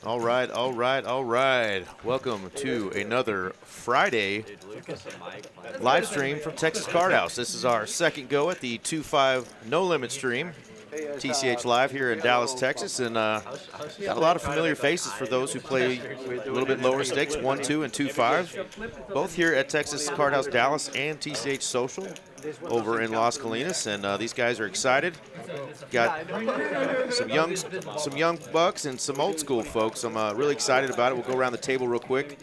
All right, all right, all right. Welcome to another Friday live stream from Texas Card House. This is our second go at the 2-5 No Limit stream. TCH Live here in Dallas, Texas, and got a lot of familiar faces for those who play a little bit lower stakes, 1-2 and 2-5, both here at Texas Card House Dallas and TCH Social over in Las Colinas, and these guys are excited. Got some young bucks and some old school folks. I'm really excited about it. We'll go around the table real quick.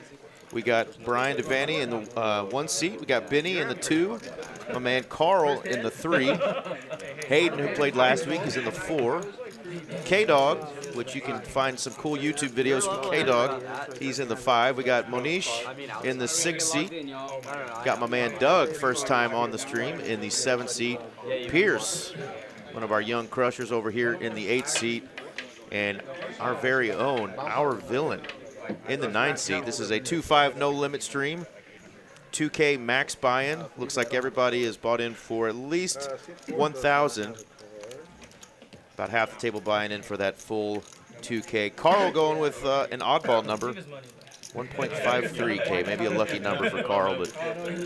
We got Brian Devaney in the 1 seat. We got Benny in the 2. My man Carl in the 3. Hayden, who played last week, is in the 4. K-Dog, which you can find some cool YouTube videos from K-Dog. He's in the 5. We got Monish in the 6 seat. Got my man Doug, first time on the stream, in the 7 seat. Pierce, one of our young crushers, over here in the 8 seat. And our very own, our villain, in the 9 seat. This is a 2-5 no limit stream. 2K max buy-in. Looks like everybody is bought in for at least 1,000. About half the table buying in for that full 2K. Carl going with an oddball number, 1.53K. Maybe a lucky number for Carl, but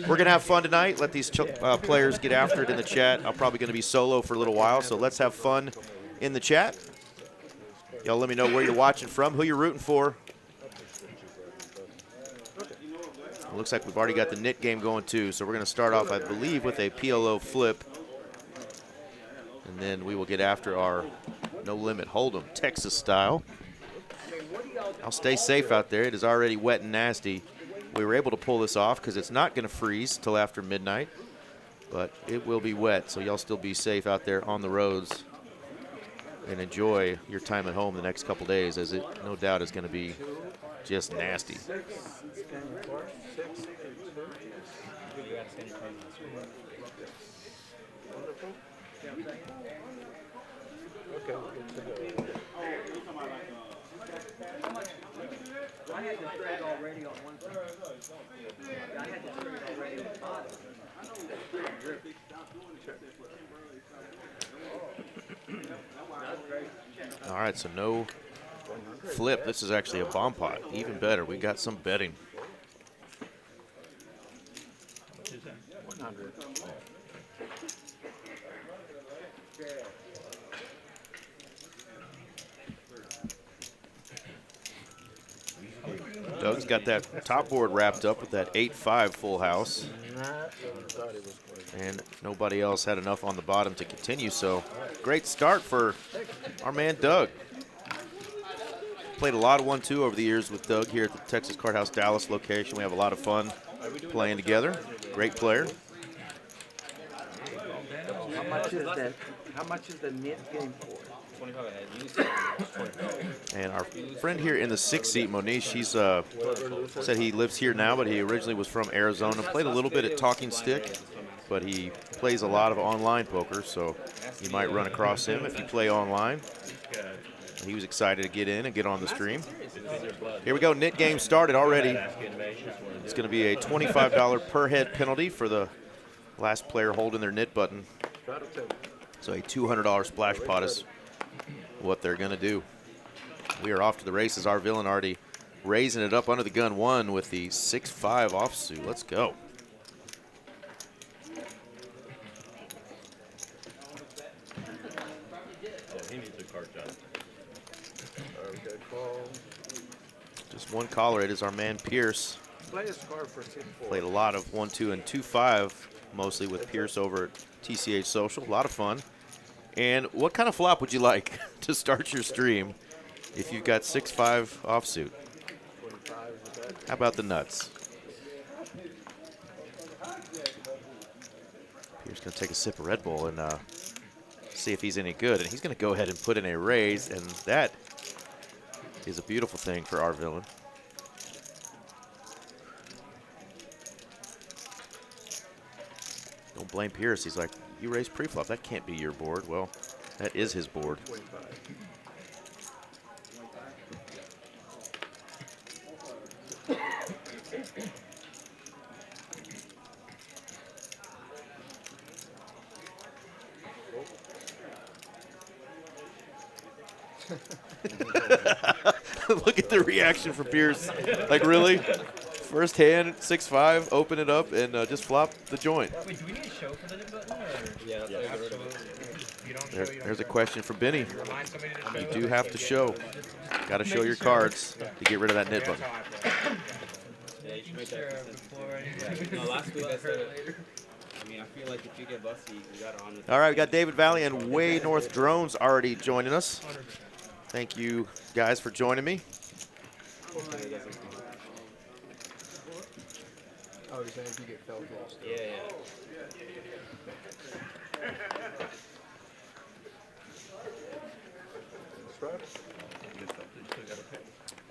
we're gonna have fun tonight. Let these players get after it in the chat. I'm probably gonna be solo for a little while, so let's have fun in the chat. Y'all let me know where you're watching from, who you're rooting for. It looks like we've already got the knit game going too, so we're going to start off, I believe, with a PLO flip. And then we will get after our no limit hold'em, Texas style. I'll stay safe out there. It is already wet and nasty. We were able to pull this off because it's not going to freeze till after midnight, but it will be wet, so y'all still be safe out there on the roads and enjoy your time at home the next couple days, as it no doubt is going to be just nasty. All right, so no flip. This is actually a bomb pot. Even better. We got some betting. Doug's got that top board wrapped up with that 8-5 full house. And nobody else had enough on the bottom to continue, so great start for our man Doug. Played a lot of 1-2 over the years with Doug here at the Texas Card House Dallas location. We have a lot of fun playing together. Great player. How much is the knit game for? And our friend here in the 6 seat, Monish, he's said he lives here now, but he originally was from Arizona. Played a little bit at Talking Stick, but he plays a lot of online poker, so you might run across him if you play online. He was excited to get in and get on the stream. Here we go, knit game started already. It's going to be a $25 per head penalty for the last player holding their knit button. So a $200 splash pot is what they're going to do. We are off to the races. Our villain already raising it up under the gun 1 with the 6-5 offsuit. Let's go. Just one caller. It is our man Pierce. Played a lot of 1-2 and 2-5, mostly with Pierce over at TCH Social. A lot of fun. And what kind of flop would you like to start your stream if you've got 6-5 offsuit? How about the nuts? Pierce going to take a sip of Red Bull and see if he's any good. And he's going to go ahead and put in a raise, and that is a beautiful thing for our villain. Don't blame Pierce. He's like, you raised pre-flop. That can't be your board. Well, that is his board. Look at the reaction from Pierce. Like, really? First hand, 6-5, open it up, and just flop the joint. Wait, do we need to show for the nip button? Or? Yeah, that's Yeah, how you get rid of it. If you don't show, There's a question for Benny. remind somebody to show. You do have to show. Got to show your cards to get rid of that nit button. Yeah, you should make that consistent. Before No, last week I said it. I mean, I feel like if you get busty, you got to honor. All right, we got David Valley and Way North Drones already joining us. Thank you guys for joining me. Oh, you're saying if you get fell first? Yeah.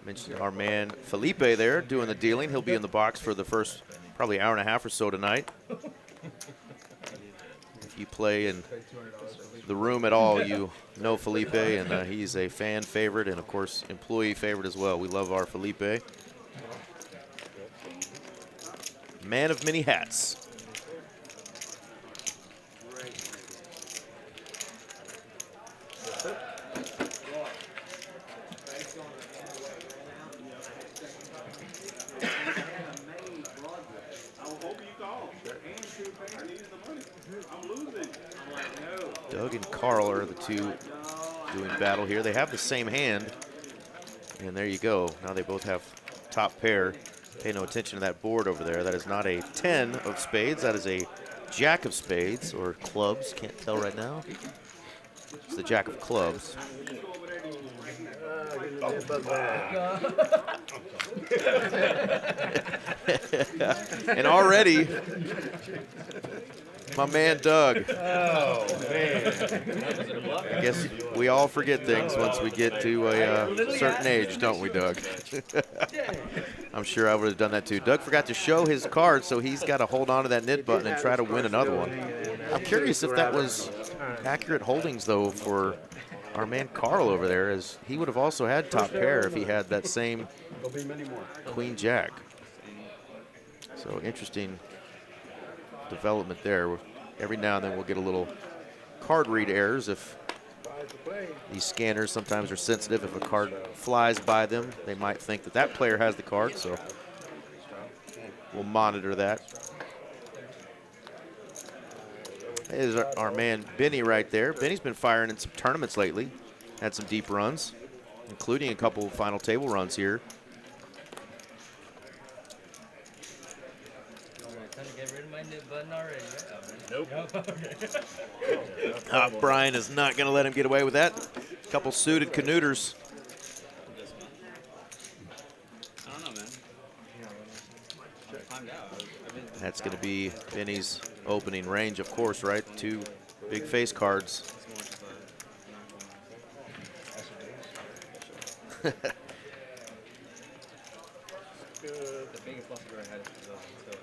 Mentioned our man Felipe there doing the dealing. He'll be in the box for the first probably hour and a half or so tonight. If you play in the room at all, you know Felipe, and he's a fan favorite and, of course, employee favorite as well. We love our Felipe. Man of many hats. Doug and Carl are the two doing battle here. They have the same hand, and there you go. Now they both have top pair. Pay no attention to that board over there. That is not a 10 of spades. That is a jack of spades, or clubs. Can't tell right now. It's the jack of clubs. And already, my man Doug. Oh, man. I guess we all forget things once we get to a certain age, don't we, Doug? I'm sure I would have done that too. Doug forgot to show his card, so he's got to hold on to that nit button and try to win another one. I'm curious if that was accurate holdings, though, for our man Carl over there, as he would have also had top pair if he had that same queen jack. So interesting development there. Every now and then we'll get a little card read errors if these scanners sometimes are sensitive. If a card flies by them, they might think that that player has the card, so we'll monitor that. There's our man Benny right there. Benny's been firing in some tournaments lately. Had some deep runs, including a couple final table runs here. Nope. Brian is not going to let him get away with that. A couple suited canooters. I don't know, man. Timed out. That's going to be Benny's opening range, of course, right? Two big face cards.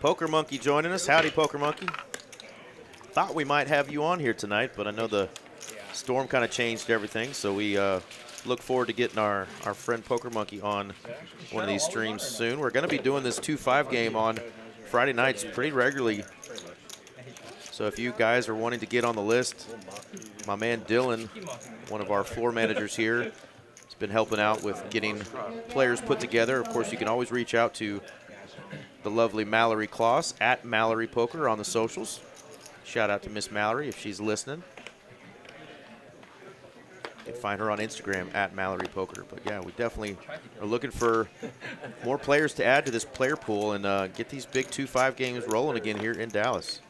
Poker Monkey joining us. Howdy, Poker Monkey. Thought we might have you on here tonight, but I know the storm kind of changed everything, so we look forward to getting our friend Poker Monkey on one of these streams soon. We're going to be doing this 2-5 game on Friday nights pretty regularly. So if you guys are wanting to get on the list, my man Dylan, one of our floor managers here, has been helping out with getting players put together. Of course, you can always reach out to the lovely Mallory Kloss at Mallory Poker on the socials. Shout out to Miss Mallory if she's listening. You can find her on Instagram at Mallory Poker. But yeah, we definitely are looking for more players to add to this player pool and get these big 2-5 games rolling again here in Dallas.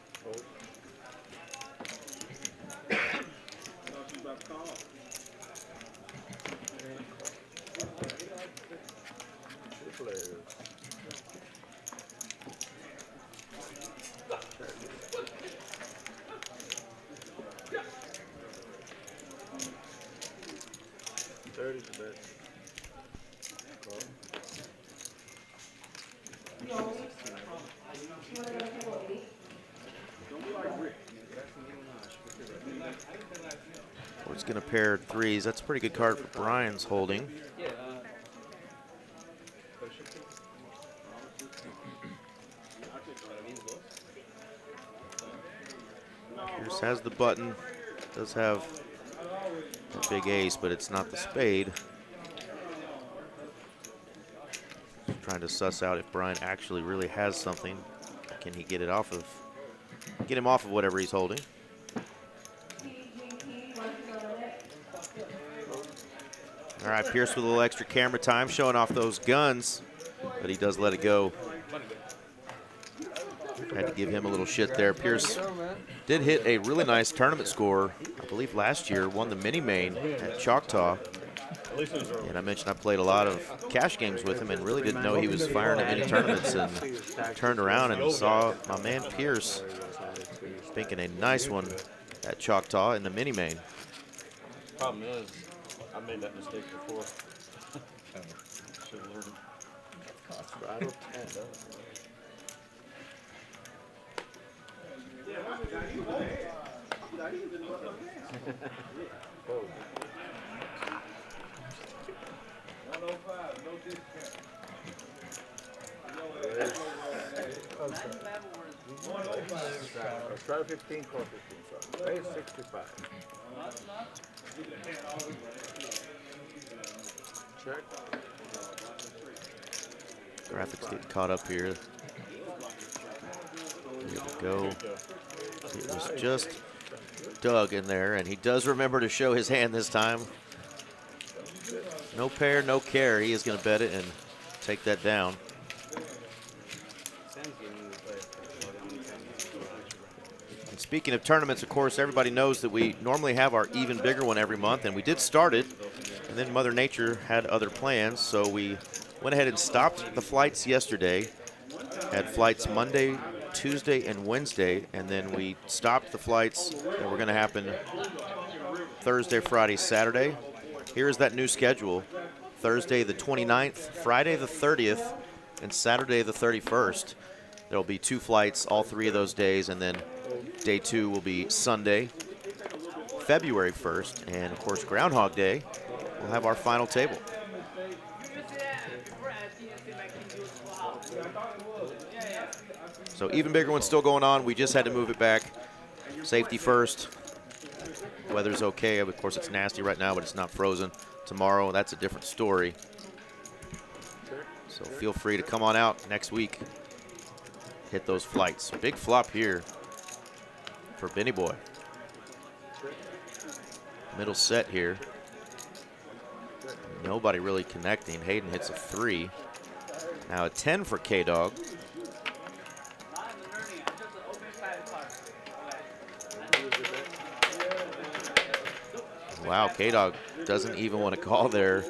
We're just going to pair threes. That's a pretty good card for Brian's holding. Pierce has the button. Does have a big ace, but it's not the spade. Trying to suss out if Brian actually really has something. Can he get it off of, get him off of whatever he's holding? All right, Pierce with a little extra camera time, showing off those guns, but he does let it go. Had to give him a little shit there. Pierce did hit a really nice tournament score, I believe last year, won the mini main at Choctaw. And I mentioned I played a lot of cash games with him and really didn't know he was firing at many tournaments, and turned around and saw my man Pierce thinking a nice one at Choctaw in the mini main. Problem is, I made that mistake before. Should have learned. Try 15, call 15, sorry. Raise 65. Check. Graphics getting caught up here. Here we go. It was just Doug in there, and he does remember to show his hand this time. No pair, no care. He is going to bet it and take that down. And speaking of tournaments, of course, everybody knows that we normally have our even bigger one every month, and we did start it, and then Mother Nature had other plans, so we went ahead and stopped the flights yesterday. Had flights Monday, Tuesday, and Wednesday, and then we stopped the flights that were going to happen Thursday, Friday, Saturday. Here's that new schedule: Thursday the 29th, Friday the 30th, and Saturday the 31st. There'll be 2 flights all 3 of those days, and then day 2 will be Sunday, February 1st, and of course Groundhog Day. We'll have our final table. So even bigger one's still going on. We just had to move it back. Safety first. Weather's okay. Of course, it's nasty right now, but it's not frozen. Tomorrow, that's a different story. So feel free to come on out next week. Hit those flights. Big flop here for Benny Boy. Middle set here. Nobody really connecting. Hayden hits a 3. Now a 10 for K-Dog. Wow, K-Dog doesn't even want to call there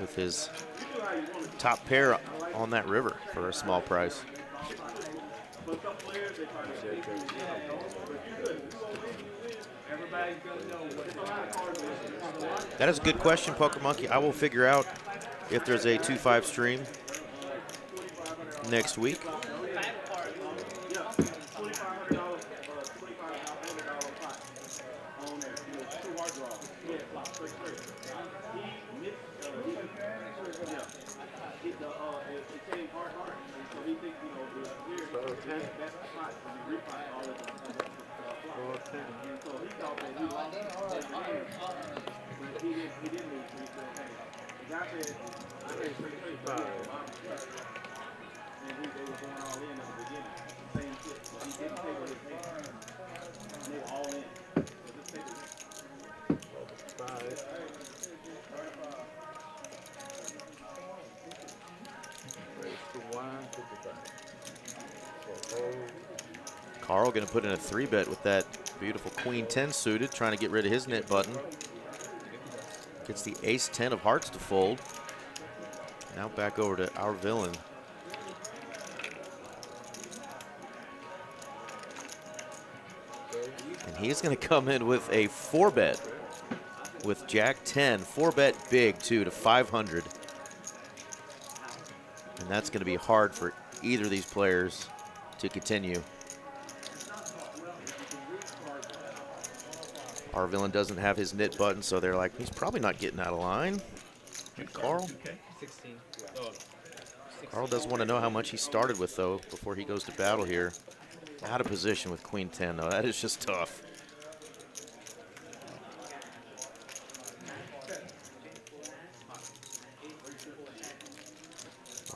with his top pair on that river for a small price. That is a good question, Poker Monkey. I will figure out if there's a 2-5 stream next week. Carl going to put in a 3-bet with that beautiful Queen 10 suited, trying to get rid of his knit button. Gets the Ace 10 of hearts to fold. Now back over to our villain. And he's going to come in with a 4-bet with Jack 10. 4-bet big, too, to 500. And that's going to be hard for either of these players to continue. Our villain doesn't have his knit button, so they're like, he's probably not getting out of line. And Carl? 16. Carl does want to know how much he started with, though, before he goes to battle here. Out of position with Queen 10, though. That is just tough.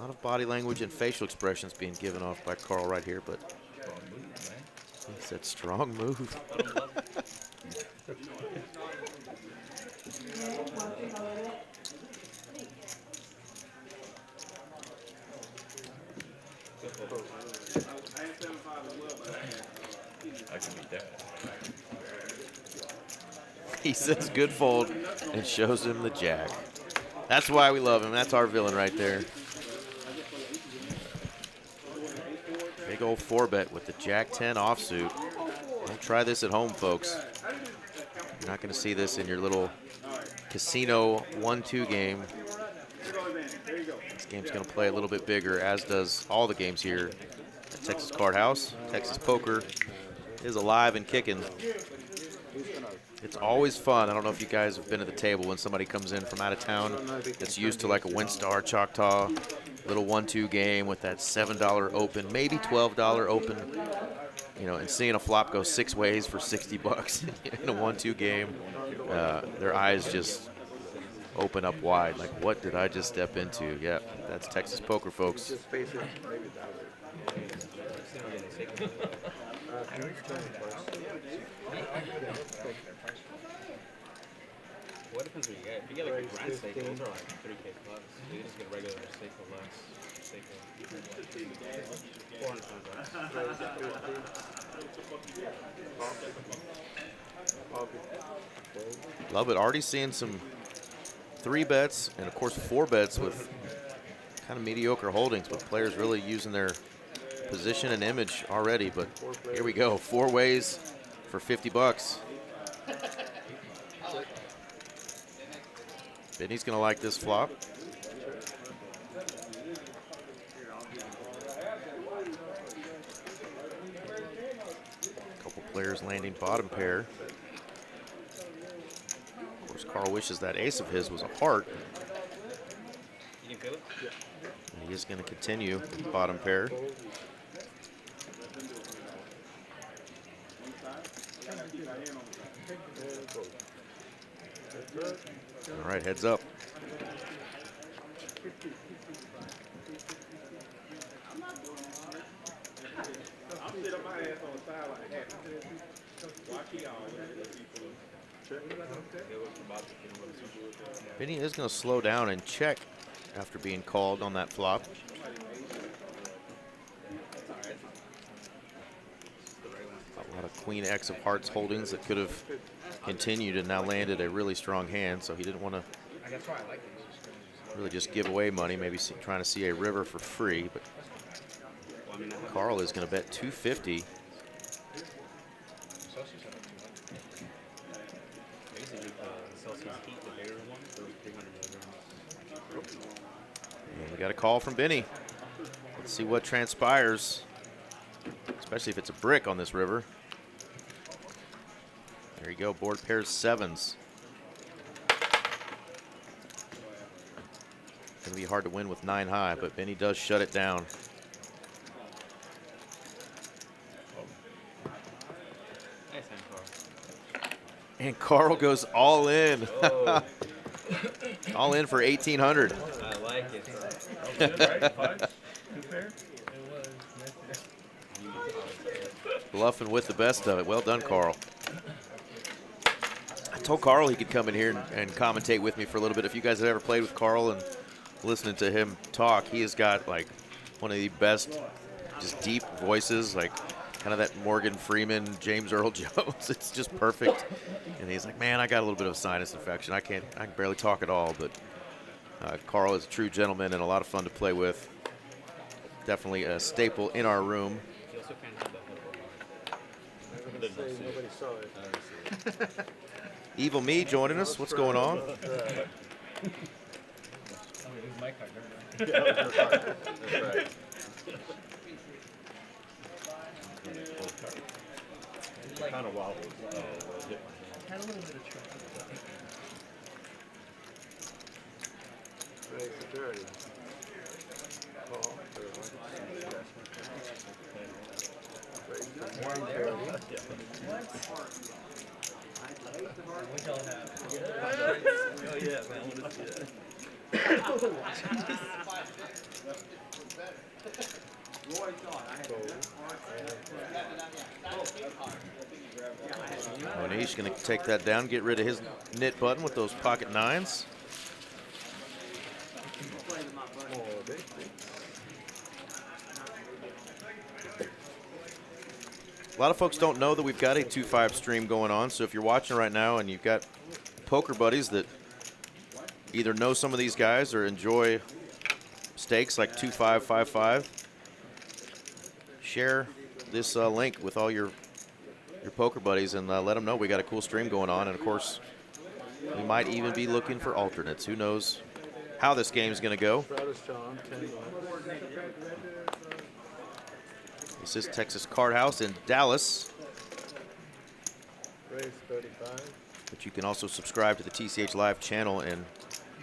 lot of body language and facial expressions being given off by Carl right here, but he said strong move. I can beat that. He says good fold and shows him the jack. That's why we love him. That's our villain right there. Big old 4-bet with the Jack-10 offsuit. Don't try this at home, folks. You're not going to see this in your little casino 1-2 game. This game's going to play a little bit bigger, as does all the games here at Texas Card House. Texas Poker is alive and kicking. It's always fun. I don't know if you guys have been at the table when somebody comes in from out of town that's used to like a WinStar Choctaw little 1-2 game with that $7 open, maybe $12 open, you know, and seeing a flop go 6 ways for 60 bucks in a 1-2 game. Their eyes just open up wide. Like, what did I just step into? Yeah, that's Texas Poker, folks. Just face it. Maybe What depends what you get. If you get like a grand steak, those are like 3K plus. You just get regular steak for less. Steak for 400 bucks. Love it. Already seeing some 3-bets and, of course, 4-bets with kind of mediocre holdings, but players really using their position and image already. But here we go. 4 ways for 50 bucks. Benny's going to like this flop. Couple players landing bottom pair. Of course, Carl wishes that ace of his was a heart. You can feel it? And he is going to continue with the bottom pair. All right, heads up. Benny is going to slow down and check after being called on that flop. A lot of Queen X of Hearts holdings that could have continued and now landed a really strong hand, so he didn't want to really just give away money, maybe trying to see a river for free. But Carl is going to bet 250. And we got a call from Benny. Let's see what transpires, especially if it's a brick on this river. There you go, board pairs 7s. Gonna be hard to win with 9 high, but Benny does shut it down. And Carl goes all in. All in for 1,800. I like it. Bluffing with the best of it. Well done, Carl. I told Carl he could come in here and commentate with me for a little bit. If you guys have ever played with Carl and listening to him talk, he has got like one of the best, just deep voices, like kind of that Morgan Freeman, James Earl Jones. It's just perfect. And he's like, man, I got a little bit of a sinus infection. I can barely talk at all. But Carl is a true gentleman and a lot of fun to play with. Definitely a staple in our room. You also can't have that whole Nobody saw it. Evil Me joining us. What's going on? Kind of wobbled. Had a little bit of trouble. Raise the dirty. Call. Raise the dirty. We don't have. Oh yeah, man. What is that? Monish going to take that down, get rid of his knit button with those pocket nines. A lot of folks don't know that we've got a 2-5 stream going on, so if you're watching right now and you've got poker buddies that either know some of these guys or enjoy stakes like 2-5, 5-5, share this link with all your poker buddies and let them know we got a cool stream going on. And of course, we might even be looking for alternates. Who knows how this game is going to go. This is Texas Card House in Dallas. But you can also subscribe to the TCH Live channel and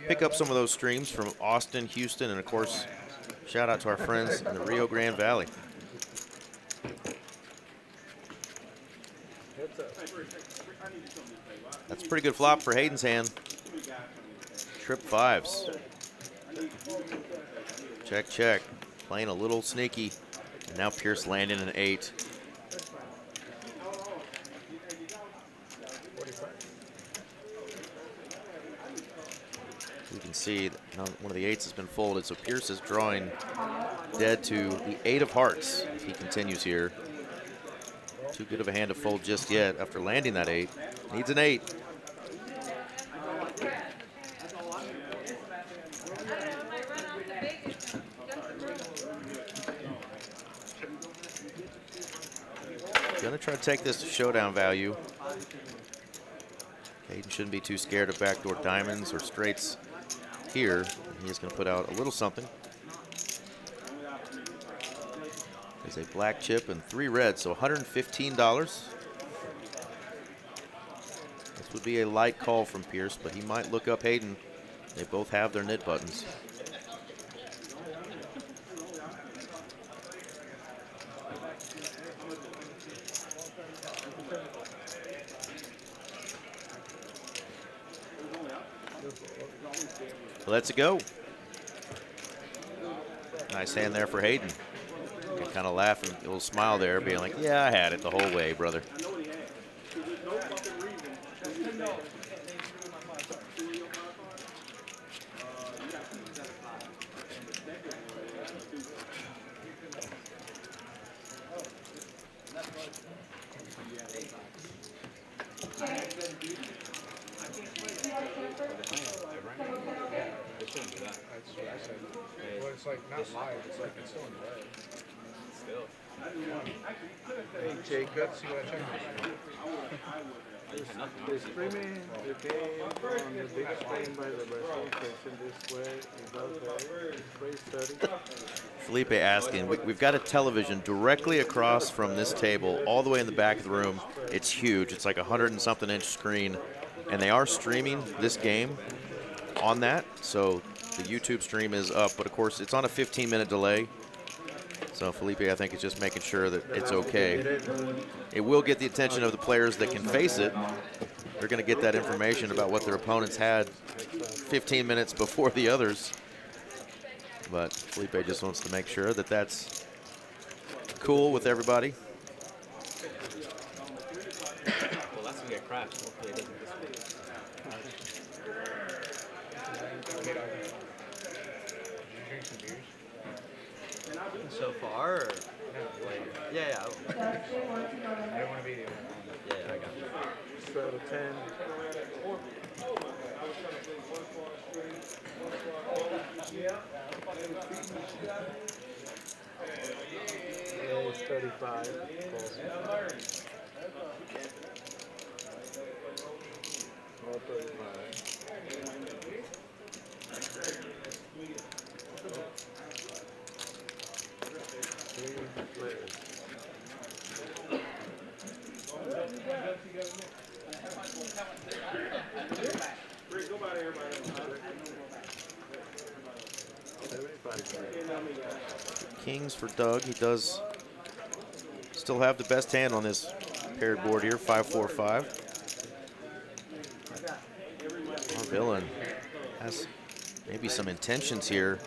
pick up some of those streams from Austin, Houston, and of course, shout out to our friends in the Rio Grande Valley. That's a pretty good flop for Hayden's hand. Trip fives. Check, check. Playing a little sneaky. And now Pierce landing an 8. You can see that one of the 8s has been folded, so Pierce is drawing dead to the 8 of hearts if he continues here. Too good of a hand to fold just yet after landing that 8. Needs an 8. Gonna try to take this to showdown value. Hayden shouldn't be too scared of backdoor diamonds or straights here. He is gonna put out a little something. There's a black chip and 3 reds, so $115. This would be a light call from Pierce, but he might look up Hayden. They both have their knit buttons. Let's go. Nice hand there for Hayden. You can kind of laugh and a little smile there, being like, yeah, I had it the whole way, brother. Well, it's like not live. It's like it's still in the red. Still. Hey, Jacob, see what I checked? They're streaming the game on the big screen by the wrestling station this way. It's race 30. Felipe asking, we've got a television directly across from this table, all the way in the back of the room. It's huge. It's like a 100-and-something inch screen, and they are streaming this game on that. So the YouTube stream is up, but of course it's on a 15-minute delay. So Felipe, I think, is just making sure that it's okay. It will get the attention of the players that can face it. They're going to get that information about what their opponents had 15 minutes before the others. But Felipe just wants to make sure that that's cool with everybody. Well, that's gonna get crashed. Hopefully it doesn't this week. So far, or later? Yeah. I don't want to be the Yeah, I got you. Straddle 10. Race 35. All 35. Kings for Doug. He does still have the best hand on this paired board here, 5-4-5. Our villain has Maybe some intentions here.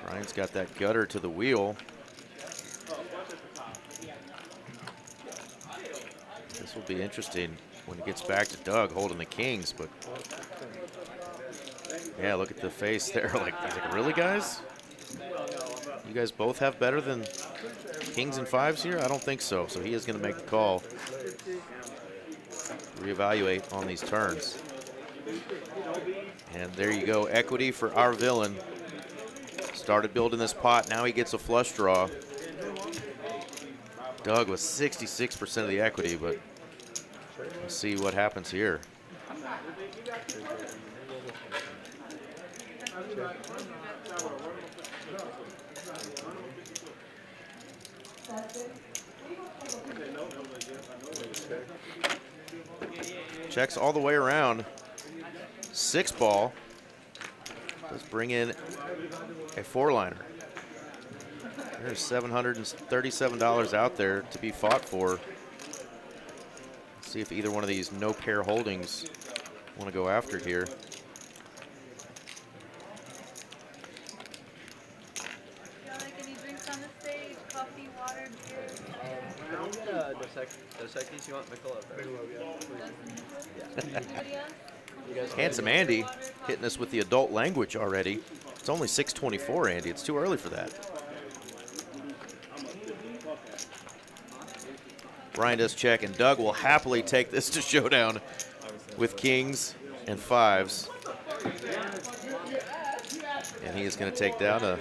Ryan's got that gutter to the wheel. This will be interesting when it gets back to Doug holding the kings, but yeah, look at the face there. Like, he's like, really, guys? You guys both have better than kings and fives here? I don't think so. So he is going to make the call. Reevaluate on these turns. And there you go, equity for our villain. Started building this pot, now he gets a flush draw. Doug was 66% of the equity, but we'll see what happens here. Checks all the way around. 6-ball. Let's bring in a 4-liner. There's $737 out there to be fought for. Let's see if either one of these no pair holdings want to go after it here. You want Handsome Andy hitting us with the adult language already. It's only 6:24, Andy. It's too early for that. Brian does check, and Doug will happily take this to showdown with kings and fives. And he is going to take down a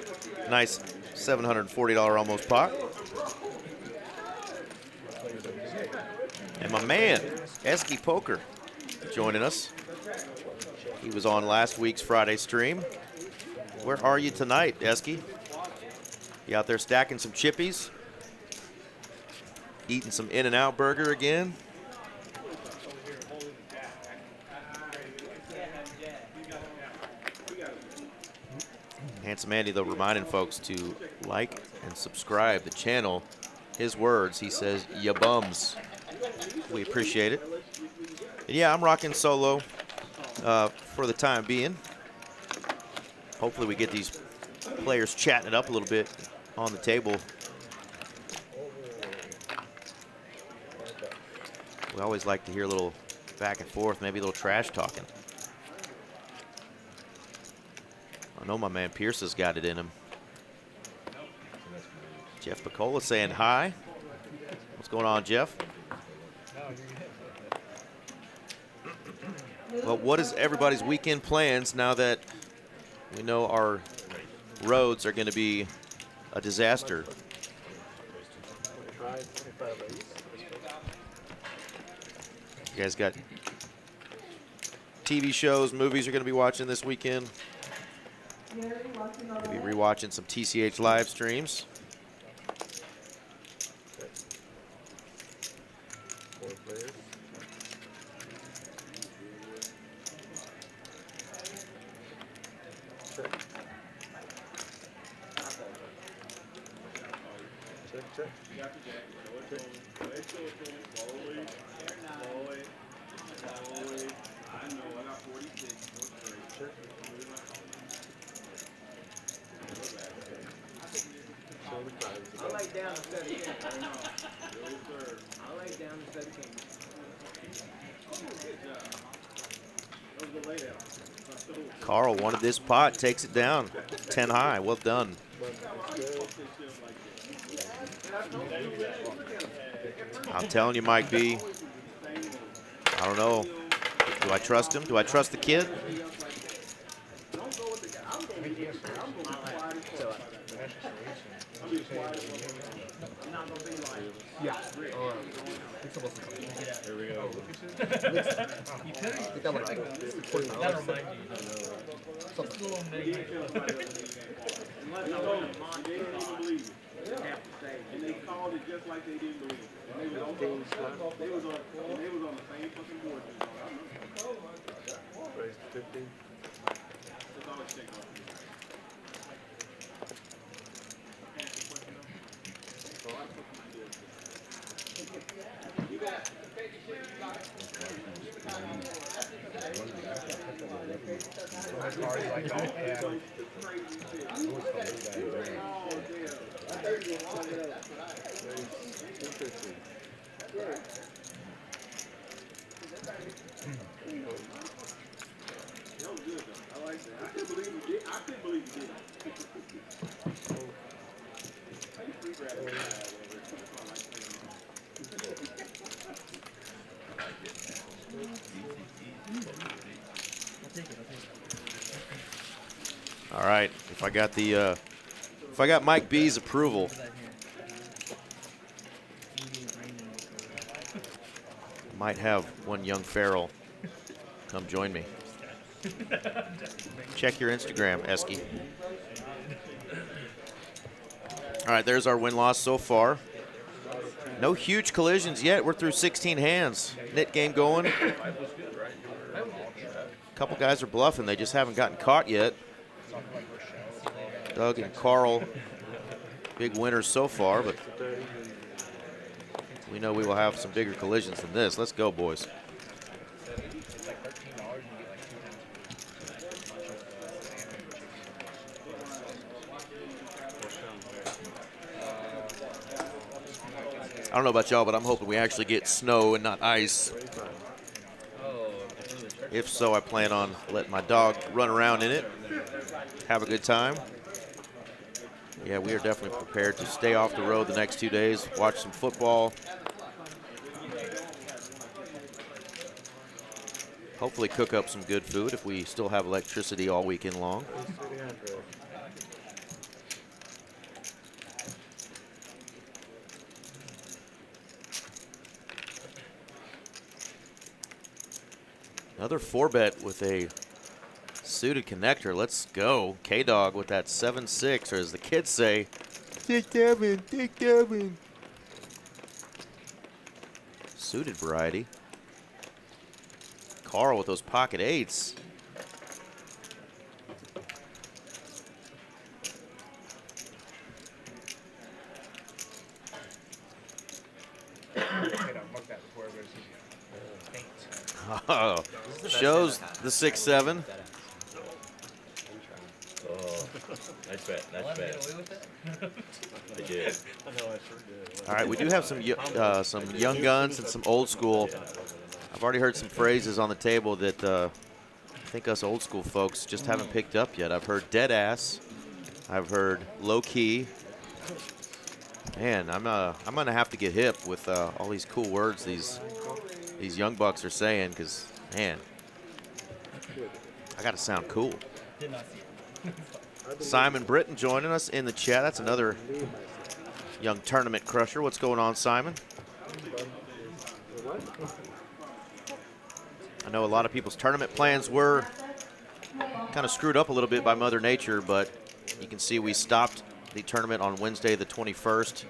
nice $740 almost pot. And my man, Esky Poker, joining us. He was on last week's Friday stream. Where are you tonight, Esky? You out there stacking some chippies? Eating some In-N-Out burger again? Handsome Andy, though, reminding folks to like and subscribe the channel. His words, he says, ya bums. We appreciate it. And yeah, I'm rocking solo for the time being. Hopefully we get these players chatting it up a little bit on the table. We always like to hear a little back and forth, maybe a little trash talking. I know my man Pierce has got it in him. Jeff Picola saying hi. What's going on, Jeff? Well, what is everybody's weekend plans now that we know our roads are going to be a disaster? You guys got TV shows, movies you're going to be watching this weekend? Maybe rewatching some TCH live streams. Carl wanted this pot, takes it down. 10 high, well done. I'm telling you, Mike B, I don't know. Do I trust him? Do I trust the kid? Yeah. There we go. That reminds And they called it just like they didn't believe it. And they was on the same fucking board. Raise 15. It's always checked off. Interesting. That was good though. I like that. I couldn't believe he did. I couldn't believe he did. I used to grab it. I'll take it. All right, if I got Mike B's approval, Look at that here. might have one young feral come join me. Check your Instagram, Esky. All right, there's our win-loss so far. No huge collisions yet. We're through 16 hands. Knit game going. A couple guys are bluffing. They just haven't gotten caught yet. Doug and Carl, big winners so far, but we know we will have some bigger collisions than this. Let's go, boys. I don't know about y'all, but I'm hoping we actually get snow and not ice. If so, I plan on letting my dog run around in it, have a good time. Yeah, we are definitely prepared to stay off the road the next 2 days, watch some football. Hopefully cook up some good food if we still have electricity all weekend long. Another 4-bet with a suited connector. Let's go. K-Dog with that 7-6, or as the kids say, take Devin, take Devin. Suited variety. Carl with those pocket 8s. Oh, shows the 6-7. Oh, nice bet, nice bet. I did. All right, we do have some young guns and some old school. I've already heard some phrases on the table that I think us old school folks just haven't picked up yet. I've heard dead ass. I've heard low key. Man, I'm gonna have to get hip with all these cool words these young bucks are saying, because man, I gotta sound cool. Did not see it. Simon Britton joining us in the chat. That's another young tournament crusher. What's going on, Simon? I know a lot of people's tournament plans were kind of screwed up a little bit by Mother Nature, but you can see we stopped the tournament on Wednesday the 21st.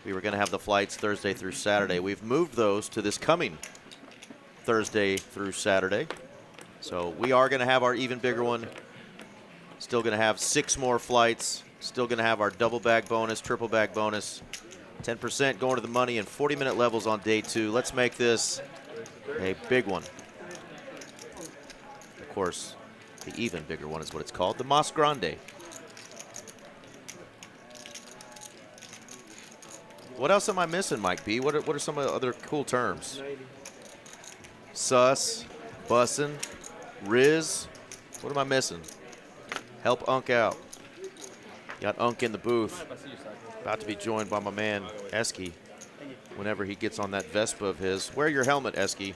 We were going to have the flights Thursday through Saturday. We've moved those to this coming Thursday through Saturday. So we are going to have our even bigger one. Still going to have 6 more flights. Still going to have our double bag bonus, triple bag bonus. 10% going to the money and 40-minute levels on day 2. Let's make this a big one. Of course, the even bigger one is what it's called, the Mas Grande. What else am I missing, Mike B? What are some of the other cool terms? Sus, bussin', Riz. What am I missing? Help Unk out. Got Unk in the booth. About to be joined by my man, Esky, whenever he gets on that Vespa of his. Wear your helmet, Esky.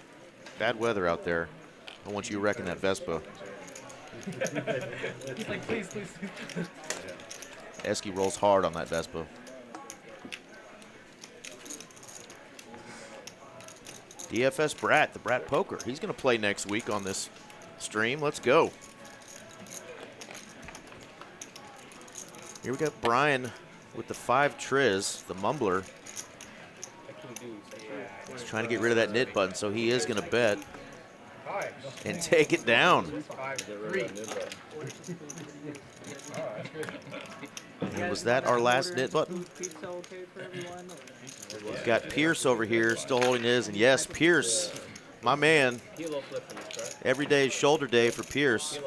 Bad weather out there. I want you to wreck that Vespa. He's like, please, please. Esky rolls hard on that Vespa. DFS Brat, the Brat Poker. He's going to play next week on this stream. Let's go. Here we got Brian with the 5 Triz, the Mumbler. He's trying to get rid of that knit button, so he is going to bet and take it down. And was that our last knit button? We've got Pierce over here still holding his, and yes, Pierce, my man. Every day is shoulder day for Pierce.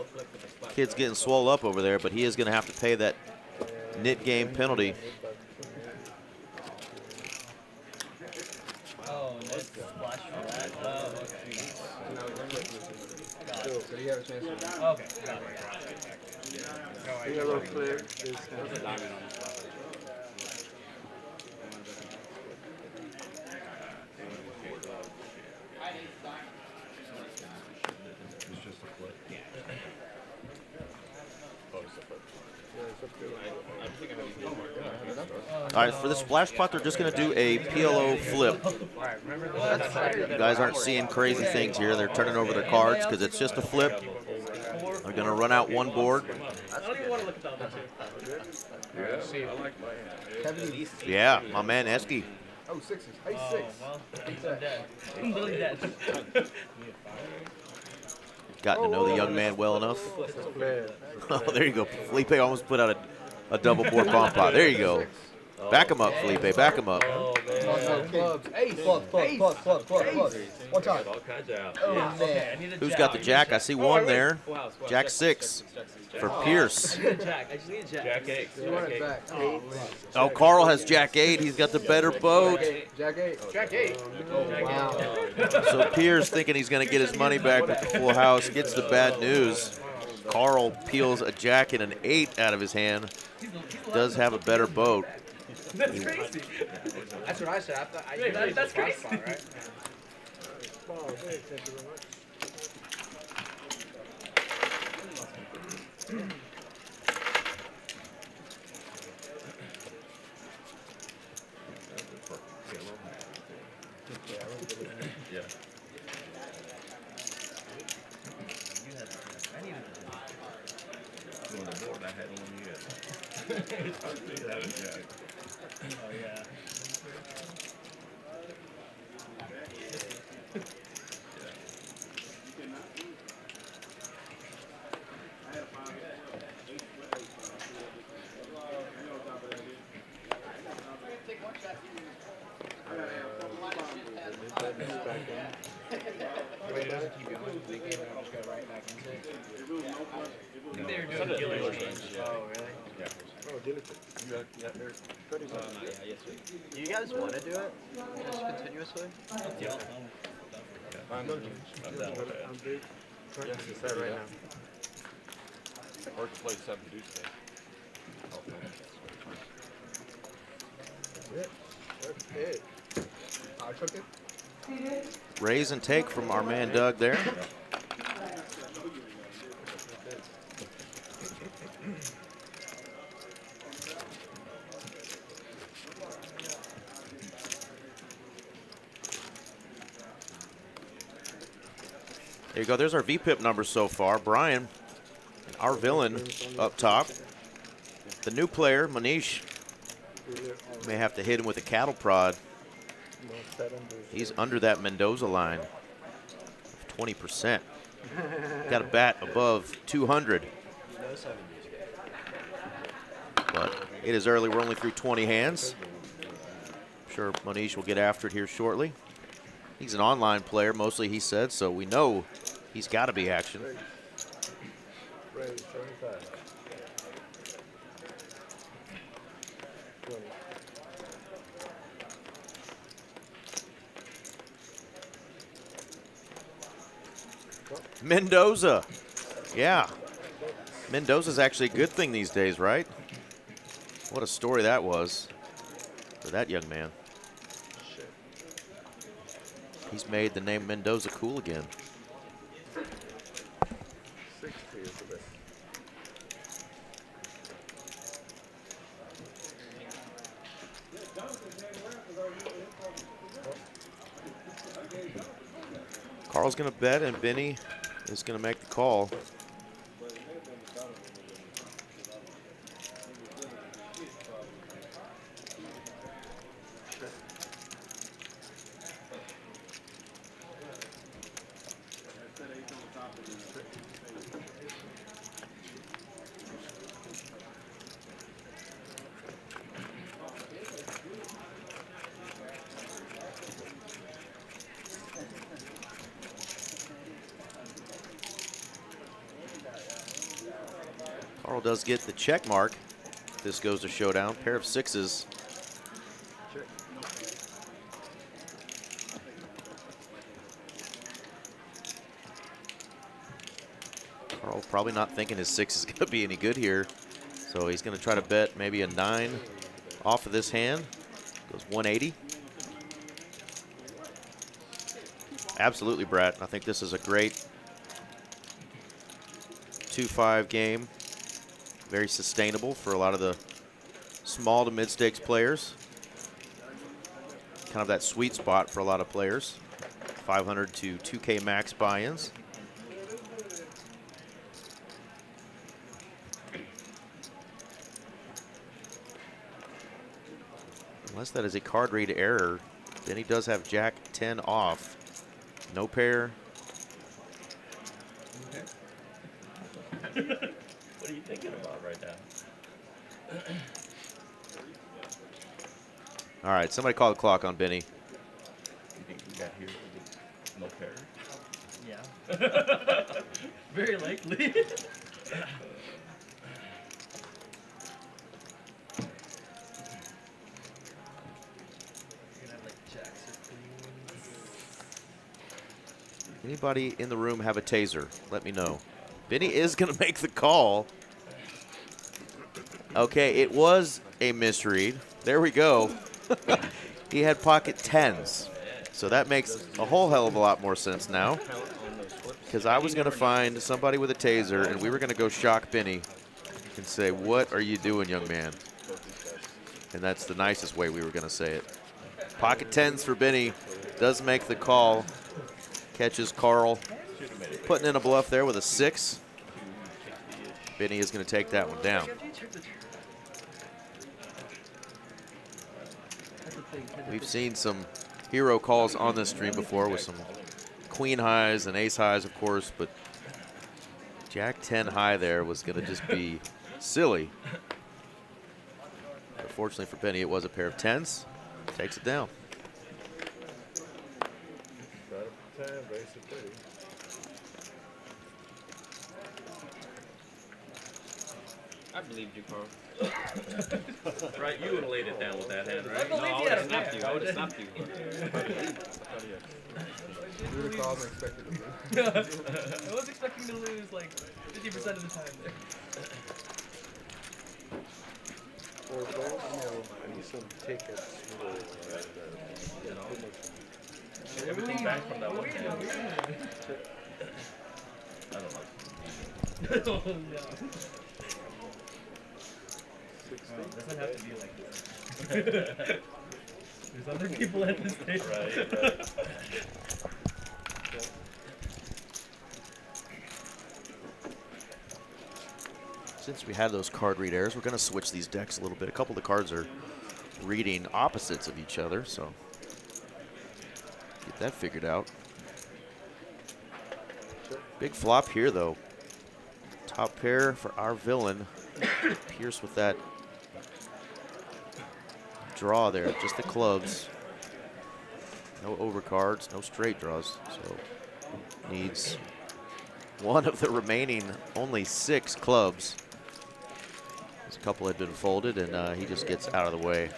Kid's getting swole up over there, but he is going to have to pay that nit game penalty. Oh, nice splash for that. Oh, okay. Still, but he had a chance to win. Okay, got it. Yellow flip is All right, for the splash pot, they're just going to do a PLO flip. You guys aren't seeing crazy things here. They're turning over their cards because it's just a flip. They're going to run out one board. Yeah, my man Esky. Oh, sixes. Hey, Oh, six. well, I'm dead. I'm literally dead. Gotten to know the young man well enough. flip. Oh, there you go. Felipe almost put out a double board bomb pot. There you go. Back him up, Felipe. Back him up. Oh, no, clubs. Ace. Clubs. One time. All kinds of out. Oh, Okay, I man. need a Who's jack. got the jack? I see one there. Jack 6 for Pierce. I need a jack. I just need a jack. Jack 8. You want it back. Oh, Carl has Jack 8. He's got the better boat. Jack 8. Jack 8. Oh, wow. So Pierce, thinking he's going to get his money back with the full house, gets the bad news. Carl peels a jack and an 8 out of his hand. Does have a better boat. That's crazy. That's what I said. I thought That's crazy. right? Wow, okay, thank you very much. Yeah. On the board, I had one yet. I see that as Jack. Oh, yeah. Wait, it doesn't keep going. They gave it up, just go right back into it. I think they were doing dealer change. Oh, really? Oh, delicate. Do you guys want to do it just continuously? Yeah. I'm down with that. I'm big. Practice that right now. Or to play 7 deuce today. That's it. I took it. Raise and take from our man Doug there. There you go. There's our VPIP numbers so far. Brian, our villain, up top. The new player, Manish, may have to hit him with a cattle prod. He's under that Mendoza line of 20%. Got a bat above 200. But it is early. We're only through 20 hands. I'm sure Manish will get after it here shortly. He's an online player, mostly, he said, so we know he's got to be action. Raise, 75. 20. Mendoza. Yeah. Mendoza's actually a good thing these days, right? What a story that was for that young man. He's made the name Mendoza cool again. 60 is the best. Carl's going to bet, and Benny is going to make the call. Carl does get the check mark. This goes to showdown. Pair of sixes. Carl probably not thinking his six is going to be any good here. So he's going to try to bet maybe a 9 off of this hand. Goes 180. Absolutely, Brett. I think this is a great 2-5 game. Very sustainable for a lot of the small to mid-stakes players. Kind of that sweet spot for a lot of players. 500 to 2K max buy-ins. Unless that is a card read error, then he does have Jack 10 off. No pair. What are you thinking about right now? All right, somebody call the clock on Benny. You think we got here with no pair? Yeah. Very likely. Anybody in the room have a taser? Let me know. Benny is going to make the call. Okay, it was a misread. There we go. He had pocket tens. So that makes a whole hell of a lot more sense now. Because I was going to find somebody with a taser, and we were going to go shock Benny and say, "What are you doing, young man?" And that's the nicest way we were going to say it. Pocket tens for Benny. Does make the call. Catches Carl putting in a bluff there with a 6. Benny is going to take that one down. We've seen some hero calls on this stream before with some queen highs and ace highs, of course, but Jack 10 high there was going to just be silly. But fortunately for Benny, it was a pair of 10s. Takes it down. I believed you, Carl. Right, you would have laid it down with that hand, right? I believe No, I he would had have a snapped pair. you. I would have snapped you. You would have called and expected to lose. I was expecting to lose like 50% of the time there. Or don't be some tickets for, you know, Everything back from that one hand. I don't know. Oh, no. Doesn't have to be like this. There's other people at this table. Right. Since we had those card read errors, we're going to switch these decks a little bit. A couple of the cards are reading opposites of each other, so get that figured out. Big flop here, though. Top pair for our villain. Pierce with that draw there, just the clubs. No overcards, no straight draws, so needs one of the remaining only 6 clubs. This couple had been folded, and he just gets out of the way.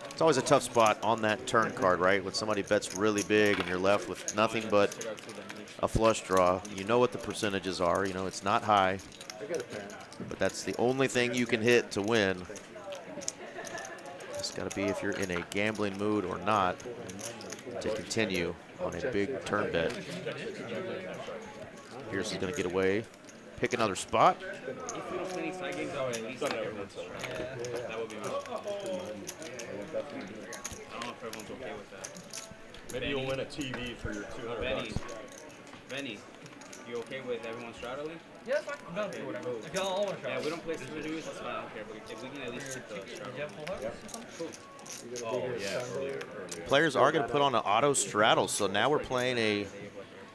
It's always a tough spot on that turn card, right? When somebody bets really big and you're left with nothing but a flush draw. You know what the percentages are. You know it's not high, but that's the only thing you can hit to win. It's got to be if you're in a gambling mood or not to continue on a big turn bet. Pierce is going to get away, pick another spot. If we don't play any side games, I would at least take everyone's strike. That would be my. I don't know if everyone's okay with that. Maybe you'll win a TV for your $200. Benny, you okay with everyone straddling? Yeah, it's fine. I'm down for whatever. Like, all one Yeah, shot. we don't play Swindles, that's fine, I don't care. But if we can at least hit the Did you straddle. have full house or something? Oh, yeah, earlier. Players are going to put on an auto straddle, so now we're playing a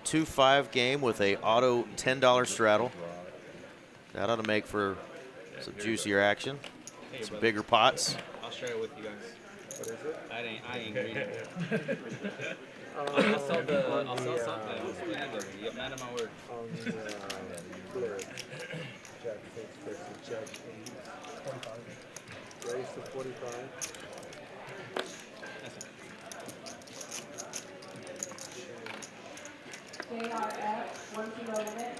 2-5 game with a auto $10 straddle. That ought to make for some juicier action, some bigger pots. I'll share it with you guys. what is it? I ain't greedy. I'll I'll sell something. You get mad at my word. On the flip. Jack 6 versus Jack 8. Raise to 45. KRF, 1 kilo limit.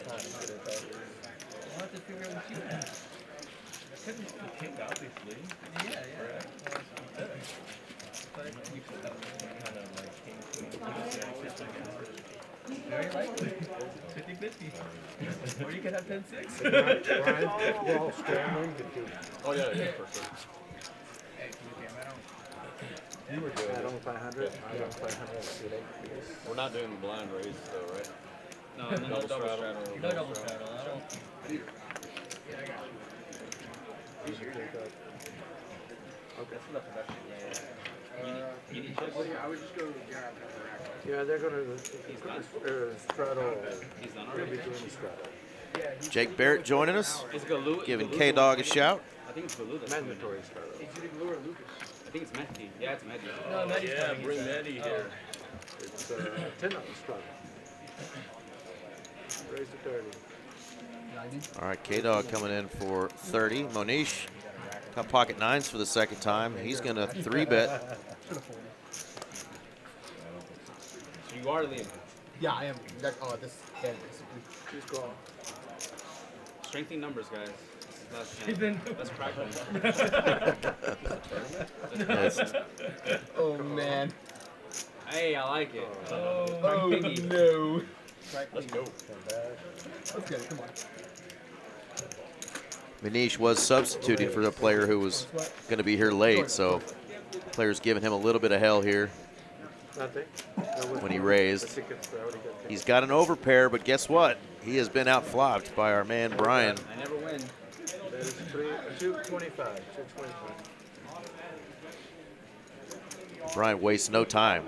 I'll have to figure out what you have. Could be pink, obviously. Yeah. But you should have kind of like king, queen, very likely. 50-50. Or you could have 10-6. Brian, we're all scrambling to do. Oh yeah, yeah, for sure. You were doing it on 500. I got 500. We're not doing the blind raise though, right? No, no double straddle. No double straddle. I don't. That's enough production. You need chips? I was just going to grab that rack. Yeah, they're gonna straddle. He's done They'll be already. doing the straddle. Jake Barrett joining us, It's Galoo. giving Galoo K-Dog a coming in. shout. I think it's Galoo that's coming in. Mandatory straddle. I think it's Mehdi. Yeah, it's Mehdi. No, Maddie's coming. bring Maddie here. It's 10 on the straddle. Raise to 30. All right, K-Dog coming in for 30. Monish got pocket nines for the second time. He's going to 3-bet. So you are Liam. Yeah, I am. This hand basically. She's gone. Strengthening numbers, guys. This is He's last been- Let's crack them. Yes. Oh man. Hey, I like it. Oh, Oh Piggy. no. Let's go. Let's get it. Come on. Manish was substituting for the player who was going to be here late, so player's giving him a little bit of hell here. Nothing. When he raised. The tickets are already got He's got an overpair, but guess what? He has been outflopped by our man Brian. I never win. That is 225. 225. Brian wastes no time.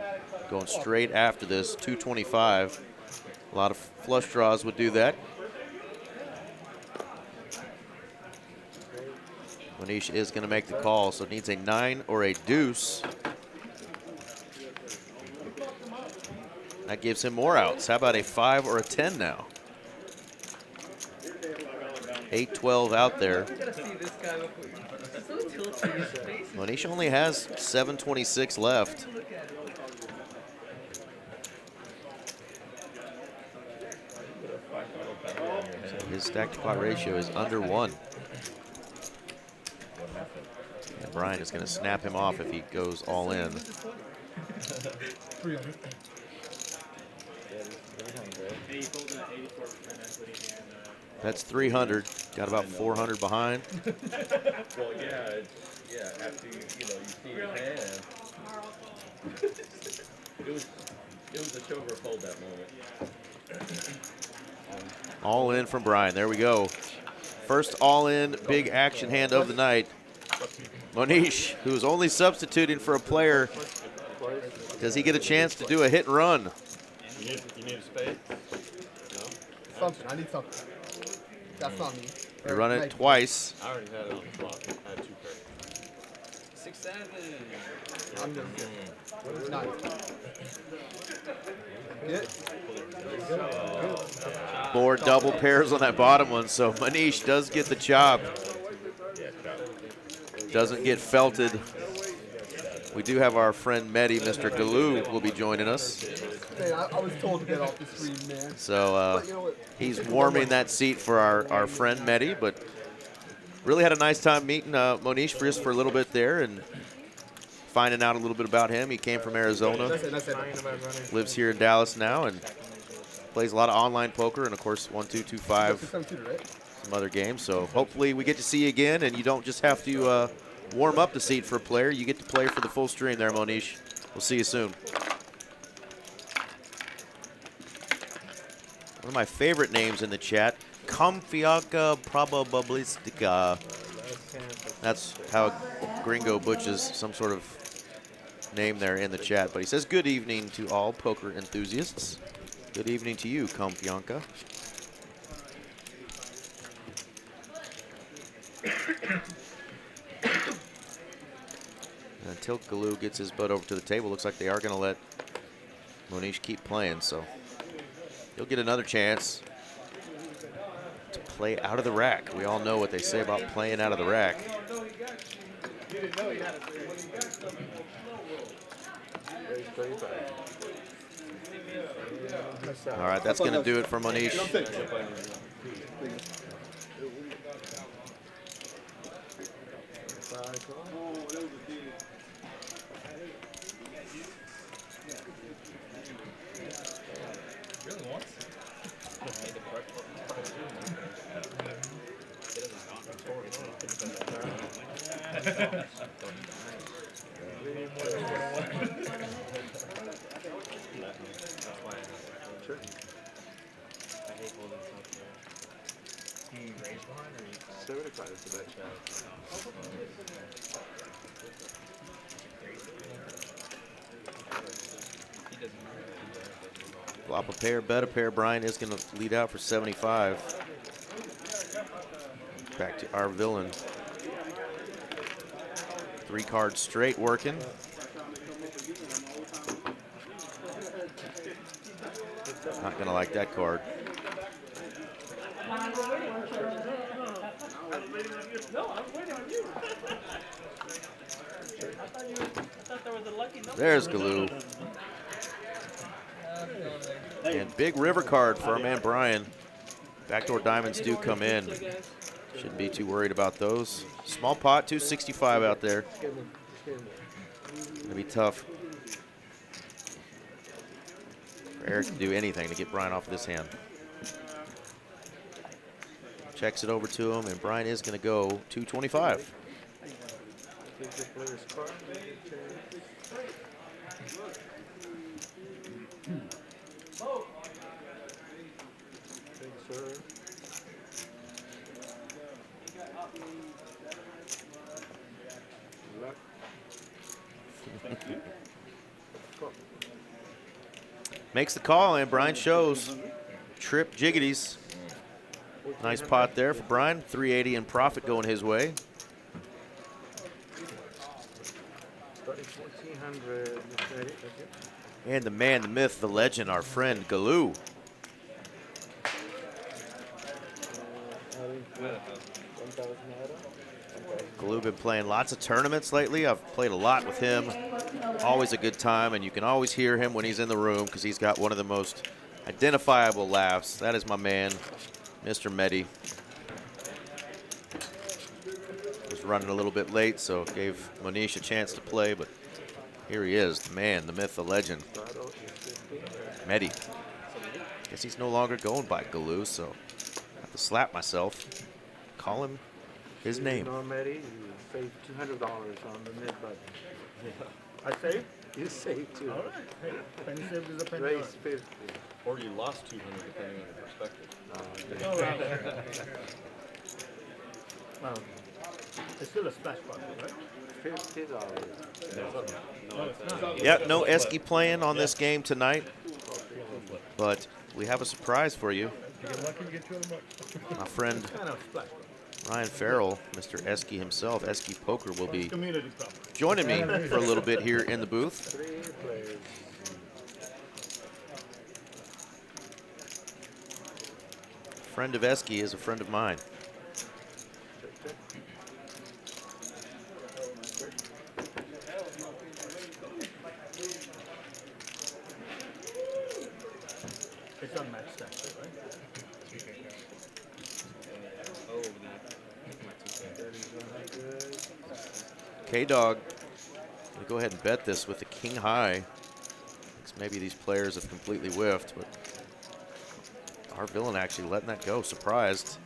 Going straight after this, 225. A lot of flush draws would do that. Manish is going to make the call, so it needs a 9 or a deuce. That gives him more outs. How about a 5 or a 10 now? 8-12 out there. I gotta see this guy before you. He's so tilted. His face is Manish only has 726 left. look at it. His stack to pot ratio is under 1. And Brian is going to snap him off if he goes all in. 300. Hey, you sold an 84% equity and That's 300. Got about 400 behind. Well, yeah, after you see your hand. It was a choker fold that moment. All in from Brian. There we go. First all in big action hand of the night. Monish, who is only substituting for a player. Does he get a chance to do a hit and run? You need a spade? Something. I need something. That's not me. They run it twice. I already had it on the flop. I had 2 pairs. 6-7. I'm gonna get it. Nice. Good. Four double pairs on that bottom one, so Manish does get the chop. Doesn't get felted. We do have our friend Mehdi, Mr. Galoo, will be joining us. Man, I was told to get off the screen, man. So But you know what? he's warming that seat for our friend Mehdi, but really had a nice time meeting Monish for just for a little bit there and finding out a little bit about him. He came from Arizona, That's it. lives here in Dallas now, and plays a lot of online poker and, of course, 1, 2, 2, 5, 672, right? some other games. So hopefully we get to see you again, and you don't just have to warm up the seat for a player. You get to play for the full stream there, Monish. We'll see you soon. One of my favorite names in the chat, Confianca Probabilistica. That's how Gringo butches some sort of name there in the chat. But he says, good evening to all poker enthusiasts. Good evening to you, Confianca. Until Galoo gets his butt over to the table, looks like they are going to let Monish keep playing. So He'll get another chance to play out of the rack. We all know what they say about playing out of the rack. Raise 35. All right, that's going to do it for Monish. Really wants? Sure. He raised behind or he called? 75 is the bet. Flop a pair, bet a pair. Brian is going to lead out for 75. Back to our villain. 3 cards straight working. Not going to like that card. There's Galoo. And big river card for our man Brian. Backdoor diamonds do come in. Shouldn't be too worried about those. Small pot, 265 out there. Gonna be tough for Eric to do anything to get Brian off of this hand. Checks it over to him, and Brian is gonna go 225. Take the player's card. Big serve. Luck. Makes the call, and Brian shows. Trip jiggities. Nice pot there for Brian. 380 in profit going his way. Starting 1400. Ready? Okay. And the man, the myth, the legend, our friend Galoo. Adding 1,000 item. Galoo been playing lots of tournaments lately. I've played a lot with him. Always a good time, and you can always hear him when he's in the room because he's got one of the most identifiable laughs. That is my man, Mr. Medi. Was running a little bit late, so gave Monish a chance to play, but here he is, the man, the myth, the legend, Medi. Guess he's no longer going by Galoo, so I have to slap myself, call him his name. You know, Medi, you saved $200 on the mid button. I saved? You saved 200. All right. Hey, penny saved is a penny Raise earned. 50. Or you lost 200 depending on your perspective. Oh, right. It's still a splash button, right? $50. Yep, no Esky playing on this game tonight, but we have a surprise for you. You get lucky, you get $200. My friend Kind of splash button. Ryan Farrell, Mr. Esky himself, Esky Poker, will be Community problem. joining me for a little bit here in the booth. 3 players. Friend of Esky is a friend of mine. It's unmatched actually, right? K-Dog, gonna go ahead and bet this with the king high. Thinks maybe these players have completely whiffed, but our villain actually letting that go, surprised.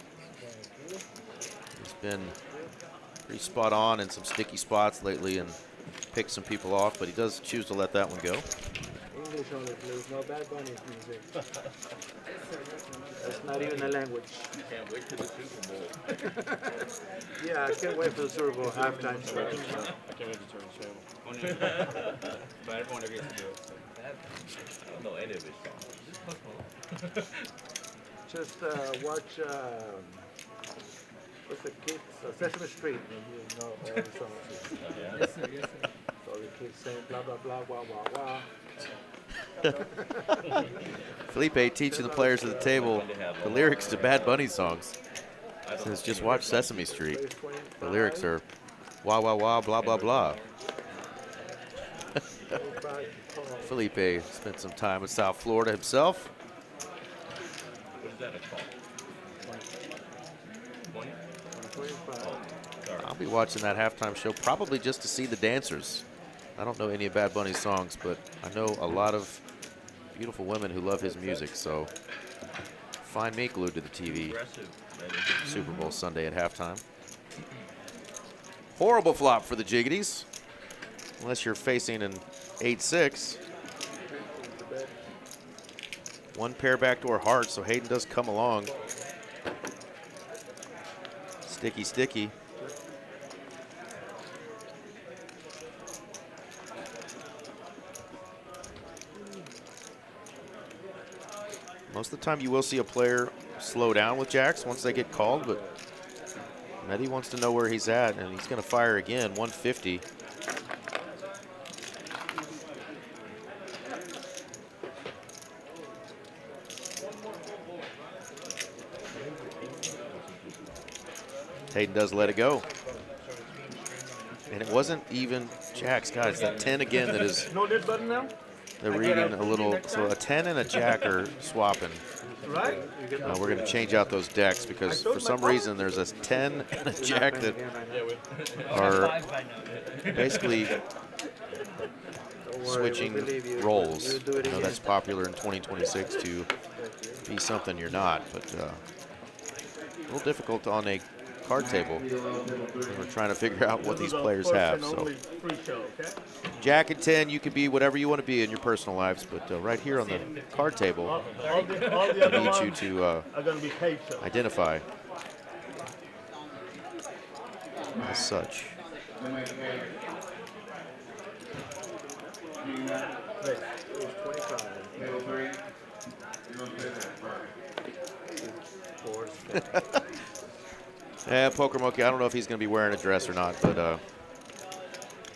He's been pretty spot on in some sticky spots lately and picked some people off, but he does choose to let that one go. English only, please. No Bad Bunny music. That's not even a language. Can't wait for the Super Bowl. Yeah, I can't wait for the Super Bowl halftime show. I can't wait to turn the channel. But everyone agrees to do it. So. I don't know any of his songs. Just watch, what's the kids? Sesame Street. And you know all the songs. Yes, sir, yes, sir. So the kids saying blah, blah, blah, wah, wah, wah. Felipe teaching the players at the table the lyrics to Bad Bunny songs. Says, just watch Sesame Street. The lyrics are wah, wah, wah, blah, blah, blah. Felipe spent some time in South Florida himself. What is that a call? 20? I'll be watching that halftime show probably just to see the dancers. I don't know any of Bad Bunny's songs, but I know a lot of beautiful women who love his music, so find me glued to the TV. Super Bowl Sunday at halftime. Horrible flop for the Jiggities, unless you're facing an 8-6. One pair backdoor heart, so Hayden does come along. Sticky, sticky. Most of the time you will see a player slow down with jacks once they get called, but Mehdi wants to know where he's at, and he's going to fire again, 150. Hayden does let it go. And it wasn't even jacks. God, it's that 10 again that is. No dead button now? They're reading a little. So a 10 and a jack are swapping. Right? We're going to change out those decks because for some reason there's a 10 and a jack that are basically switching roles. I know that's popular in 2026 to be something you're not, but a little difficult on a card table. We're trying to figure out what these players have. So, jack and 10, you can be whatever you want to be in your personal lives, but right here on the card table, I need you to identify as such. Yeah, Poker Monkey, I don't know if he's going to be wearing a dress or not, but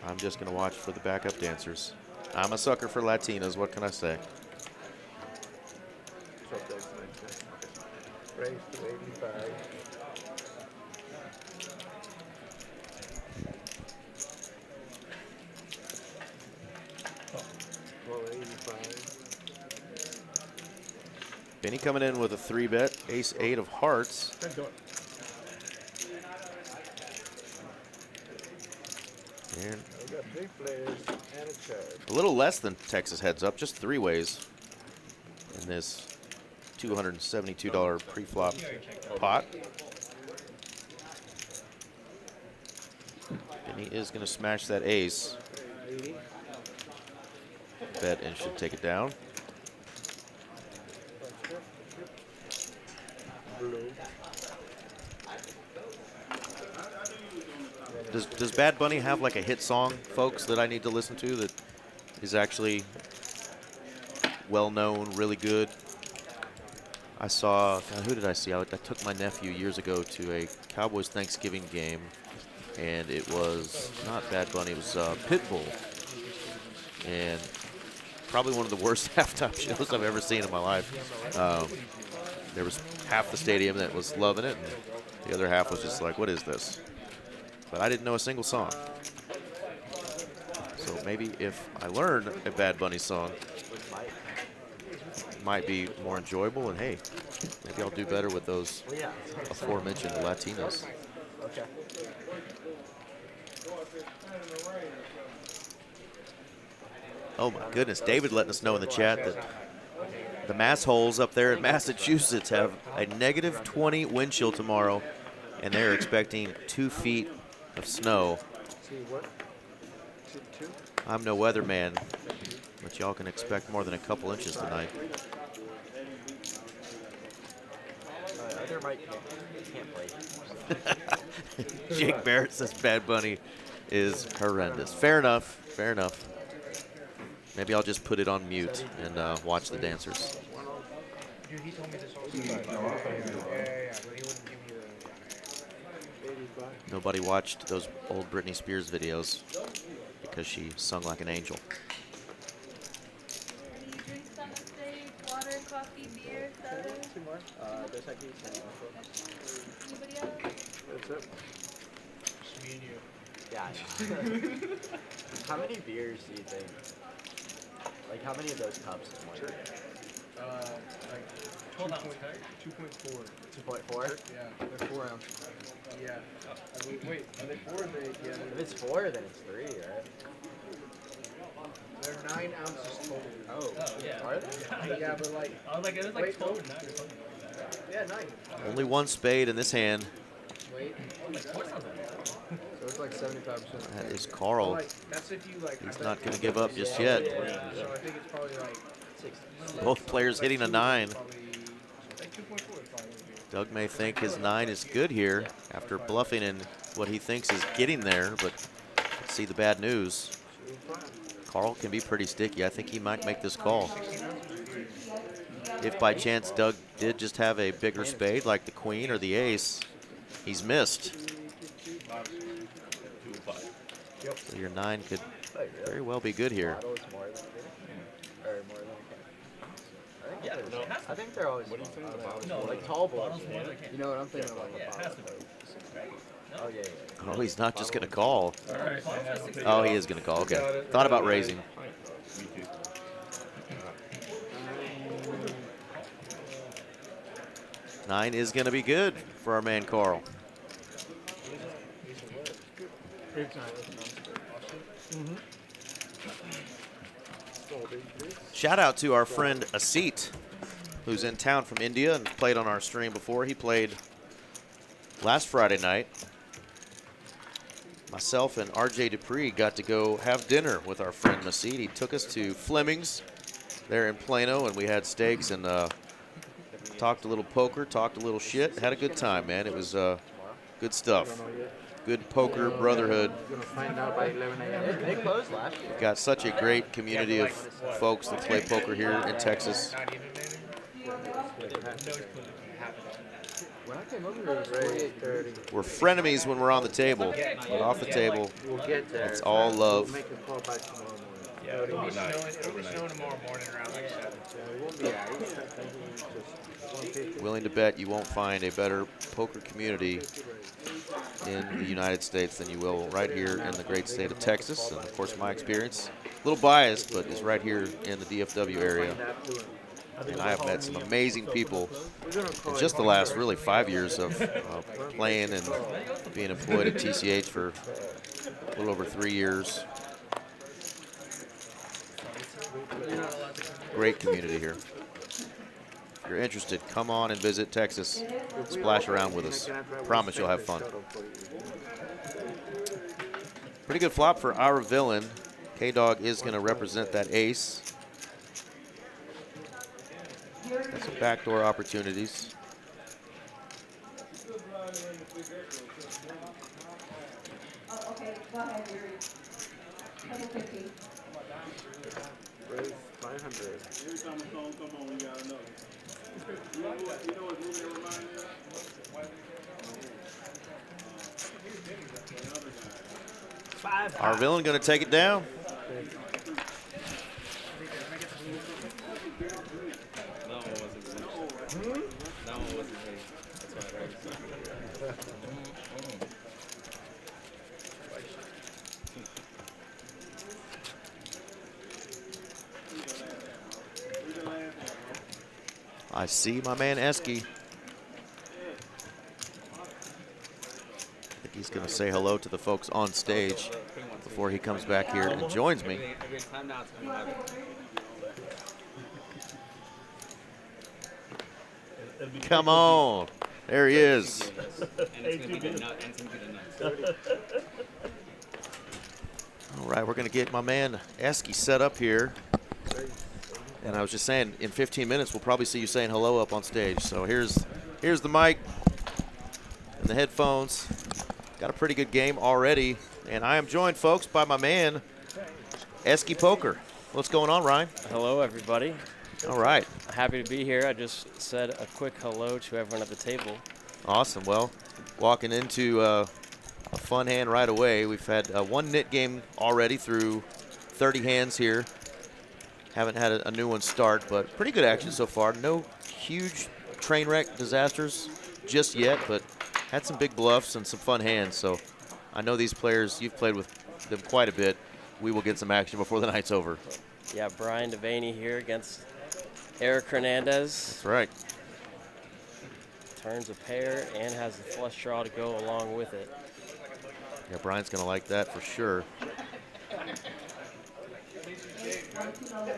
I'm just going to watch for the backup dancers. I'm a sucker for Latinas, what can I say? Raise to 85. Well, 85. Benny coming in with a 3-bet, ace-8 of hearts. And We got 3 players and a charge. a little less than Texas heads up, just 3 ways in this $272 pre-flop pot. And he is going to smash that ace. Bet and should take it down. Blue. Does Bad Bunny have like a hit song, folks, that I need to listen to that is actually well-known, really good? I saw, who did I see? I took my nephew years ago to a Cowboys Thanksgiving game, and it was not Bad Bunny, it was Pitbull. And probably one of the worst halftime shows I've ever seen in my life. There was half the stadium that was loving it, and the other half was just like, what is this? But I didn't know a single song. So maybe if I learn a Bad Bunny song, it might be more enjoyable, and hey, maybe I'll do better with those aforementioned Latinos. Oh my goodness, David letting us know in the chat that the mass holes up there in Massachusetts have a -20 wind chill tomorrow, and they're expecting 2 feet of snow. See what? See 2? I'm no weatherman, but y'all can expect more than a couple inches tonight. Other Mike can't play. Jake Barrett says Bad Bunny is horrendous. Fair enough, fair enough. Maybe I'll just put it on mute and watch the dancers. Dude, he told me this also. Yeah, but he wouldn't give me the. 85. Nobody watched those old Britney Spears videos because she sung like an angel. There's like these. That's it. Just me and you. Yeah. How many beers do you think? Like, how many of those cups is one beer? Like 12 ounce, okay? 2.4. 2.4? Yeah, they're 4 ounces. Yeah. Wait, are they 4 or they? Yeah. If it's 4, then it's 3, right? They're 9 ounces total. Oh, yeah. Are they? Yeah, but like. I was like, it was like Wait, 12 or 9 or something like that. Yeah, 9. Only one spade in this hand. Wait. I was like, what's on that? So it's like 75%. That is Carl. Like that's if you like. He's not going to give up just yet. So I think it's probably like. Both players hitting a 9. Probably like 2.4. Probably. Doug may think his 9 is good here after bluffing and what he thinks is getting there, but let's see the bad news. Carl can be pretty sticky. I think he might make this call. If by chance Doug did just have a bigger spade like the queen or the ace, he's missed. So your 9 could very well be good here. Bottle is more than beer? Or more than a can? Yeah, I it has to I think they're always. What do you think the bottles No, were? Like tall boys. bottles more than a can. You know what I'm thinking about? Yeah, it has to be. Right? Oh, yeah. Oh, he's not just going to call. Alright. Oh, he is going to call. Okay. Thought about raising. Me too. 9 is going to be good for our man Carl. Shout out to our friend Asit, who's in town from India and played on our stream before. He played last Friday night. Myself and RJ Dupree got to go have dinner with our friend Asit. He took us to Fleming's there in Plano, and we had steaks and talked a little poker, talked a little shit, had a good time, man. It was good stuff. Good poker brotherhood. You're gonna find out by 11 a.m. They closed last year. We've got such a great community of folks that play poker here in Texas. Not even maybe. When I came over here, it was 48. We're frenemies when we're on the table, but off the table, We'll get there. it's all love. We'll make a call back tomorrow morning. Yeah, it'll be snowing tomorrow morning around like 7. Yeah, it won't be ice. I think it's just 150. Willing to bet you won't find a better poker community in the United States than you will right here in the great state of Texas. And of course, my experience, a little biased, but is right here in the DFW area. And I have met some amazing people in just the last really 5 years of playing and being employed at TCH for a little over 3 years. Great community here. If you're interested, come on and visit Texas. Splash around with us. Promise you'll have fun. Pretty good flop for our villain. K-Dog is going to represent that ace. Got some backdoor opportunities. Oh, okay, go ahead, Yuri. 750. Raise 500. Every time a song come on, we gotta know. You know what movie that reminds me of? Another guy. Our villain going to take it down. That one wasn't me. That one wasn't me. That's why I wrote it. I see my man Esky. I think he's going to say hello to the folks on stage before he comes back here and joins me. Come on. There he is. All right, we're going to get my man Esky set up here. And I was just saying, in 15 minutes, we'll probably see you saying hello up on stage. So here's the mic and the headphones. Got a pretty good game already. And I am joined, folks, by my man, Esky Poker. What's going on, Ryan? Hello, everybody. All right. Happy to be here. I just said a quick hello to everyone at the table. Awesome. Well, walking into a fun hand right away. We've had one knit game already through 30 hands here. Haven't had a new one start, but pretty good action so far. No huge train wreck disasters just yet, but had some big bluffs and some fun hands. So I know these players, you've played with them quite a bit. We will get some action before the night's over. Yeah, Brian Devaney here against Eric Hernandez. That's right. Turns a pair and has the flush draw to go along with it. Yeah, Brian's going to like that for sure.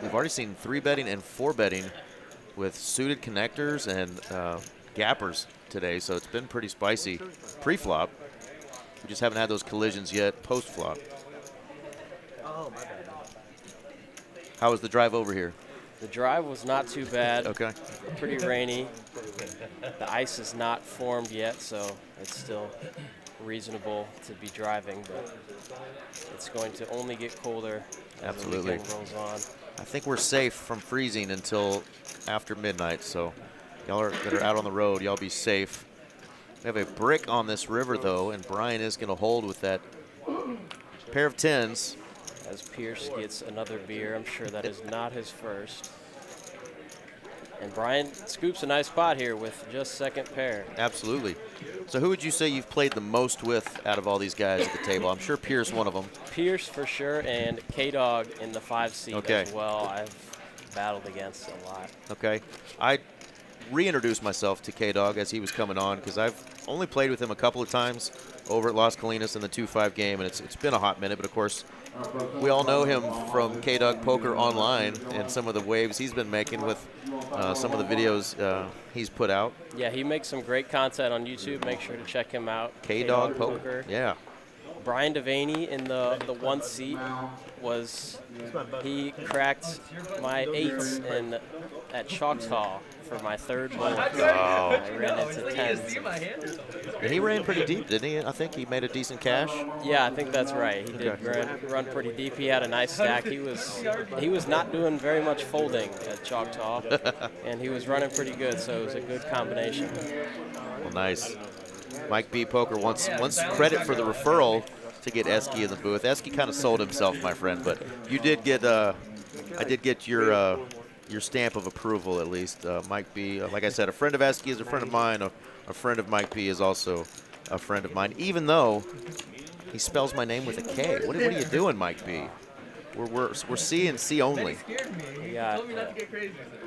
We've already seen 3-betting and 4-betting with suited connectors and gappers today, so it's been pretty spicy pre-flop. We just haven't had those collisions yet post-flop. Oh, my bad. How was the drive over here? The drive was not too bad. Okay. Pretty rainy. The ice is not formed yet, so it's still reasonable to be driving, but it's going to only get colder as Absolutely. the weekend rolls on. I think we're safe from freezing until after midnight, so y'all that are out on the road, y'all be safe. We have a brick on this river, though, and Brian is going to hold with that pair of 10s. As Pierce gets another beer, I'm sure that is not his first. And Brian scoops a nice spot here with just second pair. Absolutely. So who would you say you've played the most with out of all these guys at the table? I'm sure Pierce one of them. Pierce for sure, and K-Dog in the 5 seat Okay. as well. I've battled against a lot. Okay. I reintroduced myself to K-Dog as he was coming on because I've only played with him a couple of times over at Las Colinas in the 2-5 game, and it's been a hot minute, but of course, we all know him from K-Dog Poker Online and some of the waves he's been making with some of the videos he's put out. Yeah, he makes some great content on YouTube. Make sure to check him out. K-Dog Poker. Yeah. Brian Devaney in the 1 seat he cracked my 8s at Choctaw for my 3rd hole. Oh. I ran into 10s. And he ran pretty deep, didn't he? I think he made a decent cash. Yeah, I think that's right. He did run pretty deep. He had a nice stack. He was not doing very much folding at Choctaw, and he was running pretty good, so it was a good combination. Well, nice. Mike B. Poker wants credit for the referral to get Esky in the booth. Esky kind of sold himself, my friend, but you did get I did get your stamp of approval at least. Mike B. Like I said, a friend of Esky is a friend of mine. A friend of Mike B. is also a friend of mine, even though he spells my name with a K. What are you doing, Mike B? We're C and C only. We got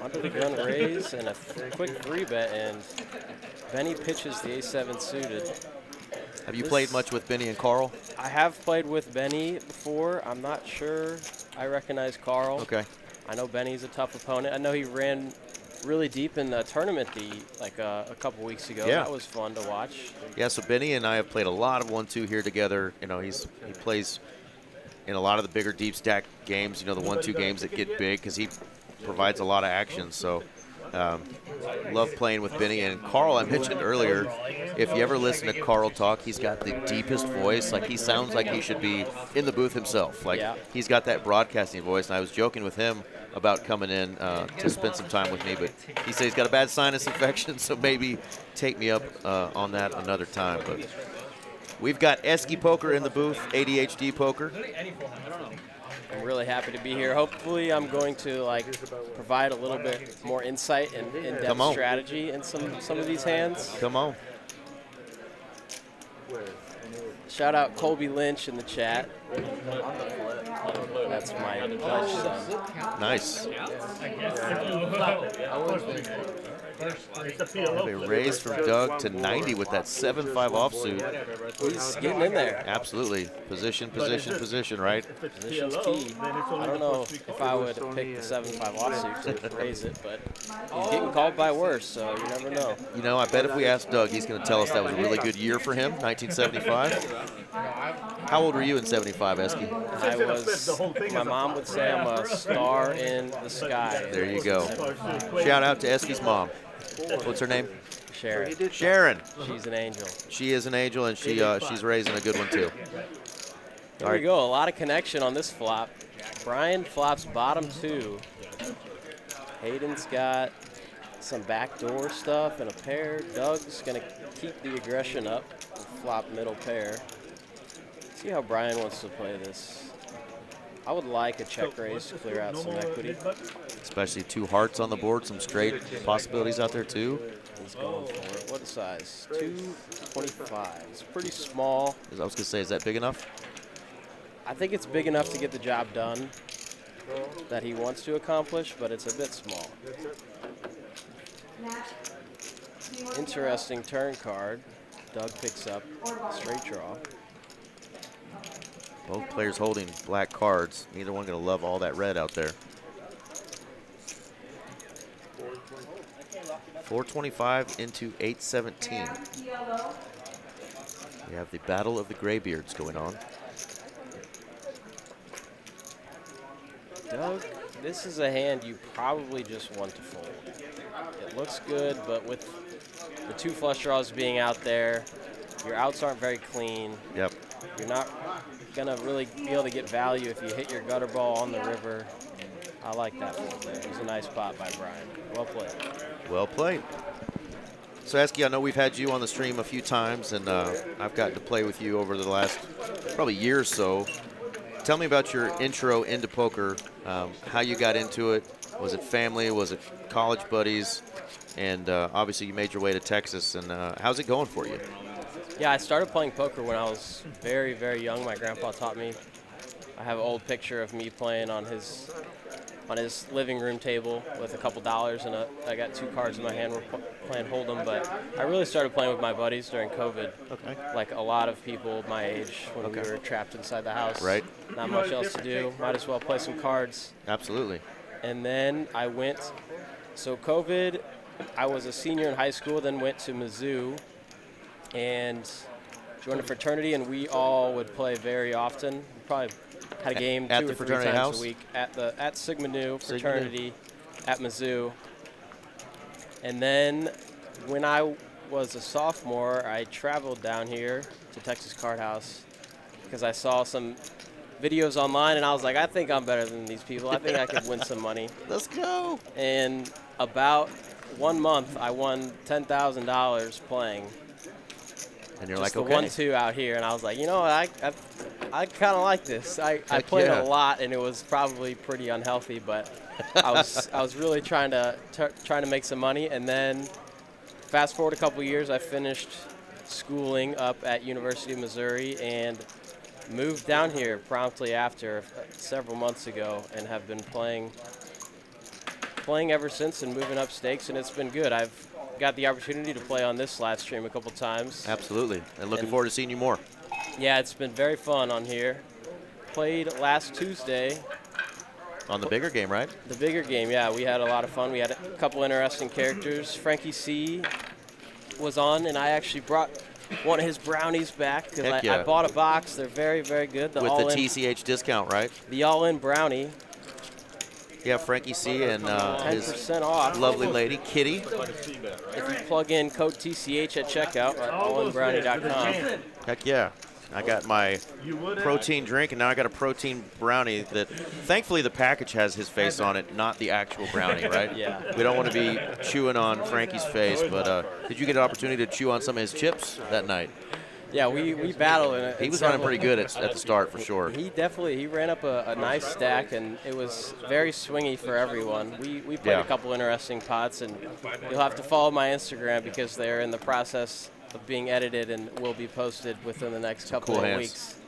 under the gun raise and a quick 3-bet, and Benny pitches the A7 suited. Have you played much with Benny and Carl? I have played with Benny before. I'm not sure I recognize Carl. Okay. I know Benny's a tough opponent. I know he ran really deep in the tournament a couple weeks ago. Yeah. That was fun to watch. Yeah, so Benny and I have played a lot of 1-2 here together. You know, he plays in a lot of the bigger deep stack games, you know, the 1-2 games that get big because he provides a lot of action. So love playing with Benny. And Carl, I mentioned earlier, if you ever listen to Carl talk, he's got the deepest voice. Like, he sounds like he should be in the booth himself. Like, he's got that broadcasting voice. And I was joking with him about coming in to spend some time with me, but he said he's got a bad sinus infection, so maybe take me up on that another time. But we've got Esky Poker in the booth, ADHD Poker. I'm really happy to be here. Hopefully I'm going to provide a little bit more insight and in-depth strategy in some of these hands. Come on. Shout out Colby Lynch in the chat. That's my Dutch son. Nice. A raise from Doug to 90 with that 7-5 offsuit. He's getting in there. Absolutely. Position, right? Position's key. I don't know if I would pick the 7-5 offsuit to raise it, but he's getting called by worse, so you never know. You know, I bet if we ask Doug, he's going to tell us that was a really good year for him, 1975. How old were you in 75, Esky? My mom would say I'm a star in the sky. There you go. Shout out to Esky's mom. What's her name? Sharon. Sharon. She's an angel. She is an angel, and she's raising a good one, too. There we go. A lot of connection on this flop. Brian flops bottom 2. Hayden's got some backdoor stuff and a pair. Doug's going to keep the aggression up and flop middle pair. See how Brian wants to play this. I would like a check raise to clear out some equity. Especially 2 hearts on the board, some straight possibilities out there too. He's going for it. What size? 225. It's pretty small. I was gonna say, is that big enough? I think it's big enough to get the job done that he wants to accomplish, but it's a bit small. Interesting turn card. Doug picks up straight draw. Both players holding black cards. Neither one gonna love all that red out there. 425 into 817. We have the battle of the graybeards going on. Doug, this is a hand you probably just want to fold. It looks good, but with the 2 flush draws being out there, your outs aren't very clean. Yep. You're not gonna really be able to get value if you hit your gutter ball on the river. I like that fold there. It was a nice spot by Brian. Well played. Well played. So, Esky, I know we've had you on the stream a few times, and I've gotten to play with you over the last probably year or so. Tell me about your intro into poker, how you got into it. Was it family? Was it college buddies? And obviously you made your way to Texas, and how's it going for you? Yeah, I started playing poker when I was very, very young. My grandpa taught me. I have an old picture of me playing on his living room table with a couple dollars, and I got 2 cards in my hand. We're playing Hold'em, but I really started playing with my buddies during COVID. Okay. Like a lot of people my age when we were trapped inside the house. Right. Not much else to do. Might as well play some cards. Absolutely. And then I went, so COVID, I was a senior in high school, then went to Mizzou and joined a fraternity, and we all would play very often. We probably had a game at 2 the or 3 fraternity times house? a week at Sigma Nu fraternity at Mizzou. And then when I was a sophomore, I traveled down here to Texas Card House because I saw some videos online, and I was like, I think I'm better than these people. I think I could win some money. Let's go. And about 1 month, I won $10,000 playing. And you're Just like, the okay. 1-2 out here, and I was like, you know what, I kind of like this. I played yeah. a lot, and it was probably pretty unhealthy, but I was really trying to make some money. And then fast forward a couple years, I finished schooling up at University of Missouri and moved down here promptly after several months ago, and have been playing ever since and moving up stakes, and it's been good. I've got the opportunity to play on this live stream a couple times. Absolutely. And looking forward to seeing you more. Yeah, it's been very fun on here. Played last Tuesday. On the bigger game, right? The bigger game, yeah. We had a lot of fun. We had a couple interesting characters. Frankie C was on, and I actually brought one of his brownies back because I bought a box. They're very, very good. With the TCH discount, right? The all-in brownie. Yeah, Frankie C and his 10% off. lovely lady, Kitty. If you plug in code TCH at checkout at allinbrownie.com. Heck yeah. I got my protein drink, and now I got a protein brownie that, thankfully, the package has his face on it, not the actual brownie, right? Yeah. We don't want to be chewing on Frankie's face, but did you get an opportunity to chew on some of his chips that night? Yeah, we battled in it. He was running pretty good at the start, for sure. He ran up a nice stack, and it was very swingy for everyone. We played a couple interesting pots, and you'll have to follow my Instagram because they're in the process of being edited and will be posted within the next couple of weeks.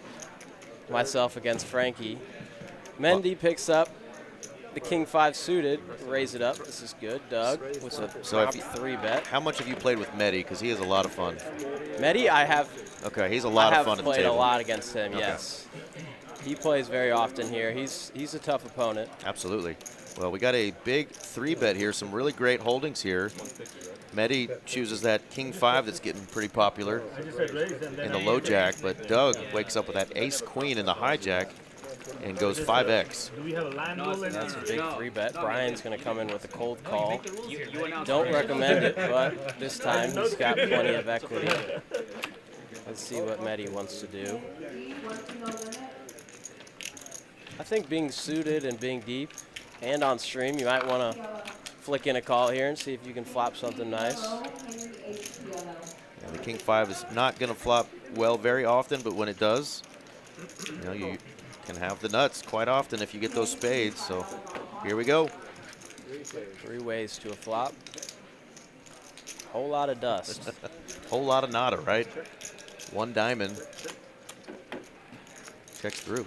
Myself against Frankie. Mendy picks up the King 5 suited, raise it up. This is good. Doug with a top 3-bet. How much have you played with Mehdi? Because he is a lot of fun. Mehdi, I have. Okay, he's a lot of fun at the table. I have played a lot against him. Yes, he plays very often here. He's a tough opponent. Absolutely. Well, we got a big 3-bet here. Some really great holdings here. Mehdi chooses that King 5 that's getting pretty popular in the low jack, but Doug wakes up with that Ace Queen in the hijack and goes 5x. That's a big 3-bet. Brian's going to come in with a cold call. Don't recommend it, but this time he's got plenty of equity. Let's see what Mehdi wants to do. I think being suited and being deep and on stream, you might want to flick in a call here and see if you can flop something nice. And the King 5 is not going to flop well very often, but when it does, you can have the nuts quite often if you get those spades. So here we go. 3 ways to a flop. Whole lot of dust. Whole lot of nada, right? 1 diamond. Checks through.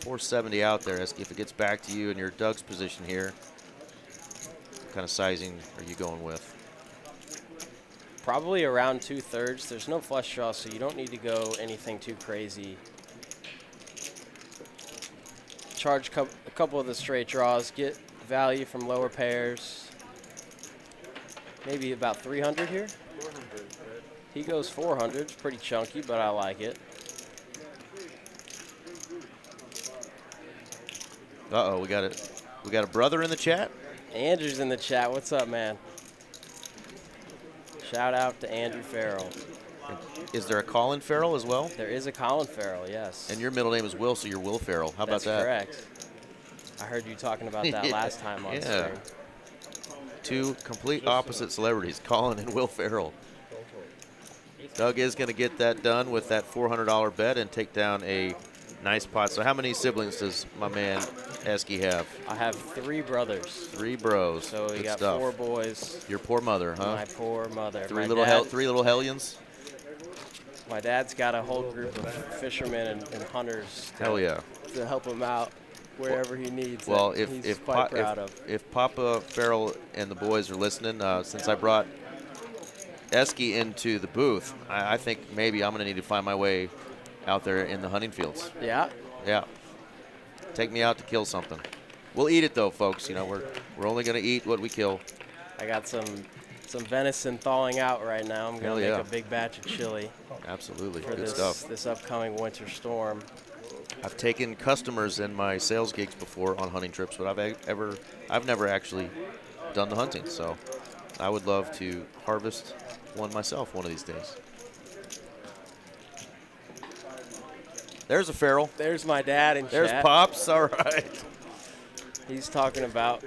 $470 out there, Esky. If it gets back to you in your Doug's position here, what kind of sizing are you going with? Probably around 2/3. There's no flush draw, so you don't need to go anything too crazy. Charge a couple of the straight draws, get value from lower pairs. Maybe about 300 here. 400, right? He goes 400. It's pretty chunky, but I like it. Uh-oh, we got it. We got a brother in the chat. Andrew's in the chat. What's up, man? Shout out to Andrew Farrell. Is there a Colin Farrell as well? There is a Colin Farrell, yes. And your middle name is Will, so you're Will Farrell. How about that? That's correct. I heard you talking about that last time on stream. 2 complete opposite celebrities, Colin and Will Farrell. Doug is going to get that done with that $400 bet and take down a nice pot. So how many siblings does my man Esky have? I have 3 brothers. 3 bros. So we Good got stuff. 4 boys. Your poor mother, huh? My poor mother. 3 My little dad- 3 little hellions. My dad's got a whole group of fishermen and hunters Hell yeah. to help him out wherever he needs. Well, that he's quite proud of. if Papa Farrell and the boys are listening, since I brought Esky into the booth, I think maybe I'm going to need to find my way out there in the hunting fields. Yeah. Yeah. Take me out to kill something. We'll eat it though, folks. You know, we're only going to eat what we kill. I got some venison thawing out right now. I'm Hell gonna yeah. make a big batch of chili Absolutely. for Good stuff. this upcoming winter storm. I've taken customers in my sales gigs before on hunting trips, but I've never actually done the hunting. So I would love to harvest one myself one of these days. There's a Farrell. There's my dad in There's chat. Pops. All right. He's talking about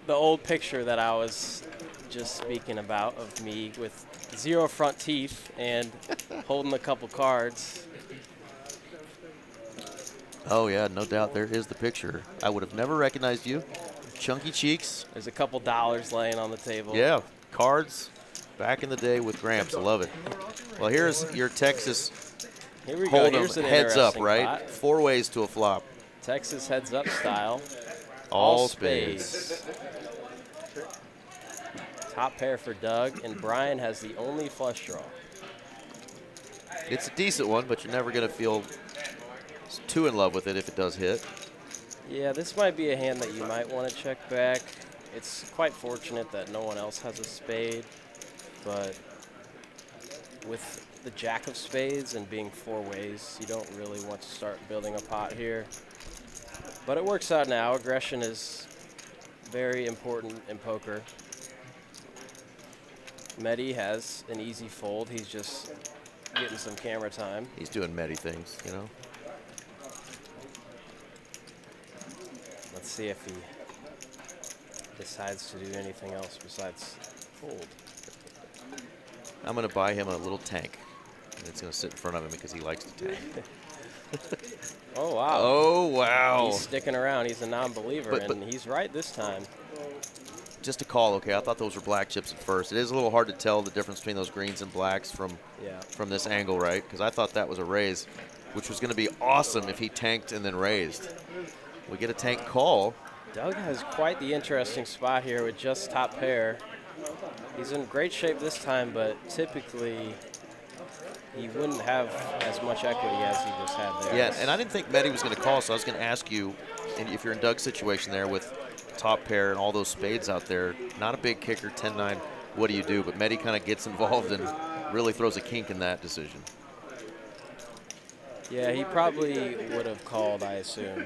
the old picture that I was just speaking about of me with 0 front teeth and holding a couple cards. Oh, yeah, no doubt there is the picture. I would have never recognized you. Chunky cheeks. There's a couple dollars laying on the table. Yeah, cards back in the day with Gramps. I love it. Well, here's your Texas Here we go. Hold'em Here's an heads up, interesting right? pot. 4 ways to a flop. Texas heads up style. All spades. Top pair for Doug, and Brian has the only flush draw. It's a decent one, but you're never going to feel too in love with it if it does hit. Yeah, this might be a hand that you might want to check back. It's quite fortunate that no one else has a spade, but with the jack of spades and being 4 ways, you don't really want to start building a pot here. But it works out now. Aggression is very important in poker. Mehdi has an easy fold. He's just getting some camera time. He's doing Mehdi things, you know. Let's see if he decides to do anything else besides fold. I'm going to buy him a little tank. And it's going to sit in front of him because he likes to tank. Oh, wow. Oh, wow. He's sticking around. He's a non-believer, But- and he's right this time. Just a call, okay. I thought those were black chips at first. It is a little hard to tell the difference between those greens and blacks from this angle, right? Because I thought that was a raise, which was going to be awesome if he tanked and then raised. We get a tank call. Doug has quite the interesting spot here with just top pair. He's in great shape this time, but typically he wouldn't have as much equity as he just had there. Yeah, and I didn't think Mehdi was going to call, so I was going to ask you, and if you're in Doug's situation there with top pair and all those spades out there, not a big kicker, 10-9, what do you do? But Mehdi kind of gets involved and really throws a kink in that decision. Yeah, he probably would have called, I assume.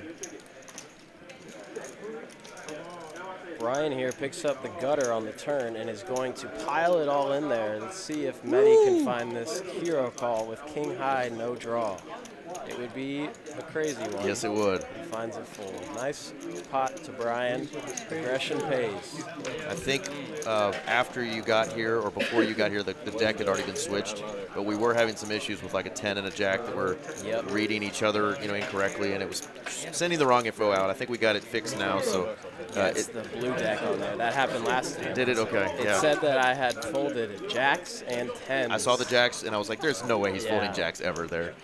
Brian here picks up the gutter on the turn and is going to pile it all in there. Let's see if Mehdi can find this hero call with king high, no draw. It would be a crazy one. Yes, it would. He finds it full. Nice pot to Brian. Aggression pays. I think after you got here or before you got here, the deck had already been switched. But we were having some issues with like a 10 and a jack that were reading each other, incorrectly, and it was sending the wrong info out. I think we got it fixed now. So it's the blue deck on there. That happened last time. Did it? Okay. It said that I had folded jacks and tens. I saw the jacks, and I was like, there's no way he's folding jacks ever there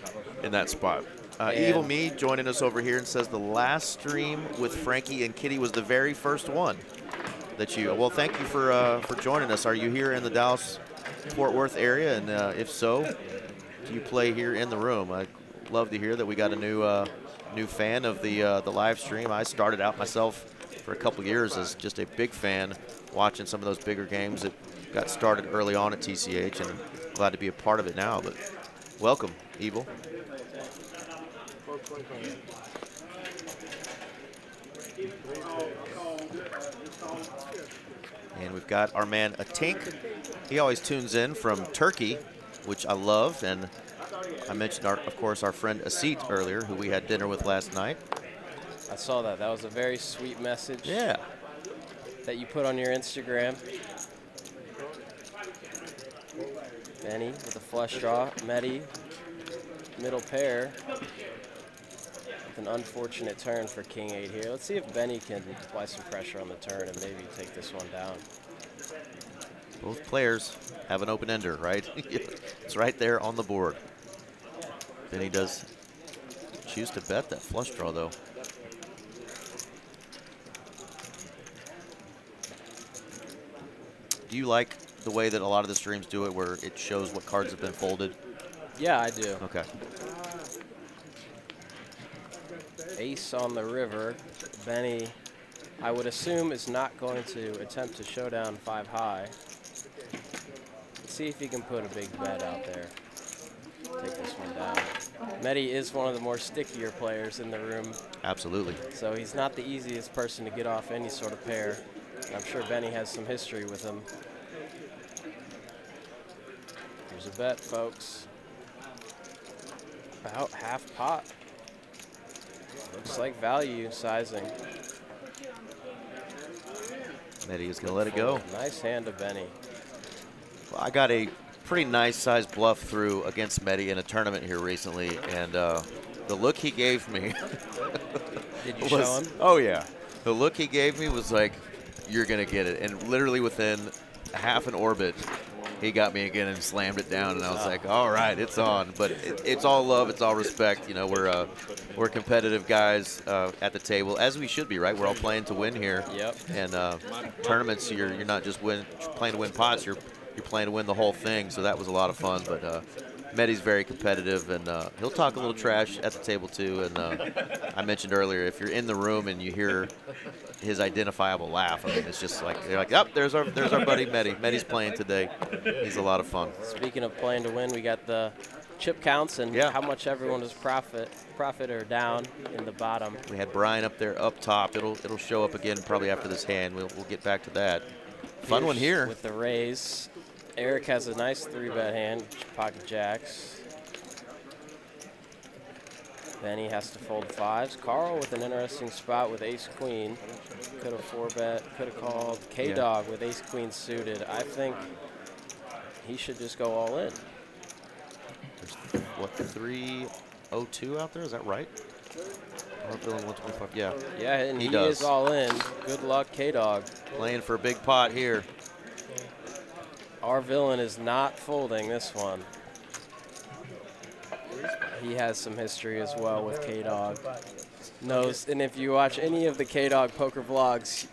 in that spot. Evil Me joining us over here and says the last stream with Frankie and Kitty was the very first one that you. Well, thank you for joining us. Are you here in the Dallas-Fort Worth area? And if so, do you play here in the room? I'd love to hear that we got a new fan of the live stream. I started out myself for a couple years as just a big fan, watching some of those bigger games that got started early on at TCH, and glad to be a part of it now. But welcome, Evil. And we've got our man Atink. He always tunes in from Turkey, which I love. And I mentioned, of course, our friend Asit earlier, who we had dinner with last night. I saw that. That was a very sweet message. Yeah. That you put on your Instagram. Benny with a flush draw. Medi, middle pair. With an unfortunate turn for King 8 here. Let's see if Benny can apply some pressure on the turn and maybe take this one down. Both players have an open ender, right? It's right there on the board. Benny does choose to bet that flush draw, though. Do you like the way that a lot of the streams do it, where it shows what cards have been folded? Yeah, I do. Okay. Ace on the river. Benny, I would assume, is not going to attempt to showdown 5 high. Let's see if he can put a big bet out there. Take this one down. Medi is one of the more stickier players in the room. Absolutely. So he's not the easiest person to get off any sort of pair. I'm sure Benny has some history with him. Here's a bet, folks. About half pot. Looks like value sizing. Medi is going to let it go. Nice hand to Benny. Well, I got a pretty nice size bluff through against Medi in a tournament here recently, and the look he gave me. Did you show him? Oh, yeah. The look he gave me was like, you're going to get it. And literally within half an orbit, he got me again and slammed it down, and I was like, all right, it's on. But it's all love, it's all respect. You know, we're competitive guys at the table, as we should be, right? We're all playing to win here. Yep. And tournaments, you're not just playing to win pots, you're playing to win the whole thing. So that was a lot of fun. But Medi's very competitive, and he'll talk a little trash at the table too. And I mentioned earlier, if you're in the room and you hear his identifiable laugh, I mean, it's just like, they're like, oh, there's our buddy Medi. Medi's playing today. He's a lot of fun. Speaking of playing to win, we got the chip counts and how much everyone is profit or down in the bottom. We had Brian up there up top. It'll show up again probably after this hand. We'll get back to that. Fun one here. With the raise. Eric has a nice 3-bet hand, pocket jacks. Benny has to fold 5s. Carl with an interesting spot with ace-queen. Could have 4-bet, could have called. K-Dog with ace-queen suited. I think he should just go all in. There's, what, 302 out there? Is that right? Or feeling 125. Yeah. Yeah, and he does. is all in. Good luck, K-Dog. Playing for a big pot here. Our villain is not folding this one. He has some history as well with K-Dog. Knows, and if you watch any of the K-Dog poker vlogs,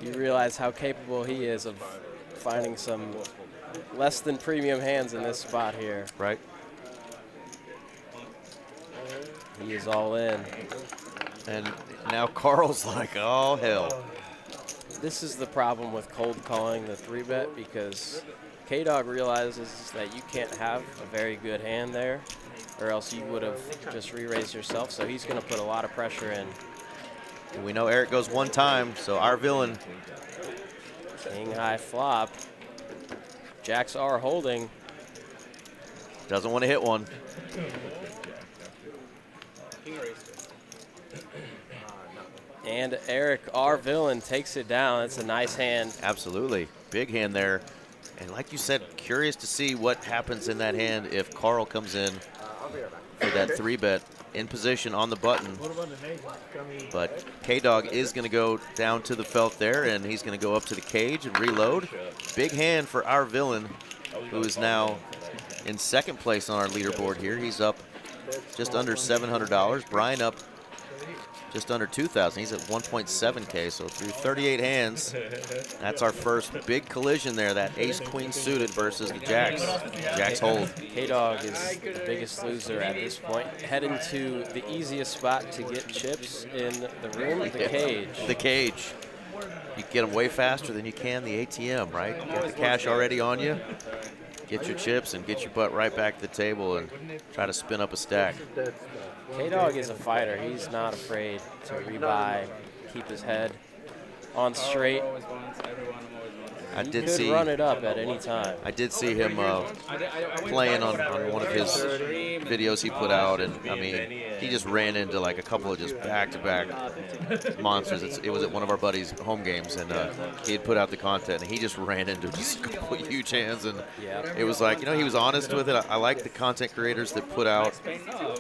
you realize how capable he is of finding some less than premium hands in this spot here. Right. He is all in. And now Carl's like, oh, hell. This is the problem with cold calling the 3-bet, because K-Dog realizes that you can't have a very good hand there, or else you would have just re-raised yourself. So he's going to put a lot of pressure in. And we know Eric goes one time, so our villain. King high flop. Jacks are holding. Doesn't want to hit one. King raised it. And Eric, our villain, takes it down. That's a nice hand. Absolutely. Big hand there. And like you said, curious to see what happens in that hand if Carl comes in for that 3-bet in position on the button. But K-Dog is going to go down to the felt there, and he's going to go up to the cage and reload. Big hand for our villain, who is now in second place on our leaderboard here. He's up just under $700. Brian up just under 2,000. He's at 1.7K, so through 38 hands, that's our first big collision there, that ace-queen suited versus the jacks. Jacks hold. K-Dog is the biggest loser at this point. Heading to the easiest spot to get chips in the room, the cage. The cage. You get them way faster than you can the ATM, right? You got the cash already on you. Get your chips and get your butt right back to the table and try to spin up a stack. K-Dog is a fighter. He's not afraid to rebuy, keep his head on straight. I He did could see run it up at any time. I did see him playing on one of his videos he put out, and I mean, he just ran into like a couple of just back-to-back monsters. It was at one of our buddies' home games, and he had put out the content, and he just ran into just a couple of huge hands, and it was like, you know, he was honest with it. I like the content creators that put out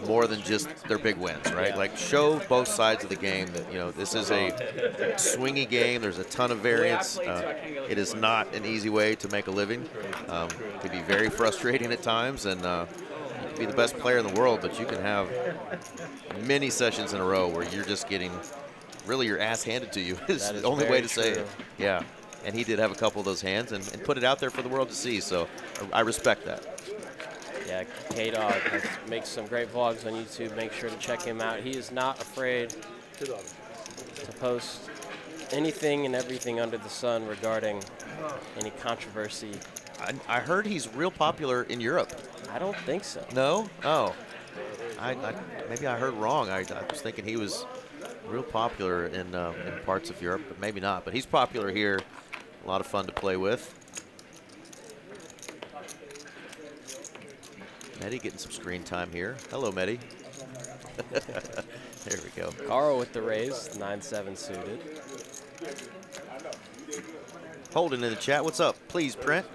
more than just their big wins, right? Like, show both sides of the game that, you know, this is a swingy game. There's a ton of variance. It is not an easy way to make a living. It can be very frustrating at times, and you can be the best player in the world, but you can have many sessions in a row where you're just getting really your ass handed to you. Is the only way to say it. Yeah, and he did have a couple of those hands and put it out there for the world to see, so I respect that. Yeah, K-Dog makes some great vlogs on YouTube. Make sure to check him out. He is not afraid to post anything and everything under the sun regarding any controversy. I heard he's real popular in Europe. I don't think so. No? Oh. Maybe I heard wrong. I was thinking he was real popular in parts of Europe, but maybe not. But he's popular here. A lot of fun to play with. Medi getting some screen time here. Hello, Medi. There we go. Carl with the raise, 9-7 suited. Holden in the chat. What's up? Please, Brent.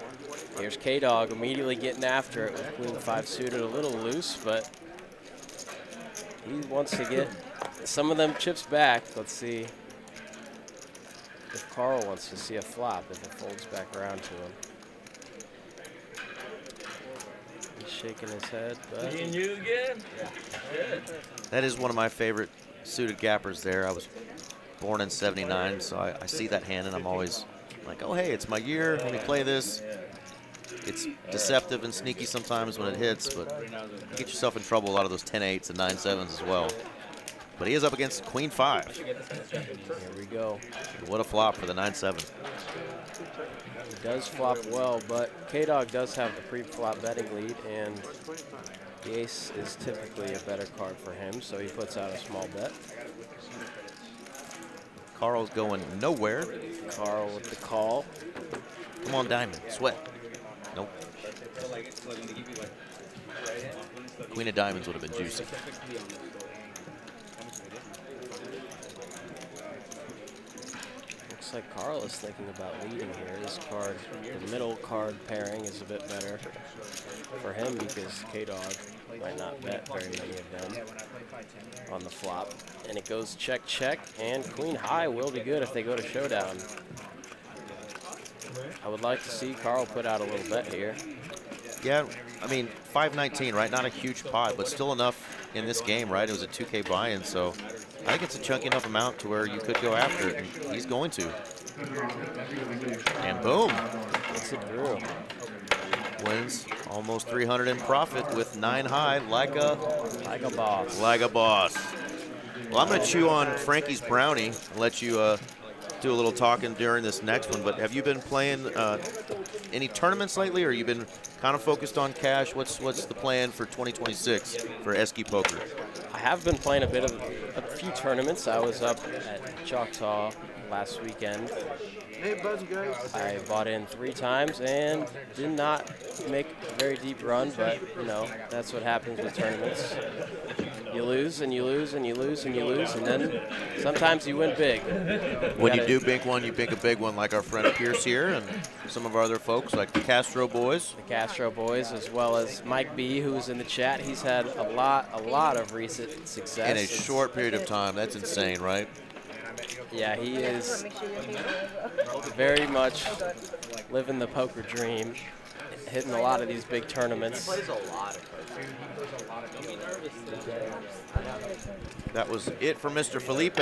Here's K-Dog immediately getting after it with Queen 5 suited, a little loose, but he wants to get some of them chips back. Let's see if Carl wants to see a flop, if it folds back around to him. He's shaking his head, but You again? That is one of my favorite suited gappers there. I was born in '79, so I see that hand and I'm always like, oh, hey, it's my year. Let me play this. It's deceptive and sneaky sometimes when it hits, but you get yourself in trouble a lot of those 10-8s and 9-7s as well. But he is up against Queen 5. Here we go. What a flop for the 9-7. He does flop well, but K-Dog does have the pre-flop betting lead, and the ace is typically a better card for him, so he puts out a small bet. Carl's going nowhere. Carl with the call. Come on, Diamond. Sweat. Nope. Queen of Diamonds would have been juicy. Looks like Carl is thinking about leading here. This card, the middle card pairing is a bit better for him because K-Dog might not bet very many of them on the flop. And it goes check, check, and Queen High will be good if they go to showdown. I would like to see Carl put out a little bet here. Yeah, I mean, 519, right? Not a huge pot, but still enough in this game, right? It was a 2K buy-in, so I think it's a chunky enough amount to where you could go after it, and he's going to. And boom. It's a brew. Wins almost 300 in profit with 9 high, like a boss. Like a boss. Well, I'm going to chew on Frankie's brownie and let you do a little talking during this next one. But have you been playing any tournaments lately, or you been kind of focused on cash? What's the plan for 2026 for Esky Poker? I have been playing a few tournaments. I was up at Choctaw last weekend. Hey, bud, guys. I bought in 3 times and did not make a very deep run, but you know, that's what happens with tournaments. You lose and you lose and you lose and you lose, and then sometimes you win big. When you do bink one, you bink a big one like our friend Pierce here and some of our other folks like the Castro boys. The Castro boys, as well as Mike B, who's in the chat. He's had a lot of recent success. In a short period of time. That's insane, right? Yeah, he is very much living the poker dream, hitting a lot of these big tournaments. That was it for Mr. Felipe.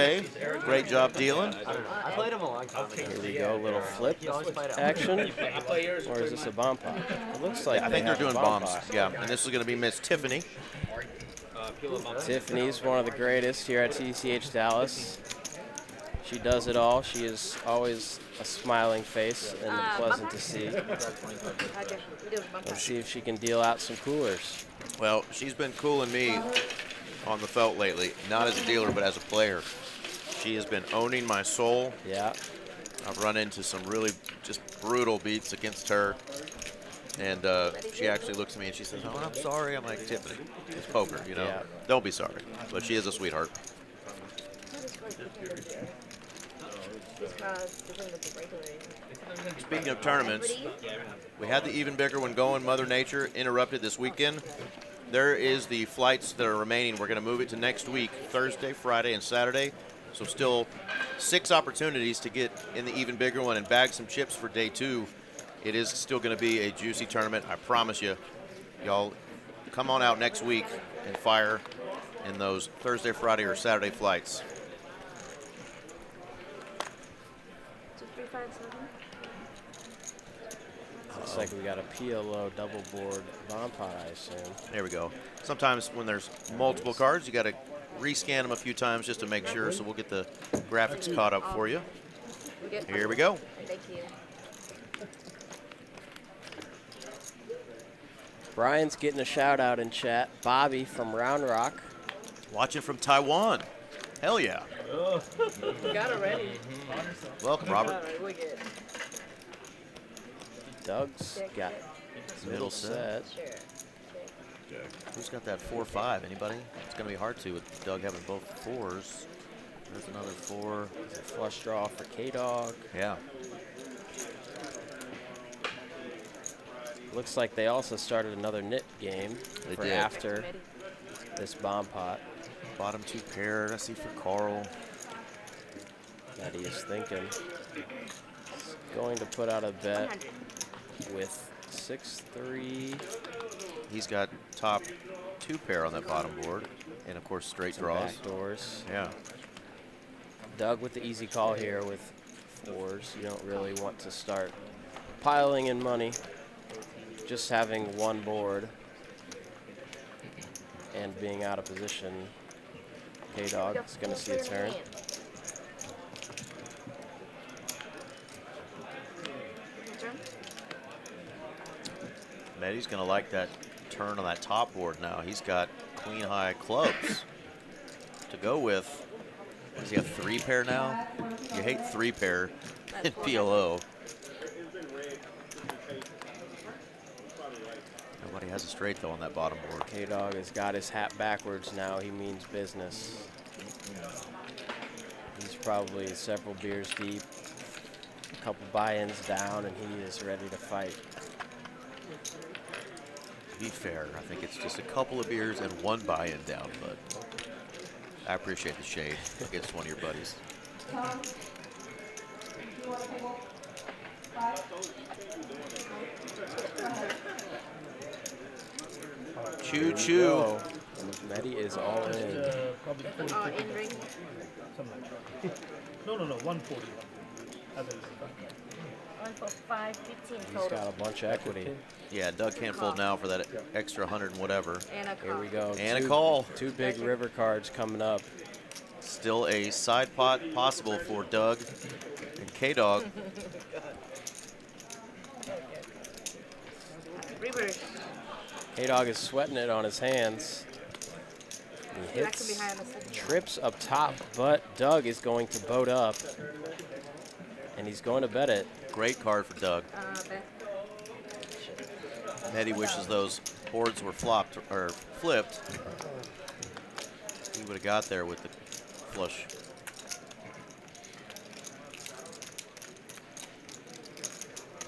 Great job dealing. I played him a long time ago. Here we go, little flip action. Or is this a bomb pot? It looks like I think they're have a doing bomb bombs. pot. Yeah, and this is going to be Miss Tiffany. Tiffany's one of the greatest here at TCH Dallas. She does it all. She is always a smiling face and pleasant to see. Let's see if she can deal out some coolers. Well, she's been cooling me on the felt lately, not as a dealer, but as a player. She has been owning my soul. Yeah. I've run into some really just brutal beats against her. And she actually looks at me and she says, "Oh, I'm sorry." I'm like, "Tiffany, it's poker, you know. Yeah. Don't be sorry." But she is a sweetheart. Speaking of tournaments, we had the even bigger one going. Mother Nature interrupted this weekend. There is the flights that are remaining. We're going to move it to next week, Thursday, Friday, and Saturday. So still 6 opportunities to get in the even bigger one and bag some chips for day 2. It is still going to be a juicy tournament. I promise you. Y'all come on out next week and fire in those Thursday, Friday, or Saturday flights. 2357. Looks like we got a PLO double board bomb pot, I assume. There we go. Sometimes when there's multiple cards, you got to rescan them a few times just to make sure. So we'll get the graphics caught up for you. Here we go. Thank you. Brian's getting a shout out in chat. Bobby from Round Rock. Watching from Taiwan. Hell yeah. Got it ready. Welcome, Robert. Doug's got middle set. Who's got that 4-5? Anybody? It's going to be hard to with Doug having both 4s. There's another 4. It's a flush draw for K-Dog. Yeah. Looks like they also started another knit game They for did. after this bomb pot. Bottom 2 pair. I see for Carl. That he is thinking. He's going to put out a bet with 6-3. He's got top 2 pair on that bottom board. And, of course, straight Some draws. backdoors. Yeah. Doug with the easy call here with 4s. You don't really want to start piling in money. Just having one board and being out of position. K-Dog is going to see a turn. Meddy's going to like that turn on that top board now. He's got queen high clubs to go with. Does he have 3 pair now? You hate 3 pair in PLO. Nobody has a straight though on that bottom board. K-Dog has got his hat backwards now. He means business. He's probably several beers deep, a couple buy-ins down, and he is ready to fight. To be fair, I think it's just a couple of beers and 1 buy-in down, but I appreciate the shade against one of your buddies. Tom, you want to table 5? Choo choo. Maddie is all in. Probably 40, Oh, in ring. something like that. No, 140. I think it's 1 for 5, 15 He's total. got a bunch of equity. Yeah, Doug can't fold now for that extra 100 and whatever. And a Here we go. And a call. 2 big river cards coming up. Still a side pot possible for Doug and K-Dog. Reverse. K-Dog is sweating it on his hands. He That could be hits, high on the second. trips up top, but Doug is going to boat up. And he's going to bet it. Great card for Doug. Bet. Eddie wishes those boards were flopped or flipped. He would have got there with the flush.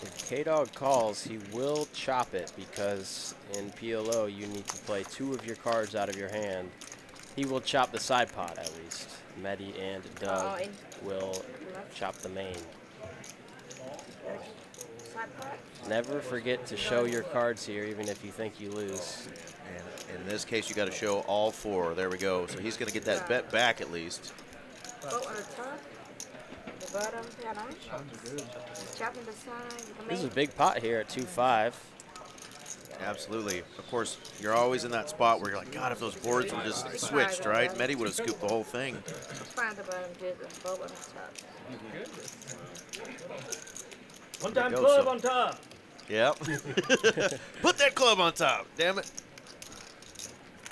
If K-Dog calls, he will chop it because in PLO you need to play 2 of your cards out of your hand. He will chop the side pot at least. Medi and Doug will chop the main. Never forget to show your cards here, even if you think you lose. And in this case, you got to show all 4. There we go. So he's going to get that bet back at least. Go on the top, the bottom, chopping the side. This is a big pot here at 2-5. Absolutely. Of course, you're always in that spot where you're like, God, if those boards were just switched, right? Medi would have scooped the whole thing. Find the bottom, get the bow on the top. One time club on top. Yep. Put that club on top. Damn it.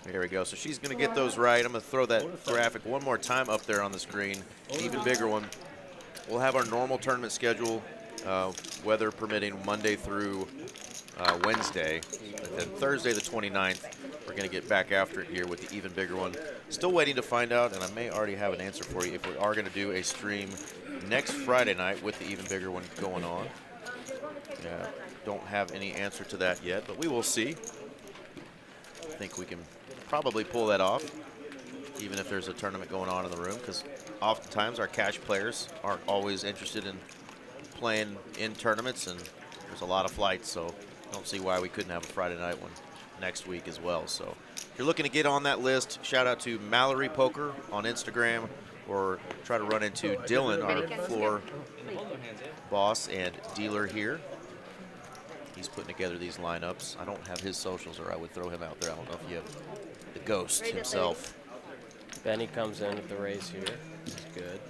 There we go. So she's going to get those right. I'm going to throw that graphic one more time up there on the screen. An even bigger one. We'll have our normal tournament schedule, weather permitting, Monday through Wednesday. And then Thursday the 29th, we're going to get back after it here with the even bigger one. Still waiting to find out, and I may already have an answer for you, if we are going to do a stream next Friday night with the even bigger one going on. Yeah, don't have any answer to that yet, but we will see. I think we can probably pull that off, even if there's a tournament going on in the room, because oftentimes our cash players aren't always interested in playing in tournaments, and there's a lot of flights, so I don't see why we couldn't have a Friday night one next week as well. So if you're looking to get on that list, shout out to Mallory Poker on Instagram, or try to run into Dylan, our floor boss and dealer here. He's putting together these lineups. I don't have his socials, or I would throw him out there. I don't know if you have the ghost himself. Benny comes in with the raise here. He's good.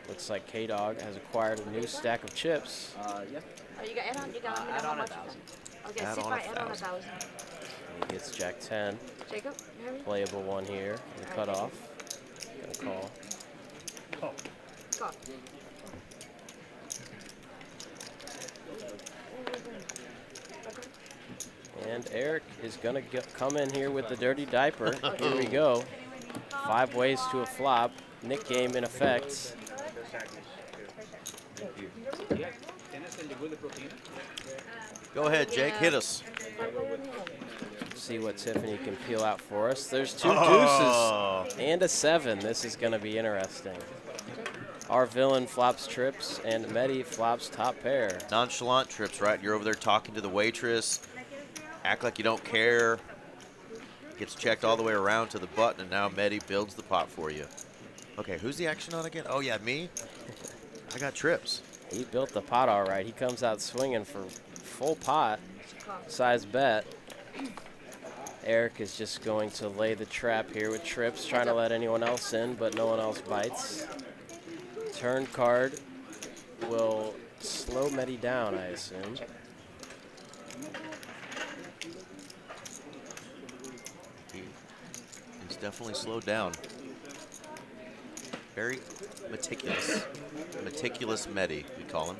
Looks like K-Dog has acquired a new stack of chips. Yeah. Oh, you got add on? You got Add on 1,000. Okay, Add see if on I add on 1,000. 1,000. He gets Jack 10. Jacob, Harry? Playable one here. The cutoff. Gonna call. Go. And Eric is gonna come in here with the dirty diaper. Here we go. 5 ways to a flop. Nick game in effect. Go ahead, Jake. Hit us. See what Tiffany can peel out for us. There's 2 Oh. deuces and a 7. This is gonna be interesting. Our villain flops trips, and Medi flops top pair. Nonchalant trips, right? You're over there talking to the waitress. Act like you don't care. Gets checked all the way around to the button, and now Medi builds the pot for you. Okay, who's the action on again? Oh, yeah, me? I got trips. He built the pot all right. He comes out swinging for full pot, size bet. Eric is just going to lay the trap here with trips, trying to let anyone else in, but no one else bites. Turn card will slow Medi down, I assume. He's definitely slowed down. Very meticulous. Meticulous Medi, we call him.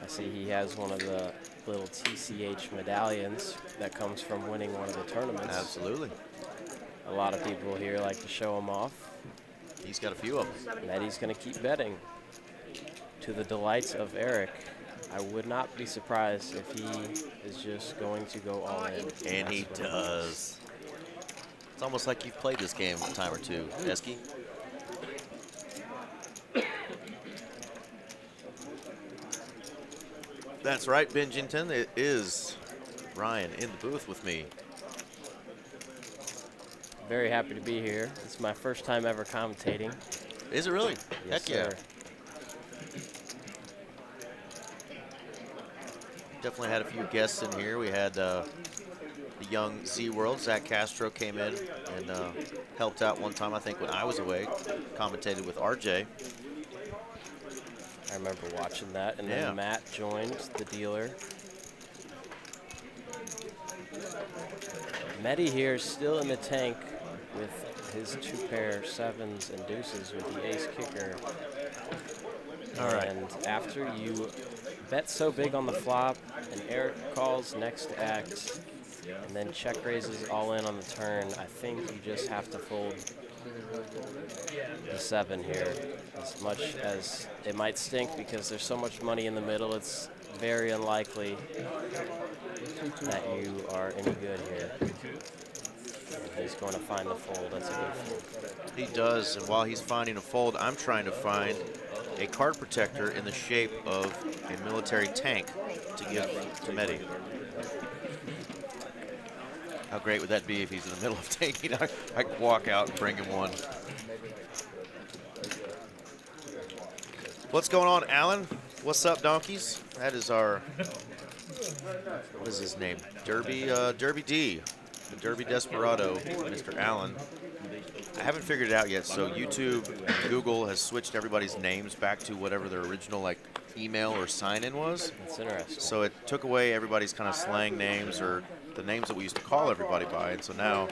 I see he has one of the little TCH medallions that comes from winning one of the tournaments. Absolutely. A lot of people here like to show them off. He's got a few of them. Medi's going to keep betting to the delights of Eric. I would not be surprised if he is just going to go all in. And he does. It's almost like you've played this game a time or two, Esky. That's right, Bingington. It is Ryan in the booth with me. Very happy to be here. It's my first time ever commentating. Is it really? Yes, Heck yeah. sir. Definitely had a few guests in here. We had the young Z World, Zach Castro, came in and helped out one time, I think, when I was away. Commentated with RJ. I remember watching that. And then Matt joined, the dealer. Medi here is still in the tank with his 2 pair 7s and deuces with the ace kicker. All right. And after you bet so big on the flop and Eric calls next act, and then check raises all in on the turn, I think you just have to fold the 7 here. As much as it might stink because there's so much money in the middle, it's very unlikely that you are any good here. And he's going to find the fold. That's a good fold. He does, and while he's finding a fold, I'm trying to find a card protector in the shape of a military tank to give to Mehdi. How great would that be if he's in the middle of taking? I could walk out and bring him one. What's going on, Alan? What's up, donkeys? That is our, what is his name? Derby D, the Derby Desperado, Mr. Allen. I haven't figured it out yet, so YouTube and Google has switched everybody's names back to whatever their original like email or sign-in was. That's interesting. So it took away everybody's kind of slang names or the names that we used to call everybody by, and so now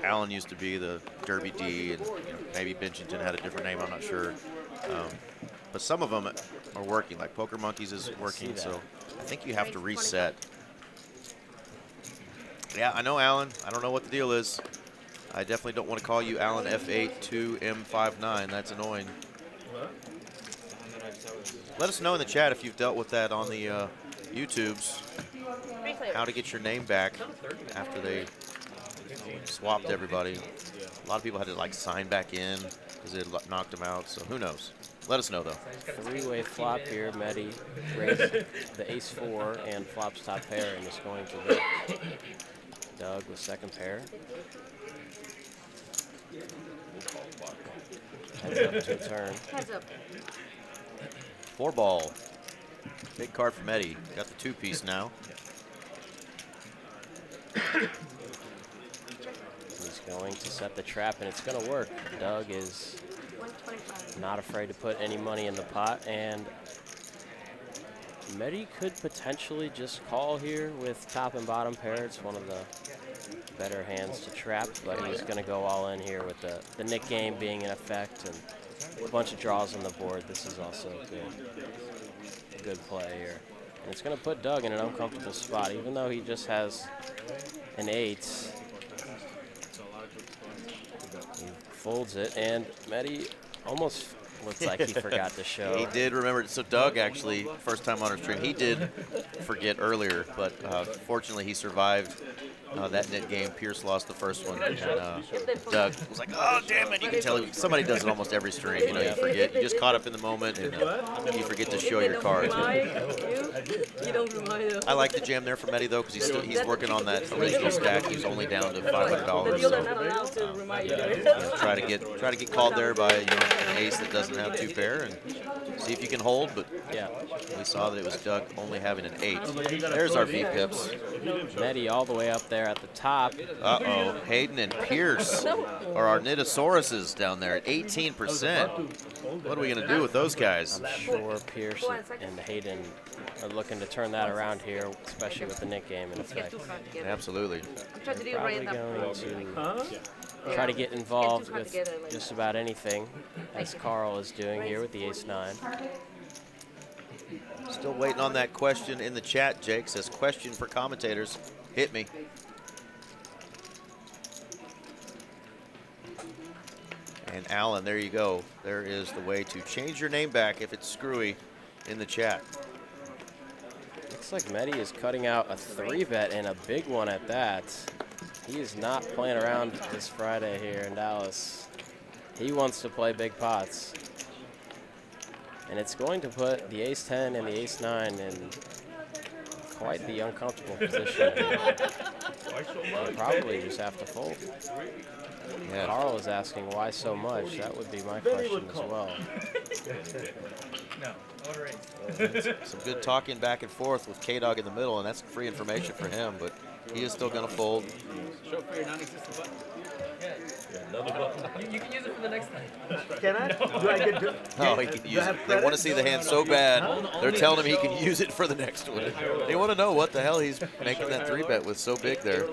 Allen used to be the Derby D, and maybe Benchington had a different name, I'm not sure. But some of them are working, like Poker Monkeys is working, so I think you have to reset. Yeah, I know, Alan. I don't know what the deal is. I definitely don't want to call you Alan F82M59. That's annoying. Let us know in the chat if you've dealt with that on the YouTubes. How to get your name back after they swapped everybody. A lot of people had to like sign back in because they knocked them out, so who knows. Let us know, though. 3-way flop here. Mehdi raised the ace-4 and flops top pair and is going to rip. Doug with second pair. Heads up to a turn. Heads up. 4-ball. Big card from Mehdi. Got the 2-piece now. He's going to set the trap, and it's going to work. Doug is 125. not afraid to put any money in the pot, and Mehdi could potentially just call here with top and bottom pair. It's one of the better hands to trap, but he's going to go all in here with the Nick game being in effect and a bunch of draws on the board. This is also a good play here. And it's going to put Doug in an uncomfortable spot, even though he just has an 8. He folds it, and Mehdi almost looks like he forgot to show. He did remember. So Doug actually, first time on our stream, he did forget earlier, but fortunately he survived that net game. Pierce lost the first one, and Doug was like, "Oh damn it!" You can tell somebody does it almost every stream. You know, you forget. You just caught up in the moment, and you forget to show your cards. You don't remind him. I like the jam there for Mehdi though, because he's working on that original stack. He's only down to $500. So try to get called there by an ace that doesn't have 2 pair, and see if you can hold. But yeah, we saw that it was Doug only having an 8. There's our V pips. Mehdi all the way up there at the top. Uh-oh, Hayden and Pierce are our Nidosauruses down there at 18%. What are we going to do with those guys? I'm sure Pierce and Hayden are looking to turn that around here, especially with the Nick game in effect. Absolutely. Probably going to try to get involved with just about anything, as Carl is doing here with the ace-9. Still waiting on that question in the chat. Jake says, question for commentators. Hit me. And Alan, there you go. There is the way to change your name back if it's screwy in the chat. Looks like Mehdi is cutting out a 3-bet and a big one at that. He is not playing around this Friday here in Dallas. He wants to play big pots. And it's going to put the ace-10 and the ace-9 in quite the uncomfortable position. They probably just have to fold. Yeah. Carl is asking why so much. That would be my question as well. No, order ace. Some good talking back and forth with K-Dog in the middle, and that's free information for him, but he is still going to fold. Show for your non-existent button. You can use it for the next time. Can I? Do I get to? Oh, he can use it. They want to see the hand so bad, they're telling him he can use it for the next one. They want to know what the hell he's making that 3-bet with so big there.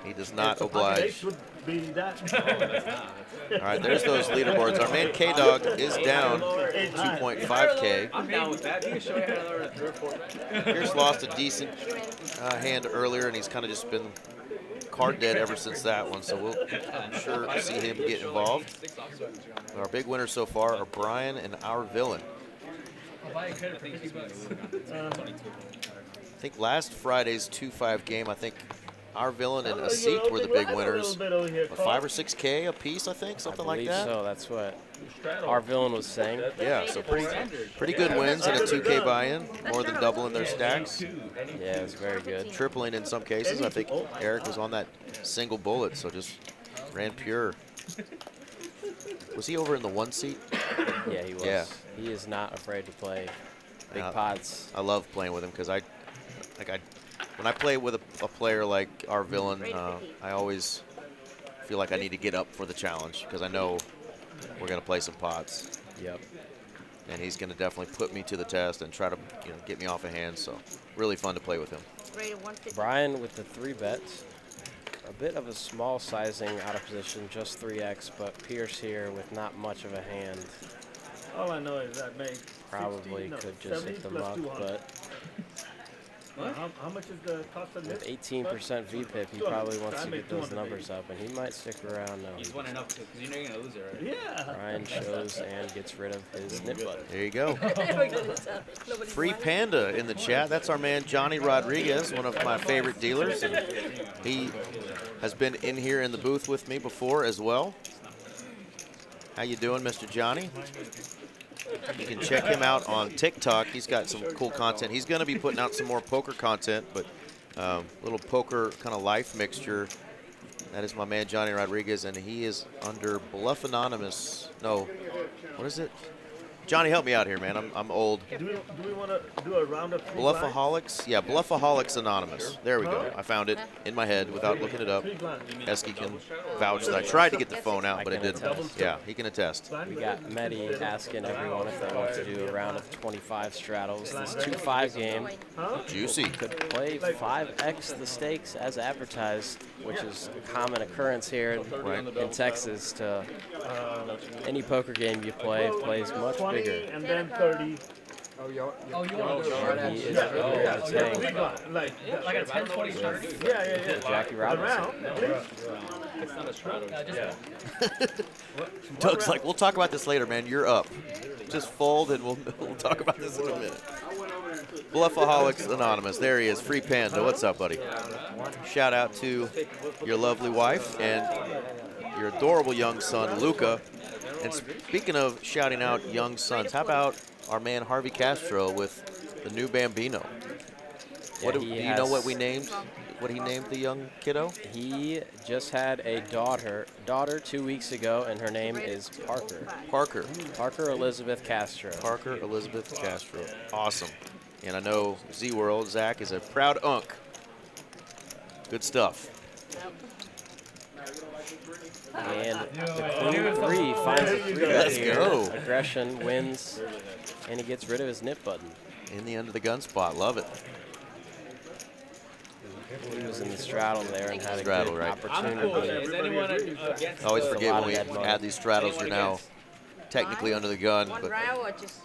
He does not oblige. Be that. All right, there's those leaderboards. Our man K-Dog is down 2.5K. I'm down with that. You can show you how to learn a 3 or 4 bet. Pierce lost a decent hand earlier, and he's kind of just been card dead ever since that one. So we'll, I'm sure, see him get involved. Our big winners so far are Brian and our villain. I'll buy a credit for $50. I think last Friday's 2-5 game, I think our villain and a seat were the big winners. What, 5 or 6K a piece, I think, something like that. So that's what our villain was saying. Yeah, so pretty good wins and a 2K buy-in, more than doubling their stacks. Yeah, it's very good. Tripling in some cases. I think Eric was on that single bullet, so just ran pure. Was he over in the 1 seat? Yeah, he was. Yeah. He is not afraid to play big Yeah. pots. I love playing with him because when I play with a player like our villain, I always feel like I need to get up for the challenge because I know we're going to play some pots. Yep. And he's going to definitely put me to the test and try to get me off a hand. So really fun to play with him. Brian with the 3 bets. A bit of a small sizing out of position, just 3x, but Pierce here with not much of a hand. All I know is I made Probably 16, no, could just 70 hit the plus muck, 200. but How much is the cost of with this? 18% VPIP, he probably wants to get those numbers up, and he might stick around now. He's won enough because you know you're going to lose it, right? Yeah. Brian shows and gets rid of his nip button. There you go. Free Panda in the chat. That's our man Johnny Rodriguez, one of my favorite dealers. And he has been in here in the booth with me before as well. How you doing, Mr. Johnny? You can check him out on TikTok. He's got some cool content. He's going to be putting out some more poker content, but little poker kind of life mixture. That is my man Johnny Rodriguez, and he is under Bluff Anonymous. No, what is it? Johnny, help me out here, man. I'm old. Do we want to do a round of free blinds? Bluffaholics? Yeah, Bluffaholics Anonymous. There we go. I found it in my head without looking it up. Esky can vouch that I tried to get the phone out, but it didn't. Yeah, he can attest. We got Medi asking everyone if they want to do a round of 25 straddles. This 2-5 game Juicy. could play 5x the stakes as advertised, which is a common occurrence here in Texas. To any poker game you play plays much 20 bigger. and then 30. Oh, you want He is really saying Like a 10, 20, 30? yeah. Jackie Robinson. Around, at least. It's not a straddle. Doug's like, we'll talk about this later, man. You're up. Just fold, and we'll talk about this in a minute. Bluffaholics Anonymous. There he is. Free Panda. What's up, buddy? Shout out to your lovely wife and your adorable young son, Luca. And speaking of shouting out young sons, how about our man Harvey Castro with the new Bambino? Yeah, Do you know what we named? What he named the young kiddo? He just had a daughter 2 weeks ago, and her name is Parker. Parker Elizabeth Castro. Parker Elizabeth Castro. Awesome. And I know Z-World, Zach, is a proud unk. Good stuff. And the Queen 3 finds a 3 bet Let's here. go. Aggression wins, and he gets rid of his nip button. In the under the gun spot. Love it. He was in the straddle there and had a Straddle, good right. opportunity. Is anyone against? I always There's a forget lot when of we dead add these straddles, you're now technically under the gun. One But round or just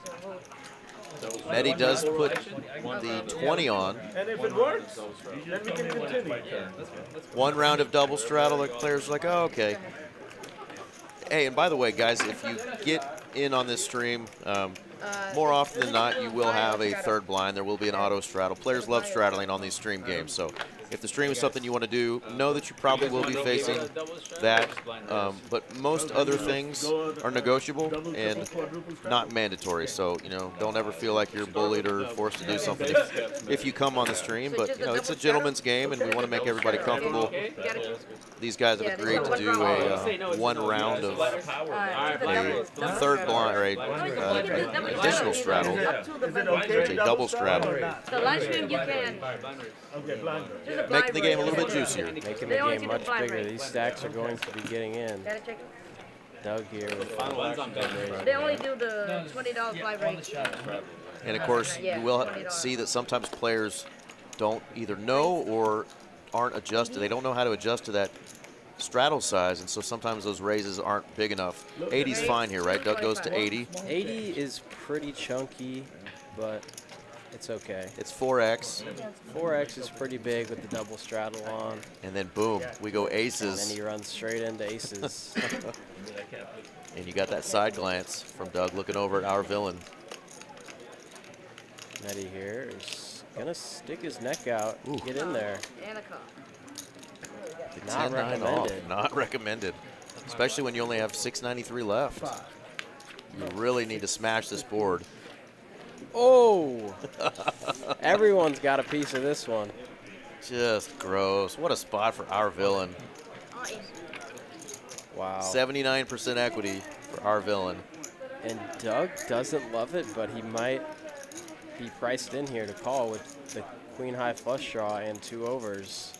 Medi does put the 20 on. And if it works, then we can continue. One round of double straddle, the player's like, oh, okay. Hey, and by the way, guys, if you get in on this stream, more often than not, you will have a third blind. There will be an auto straddle. Players love straddling on these stream games. So if the stream is something you want to do, know that you probably will be facing that. But most other things are negotiable and not mandatory. So, don't ever feel like you're bullied or forced to do something if you come on the stream. But, it's a gentleman's game, and we want to make everybody comfortable. These guys have agreed to do a one round of a third blind or a additional straddle. It's a double straddle. the live stream you can. Okay, blind. Making the game a little bit juicier. Making the game much bigger. These stacks are going to be getting in. Gotta check it. Doug here with They only do the $20 fly rate. And of course, you will see that sometimes players don't either know or aren't adjusted. They don't know how to adjust to that straddle size, and so sometimes those raises aren't big enough. 80's fine here, right? Doug goes to 80. 80 is pretty chunky, but it's okay. It's 4X, 4X is pretty big with the double straddle on. and then boom, we go And then aces. he runs straight into aces. And you got that side glance from Doug looking over at our villain. Nettie here is gonna stick his neck out, get in there. And a call. The Not 10-9 off, recommended. not recommended. Especially when you only have 693 left. You really need to smash this board. Oh! Everyone's got a piece of this one. Just gross. What a spot for our villain. Oh, easy. Wow. 79% equity for our villain. And Doug doesn't love it, but he might be priced in here to call with the queen high flush draw and 2 overs.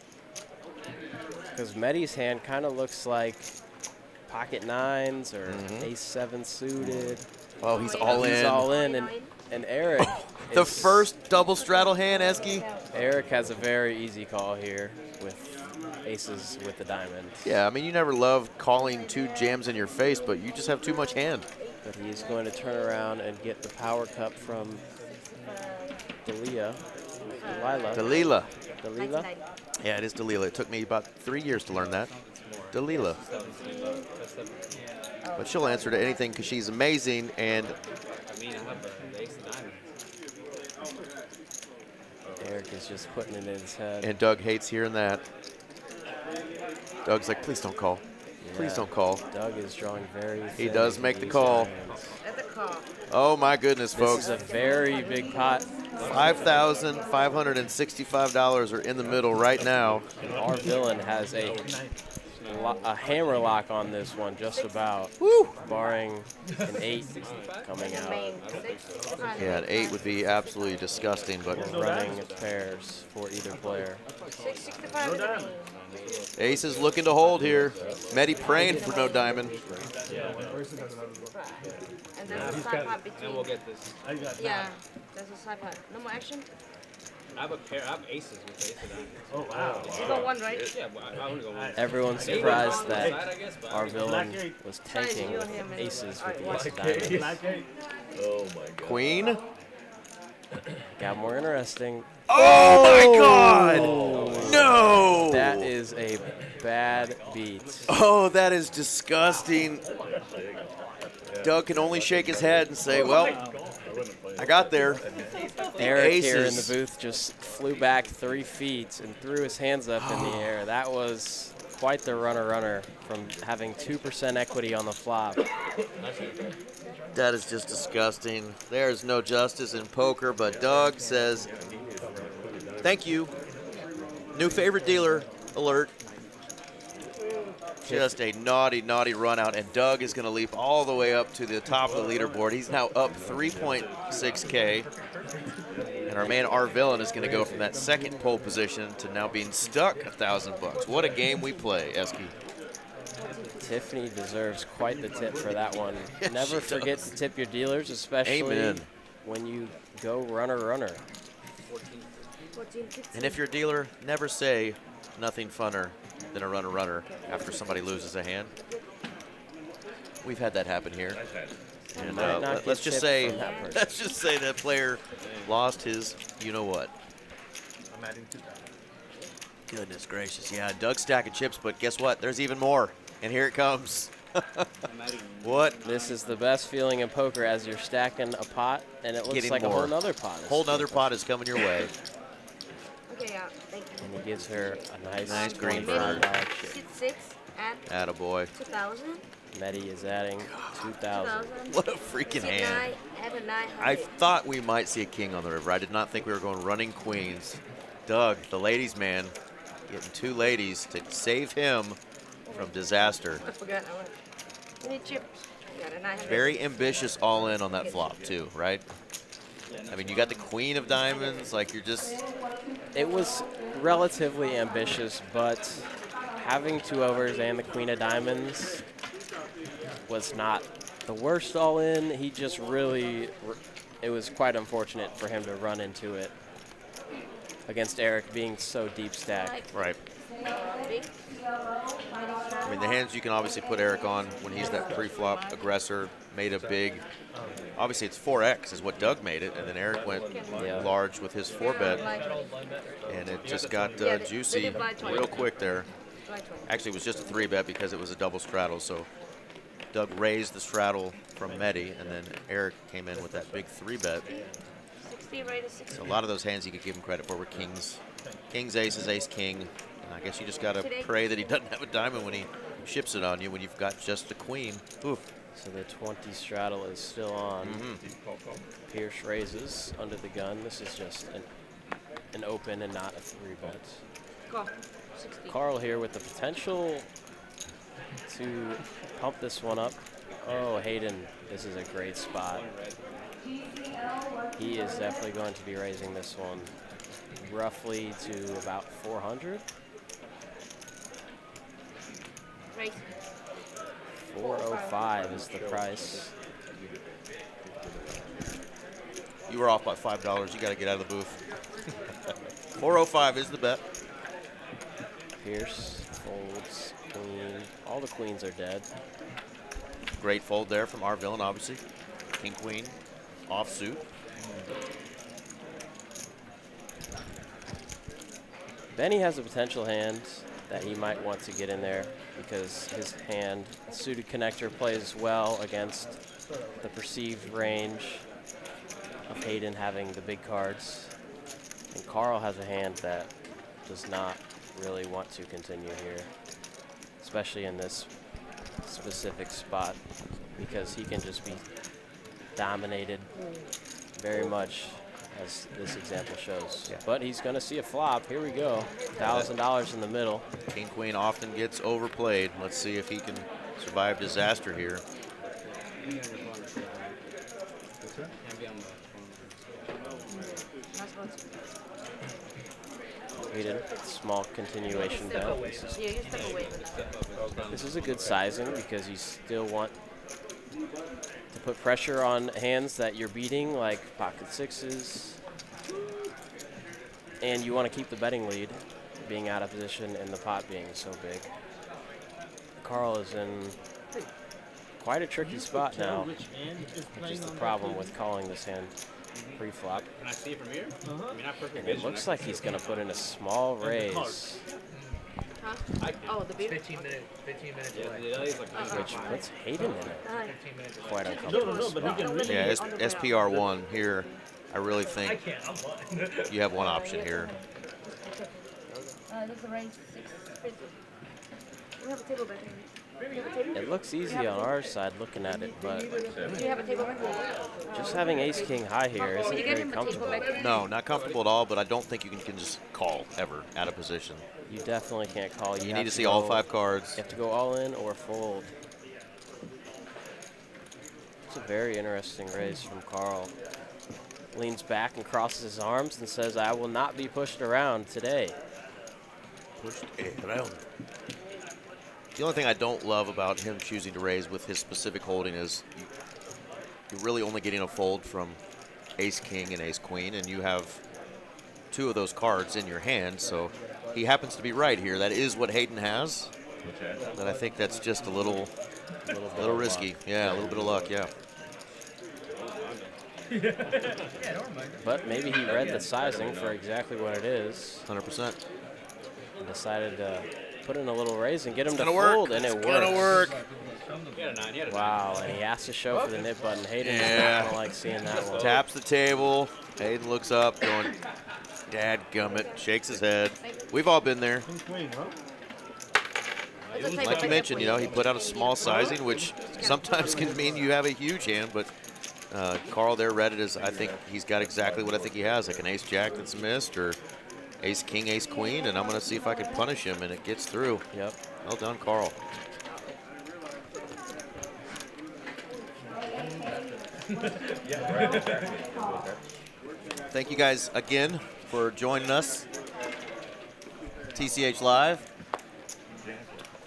Because Medi's hand kind of looks like pocket 9s or ace 7 suited. Oh, he's all in. He's all in, and Eric. The is- first double straddle hand, Eski. Eric has a very easy call here with aces with the diamond. Yeah, I mean, you never love calling 2 jams in your face, but you just have too much hand. But he's going to turn around and get the power cup from Delia. Dalila. Dalila. Yeah, it is Dalila. It took me about 3 years to learn that. Dalila. But she'll answer to anything because she's amazing, and I mean, I have the ace of diamonds. Eric is just putting it in his head. and Doug hates hearing that. Doug's like, please don't call. Please Yeah. don't call. Doug is drawing very He thin does with make the these call. diamonds. That's a call. Oh my goodness, This folks. is a very big pot. $5,565 are in the middle right now. Our villain has a hammer lock on this one, just about. Woo! Barring an 8 coming out. Main 6. Yeah, an 8 would be absolutely disgusting, but Running pairs for either player. 665 is the main. Ace is looking to hold here. Medi praying for no diamond. And there's a side pot And between. we'll get this. Yeah, there's a side pot. No more action? I have a pair. I have aces with ace of diamonds. Oh, wow. You got one, right? Yeah, but I only go one. Everyone's surprised Side, that I guess, but I our mean, villain was tanking with aces with the ace of diamonds. Queen. Got more interesting. Oh my God! No! That is a bad beat. Oh, that is disgusting. Doug can only shake his head and say, well, I got there. Eric here in the aces. booth just flew back 3 feet and threw his hands up in the air. That was quite the runner from having 2% equity on the flop. That is just disgusting. There's no justice in poker, but Doug says, thank you. New favorite dealer alert. Just a naughty, naughty run out, and Doug is going to leap all the way up to the top of the leaderboard. He's now up 3.6K. And our man, our villain, is going to go from that second pole position to now being stuck $1,000. What a game we play, Eski. Tiffany deserves quite the tip for that one. Yeah, Never she forget does. to tip your dealers, especially Amen. when you go runner. 14, 15. And if you're a dealer, never say nothing funner than a runner after somebody loses a hand. We've had that happen here. And Might not let's get just tipped say, from that person. let's just say that player lost his, you know what. I'm adding 2,000. Goodness gracious, yeah, Doug's stack of chips, but guess what? There's even more, and here it comes. What? This is the best feeling in poker as you're stacking a pot, and it looks Getting like more. a whole nother pot. Whole nother pot is coming your way. Okay, yeah, thank you. And he gives her a nice green $25 bird. chip. 6 at Attaboy. 2,000. Medi is adding 2,000. What a freaking hand. 9 at a 900. I thought we might see a king on the river. I did not think we were going running queens. Doug, the ladies' man, getting 2 ladies to save him from disaster. I forgot. I went. You need chips. You got a 900. Very ambitious all in on that flop too, right? I mean, you got the queen of diamonds, like you're just, It was relatively ambitious, but having 2 overs and the queen of diamonds was not the worst all in. He just really, it was quite unfortunate for him to run into it against Eric being so deep stacked. right. Big. I mean, the hands you can obviously put Eric on when he's that pre-flop aggressor, made a big. Obviously, it's 4x is what Doug made it, and then Eric went large with his 4-bet, and it just got juicy real quick there. Actually, it was just a 3-bet because it was a double straddle, so Doug raised the straddle from Medi, and then Eric came in with that big 3-bet. 60 right to 60. So a lot of those hands you could give him credit for were kings. Kings, aces, ace, king. And I guess you just got to pray that he doesn't have a diamond when he ships it on you when you've got just the queen. Oof. So the 20 straddle is still on. Pierce raises under the gun. This is just an open and not a 3-bet. Go. 60. Carl here with the potential to pump this one up. Oh, Hayden, this is a great spot. He is definitely going to be raising this one roughly to about 400. Raise. 405 is the price. You were off by $5. You got to get out of the booth. 405 is the bet. Pierce folds, queen. All the queens are dead. Great fold there from our villain, obviously. King, queen, offsuit. Benny has a potential hand that he might want to get in there because his hand, suited connector, plays well against the perceived range of Hayden having the big cards. And Carl has a hand that does not really want to continue here, especially in this specific spot, because he can just be dominated very much, as this example shows. But he's going to see a flop. Here we go. $1,000 in the middle. King, queen often gets overplayed. Let's see if he can survive disaster here. Hayden, small continuation bet. Yeah, you step away. This is a good sizing because you still want to put pressure on hands that you're beating, like pocket sixes. And you want to keep the betting lead, being out of position and the pot being so big. Carl is in quite a tricky spot now, which is the problem with calling this hand pre-flop. Can I see it from here? I mean, not perfect And it vision. looks like he's going to put in a small raise, Huh? Oh, the beer? 15 minutes Yeah, away. the LA's like which puts Hayden in it. 15 minutes away. Quite uncomfortable spot. Yeah, SPR1 here, I really think can't, I'm blind. you have one option here. That's a raise 650. We have a table back here. Do you have a table? It looks easy on our side looking at it, but Do you have a table back here? just having ace-king high here isn't Can you get very him a table comfortable. back here? No, not comfortable at all, but I don't think you can just call ever out of position. You definitely can't call. You have need to see all go- 5 cards. You have to go all in or fold. It's a very interesting raise from Carl. Leans back and crosses his arms and says, "I will not be pushed around today." Pushed around. The only thing I don't love about him choosing to raise with his specific holding is you're really only getting a fold from ace-king and ace-queen, and you have 2 of those cards in your hand, so he happens to be right here. That is what Hayden has, but I think that's just a little risky. Yeah, a little bit of luck, yeah. But maybe he read the sizing for exactly what it is 100%. and decided to put in a little raise and get him to Gonna work. fold, and it It's works. gonna work. He had a 9, he had a 9. Wow, and he has to show for the nip button. Hayden is Yeah. not gonna like seeing that one. Taps the table. Hayden looks up, going, "Dadgummit," shakes his head. We've all been there. Queen, huh? Like you mentioned, you know, he put out a small sizing, which sometimes can mean you have a huge hand, but Carl there read it as, I think he's got exactly what I think he has, like an ace-jack that's missed, or ace-king, ace-queen, and I'm going to see if I can punish him, and it gets through. Yep. Well done, Carl. Thank you guys again for joining us. TCH Live.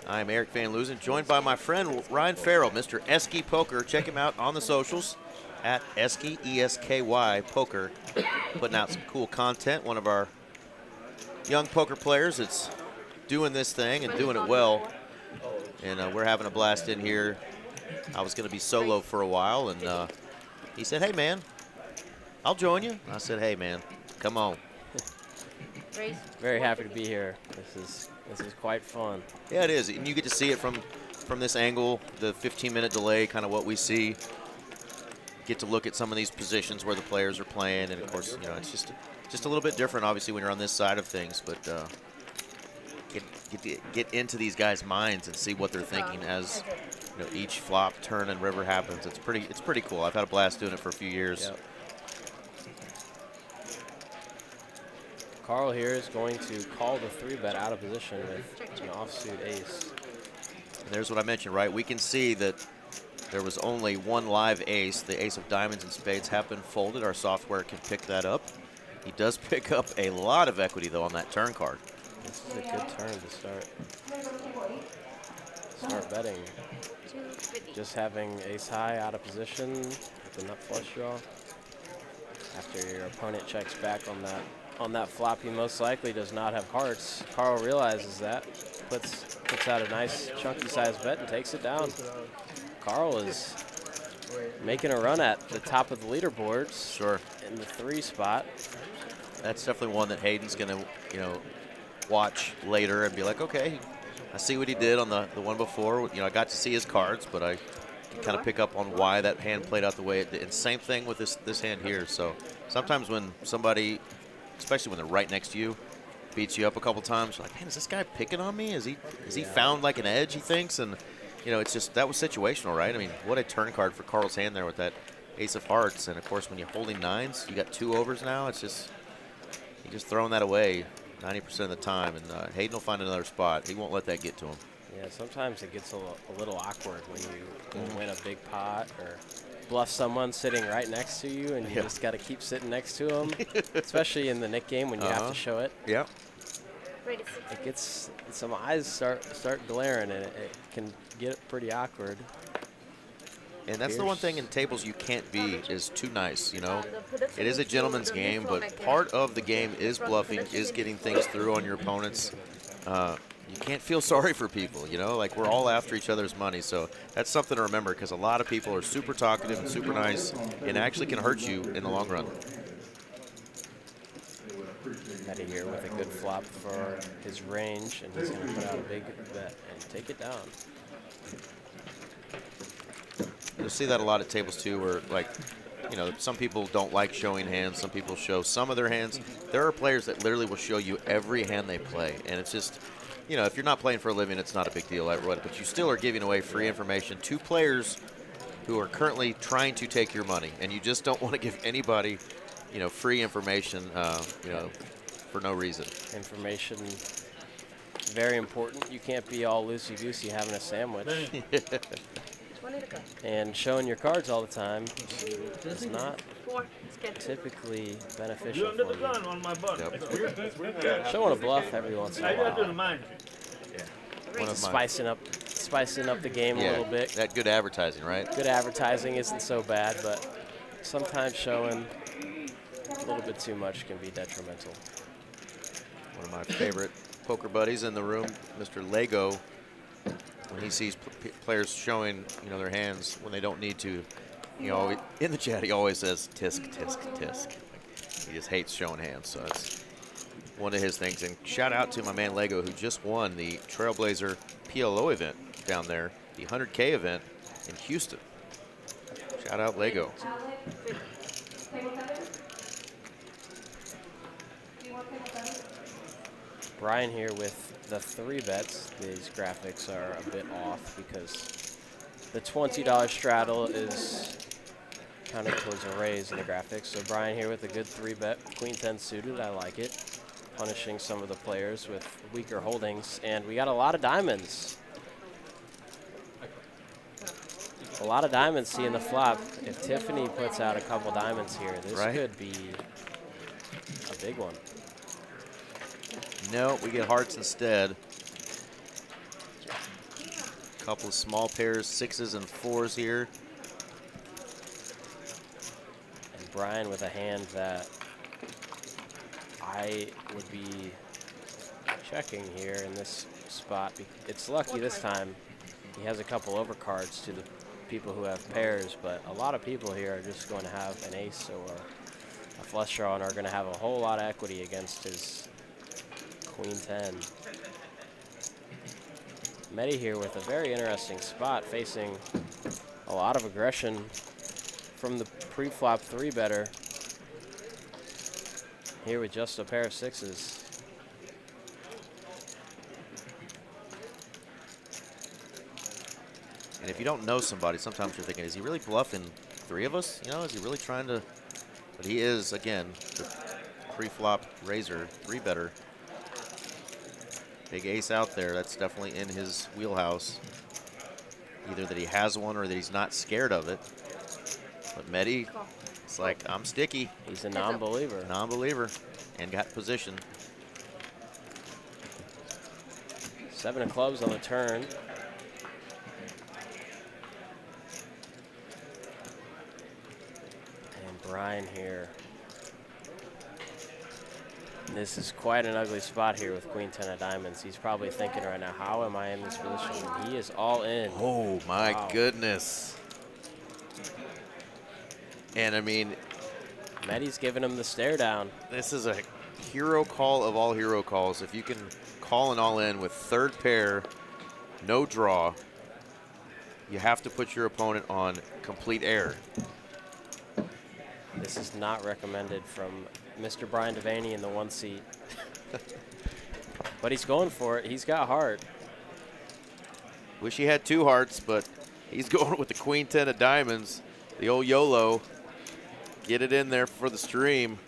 I'm Eric Van Loosen, joined by my friend Ryan Farrell, Mr. Esky Poker. Check him out on the socials at Esky, E-S-K-Y, Poker. Putting out some cool content. One of our young poker players that's doing this thing and doing it well. And we're having a blast in here. I was going to be solo for a while, and he said, "Hey, man, I'll join you." I said, "Hey, man, come on." Very happy to be here. This is quite fun. Yeah, it is, and you get to see it from this angle, the 15-minute delay, kind of what we see. Get to look at some of these positions where the players are playing, and of course, you know, it's just a little bit different, obviously, when you're on this side of things. But get into these guys' minds and see what they're thinking as you know each flop, turn, and river happens. It's pretty cool. I've had a blast doing it for a few years. Yep. Carl here is going to call the 3-bet out of position with an offsuit ace. And there's what I mentioned, right? We can see that there was only one live ace. The ace of diamonds and spades have been folded. Our software can pick that up. He does pick up a lot of equity, though, on that turn card. This is a good turn to start betting. Just having ace high out of position with the nut flush draw. After your opponent checks back on that flop, he most likely does not have hearts. Carl realizes that, puts out a nice chunky size bet and takes it down. Carl is making a run at the top of the leaderboards. Sure. In the 3 spot. That's definitely one that Hayden's going to, you know, watch later and be like, okay, I see what he did on the one before. You know, I got to see his cards, but I can kind of pick up on why that hand played out the way it did. And same thing with this hand here. So sometimes when somebody, especially when they're right next to you, beats you up a couple times, you're like, man, is this guy picking on me? Is he found like an edge, he thinks? And, you know, it's just, that was situational, right? I mean, what a turn card for Carl's hand there with that ace of hearts. And, of course, when you're holding 9s, you got 2 overs now. It's just, you're just throwing that away 90% of the time. And Hayden will find another spot. He won't let that get to him. Yeah, sometimes it gets a little awkward when you win a big pot or bluff someone sitting right next to you, and you just got to keep sitting next to them, especially in the Nick game when you have to show it. Yeah. It gets, some eyes start glaring, and it can get pretty awkward. And that's the one thing in tables you can't be is too nice, you know. It is a gentleman's game, but part of the game is bluffing, is getting things through on your opponents. You can't feel sorry for people, you know, like we're all after each other's money. So that's something to remember, because a lot of people are super talkative and super nice and actually can hurt you in the long run. Matty here with a good flop for his range, and he's going to put out a big bet and take it down. You'll see that a lot at tables too, where, like, you know, some people don't like showing hands. Some people show some of their hands. There are players that literally will show you every hand they play, and it's just, you know, if you're not playing for a living, it's not a big deal, but you still are giving away free information to players who are currently trying to take your money, and you just don't want to give anybody, you know, free information, you know, for no reason. Information, very important. You can't be all loosey-goosey having a sandwich. And showing your cards all the time is not typically beneficial for you. Yep. Showing a bluff every once in a while. Spicing up the game a little bit. That good advertising, right? Good advertising isn't so bad, but sometimes showing a little bit too much can be detrimental. One of my favorite poker buddies in the room, Mr. Lego, when he sees players showing, you know, their hands when they don't need to, you know, in the chat he always says tisk, tisk, tisk. He just hates showing hands, so that's one of his things. And shout out to my man Lego, who just won the Trailblazer PLO event down there, the 100K event in Houston. Shout out Lego. Brian here with the 3 bets. These graphics are a bit off because the $20 straddle is counting towards a raise in the graphics. So Brian here with a good 3 bet, Queen 10 suited. I like it. Punishing some of the players with weaker holdings, and we got a lot of diamonds. A lot of diamonds seeing the flop. If Tiffany puts out a couple diamonds here, this could be a big one. No, we get hearts instead. A couple of small pairs, 6s and 4s here. And Brian with a hand that I would be checking here in this spot. It's lucky this time. He has a couple overcards to the people who have pairs, but a lot of people here are just going to have an ace or a flush draw and are going to have a whole lot of equity against his queen 10. Mehdi here with a very interesting spot, facing a lot of aggression from the pre-flop 3-better. Here with just a pair of sixes. And if you don't know somebody, sometimes you're thinking, is he really bluffing 3 of us? You know, is he really trying to? But he is, again, the pre-flop raiser, 3-better. Big ace out there. That's definitely in his wheelhouse. Either that he has one or that he's not scared of it. But Mehdi, it's like, I'm sticky. He's a non-believer. Non-believer. And got position. 7 of clubs on the turn. And Brian here. This is quite an ugly spot here with queen 10 of diamonds. He's probably thinking right now, how am I in this position? He is all in. Oh, my goodness. And, I mean, Mehdi's giving him the stare down. this is a hero call of all hero calls. If you can call an all-in with 3rd pair, no draw, you have to put your opponent on complete air. This is not recommended from Mr. Brian Devaney in the 1 seat. But he's going for it. He's got heart. Wish he had 2 hearts, but he's going with the queen 10 of diamonds. The old YOLO. Get it in there for the stream.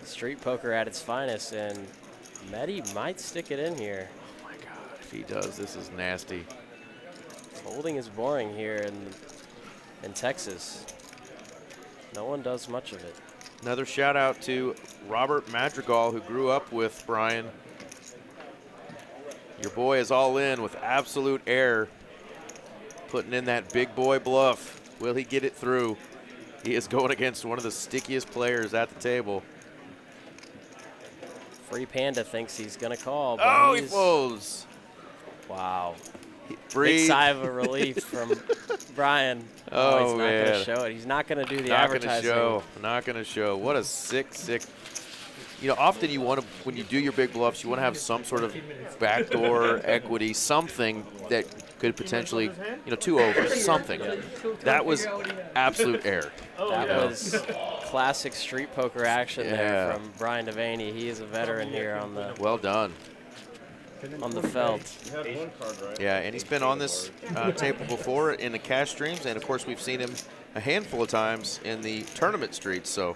Street poker at its finest, and Mehdi might stick it in here. Oh my God, if he does, this is nasty. Folding is boring here in Texas. No one does much of it. Another shout out to Robert Madrigal, who grew up with Brian. Your boy is all in with absolute air, putting in that big boy bluff. Will he get it through? He is going against one of the stickiest players at the table. Free Panda thinks he's going to call. But Oh, he folds. Wow. Breathe. Big sigh of a relief from Brian. Oh, he's not man. going to show it. He's not going to do the Not going advertising. to show. Not going to show. What a sick. You know, often you want to, when you do your big bluffs, you want to have some sort of backdoor equity, something that could potentially, 2 overs, something. That was absolute air. That was classic street poker action there from Brian Devaney. He is a veteran here on the Well done. felt. Yeah, and he's been on this table before in the cash streams, and of course we've seen him a handful of times in the tournament streets. So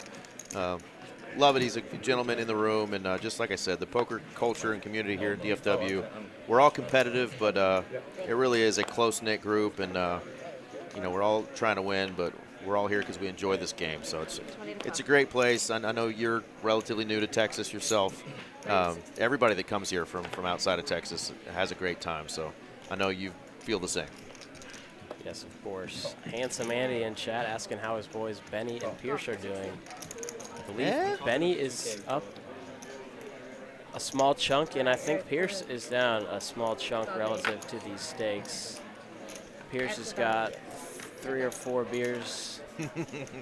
love it. He's a gentleman in the room, and just like I said, the poker culture and community here at DFW, we're all competitive, but it really is a close-knit group, and we're all trying to win, but we're all here because we enjoy this game. So it's a great place. I know you're relatively new to Texas yourself. Everybody that comes here from outside of Texas has a great time, so I know you feel the same. Yes, of course. Handsome Andy in chat asking how his boys Benny and Pierce are doing. I believe Benny is up a small chunk, and I think Pierce is down a small chunk relative to these stakes. Pierce has got 3 or 4 beers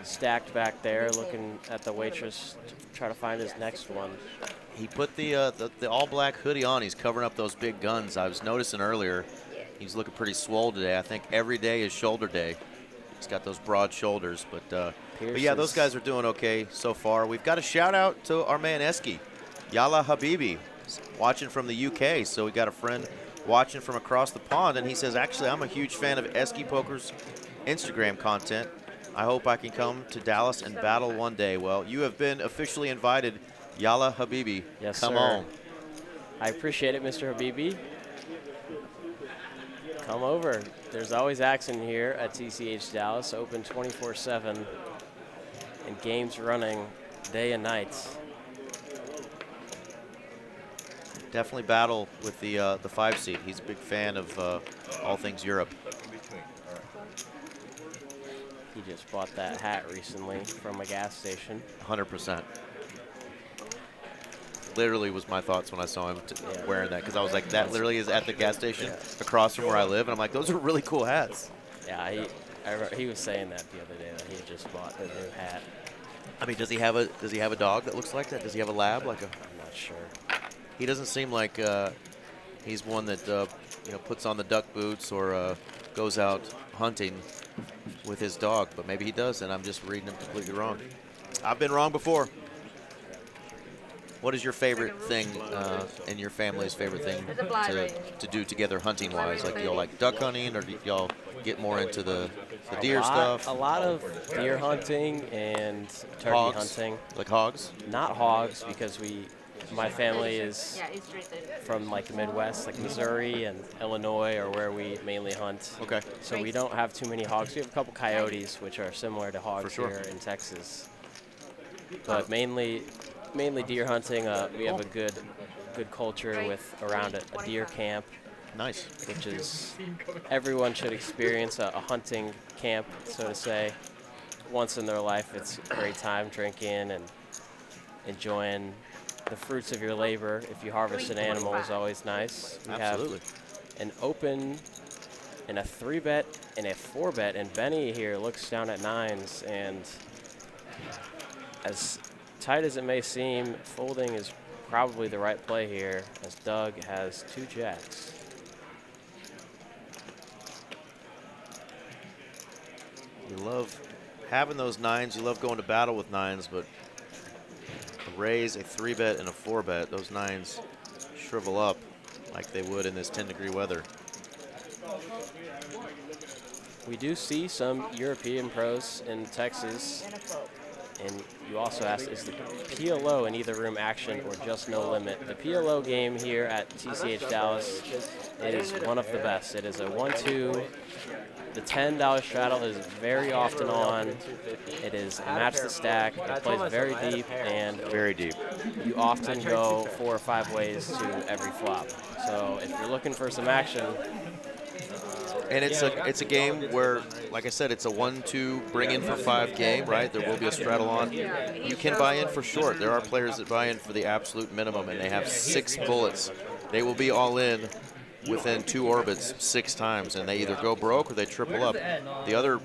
stacked back there, looking at the waitress to try to find his next one. He put the all-black hoodie on. He's covering up those big guns. I was noticing earlier he's looking pretty swole today. I think every day is shoulder day. He's got those broad shoulders. But yeah, those guys are doing okay so far. We've got a shout-out to our man Eski. Yalla Habibi, watching from the UK. So we got a friend watching from across the pond, and he says, actually, I'm a huge fan of Eski Poker's Instagram content. I hope I can come to Dallas and battle one day. Well, you have been officially invited, Yalla Habibi. Yes, come sir. on. I appreciate it, Mr. Habibi. Come over. There's always action here at TCH Dallas, open 24/7, and games running day and night. Definitely battle with the 5 seat. He's a big fan of all things Europe. He just bought that hat recently from a gas station. 100%. literally was my thoughts when I saw him wearing that, because I was like, that literally is at the gas station across from where I live, and I'm like, those are really cool hats. Yeah, he was saying that the other day that he had just bought a new hat. I mean, does he have a dog that looks like that? Does he have a lab like a? I'm not sure. He doesn't seem like he's one that puts on the duck boots or goes out hunting with his dog, but maybe he does, and I'm just reading him completely wrong. I've been wrong before. What is your favorite thing and your family's favorite thing to do together hunting-wise? Like, do y'all like duck hunting, or do y'all get more into the deer stuff? A lot of deer hunting and turkey Hogs? hunting. Like hogs? Not hogs, because my family is from like the Midwest, like Missouri and Illinois, or where we mainly hunt. Okay. So we don't have too many hogs. We have a couple coyotes, which are similar to hogs For sure. here in Texas. But mainly deer hunting. We have a good culture with around a deer camp. Nice. Which is, everyone should experience a hunting camp, so to say, once in their life. It's a great time drinking and enjoying the fruits of your labor. If you harvest an animal, is always nice. We Absolutely. have an open and a 3-bet and a 4-bet, and Benny here looks down at 9s, and as tight as it may seem, folding is probably the right play here, as Doug has 2 jacks. You love having those 9s. You love going to battle with 9s, but a raise, a 3-bet, and a 4-bet, those 9s shrivel up like they would in this 10-degree weather. We do see some European pros in Texas. And you also asked, is the PLO in either room action or just no limit? The PLO game here at TCH Dallas is one of the best. It is a 1-2. The $10 straddle is very often on. It is match the stack. It plays very deep, and very deep. You often go 4 or 5 ways to every flop. So if you're looking for some action. And it's a game where, like I said, it's a 1-2 bring in for 5 game, right? There will be a straddle on. You can buy in for short. There are players that buy in for the absolute minimum, and they have 6 bullets. They will be all in within 2 orbits 6 times, and they either go broke or they triple up. The other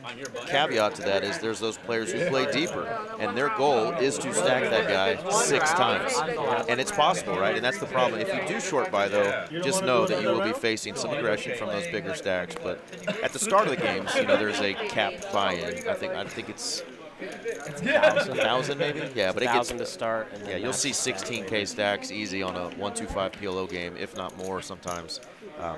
caveat to that is there's those players who play deeper, and their goal is to stack that guy 6 times. And it's possible, right? And that's the problem. If you do short buy, though, just know that you will be facing some aggression from those bigger stacks. But at the start of the games, there's a capped buy-in. I think it's 1,000 maybe? Yeah, but it gets 1,000 to start. And yeah, you'll see 16K stacks easy on a 1-2-5 PLO game, if not more sometimes.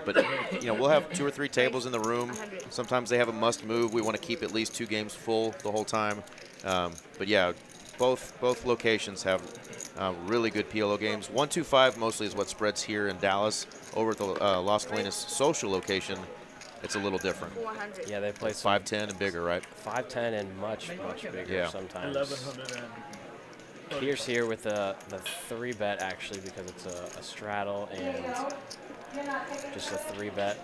But we'll have 2 or 3 tables in the room. Sometimes they have a must move. We want to keep at least 2 games full the whole time. But yeah, both locations have really good PLO games. 1-2-5 mostly is what spreads here in Dallas. Over at the Las Colinas social location, it's a little different. Yeah, they play 5-10 and bigger, right? 5-10 and much bigger sometimes. 1,100. Pierce here with the 3-bet, actually, because it's a straddle and just a 3-bet.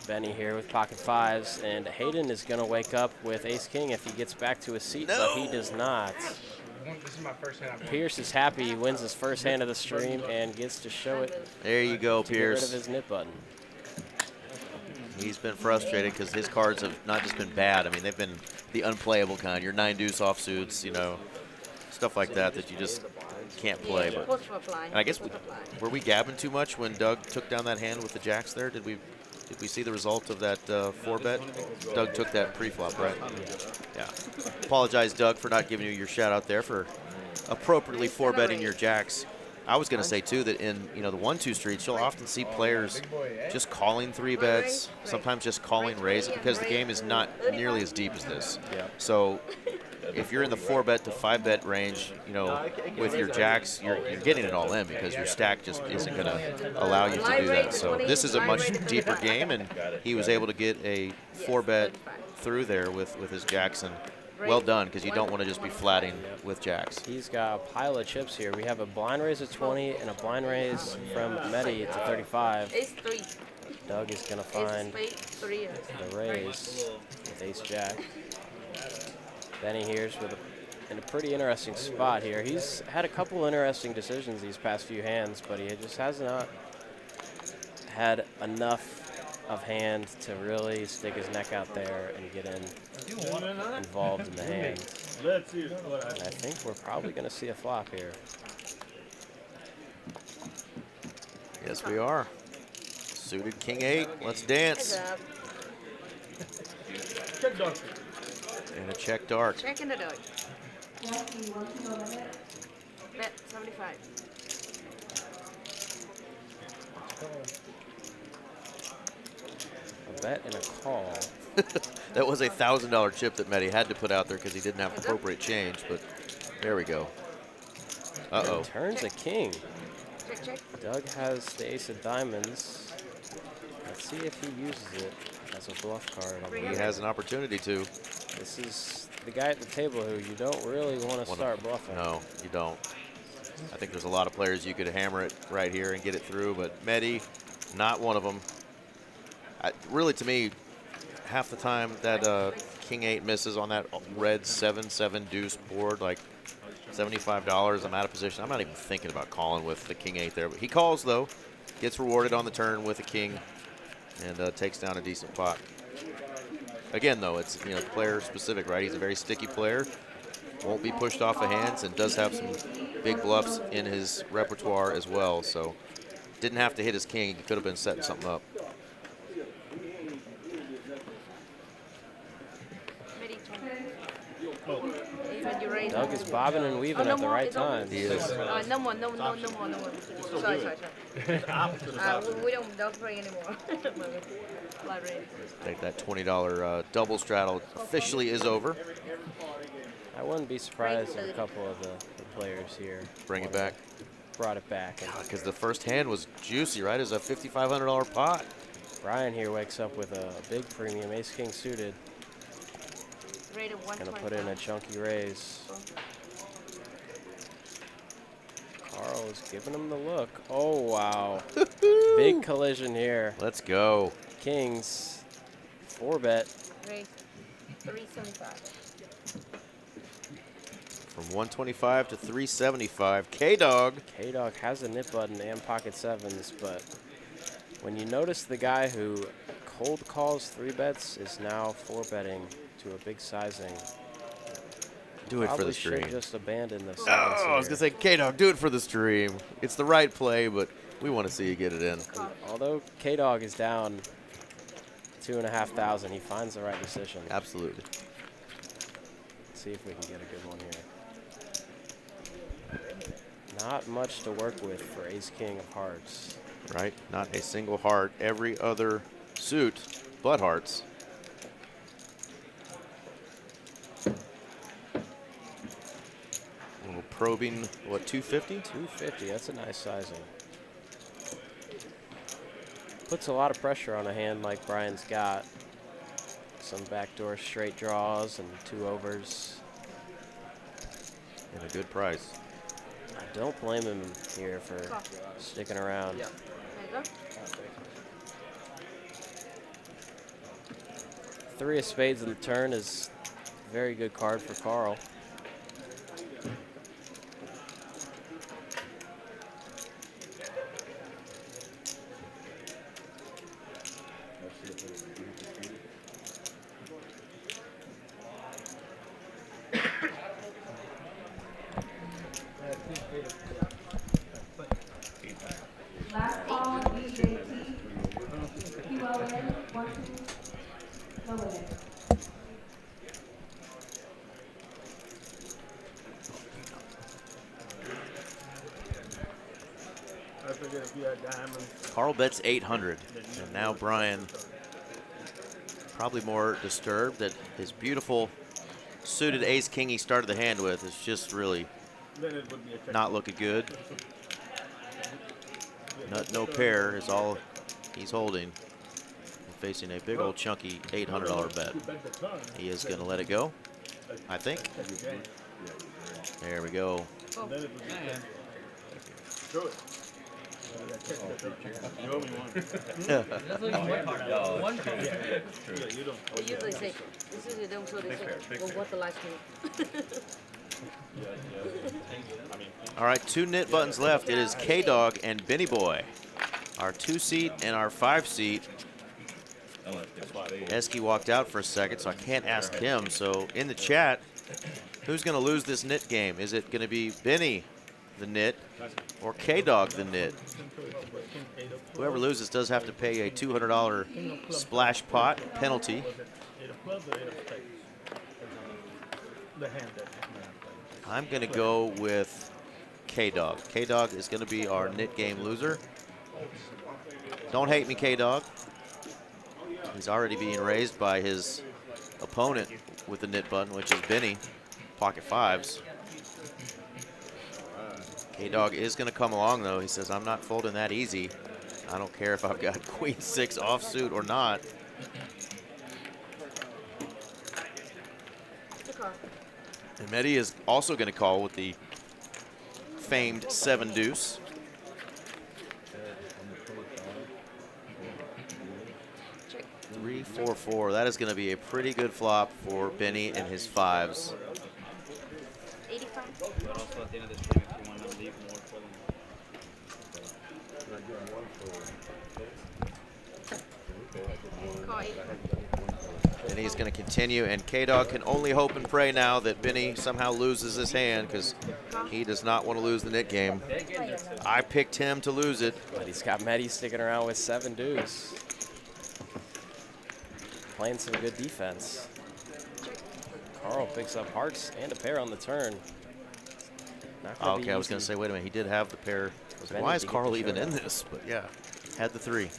Benny here with pocket 5s, and Hayden is going to wake up with ace-king if he gets back to his seat, but he does not. This is my first hand. Pierce is happy. He wins his first hand of the stream and gets to show it. There you go, to get rid Pierce. of his nip button. He's been frustrated because his cards have not just been bad. I mean, they've been the unplayable kind. Your 9-deuce offsuits, stuff like that you just can't play. But and I guess were we gabbing too much when Doug took down that hand with the jacks there? Did we see the result of that 4-bet? Doug took that pre-flop, right? Yeah. Apologize, Doug, for not giving you your shout out there for appropriately 4-betting your jacks. I was going to say, too, that in the 1-2 streets, you'll often see players just calling 3-bets, sometimes just calling raise because the game is not nearly as deep as this. Yeah. So if you're in the 4-bet to 5-bet range, with your jacks, you're getting it all in because your stack just isn't going to allow you to do that. So this is a much deeper game, and he was able to get a 4-bet through there with his jacks, and well done, because you don't want to just be flatting with jacks. He's got a pile of chips here. We have a blind raise of 20 and a blind raise from Medi to 35. Doug is going to find the raise with ace-jack. Benny here's with a in a pretty interesting spot here. He's had a couple interesting decisions these past few hands, but he just has not had enough of hand to really stick his neck out there and get involved in the hand. Let's see what And I think we're probably going to see a flop here. Yes, we are. Suited king 8. Let's dance. Heads up. check dog. And a check dark. Check in the dog. Bet 75. A bet and a call. That was a $1,000 chip that Mehdi had to put out there because he didn't have appropriate change, but there we go. Uh-oh. Turns a king. Check, check. Doug has the ace of diamonds. Let's see if he uses it as a bluff card. He has an opportunity to. This is the guy at the table who you don't really want to start bluffing. No, you don't. I think there's a lot of players you could hammer it right here and get it through, but Mehdi, not one of them. Really, to me, half the time that king 8 misses on that red 7-7 deuce board, like $75, I'm out of position. I'm not even thinking about calling with the king 8 there, but he calls though, gets rewarded on the turn with a king, and takes down a decent pot. Again, though, it's player specific, right? He's a very sticky player, won't be pushed off of hands, and does have some big bluffs in his repertoire as well. So didn't have to hit his king. He could have been setting something up. Doug is bobbing and weaving at the right time. He is. No more. Sorry. We don't dog play anymore. Take that $20 double straddle officially is over. I wouldn't be surprised if a couple of the players here Bring it back. brought it back. Because the first hand was juicy, right? It was a $5,500 pot. Brian here wakes up with a big premium, ace king suited. Gonna put in a chunky raise. Carl is giving him the look. Oh, wow. Big collision here. Let's go. Kings, 4-bet. Raise 375. From 125 to 375. K-Dog. K-Dog has a nip button and pocket sevens, but when you notice the guy who cold calls 3-bets is now 4-betting to a big sizing. Do it for the stream. Should just abandon this. Oh, I was going to say, K-Dog, do it for the stream. It's the right play, but we want to see you get it in. Although K-Dog is down 2,500, he finds the right decision. Absolutely. Let's see if we can get a good one here. Not much to work with for ace-king of hearts. Right? Not a single heart. Every other suit but hearts. A little probing, what, 250? 250, that's a nice sizing. Puts a lot of pressure on a hand like Brian's got. Some backdoor straight draws and 2 overs. And a good price. I don't blame him here for sticking around. There you go. 3 of spades in the turn is a very good card for Carl. Last call, BJT. QLN, 1, 2, no limit. I forget if you had diamonds. Carl bets 800. And now Brian probably more disturbed that his beautiful suited ace-king he started the hand with is just really Then it would be a check. not looking good. No pair is all he's holding. Facing a big old chunky $800 bet. He is going to let it go, I think. There we go. Then it would be a check. Throw it. You owe me one. That's only one card. One card. Yeah, you don't. We usually say, this is the don't show this. Well, what the last one? All right, 2 knit buttons left. It is K-Dog and Benny Boy. Our 2-seat and our 5-seat. Esky walked out for a second, so I can't ask him. So in the chat, who's going to lose this knit game? Is it going to be Benny, the knit, or K-Dog, the knit? Whoever loses does have to pay a $200 splash pot penalty. I'm going to go with K-Dog. K-Dog is going to be our knit game loser. Don't hate me, K-Dog. He's already being raised by his opponent with the knit button, which is Benny, pocket 5s. K-Dog is going to come along, though. He says, I'm not folding that easy. I don't care if I've got queen 6 offsuit or not. And Mehdi is also going to call with the famed 7 deuce. 3-4-4. That is going to be a pretty good flop for Benny and his 5s. 85. But also at the end of the stream, if you want to leave more for them. Call 8. And he's going to continue, and K-Dog can only hope and pray now that Benny somehow loses his hand, because he does not want to lose the knit game. I picked him to lose it. But he's got Mehdi sticking around with 7 deuce. Playing some good defense. Carl picks up hearts and a pair on the turn. Okay, I was going to say, wait a minute, he did have the pair. I was like, why is Carl even in this? But yeah, had the 3.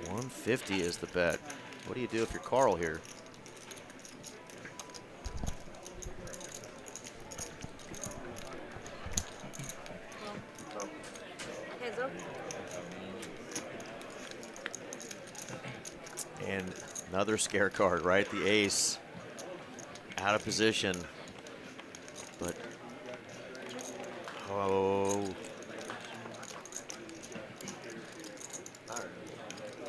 $150 is the bet. What do you do if you're Carl here? Heads up. And another scare card, right? The ace. Out of position. But, oh.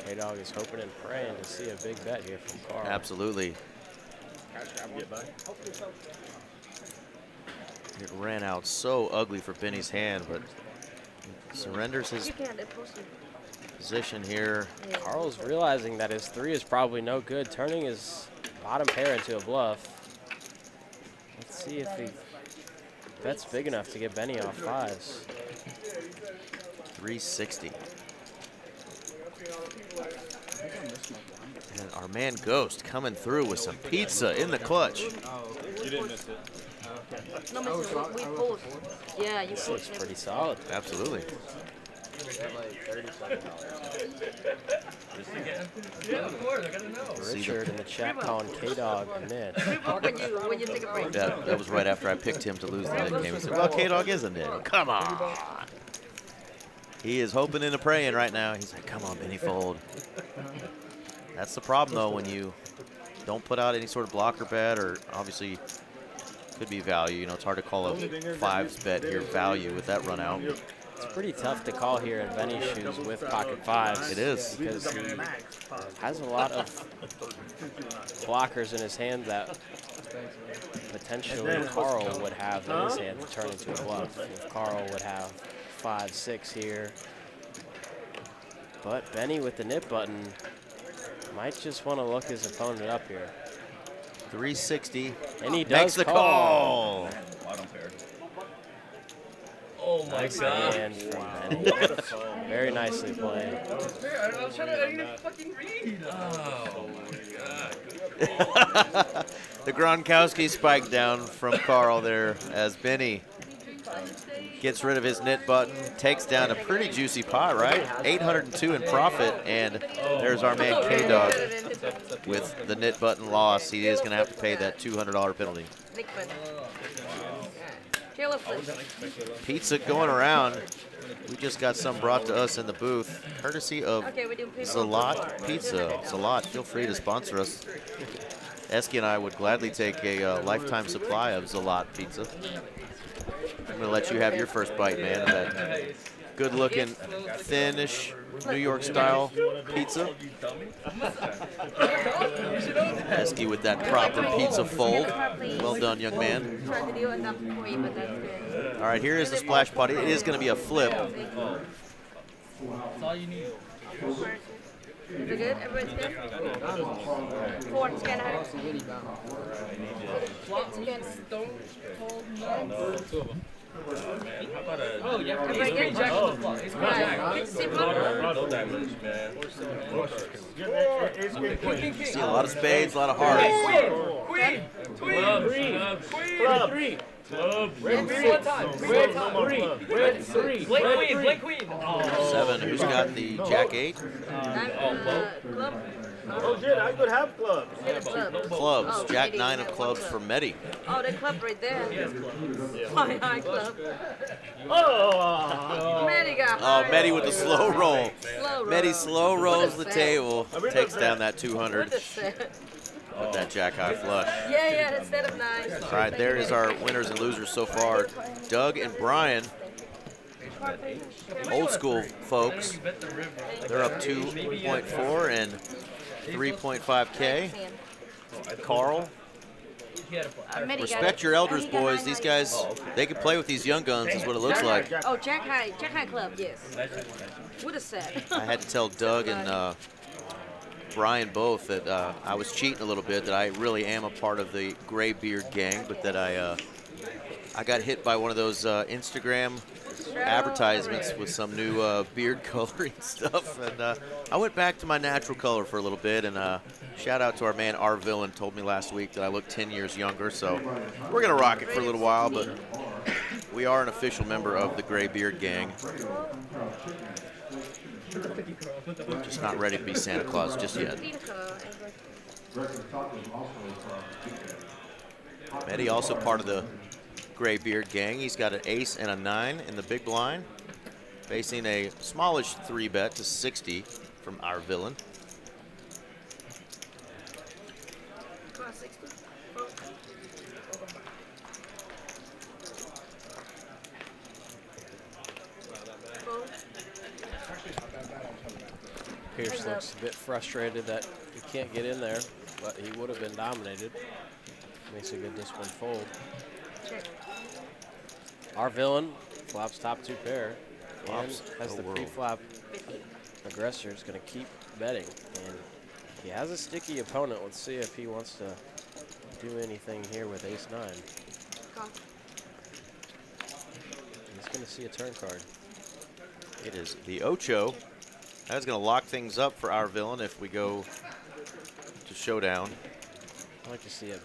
K-Dog is hoping and praying to see a big bet here from Carl. Absolutely. It ran out so ugly for Benny's hand, but surrenders his position here. Carl's realizing that his 3 is probably no good, turning his bottom pair into a bluff. Let's see if he bets big enough to get Benny off 5s. 360. And our man Ghost coming through with some pizza in the clutch. You didn't miss it. No, we both. Yeah, you This looks pretty solid. Absolutely. Yeah, of course, I gotta know. Richard in the chat calling K-Dog a knit. when you take a break. That was right after I picked him to lose the knit game. He said, well, K-Dog is a knit. Come on. He is hoping and praying right now. He's like, come on, Benny, fold. That's the problem, though, when you don't put out any sort of blocker bet, or obviously could be value. You know, it's hard to call a 5s bet here value with that run out. It's pretty tough to call here in Benny's shoes with pocket 5s. It is. Because he has a lot of blockers in his hand that potentially Carl would have in his hand to turn into a bluff. If Carl would have 5-6 here. But Benny with the knit button might just want to look his opponent up here. 360. And he does makes the call. Bottom pair. Oh my Nice god. hand from Benny. Very nicely played. I was trying to I didn't fucking read. Oh my god. The Gronkowski spike down from Carl there as Benny gets rid of his knit button, takes down a pretty juicy pot, right? 802 in profit, and there's our man K-Dog with the knit button loss. He is going to have to pay that $200 penalty. Pizza going around. We just got some brought to us in the booth, courtesy of Zalat Pizza. Zalat, feel free to sponsor us. Esky and I would gladly take a lifetime supply of Zalat Pizza. I'm going to let you have your first bite, man, of that Good-looking, thinnish, New York-style pizza. Pesky with that proper pizza fold. Well done, young man. Tried to do enough for you, but that's good. All right, here is the splash pot. It is going to be a flip. That's all you need. Is it good? Everybody's good? 4 scan hard. Stone cold nuts. How about a Oh, yeah. Everybody good? Jack on the flop. Ace queen jack. Right. Good to see one. no damage, man? See a lot of spades, a lot of hearts. Queen. Blake queen. Oh. 7, who's got the jack 8? Club. Oh shit, I could have clubs. Get a club. Clubs, Oh, jack Medi 9 had of one clubs club. for Medi. Oh, the club right there. High club. Oh, Medi got Oh, high. Medi with the slow roll. Slow roll. Medi slow rolls the What a table, takes down that What 200 a set. with that jack high flush. Yeah, instead of 9. All right, there is our winners and losers so far. Doug and Brian, old school folks, they're up 2.4 and 3.5K. Carl, respect your elders, boys. These guys, they can play with these young guns, is what it looks like. Oh, Jack High Club, yes. What a set. I had to tell Doug and Brian both that I was cheating a little bit, that I really am a part of the Gray Beard gang, but that I got hit by one of those Instagram advertisements with some new beard coloring stuff, and I went back to my natural color for a little bit, and shout out to our man R. Villain, told me last week that I look 10 years younger, so we're going to rock it for a little while, but we are an official member of the Gray Beard gang. Just not ready to be Santa Claus just yet. Medi also part of the Gray Beard gang. He's got an ace and a 9 in the big blind, facing a smallish 3-bet to 60 from our villain. Pierce looks a bit frustrated that he can't get in there, but he would have been dominated. Makes a good disciplined fold. Our villain flops top 2 pair and has the pre-flop aggressor is going to keep betting, and he has a sticky opponent. Let's see if he wants to do anything here with ace 9. He's going to see a turn card. It is the Ocho. That's going to lock things up for our villain if we go to showdown. I'd like to see a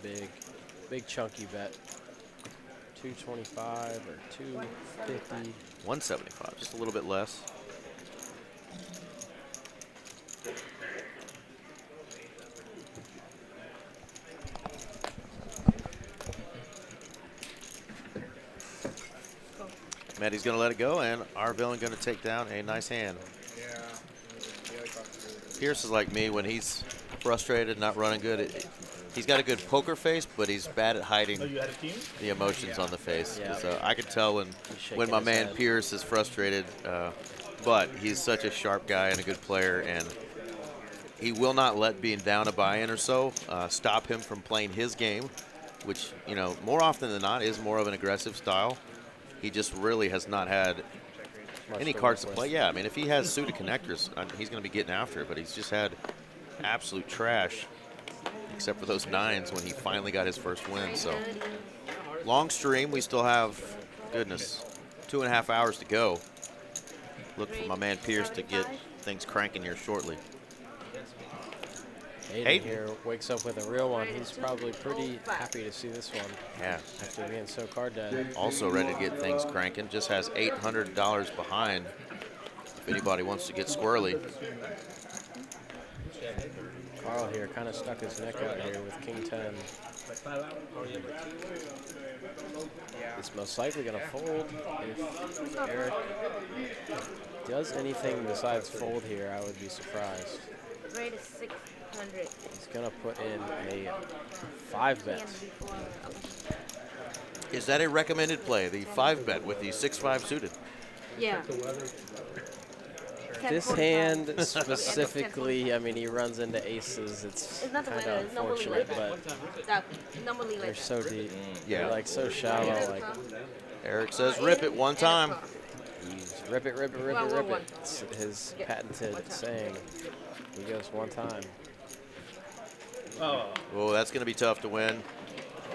big chunky bet. 225 or 250. 175, just a little bit less. Medi's going to let it go, and our villain going to take down a nice hand. Pierce is like me when he's frustrated, not running good. He's got a good poker face, but he's bad at hiding the emotions on the face. So I can tell when my man Pierce is frustrated, but he's such a sharp guy and a good player, and he will not let being down a buy-in or so stop him from playing his game, which, you know, more often than not is more of an aggressive style. He just really has not had any cards to play. Yeah, I mean, if he has suited connectors, he's going to be getting after it, but he's just had absolute trash, except for those 9s when he finally got his first win. So long stream. We still have, goodness, 2.5 hours to go. Look for my man Pierce to get things cranking here shortly. Hayden here wakes up with a real one. He's probably pretty happy to see this one. Yeah. After being so card dead. Also ready to get things cranking. Just has $800 behind if anybody wants to get squirrely. Carl here kind of stuck his neck out here with King 10. It's most likely going to fold if Eric does anything besides fold here. I would be surprised. Rate is 600. He's going to put in a 5-bet. Is that a recommended play, the 5-bet with the 6-5 suited? Yeah. This 10, hand 45. specifically, I mean, he runs into aces. It's It's not the kind winner. of It's normally unfortunate, like but that. Normally they're like so deep. Yeah. They're like so shallow. Like Eric says rip it one time. he's rip it, rip it, rip Well, it, well, rip one. it. It's his Yeah, patented one time. saying. He goes one time. Oh, that's going to be tough to win.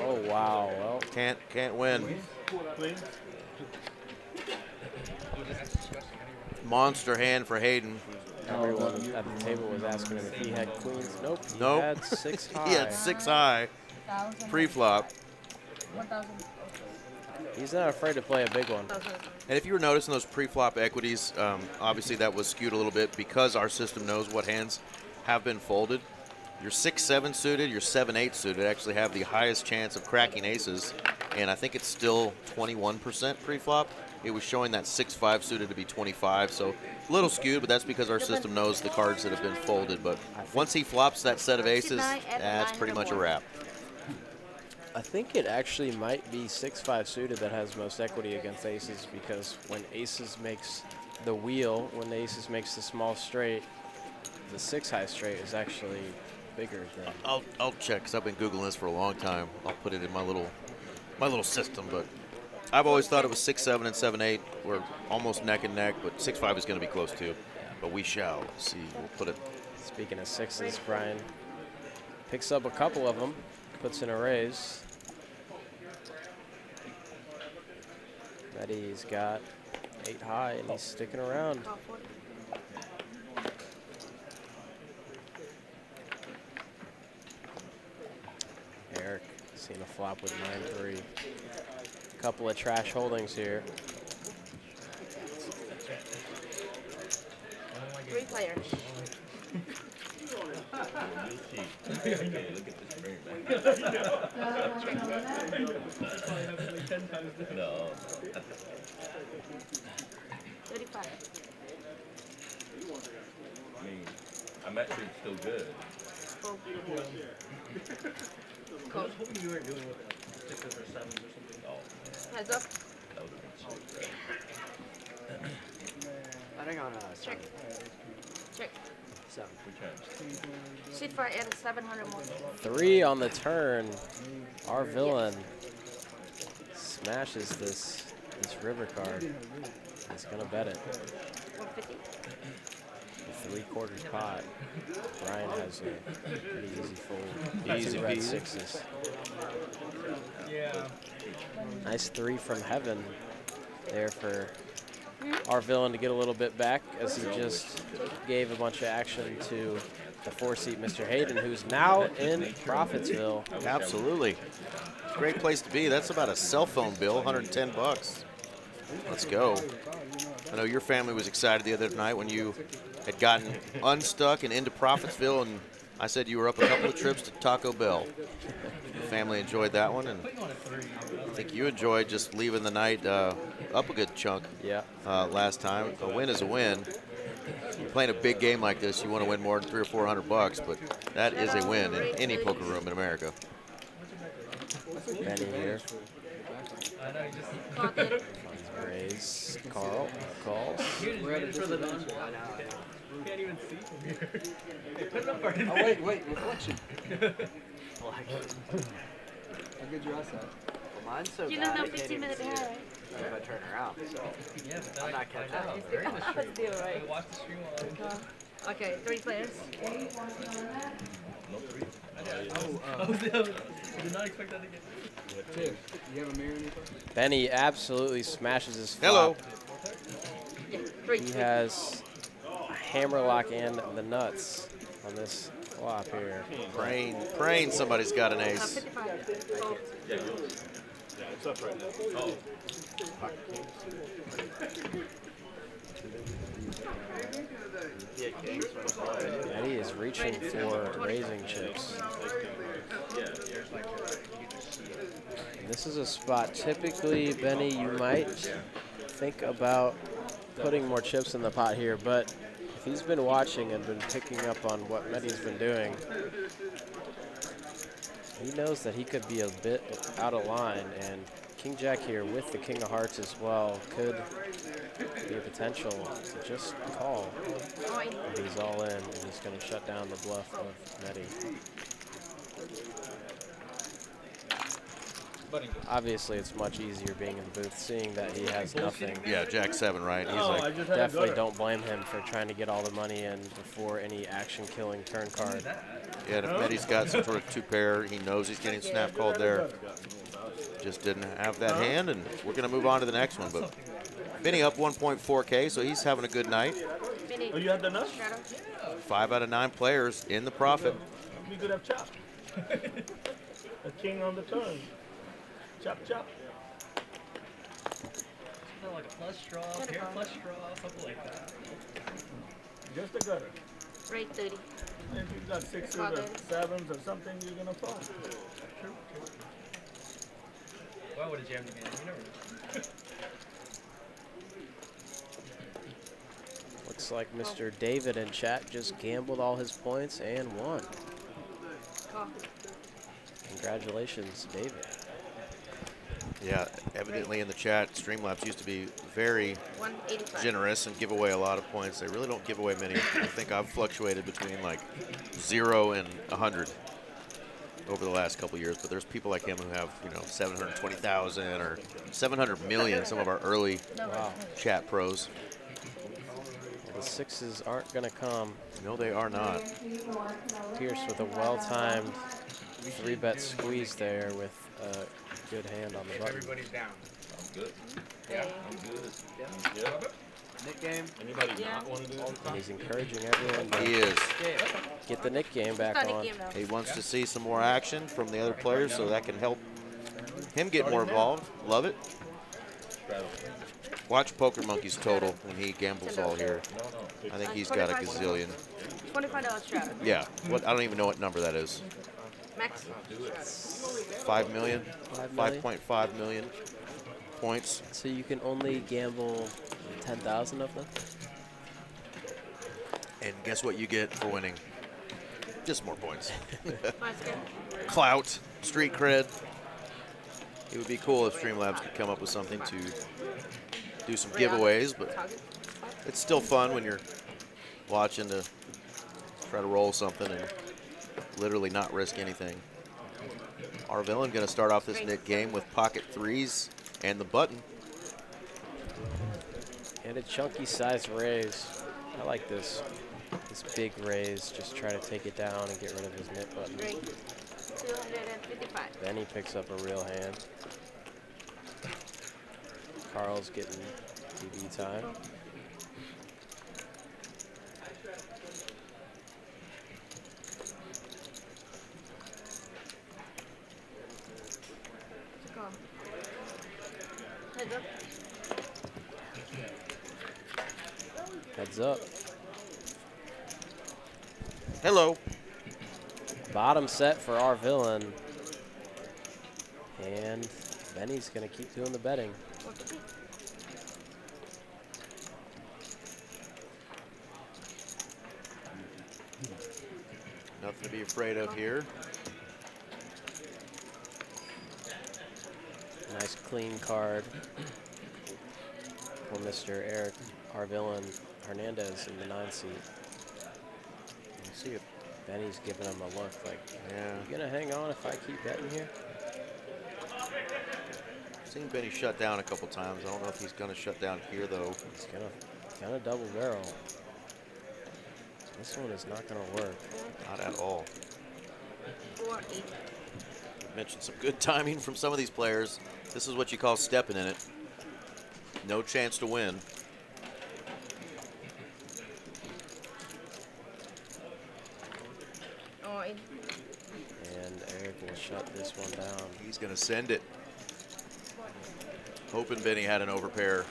Oh wow. Well, Can't win. Monster hand for Hayden. everyone at the table was asking him if he had queens. Nope. He Nope. had 6 high. He had 6 high pre-flop. 1,000. He's not afraid to play a big one. And if you were noticing those pre-flop equities, obviously that was skewed a little bit because our system knows what hands have been folded. Your 6-7 suited, your 7-8 suited actually have the highest chance of cracking aces, and I think it's still 21% pre-flop. It was showing that 6-5 suited to be 25, so a little skewed, but that's because our system knows the cards that have been folded. But once he flops that set of aces, that's pretty much a wrap. I think it actually might be 6-5 suited that has most equity against aces, because when aces makes the wheel, when the aces makes the small straight, the 6 high straight is actually bigger than. I'll check because I've been Googling this for a long time. I'll put it in my little system, but I've always thought it was 6-7 and 7-8 were almost neck and neck, but 6-5 is going to be close too. But we shall see. We'll put it. Speaking of sixes, Brian picks up a couple of them, puts in a raise. Betty's got 8 high and he's sticking around. Eric seeing a flop with 9-3. Couple of trash holdings here. 3 players. No. 35. I mean, I'm actually still good. Cool. I was hoping you weren't dealing with 6s or 7s or something. Oh, Heads up. that would have been so great. I think on Check. Check. 7. Sit for at 700 more. 3 on the turn. Our villain smashes this river card. He's gonna bet it. 150. 3/4 pot. Brian has a pretty easy fold. Easy 2 red peasy. 6s. Yeah. Nice 3 from heaven there for our villain to get a little bit back, as he just gave a bunch of action to the 4-seat Mr. Hayden, who's now in Profitsville. Absolutely. Great place to be. That's about a cell phone bill, 110 bucks. Let's go. I know your family was excited the other night when you had gotten unstuck and into Profitsville, and I said you were up a couple of trips to Taco Bell. The family enjoyed that one, and I think you enjoyed just leaving the night up a good chunk. Yeah. Last time. A win is a win. You're playing a big game like this, you want to win more than $300 or $400 bucks, but that is a win in any poker room in America. Benny here. I know, you just. Raise. Carl calls. We're at for the non. You can't even see from here. Hey, put it up our Oh, wait, reflection. How good your eyesight? Well, mine's so You bad. don't know I can't 15 even minutes see behind, it right? if I turn around. So Yeah, but then I'm I not catching find up. out. They're in the stream. Still, right? Watch the stream while Okay, 3 players. I did not expect that to get. Tiff, you have a mirror in your phone? Benny absolutely smashes his flop. Hello. Yeah, 3. He has a hammerlock and the nuts on this flop here. Praying somebody's got an ace. 55. Oh, Yeah, it's up right now. Oh. Yeah, kings. Benny is reaching for raising chips. And this is a spot, typically, Benny, you might think about putting more chips in the pot here, but if he's been watching and been picking up on what Medi's been doing, he knows that he could be a bit out of line, and King Jack here with the King of Hearts as well could be a potential to just call. But he's all in, and he's going to shut down the bluff of Nettie. Obviously, it's much easier being in the booth, seeing that he has nothing. Yeah, Jack 7, right? He's like, definitely don't blame him for trying to get all the money in before any action-killing turn card. Yeah, and if Meddy's got some sort of 2-pair, he knows he's getting snap called there. Just didn't have that hand, and we're going to move on to the next one. But Vinny up 1.4K, so he's having a good night. Oh, you had the nuts? 5 out of 9 players in the profit. We could have chop. A king on the turn. Chop, chop. Something like a flush draw, pair flush draw, something like that. Just a gutter. Rate 30. If you've got 6s or 7s or something, you're going to fall. True. Why would it jam the game? You never know. Looks like Mr. David in chat just gambled all his points and won. Congratulations, David. Yeah, evidently in the chat, Streamlabs used to be very generous and give away a lot of points. They really don't give away many. I think I've fluctuated between like 0 and 100 over the last couple years, but there's people like him who have, you know, 720,000 or 700 million, some of our early chat pros. The 6s aren't going to come. No, they are not. Pierce with a well-timed 3-bet squeeze there with a good hand on the button. Everybody's down. Sounds good. Yeah. I'm good. Yeah. Nick game. Anybody not want to do And he's encouraging everyone to He is. get the Nick game back on. He wants to see some more action from the other players, so that can help him get more involved. Love it. Watch Poker Monkey's total when he gambles all here. I think he's got a gazillion. $25 strata. Yeah. What? I don't even know what number that is. Max. 5 million? 5 5.5 million points. So you can only gamble 10,000 of them? And guess what you get for winning? Just more points. Nice game. Clout, street cred. It would be cool if Streamlabs could come up with something to do some giveaways, but it's still fun when you're watching to try to roll something and literally not risk anything. Our villain going to start off this Nick game with pocket 3s and the button. And a chunky size raise. I like this. This big raise. Just try to take it down and get rid of his nit button. 255. Then he picks up a real hand. Carl's getting TV time. Heads up. Hello. Bottom set for our villain. And Benny's going to keep doing the betting. Nothing to be afraid of here. Nice clean card for Mr. Eric, our villain, Hernandez in the 9 seat. Let's see if Benny's giving him a look like, yeah. You gonna hang on if I keep betting here? Seen Benny shut down a couple times. I don't know if he's gonna shut down here though. He's gonna double barrel. This one is not gonna work. Not at all. 4-8. Mentioned some good timing from some of these players. This is what you call stepping in it. No chance to win. And Eric will shut this one down. He's gonna send it. Hoping Benny had an overpair.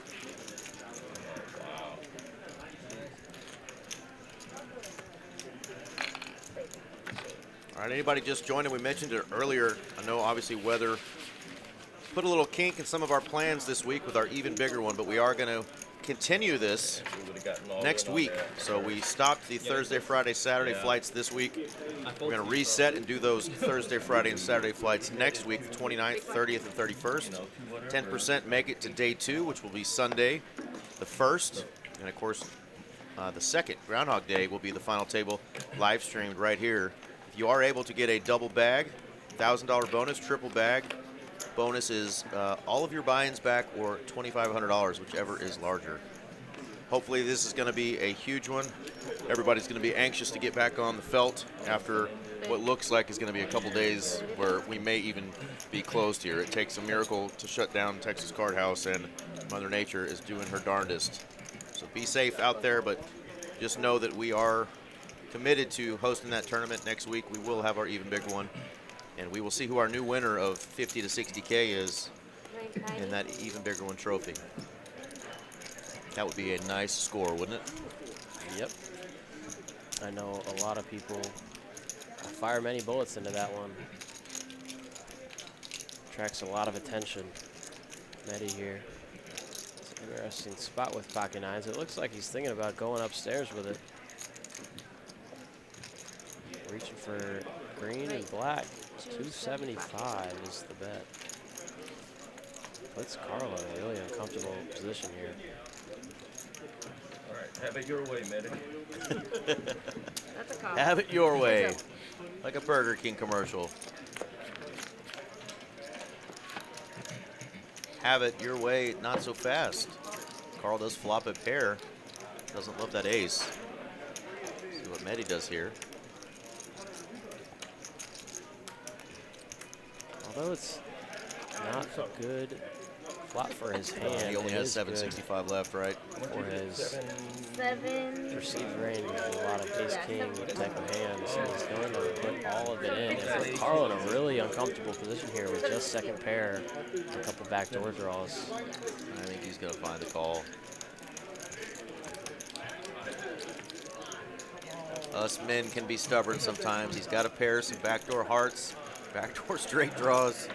All right, anybody just joining? We mentioned it earlier. I know obviously weather put a little kink in some of our plans this week with our even bigger one, but we are going to continue this next week. So we stopped the Thursday, Friday, Saturday flights this week. We're going to reset and do those Thursday, Friday, and Saturday flights next week, the 29th, 30th, and 31st. 10% make it to day 2, which will be Sunday, the 1st. And, of course, the second, Groundhog Day, will be the final table live streamed right here. If you are able to get a double bag, $1,000 bonus, triple bag. Bonus is all of your buy-ins back or $2,500, whichever is larger. Hopefully this is going to be a huge one. Everybody's going to be anxious to get back on the felt after what looks like is going to be a couple days where we may even be closed here. It takes a miracle to shut down Texas Card House, and Mother Nature is doing her darndest. So be safe out there, but just know that we are committed to hosting that tournament next week. We will have our even bigger one, and we will see who our new winner of 50 to 60K is in that even bigger one trophy. That would be a nice score, wouldn't it? Yep. I know a lot of people fire many bullets into that one. Attracts a lot of attention. Medi here. It's an interesting spot with pocket nines. It looks like he's thinking about going upstairs with it. Reaching for green and black. 275 is the bet. Puts Carl in a really uncomfortable position here. All right, have it your way, Medi. That's a call. Have it your way. Like a Burger King commercial. Have it your way, not so fast. Carl does flop a pair. Doesn't love that ace. See what Medi does here. Although it's not good flop for his hand. He only has 765 left, right? For his Seven. perceived range with a lot of ace-king type of hands. So he's going to put all of it in. And put Carl in a really uncomfortable position here with just second pair, a couple backdoor draws. I think he's going to find the call. Us men can be stubborn sometimes. He's got a pair, some backdoor hearts, backdoor straight draws.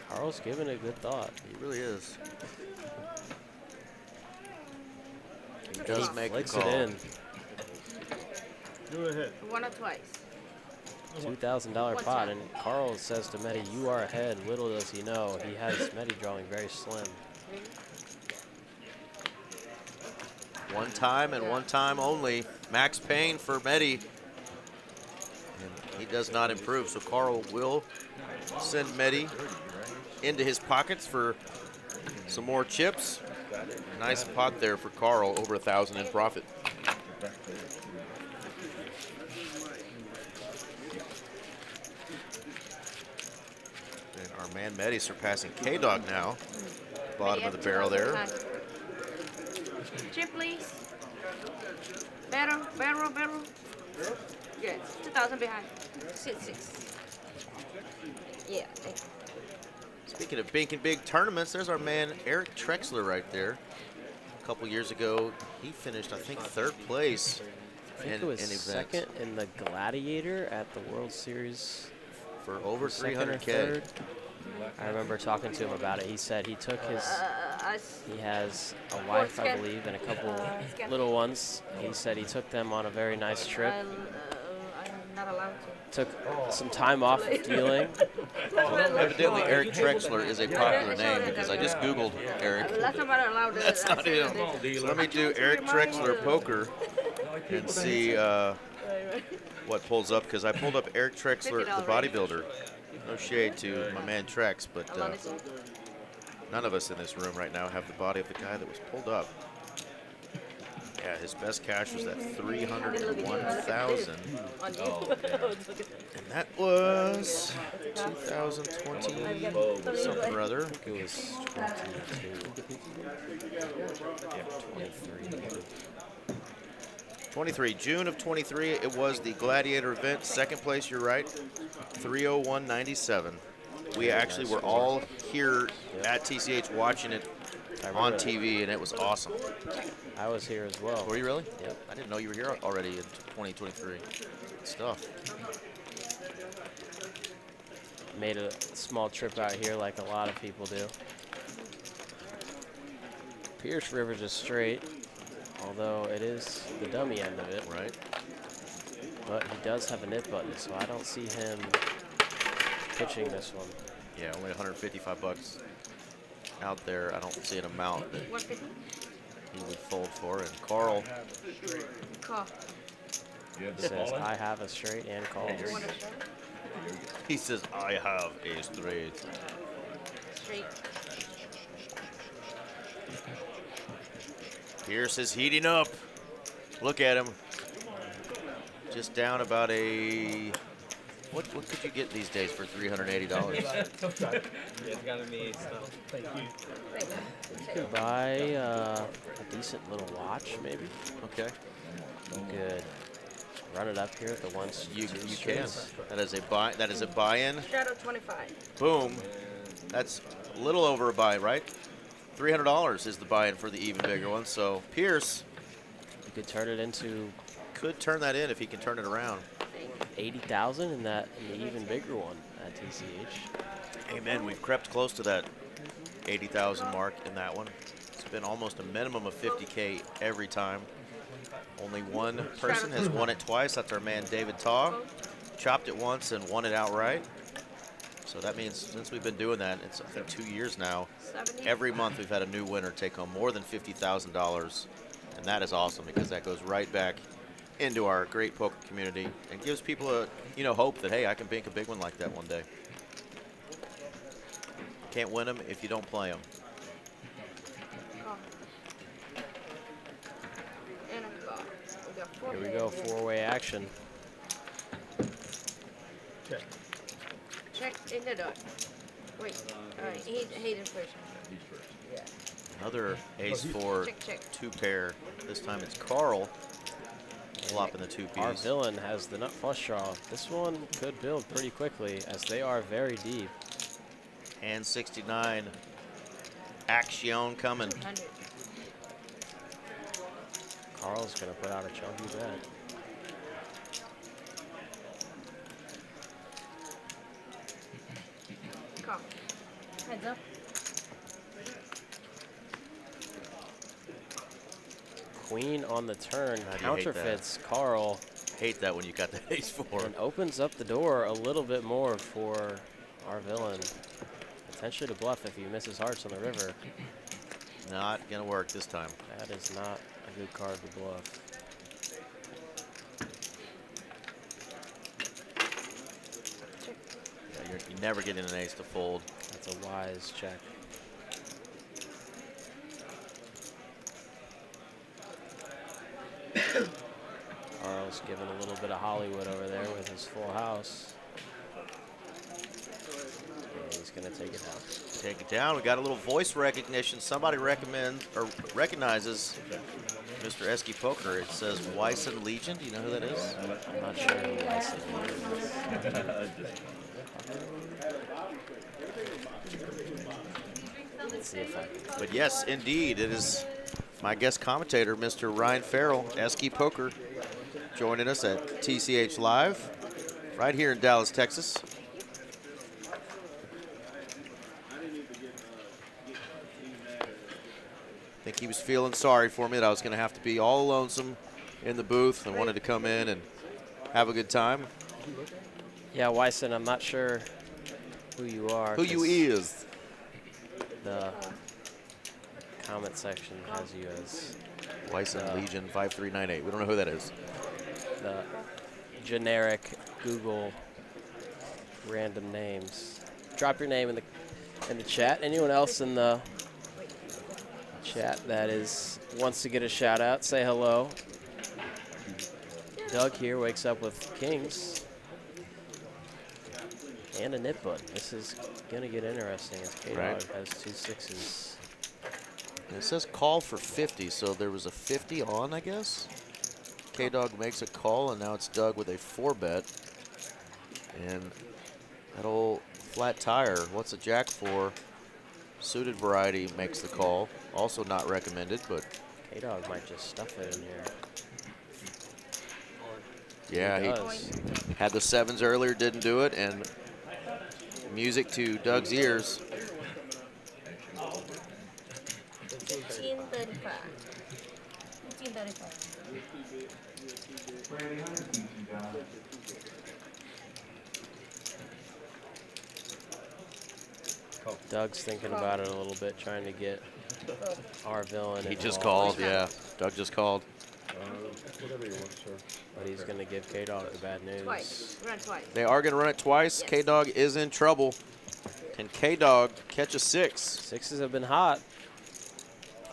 Carl's giving it good thought. He really is. He He does make the flicks call. it in. Go ahead. One or twice. $2,000 pot, and Carl says to Medi, "You are ahead." Little does he know, he has Medi drawing very slim. One time and one time only. Max Payne for Medi. And he does not improve, so Carl will send Medi into his pockets for some more chips. Nice pot there for Carl, over 1,000 in profit. And our man Medi surpassing K-Dog now. Bottom of the barrel there. Chip, please. Barrel. Yes, 2,000 behind. 6. Yeah, thank you. Speaking of big and big tournaments, there's our man Eric Trexler right there. A couple years ago, he finished, I think, 3rd place I think in it was an event second in the Gladiator at the World Series. for over Second or 300K. third. I remember talking to him about it. He said he took his, he has a wife, I believe, and a couple little ones. He said he took them on a very nice trip. I'm not allowed to. Took some time off of dealing. Evidently, Eric Trexler is a popular name because I just Googled Eric. Last time I allowed it. That's not him. So let me do Eric Trexler poker and see what pulls up, because I pulled up Eric Trexler, the bodybuilder. No shade to my man Trex, but none of us in this room right now have the body of the guy that was pulled up. Yeah, his best cash was that 301,000. And that was 2020 something or other. I think it was 22. Yeah, 23. 23, June of 23, it was the Gladiator event. Second place, you're right, 301.97. We actually were all here at TCH watching it on TV, and it was awesome. I was here as well. Were you really? Yep. I didn't know you were here already in 2023. Good stuff. Made a small trip out here like a lot of people do. Pierce River just straight, although it is the dummy end of it. Right. But he does have a nip button, so I don't see him pitching this one. Yeah, only 155 bucks out there. I don't see an amount that 150. he would fold for. And Carl Call. Says, I have a straight and calls. You want a straight? He says, I have a straight. Straight. Pierce is heating up. Look at him. Just down about a... What could you get these days for $380? It's gotta be stuff. Thank you. You could buy a decent little watch, maybe. Okay. Good. Run it up here at the ones You can. That is a buy-in. Shadow 25. Boom. That's a little over a buy, right? $300 is the buy-in for the even bigger one. So Pierce You could turn it into could turn that in if he can turn it around. 80,000 in the even bigger one at TCH. Amen. We've crept close to that 80,000 mark in that one. It's been almost a minimum of 50K every time. Only one person has won it twice. That's our man David Taw. Chopped it once and won it outright. So that means since we've been doing that, it's I think 2 years now. 70. Every month we've had a new winner take home more than $50,000, and that is awesome because that goes right back into our great poker community and gives people a hope that hey, I can bank a big one like that one day. Can't win them if you don't play them. Call. And a call. We got 4 Here we go, four-way action. Check. Check in the dark. Wait. Alright, Hayden first. Another ace-4 Check. two-pair. This time it's Carl flopping the two Our piece. villain has the nut flush draw. This one could build pretty quickly as they are very deep. And 69. Action coming. 100. Carl's gonna put out a chunky bet. Call. Heads up. Queen on the turn How do you hate counterfeits Carl Hate that when you got that ace-4. and opens up the door a little bit more for our villain. Potentially to bluff if he misses hearts on the river. Not gonna work this time. That is not a good card to bluff. Yeah, you're never getting an ace to fold. That's a wise check. Carl's giving a little bit of Hollywood over there with his full house. And he's gonna take it out. Take it down. We got a little voice recognition. Somebody recognizes Mr. Esky Poker. It says Wyson Legion. Do you know who that is? I'm not sure who Wyson is. Let's see if I can. But yes, indeed, it is my guest commentator, Mr. Ryan Farrell, Esky Poker, joining us at TCH Live, right here in Dallas, Texas. I think he was feeling sorry for me that I was going to have to be all lonesome in the booth and wanted to come in and have a good time. Yeah, Wyson, I'm not sure who you are. Who you 'cause is? The comment section has you as Wyson Legion 5398. We don't know who that is. the generic Google random names. Drop your name in the chat. Anyone else in the chat that wants to get a shout out, say hello. Doug here wakes up with kings and a nip button. This is gonna get interesting as K-Dog Right. has 2 6s. And it says call for 50, so there was a 50 on, I guess. K-Dog makes a call, and now it's Doug with a 4-bet. And that old flat tire, what's a jack for? Suited variety makes the call. Also not recommended, but K-Dog might just stuff it in here. yeah, He he does. had the 7s earlier, didn't do it, and music to Doug's ears. 1535. 1535. Doug's thinking about it a little bit, trying to get our villain. He just involved. called, yeah. Doug just called. Whatever you want, sir. But he's going to give K-Dog the bad news. Twice. Run twice. They are going to run it twice. Yes. K-Dog is in trouble. Can K-Dog catch a 6? 6s have been hot.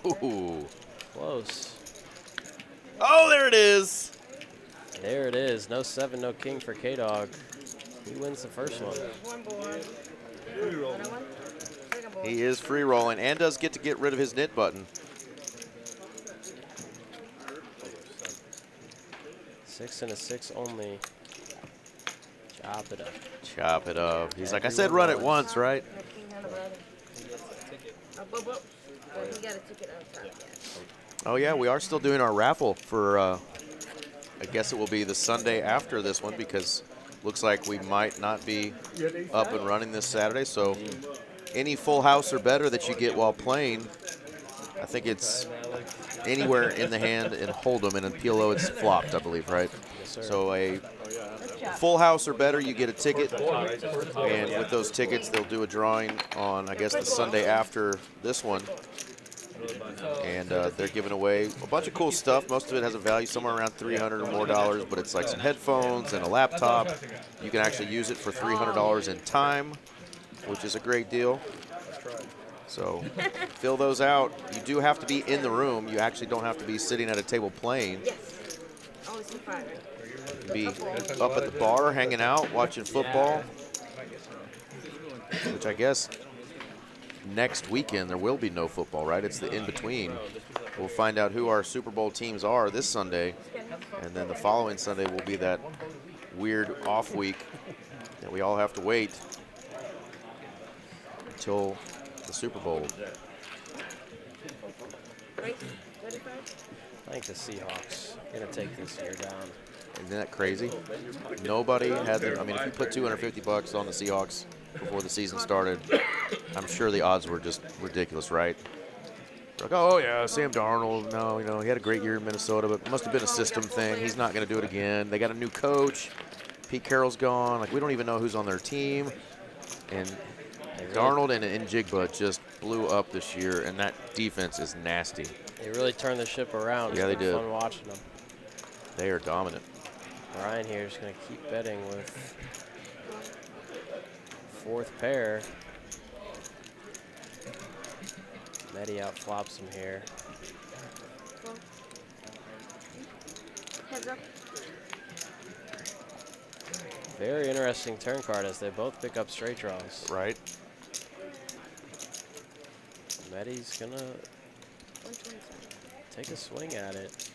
Ooh. Close. Oh, there it is. There it is. No 7, no king for K-Dog. He wins the first one. One board. Another one. Second board. He is free rolling and does get to get rid of his knit button. 6 and a 6 only. Chop it up. Chop it up. He's like, I said run it once, right? King on the bottom. But he got a ticket on top, yeah. Oh, yeah, we are still doing our raffle for, I guess it will be the Sunday after this one because looks like we might not be up and running this Saturday. So any full house or better that you get while playing, I think it's anywhere in the hand in Hold'em, and in PLO it's flopped, I believe, right? Yes, sir. So a full house or better, you get a ticket, and with those tickets, they'll do a drawing on, I guess, the Sunday after this one. And they're giving away a bunch of cool stuff. Most of it has a value somewhere around $300 or more, but it's like some headphones and a laptop. You can actually use it for $300 in time, which is a great deal. So fill those out. You do have to be in the room. You actually don't have to be sitting at a table playing. Yes. Always in front. You can be up at the bar, hanging out, watching football, which I guess next weekend there will be no football, right? It's the in-between. We'll find out who our Super Bowl teams are this Sunday, and then the following Sunday will be that weird off week that we all have to wait until the Super Bowl. Right? 35? I think the Seahawks going to take this year down. Isn't that crazy? Nobody had their, I mean, if you put $250 on the Seahawks before the season started, I'm sure the odds were just ridiculous, right? Like, oh yeah, Sam Darnold, no, you know, he had a great year in Minnesota, but it must have been a system thing. He's not going to do it again. They got a new coach. Pete Carroll's gone. Like, we don't even know who's on their team. And Darnold and Njigba just blew up this year, and that defense is nasty. They really turned the ship around. Yeah, they It's been did. fun watching them. They are dominant. Ryan here is going to keep betting with fourth pair. Medi out flops him here. Heads up. Very interesting turn card as they both pick up straight draws. Right. Medi's going to take a swing at it.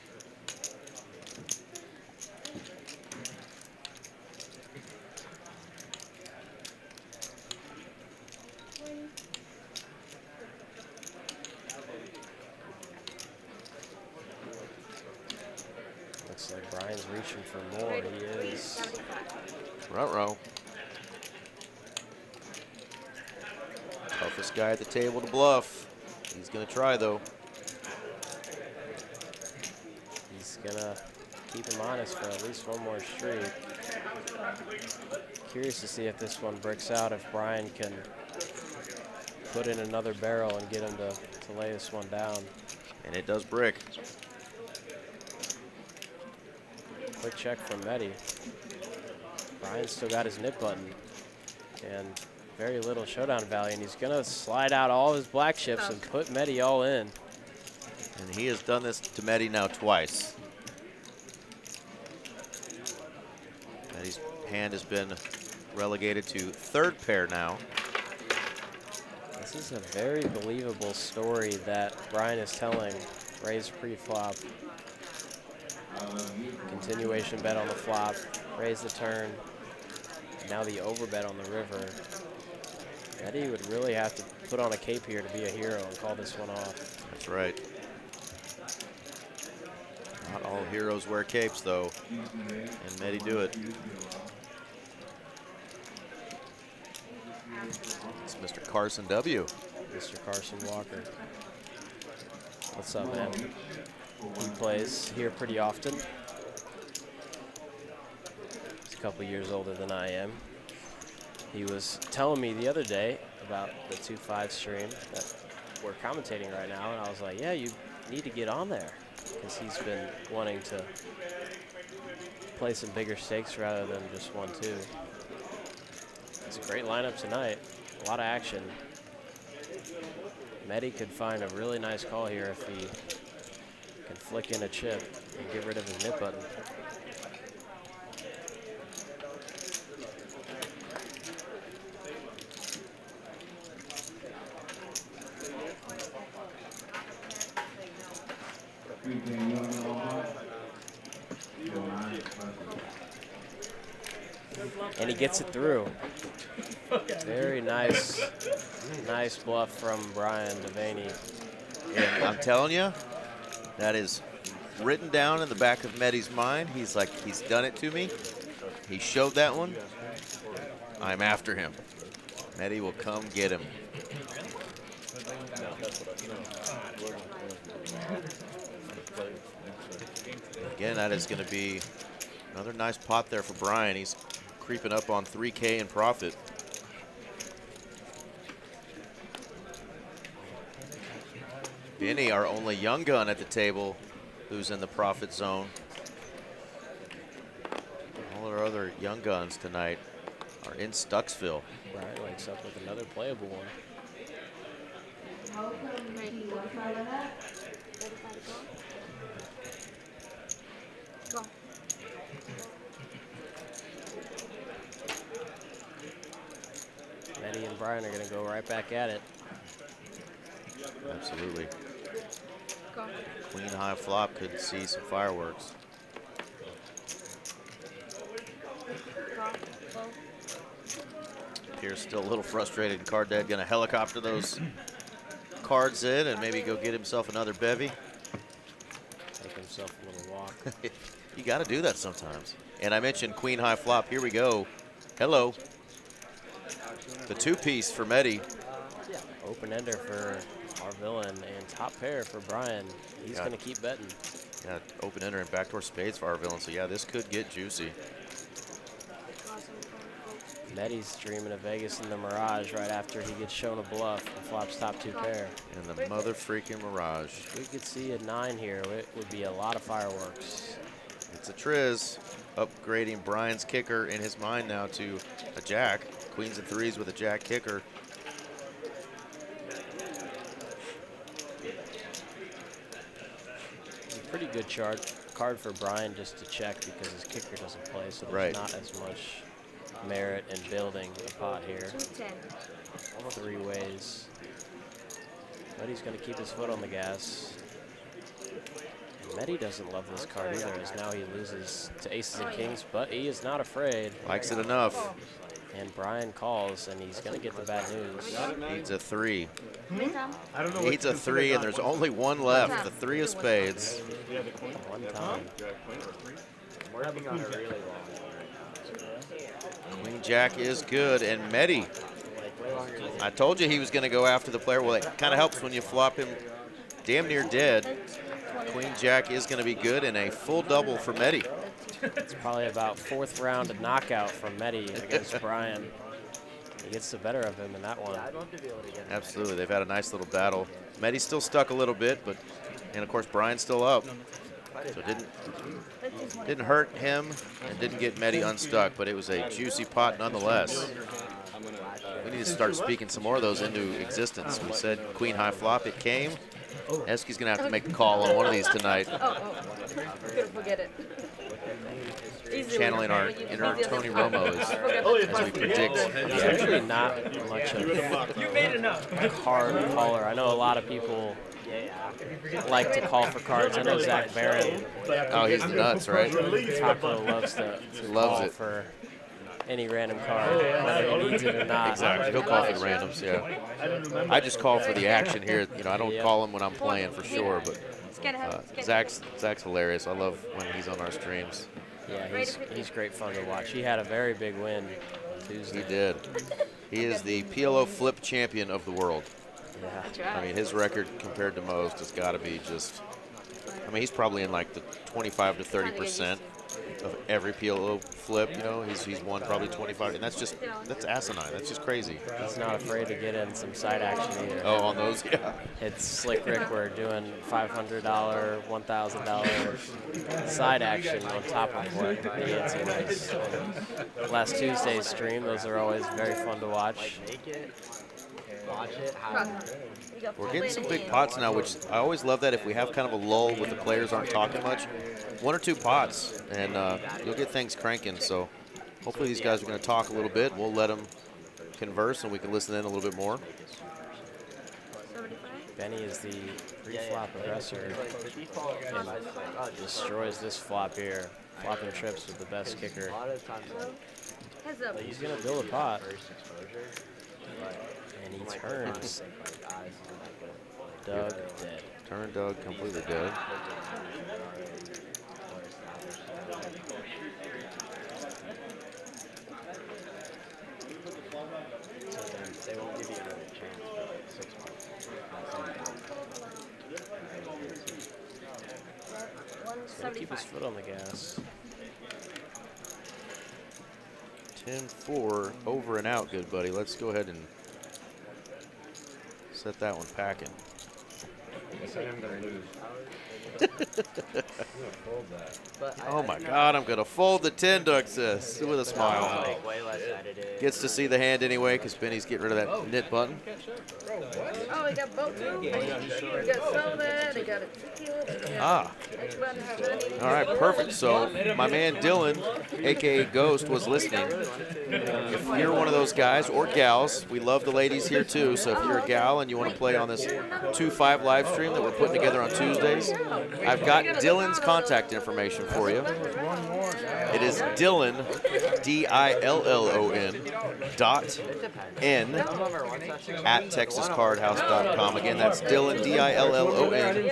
Looks like Brian's reaching for more. He is. Ruh-roh. Toughest guy at the table to bluff. He's going to try, though. He's going to keep him honest for at least one more street. Curious to see if this one bricks out, if Brian can put in another barrel and get him to lay this one down. And it does brick. Quick check from Medi. Brian's still got his nip button and very little showdown value, and he's gonna slide out all his black chips and put Medi all in. And he has done this to Medi now twice. Medi's hand has been relegated to third pair now. This is a very believable story that Brian is telling. Raise pre-flop. Continuation bet on the flop. Raise the turn. Now the overbet on the river. Eddie would really have to put on a cape here to be a hero and call this one off. That's right. Not all heroes wear capes, though, and Medi do it. It's Mr. Carson W. Mr. Carson Walker. What's up, man? He plays here pretty often. He's a couple years older than I am. He was telling me the other day about the 2-5 stream that we're commentating right now, and I was like, yeah, you need to get on there, because he's been wanting to play some bigger stakes rather than just 1-2. It's a great lineup tonight. A lot of action. Medi could find a really nice call here if he can flick in a chip and get rid of his nip button. And he gets it through. Very nice, nice bluff from Brian Devaney. And I'm telling you, that is written down in the back of Medi's mind. He's like, he's done it to me. He showed that one. I'm after him. Medi will come get him. Again, that is going to be another nice pot there for Brian. He's creeping up on 3K in profit. Vinny, our only young gun at the table, who's in the profit zone. All our other young guns tonight are in Stucksville. Brian wakes up with another playable one. Go. Medi and Brian are going to go right back at it. Absolutely. Go. Queen high flop could see some fireworks. Pierce still a little frustrated in card dead. Going to helicopter those cards in and maybe go get himself another bevy. Take himself a little walk. You got to do that sometimes. And I mentioned queen high flop. Here we go. Hello. The two-piece for Medi. Open ender for our villain and top pair for Brian. He's going to keep betting. Yeah, open ender and backdoor spades for our villain. So yeah, this could get juicy. Medi's dreaming of Vegas in the Mirage right after he gets shown a bluff and flops top two pair. And the mother freaking Mirage. We could see a 9 here. It would be a lot of fireworks. It's a Triz. Upgrading Brian's kicker in his mind now to a jack. Queens and threes with a jack kicker. Pretty good card for Brian just to check because his kicker doesn't play, so there's not as much merit in building a pot here. 3 ways. But he's going to keep his foot on the gas. And Medi doesn't love this card either, as now he loses to aces and kings, but he is not afraid. Likes it enough. And Brian calls, and he's going to get the bad news. Needs a 3. I don't know. Needs a 3, and there's only one left. The 3 of spades. One time. Working on a really long Queen jack is good, and Medi. I told you he was going to go after the player. Well, it kind of helps when you flop him damn near dead. Queen jack is going to be good, and a full double for Medi. It's probably about 4th round of knockout from Medi against Brian. He gets the better of him in that one. Absolutely, they've had a nice little battle. Medi's still stuck a little bit, but, and of course Brian's still up. So it didn't hurt him and didn't get Medi unstuck, but it was a juicy pot nonetheless. We need to start speaking some more of those into existence. We said queen high flop, it came. Eski's gonna have to make the call on one of these tonight. Couldn't forget it. Channeling our inner Tony Romo as we predict. He's actually not much of a card caller. I know a lot of people like to call for cards. I know Zach Barron. Oh, he's nuts, right? Taco loves to Loves call it. for any random card, whether he needs it or not. Exactly. He'll call for the randoms. Yeah. I just call for the action here. You know, I don't call him when I'm playing for sure, but Zach's hilarious. I love when he's on our streams. Yeah, he's great fun to watch. He had a very big win Tuesday. He did. He is the PLO flip champion of the world. Yeah. I mean, his record compared to most has got to be just. I mean, he's probably in like the 25 to 30% of every PLO flip. You know, he's won probably 25, and that's asinine. That's just crazy. He's not afraid to get in some side action either. Oh, on those, yeah. It's Slick Rick. We're doing $500, $1,000 side action on top of what the Yancy was. Last Tuesday's stream, those are always very fun to watch. We're getting some big pots now, which I always love that if we have kind of a lull with the players aren't talking much. 1 or 2 pots, and you'll get things cranking. So hopefully these guys are going to talk a little bit. We'll let them converse, and we can listen in a little bit more. Benny is the pre-flop aggressor and destroys this flop here. Flopping trips with the best kicker. He's going to build a pot. And he turns Doug dead. Turn Doug completely dead. They won't give you another chance for 6 months. He's going to keep his foot on the gas. 10-4, over and out, good buddy. Let's go ahead and set that one packing. Oh my God, I'm gonna fold the 10, Doug says, with a smile. Gets to see the hand anyway, because Benny's getting rid of that knit button. Oh, we got both of them. We got soda, they got a ticket. Ah. All right, perfect. So my man Dylan, aka Ghost, was listening. If you're one of those guys or gals, we love the ladies here too. So if you're a gal and you want to play on this 2-5 live stream that we're putting together on Tuesdays, I've got Dylan's contact information for you. It is Dylan, D-I-L-L-O-N, .N at TexasCardHouse.com. Again, that's Dylan, D-I-L-L-O-N,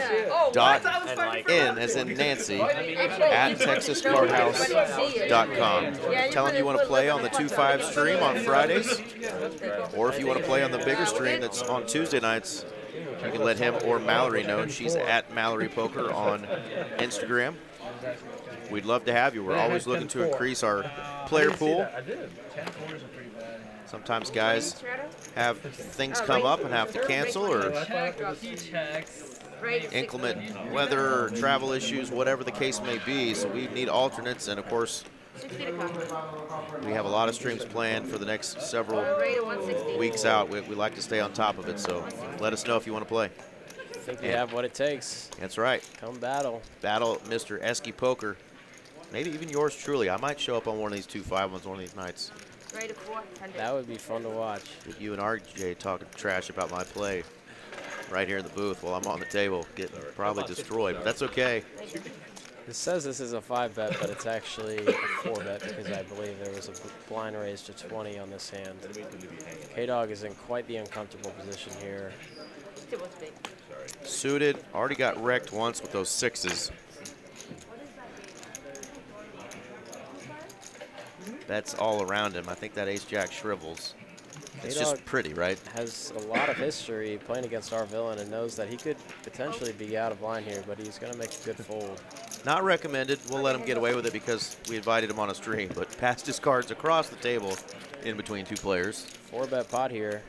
.N as in Nancy, at TexasCardHouse.com. Tell him you want to play on the 2-5 stream on Fridays, or if you want to play on the bigger stream that's on Tuesday nights, you can let him or Mallory know. She's at Mallory Poker on Instagram. We'd love to have you. We're always looking to increase our player pool. Sometimes guys have things come up and have to cancel, or inclement weather or travel issues, whatever the case may be. So we need alternates, and of course, we have a lot of streams planned for the next several weeks out. We like to stay on top of it, so let us know if you want to play. I think we have what it takes. That's right. Come battle. Battle Mr. Esky Poker. Maybe even yours truly. I might show up on one of these 2-5 ones one of these nights. That would be fun to watch. Get you and RJ talking trash about my play right here in the booth while I'm on the table, getting probably destroyed, but that's okay. It says this is a 5-bet, but it's actually a 4-bet because I believe there was a blind raise to 20 on this hand. K-Dog is in quite the uncomfortable position here. Suited, already got wrecked once with those 6s. That's all around him. I think that ace-jack shrivels. It's just pretty, right? Has a lot of history playing against our villain and knows that he could potentially be out of line here, but he's going to make a good fold. Not recommended. We'll let him get away with it because we invited him on a stream, but passed his cards across the table in between 2 players. 4-bet pot here.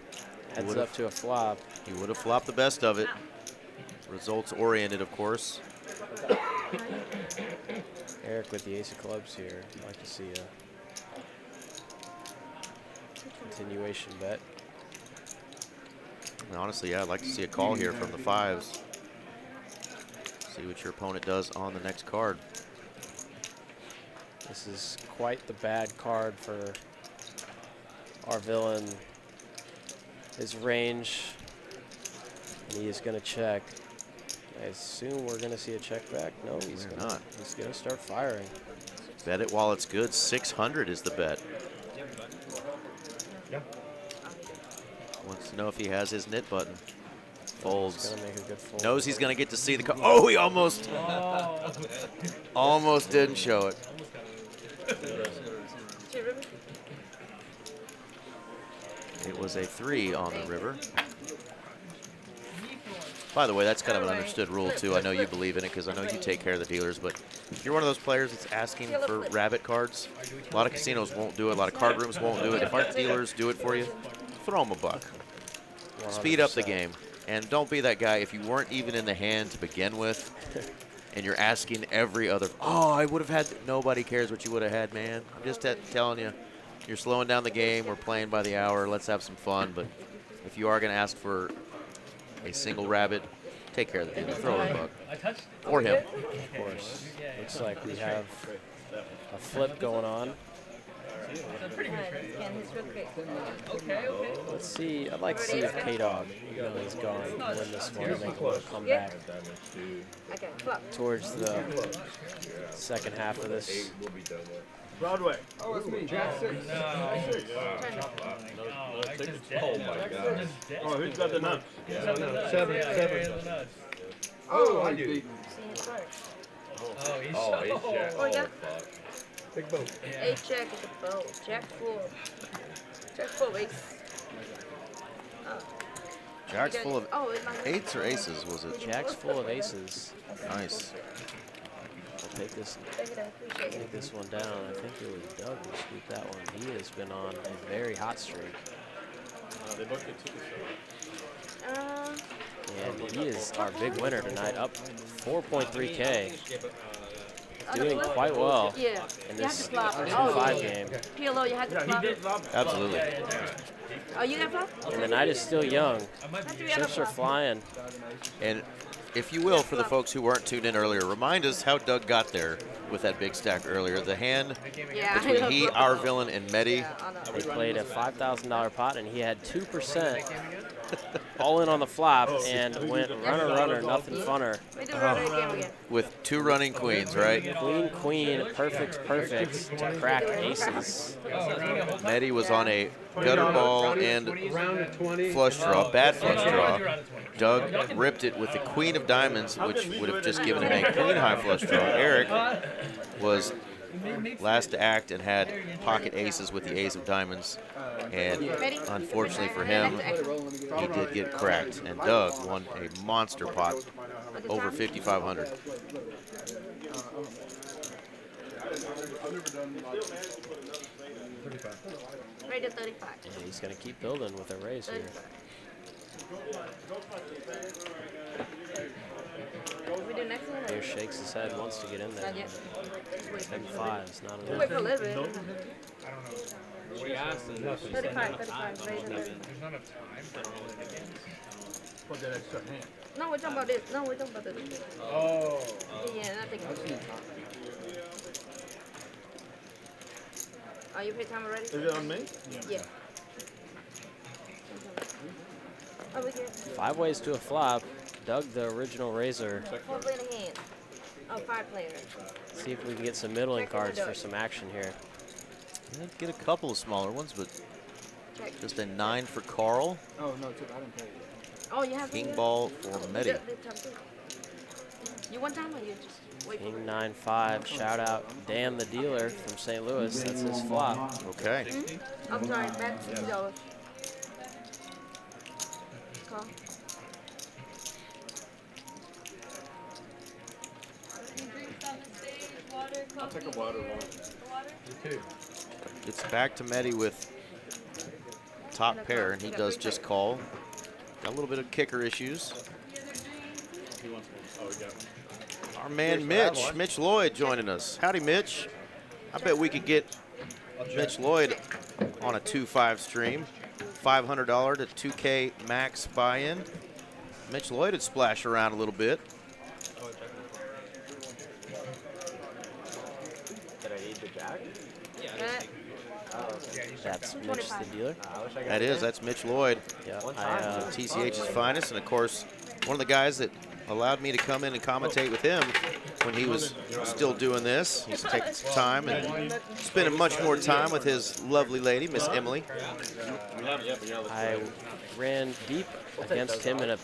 Heads up to a flop. He would have flopped the best of it. Results oriented, of course. Eric with the ace of clubs here. I'd like to see a continuation bet. And honestly, yeah, I'd like to see a call here from the 5s. See what your opponent does on the next card. This is quite the bad card for our villain. His range, and he is going to check. I assume we're going to see a check back. No, he's not. He's going to start firing. Bet it while it's good. 600 is the bet. to know if he has his knit button. Folds. Gonna make a good fold. Knows he's going to get to see the card. Oh, he almost didn't show it. It was a 3 on the river. By the way, that's kind of an understood rule, too. I know you believe in it because I know you take care of the dealers, but if you're one of those players that's asking for rabbit cards, a lot of casinos won't do it, a lot of card rooms won't do it. If our dealers do it for you, throw them a buck. Speed up the game. And don't be that guy if you weren't even in the hand to begin with and you're asking every other, oh, I would have had, nobody cares what you would have had, man. I'm just telling you, you're slowing down the game. We're playing by the hour. Let's have some fun. But if you are going to ask for a single rabbit, take care of the dealer. Throw a buck. Or him. Of course. Looks like we have a flip going on. Let's see. I'd like to see if K-Dog, even though he's gone, win this one and make a little comeback towards the second half of this. Broadway. Oh, it's me. Jack 6. Oh my god. Oh, who's got the nuts? Seven. Oh, I do. Oh, yeah. Big boat. 8 jack is a boat. Jack 4. Jack 4 ace. Jack's full of 8s or aces, was it? Jack's full of aces. Nice. I'll take this one down. I think it was Doug who scooped that one. He has been on a very hot streak. They both get And he is our big winner tonight, up 4.3K. Doing quite well in this 2-5 game. PLO, you had to flop. Absolutely. Oh, you got flop? And the night is still young. Chips are flying. And if you will, for the folks who weren't tuned in earlier, remind us how Doug got there with that big stack earlier. The hand between he, our villain, and Medi. They played a $5,000 pot, and he had 2% all in on the flop and went runner, nothing funner. With 2 running queens, right? Queen, perfect to crack aces. Medi was on a gutter ball and flush draw, bad flush draw. Doug ripped it with the queen of diamonds, which would have just given him a queen high flush draw. Eric was last to act and had pocket aces with the ace of diamonds. And unfortunately for him, he did get cracked. And Doug won a monster pot, over 5,500. Right at 35. And he's going to keep building with a raise here. We do next one? Bear shakes his head, wants to get in there. 10-5 is not enough. Wait for a little bit. I don't know. We asked and 35, raise it. There's not enough time. What did I start hand? No, we're talking about this. No, we're talking about this. Oh. Yeah, nothing. Are you pay time already? Is it on me? Yeah. Over here. 5 ways to a flop. Doug, the original raiser. 4 player in hand. Oh, 5 players. See if we can get some middling cards for some action here. Get a couple of smaller ones, but just a 9 for Carl. Oh, no, I didn't pay it yet. Oh, you have King ball for Medi. You want time or you just wait? King 9-5. Shout out Dan the dealer from St. Louis. That's his flop. Okay. I'm sorry, that's $60. Call. I'll take a water one. It's back to Medi with top pair, and he does just call. Got a little bit of kicker issues. He wants one. Oh, we got one. Our man Mitch Lloyd joining us. Howdy, Mitch. I bet we could get Mitch Lloyd on a 2-5 stream. $500 to 2K max buy-in. Mitch Lloyd would splash around a little bit. Did I eat the jack? That's Mitch the dealer. That's Mitch Lloyd. Yeah, TCH's finest, and of course, one of the guys that allowed me to come in and commentate with him when he was still doing this. He's taking some time and spending much more time with his lovely lady, Miss Emily. I ran deep against him in a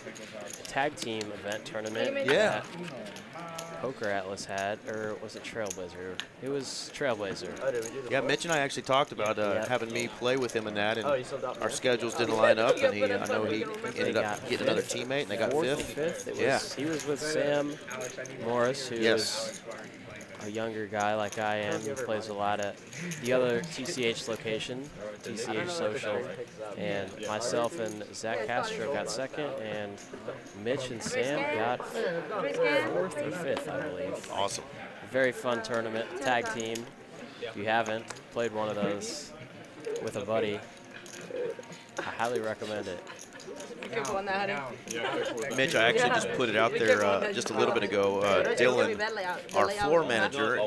tag team event tournament. Yeah. that Poker Atlas had, or was it Trailblazer? It was Trailblazer. Yeah, Mitch and I actually talked about having me play with him in that, and our schedules didn't line up, and I know he ended up getting another teammate, and they got fifth. He was with Sam Morris, who is a younger guy like I am. He plays a lot at the other TCH location, TCH Social, and myself and Zach Castro got second, and Mitch and Sam got fourth or fifth, I believe. Awesome. Very fun tournament, tag team. If you haven't played one of those with a buddy, I highly recommend it. Careful on that, honey. Mitch, I actually just put it out there just a little bit ago. Dylan, our floor manager,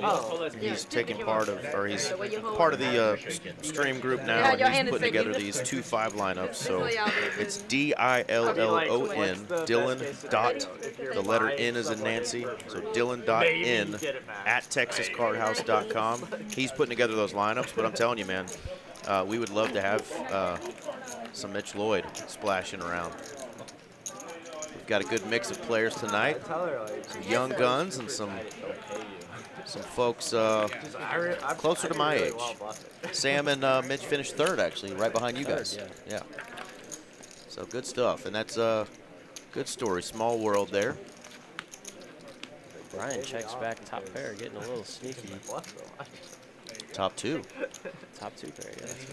he's taking part of, or he's part of the stream group now, and he's putting together these 2-5 lineups. So it's D-I-L-L-O-N, Dylan dot, the letter N is in Nancy, so Dylan dot N at TexasCardHouse.com. He's putting together those lineups, but I'm telling you, man, we would love to have some Mitch Lloyd splashing around. We've got a good mix of players tonight. Some young guns and some folks closer to my age. Sam and Mitch finished third, actually, right behind you guys. Yeah. So good stuff, and that's a good story. Small world there. Brian checks back top pair, getting a little sneaky. Top two. Top two pair, yeah, that's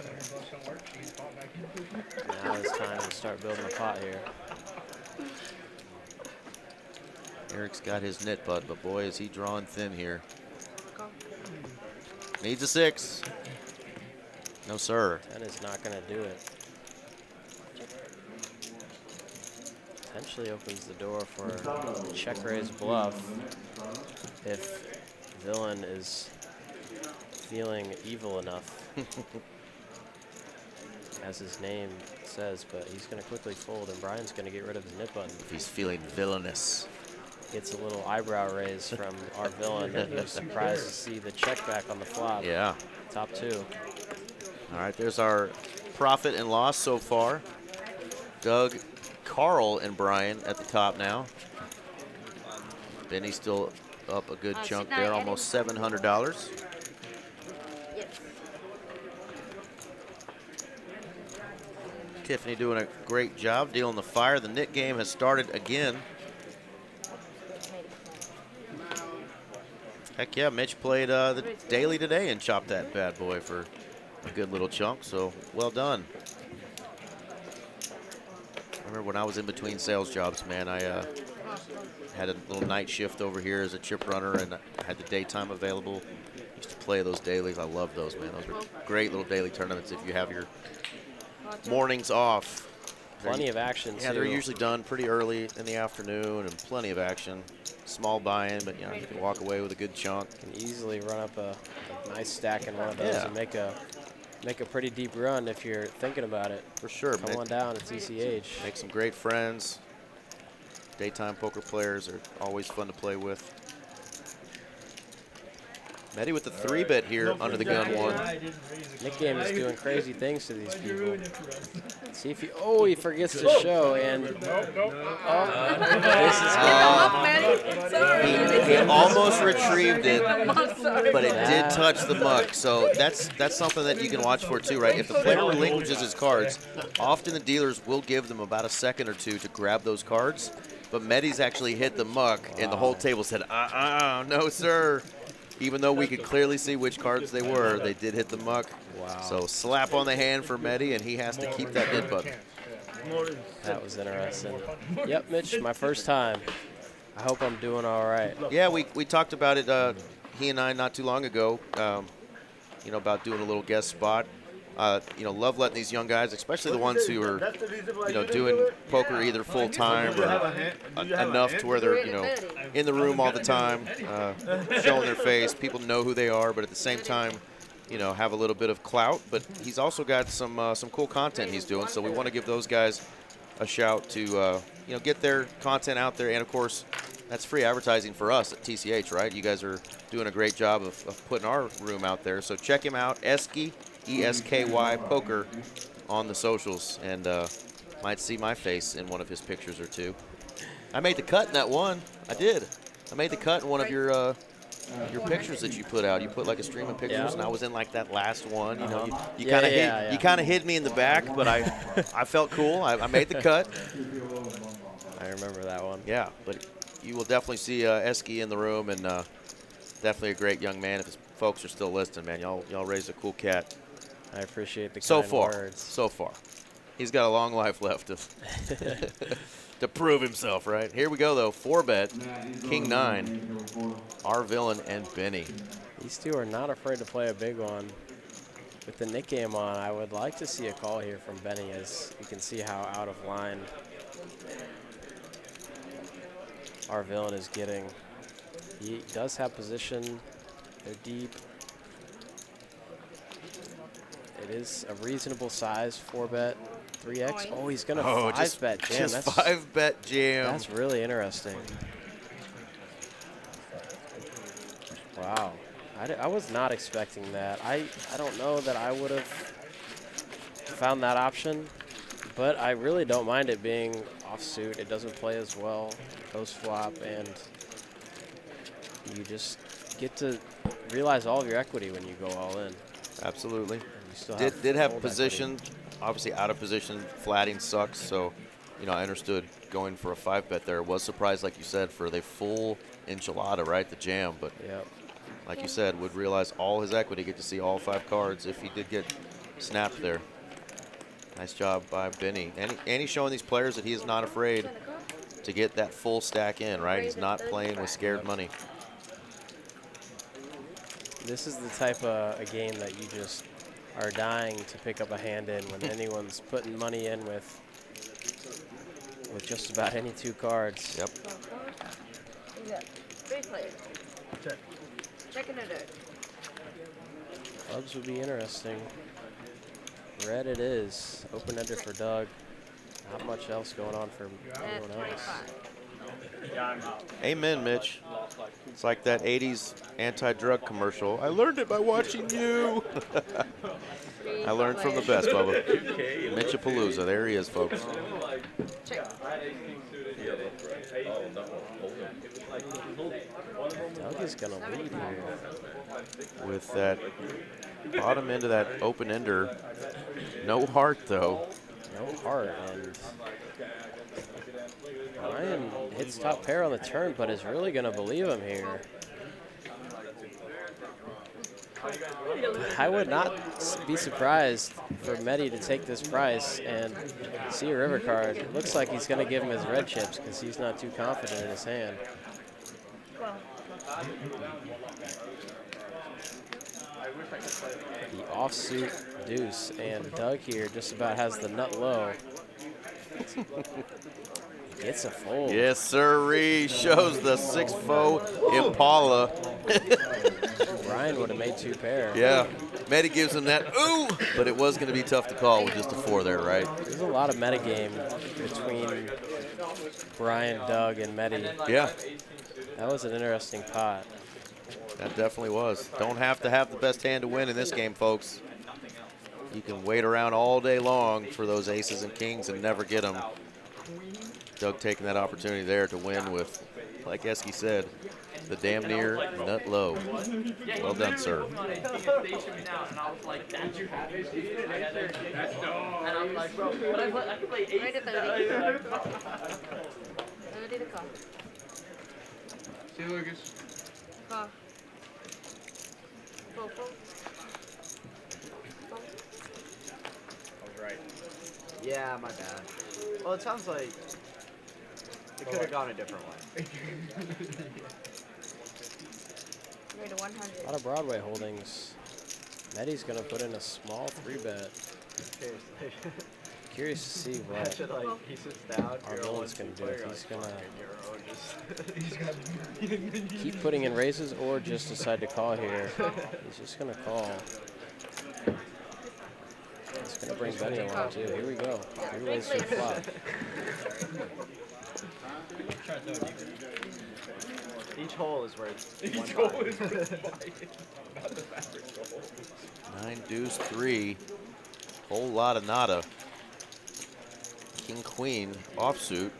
right. Now it's time to start building a pot here. Eric's got his nit bud, but boy, is he drawing thin here. Needs a 6. No, sir. 10 is not going to do it. Potentially opens the door for check raise bluff if Villain is feeling evil enough, as his name says, but he's going to quickly fold, and Brian's going to get rid of his nip button. If he's feeling villainous. Gets a little eyebrow raise from our Villain, and he was surprised to see the check back on the flop. Yeah. Top two. All right, there's our profit and loss so far. Doug, Carl, and Brian at the top now. Benny's still up a good chunk there, almost $700. Tiffany doing a great job dealing the fire. The nit game has started again. Heck yeah, Mitch played the daily today and chopped that bad boy for a good little chunk, so well done. I remember when I was in between sales jobs, man, I had a little night shift over here as a chip runner, and I had the daytime available. Used to play those dailies. I love those, man. Those were great little daily tournaments if you have your mornings off. Plenty of action, yeah, too. they're usually done pretty early in the afternoon, and plenty of action. Small buy-in, but you know, you can walk away with a good chunk. Can easily run up a nice stack in one of those and make a pretty deep run if you're thinking about it. For sure. Come on down to TCH. Make some great friends. Daytime poker players are always fun to play with. Mehdi with the 3-bet here under the gun one. Nick Game is doing crazy things to these people. See if he, he forgets to show, and this is he almost retrieved it, but it did touch the muck. So that's something that you can watch for too, right? If the player relinquishes his cards, often the dealers will give them about a second or two to grab those cards. But Mehdi's actually hit the muck, and the whole table said, no, sir. Even though we could clearly see which cards they were, they did hit the muck. Wow. So slap on the hand for Mehdi, and he has to keep that nit button. That was interesting. Yep, Mitch, my first time. I hope I'm doing all right. Yeah, we talked about it, he and I, not too long ago, you know, about doing a little guest spot. You know, love letting these young guys, especially the ones who are, you know, doing poker either full time or enough to where they're, you know, in the room all the time, showing their face. People know who they are, but at the same time, you know, have a little bit of clout. But he's also got some cool content he's doing, so we want to give those guys a shout to you know, get their content out there, and of course, that's free advertising for us at TCH, right? You guys are doing a great job of putting our room out there. So check him out, Esky, E-S-K-Y Poker, on the socials, and might see my face in one of his pictures or two. I made the cut in that one. I did. I made the cut in one of your pictures that you put out. You put like a stream of pictures, and I was in like that last one. You know, you kind of hid me in the back, but I felt cool. I made the cut. I remember that one. Yeah, but you will definitely see Esky in the room, and definitely a great young man. If his folks are still listening, man, y'all raised a cool cat. I appreciate the so kind far. words. So far, he's got a long life left to prove himself. Right here we go though. 4-bet, King 9, our villain and Benny. These two are not afraid to play a big one. With the Nick game on, I would like to see a call here from Benny, as you can see how out of line our villain is getting. He does have position. They're deep. It is a reasonable size 4-bet, 3x. Oh, he's gonna 5-bet jam. Just 5-bet jam. That's really interesting. Wow, I was not expecting that. I don't know that I would have found that option, but I really don't mind it being offsuit. It doesn't play as well post flop, and you just get to realize all of your equity when you go all in. Absolutely. You still did have position, obviously out of position. Flatting sucks, so you know I understood going for a 5-bet there. Was surprised, like you said, for the full enchilada, right? The jam, but yep. Like you said, would realize all his equity, get to see all 5 cards if he did get snapped there. Nice job by Benny. And he's showing these players that he is not afraid to get that full stack in, right? He's not playing with scared money. This is the type of a game that you just are dying to pick up a hand in when anyone's putting money in with just about any 2 cards. Yep. Yeah. 3 players. Checking the dirt. Clubs would be interesting. Red it is. Open-ender for Doug. Not much else going on for anyone else. Amen, Mitch. It's like that 80s anti-drug commercial. I learned it by watching you. I learned from the best, Bubba. Mitchapalooza. There he is, folks. Doug is going to lead here. With that bottom end of that open-ender. No heart, though. No heart. And Ryan hits top pair on the turn, but is really going to believe him here. I would not be surprised for Mehdi to take this price and see a river card. It looks like he's going to give him his red chips because he's not too confident in his hand. The offsuit deuce, and Doug here just about has the nut low. Gets a fold. Yes, sirree. Shows the 6-4 Impala. Ryan would have made 2 pair. Yeah. Mehdi gives him that, ooh, but it was going to be tough to call with just a 4 there, right? There's a lot of metagame between Brian, Doug, and Mehdi. Yeah. That was an interesting pot. That definitely was. Don't have to have the best hand to win in this game, folks. You can wait around all day long for those aces and kings and never get them. Doug taking that opportunity there to win with, like Esky said, the damn near nut low. Well done, sir. And I was like, "Did you have it?" And I'm like, "Bro, but I can play 8." Right at 30. 30 to call. See you, Lucas. Call. Full, full. I was right. Yeah, my bad. Well, it sounds like it could have gone a different way. Right to 100. A lot of Broadway holdings. Mehdi's going to put in a small 3-bet. Curious to see what He sits down, our villain's going to do. If he's going to keep putting in raises or just decide to call here. He's just going to call. He's going to bring betting along too. Here we go. Three ways to flop. Each hole is worth Each one hole buy. is worth buying. Not the average hole. 9 deuce 3. Whole lot of nada. King queen offsuit.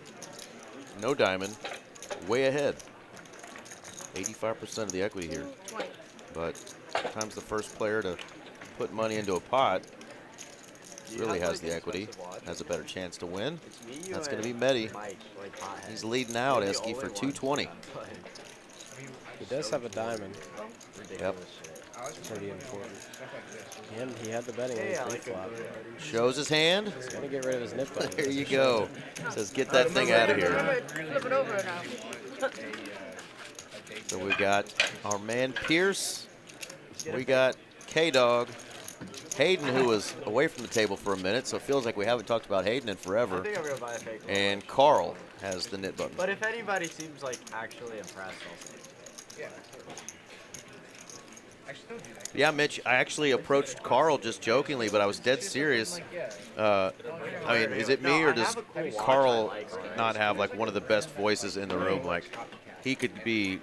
No diamond. Way ahead. 85% of the equity here. But sometimes the first player to put money into a pot really has the equity, has a better chance to win. That's going to be Mehdi. He's leading out, Eski, for 220. He does have a diamond. Yep. It's pretty important. And he had the betting on his big flop. Shows his hand. He's going to get rid of his nip button. There you go. Says, get that thing out of here. Flip it over now. So we got our man Pierce. We got K-Dog. Hayden, who was away from the table for a minute, so it feels like we haven't talked about Hayden in forever. I think I'm gonna buy a fake. And Carl has the nit button. But if anybody seems like actually impressed, I'll say. Yeah. I still do that. Yeah, Mitch, I actually approached Carl just jokingly, but I was dead serious. I mean, is it me or does Carl not have like one of the best voices in the room? Like, he could be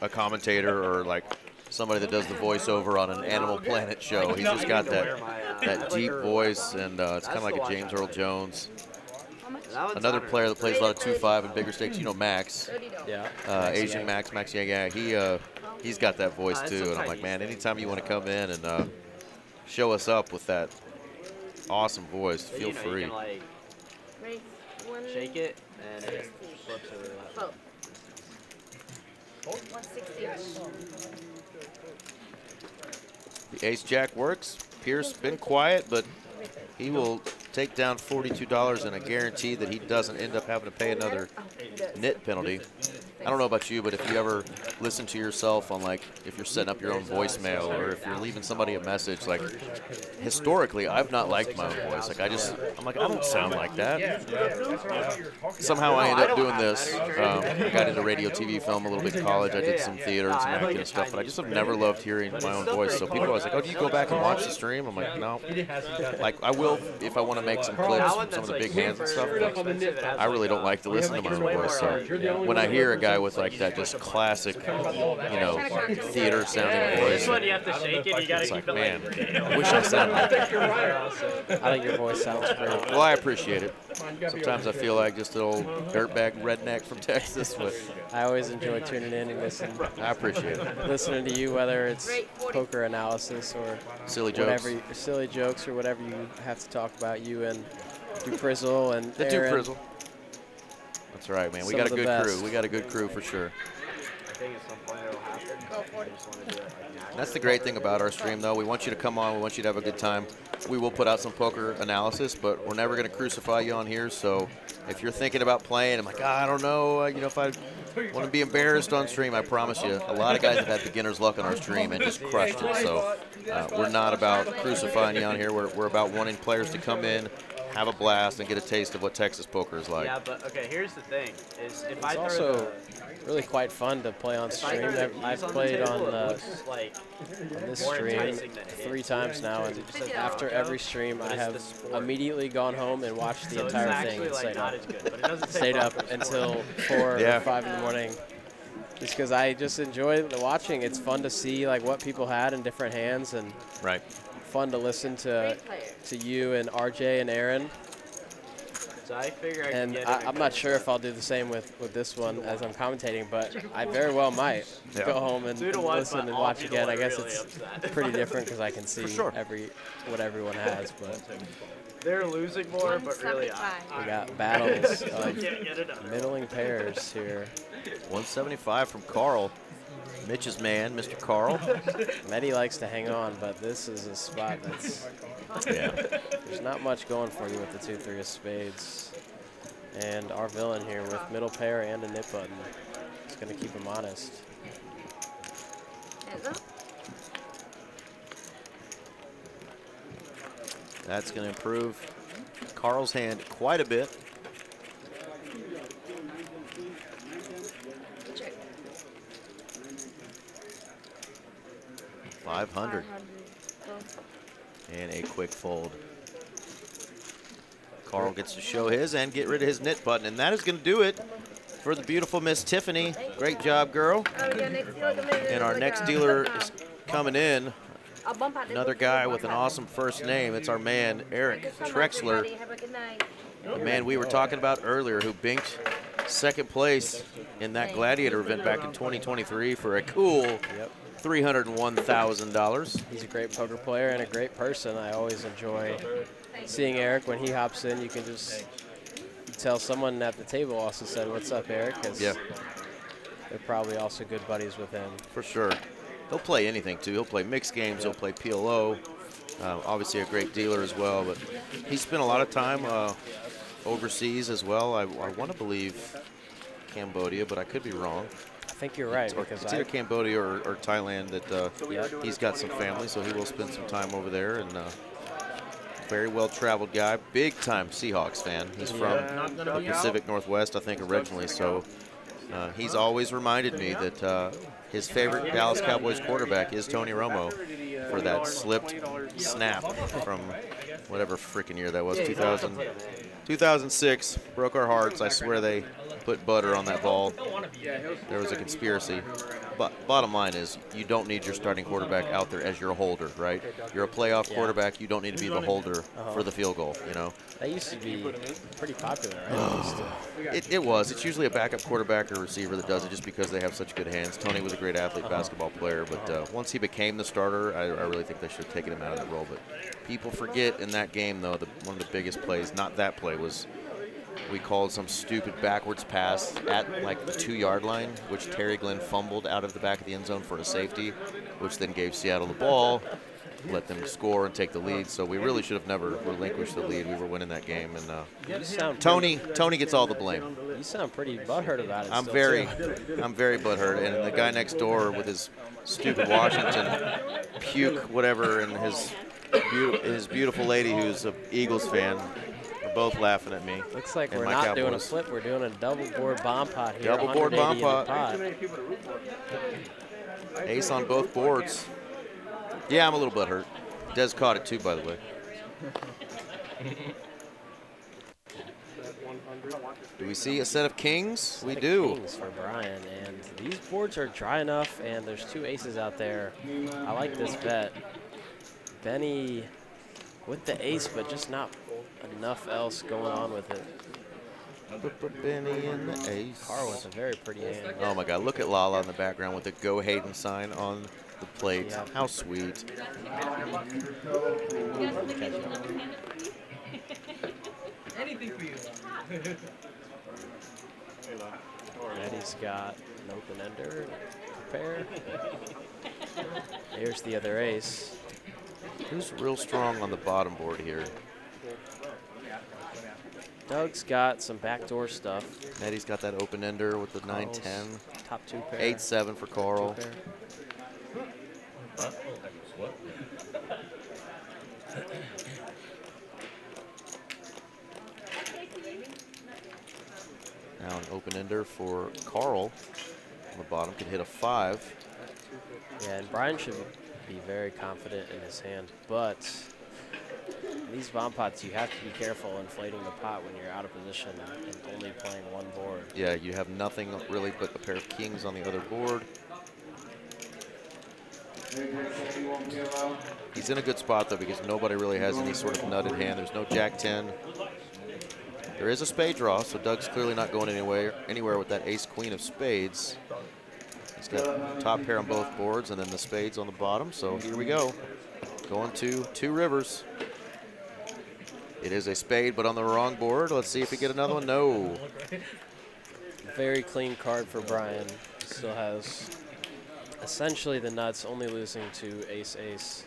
a commentator or like somebody that does the voiceover on an Animal Planet show. He's just got that deep voice, and it's kind of like a James Earl Jones. Another player that plays a lot of 2-5 and bigger stakes, you know, Max. Yeah. Asian Max, yeah, he's got that voice too. And I'm like, man, anytime you want to come in and show us up with that awesome voice, feel free. You can, like, shake it and it flips to the left. 160. The ace-jack works. Pierce been quiet, but he will take down $42 and a guarantee that he doesn't end up having to pay another nit penalty. I don't know about you, but if you ever listen to yourself on, like, if you're setting up your own voicemail or if you're leaving somebody a message, like, historically, I've not liked my own voice. Like, I'm like, I don't sound like that. Somehow I ended up doing this. I got into radio, TV, film a little bit in college. I did some theater and some acting and stuff, but I just have never loved hearing my own voice. So people are always like, oh, do you go back and watch the stream? I'm like, no. Like, I will if I want to make some clips from some of the big hands and stuff. I really don't like to listen to my own voice. So when I hear a guy with like that just classic, you know, theater sounding voice, You have to shake it. You gotta it's keep like, it man, I wish I sounded like that. I think your voice sounds great. Well, I appreciate it. Sometimes I feel like just an old dirtbag redneck from Texas, but I always enjoy tuning in and listening. I appreciate it. Listening to you, whether it's poker analysis or Silly whatever, jokes. silly jokes or whatever you have to talk about. You and Duprizzle and The Aaron. Duprizzle. That's right, man. We Some got of a the good best. crew. We got a good crew for sure. I think at some point it'll happen. I just want to do it like That's the great thing about our stream, though. We want you to come on. We want you to have a good time. We will put out some poker analysis, but we're never going to crucify you on here. So if you're thinking about playing, I'm like, I don't know, you know, if I want to be embarrassed on stream, I promise you, a lot of guys have had beginner's luck on our stream and just crushed it. So we're not about crucifying you on here. We're about wanting players to come in, have a blast, and get a taste of what Texas poker is like. Yeah, but okay, here's the thing: is if It's I throw also really quite fun to play on stream. I've played on this stream 3 times now, and after every stream, I have immediately gone home and watched the entire thing and stayed up until 4 or 5 in the morning. Just because I just enjoy the watching. It's fun to see like what people had in different hands, and fun to listen to you and RJ and Aaron. So I figure I'm not sure if I'll do the same with this one as I'm commentating, but I very well might go home and listen and watch again. I guess it's pretty different because I can see what everyone has. But they're losing more, but really we got battles of middling pairs here. 175 from Carl. Mitch's man, Mr. Carl. Mehdi likes to hang on, but this is a spot that's there's not much going for you with the 2-3 of spades. And our villain here with middle pair and a nip button is going to keep him honest. That's going to improve Carl's hand quite a bit. $500 and a quick fold. Carl gets to show his and get rid of his knit button, and that is going to do it for the beautiful Miss Tiffany. Great job, girl. And our next dealer is coming in. Another guy with an awesome first name. It's our man, Eric Trexler. The man we were talking about earlier who binked second place in that Gladiator event back in 2023 for a cool $301,000. He's a great poker player and a great person. I always enjoy seeing Eric when he hops in. You can just tell someone at the table also said, "What's up, Eric?" Because they're probably also good buddies with him. For sure. He'll play anything, too. He'll play mixed games. He'll play PLO. Obviously a great dealer as well. But he spent a lot of time overseas as well. I want to believe Cambodia, but I could be wrong. I think you're right. Because it's either Cambodia or Thailand that he's got some family, so he will spend some time over there. And very well-traveled guy. Big-time Seahawks fan. He's from the Pacific Northwest, I think, originally. So he's always reminded me that his favorite Dallas Cowboys quarterback is Tony Romo for that slipped snap from whatever freaking year that was, 2006. Broke our hearts. I swear they put butter on that ball. There was a conspiracy. But bottom line is, you don't need your starting quarterback out there as your holder, right? You're a playoff quarterback. You don't need to be the holder for the field goal, you know? That used to be pretty popular, right? It was. It's usually a backup quarterback or receiver that does it just because they have such good hands. Tony was a great athlete, basketball player, but once he became the starter, I really think they should have taken him out of that role. But people forget in that game, though, one of the biggest plays, not that play, was we called some stupid backwards pass at like the 2-yard line, which Terry Glenn fumbled out of the back of the end zone for a safety, which then gave Seattle the ball, let them score and take the lead. So we really should have never relinquished the lead. We were winning that game, and Tony gets all the blame. You sound pretty butthurt about it. I'm very butthurt, and the guy next door with his stupid Washington puke whatever, and his beautiful lady who's an Eagles fan. Both laughing at me. Looks like we're not doing a flip. We're doing a double board bomb pot here. Double board bomb pot. Ace on both boards. Yeah, I'm a little butthurt. Des caught it too, by the way. Do we see a set of kings? We do. Kings for Brian, and these boards are dry enough, and there's 2 aces out there. I like this bet. Benny with the ace, but just not enough else going on with it. Benny and the ace. Carl with a very pretty hand. Oh my God! Look at Lala in the background with the "Go Hayden" sign on the plate. Yeah. How sweet. Anything for you. Eddie's got an open ender. Prepare. Here's the other ace. Who's real strong on the bottom board here? Doug's got some backdoor stuff. Eddie's got that open ender with the 9-10. Top 2 pair. 8-7 for Carl. Now an open ender for Carl on the bottom, could hit a 5. Yeah, and Brian should be very confident in his hand, but these bomb pots, you have to be careful inflating the pot when you're out of position and only playing one board. Yeah, you have nothing really but a pair of kings on the other board. He's in a good spot, though, because nobody really has any sort of nutted hand. There's no Jack-10. There is a spade draw, so Doug's clearly not going anywhere with that ace-queen of spades. He's got top pair on both boards and then the spades on the bottom, so here we go. Going to 2 rivers. It is a spade, but on the wrong board. Let's see if we get another one. No. Very clean card for Brian. He still has essentially the nuts, only losing to ace-ace.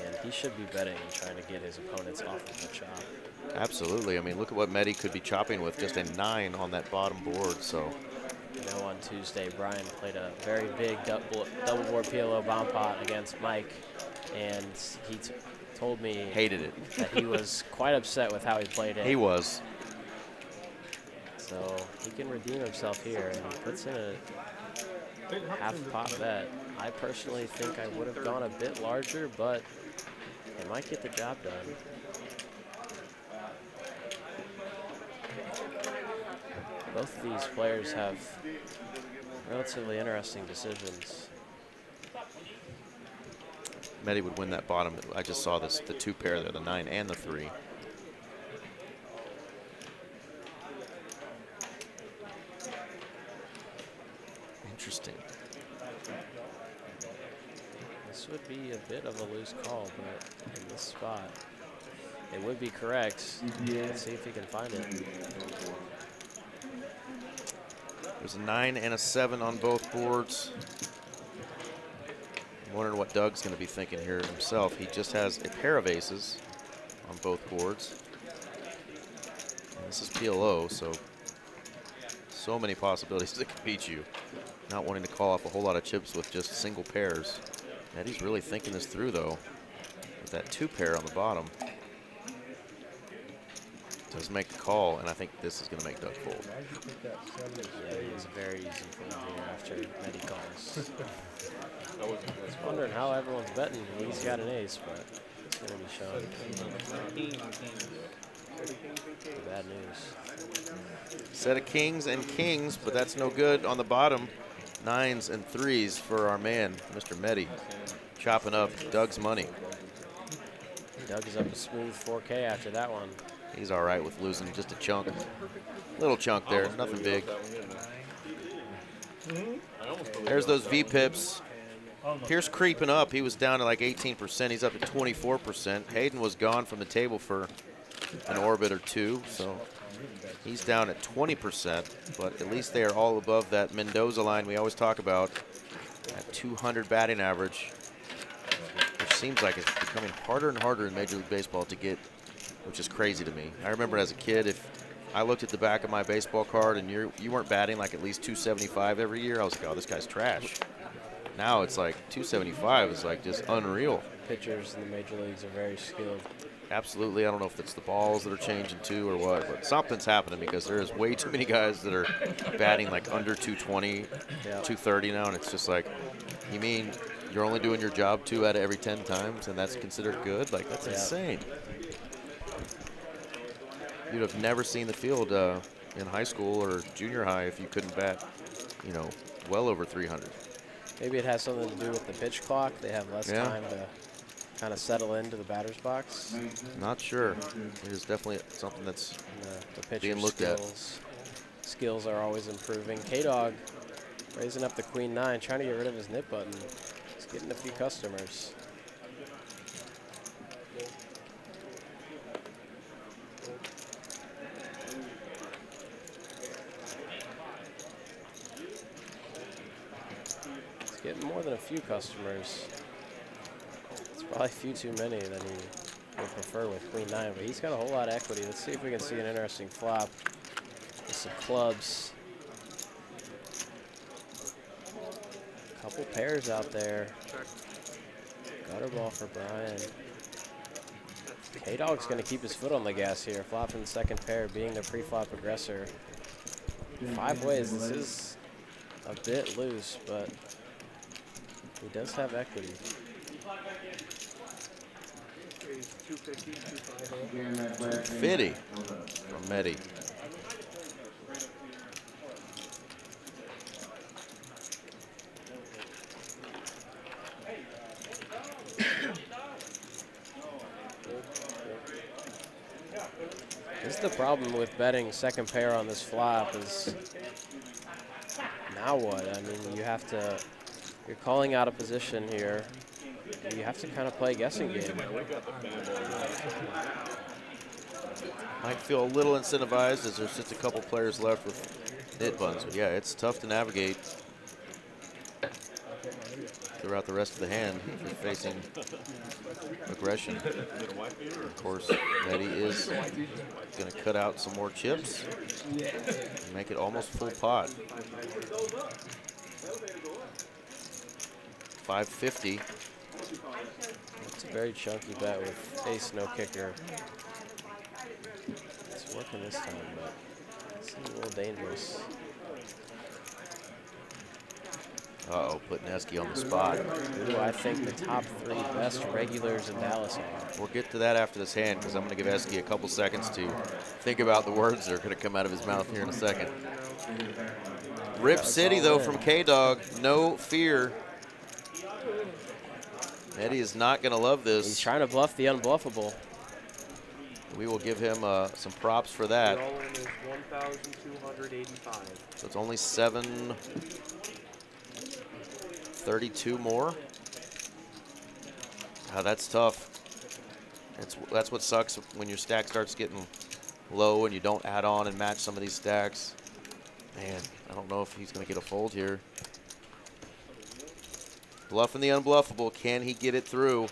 And he should be betting and trying to get his opponents off of the chop. Absolutely. I mean, look at what Mehdi could be chopping with. Just a 9 on that bottom board, so. You know, on Tuesday, Brian played a very big double board PLO bomb pot against Mike, and he told me hated it. That he was quite upset with how he played it. He was. So he can redeem himself here, and he puts in a half pot bet. I personally think I would have gone a bit larger, but it might get the job done. Both of these players have relatively interesting decisions. Medi would win that bottom. I just saw this, the 2 pair there, the 9 and the 3. Interesting. This would be a bit of a loose call, but in this spot, it would be correct. Let's see if he can find it. There's a 9 and a 7 on both boards. I'm wondering what Doug's going to be thinking here himself. He just has a pair of aces on both boards. And this is PLO, so many possibilities that could beat you. Not wanting to call off a whole lot of chips with just single pairs. Eddie's really thinking this through, though, with that 2 pair on the bottom. Does make the call, and I think this is going to make Doug fold. Yeah, it's very easy for him here after Medi calls. I was wondering how everyone's betting. He's got an ace, but it's going to be shown. Bad news. Set of kings and kings, but that's no good on the bottom. 9s and 3s for our man, Mr. Medi, chopping up Doug's money. Doug is up a smooth 4K after that one. He's all right with losing just a chunk. Little chunk there, nothing big. There's those V-pips. Pierce creeping up. He was down to like 18%. He's up at 24%. Hayden was gone from the table for an orbit or 2, so he's down at 20%, but at least they are all above that Mendoza line we always talk about, at 200 batting average, which seems like it's becoming harder and harder in Major League Baseball to get, which is crazy to me. I remember as a kid, if I looked at the back of my baseball card and you weren't batting like at least 275 every year, I was like, oh, this guy's trash. Now it's like 275 is like just unreal. Pitchers in the major leagues are very skilled. Absolutely. I don't know if it's the balls that are changing too or what, but something's happening because there's way too many guys that are batting like under 220, 230 now, and it's just like, you mean you're only doing your job 2 out of every 10 times and that's considered good? Like, that's insane. You'd have never seen the field in high school or junior high if you couldn't bat, you know, well over 300. Maybe it has something to do with the pitch clock. They have less time to kind of settle into the batter's box. Not sure. It is definitely something that's the pitcher's being looked at. Skills are always improving. K-Dog raising up the queen 9, trying to get rid of his nip button. He's getting a few customers. He's getting more than a few customers. It's probably a few too many that he would prefer with queen 9, but he's got a whole lot of equity. Let's see if we can see an interesting flop with some clubs. A couple pairs out there. Gutter ball for Brian. K-Dog's going to keep his foot on the gas here, flopping the second pair, being the pre-flop aggressor. 5 ways. This is a bit loose, but he does have equity. 250 from Medi. This is the problem with betting second pair on this flop is now what? I mean, you have to, you're calling out a position here. You have to kind of play a guessing game. Might feel a little incentivized as there's just a couple players left with hit buttons. But yeah, it's tough to navigate throughout the rest of the hand if you're facing aggression. Of course, Medi is going to cut out some more chips and make it almost full pot. 550. It's a very chunky bet with ace no kicker. It's working this time, but it's a little dangerous. Uh-oh, putting Esky on the spot. Who do I think the top 3 best regulars in Dallas are? We'll get to that after this hand because I'm going to give Esky a couple seconds to think about the words that are going to come out of his mouth here in a second. Rip City, though, from K-Dog. No fear. Eddie is not going to love this. He's trying to bluff the unbluffable. We will give him some props for that. The all-in is 1,285. So it's only 732 more. That's tough. That's what sucks when your stack starts getting low and you don't add on and match some of these stacks. Man, I don't know if he's going to get a fold here. Bluffing the unbluffable. Can he get it through?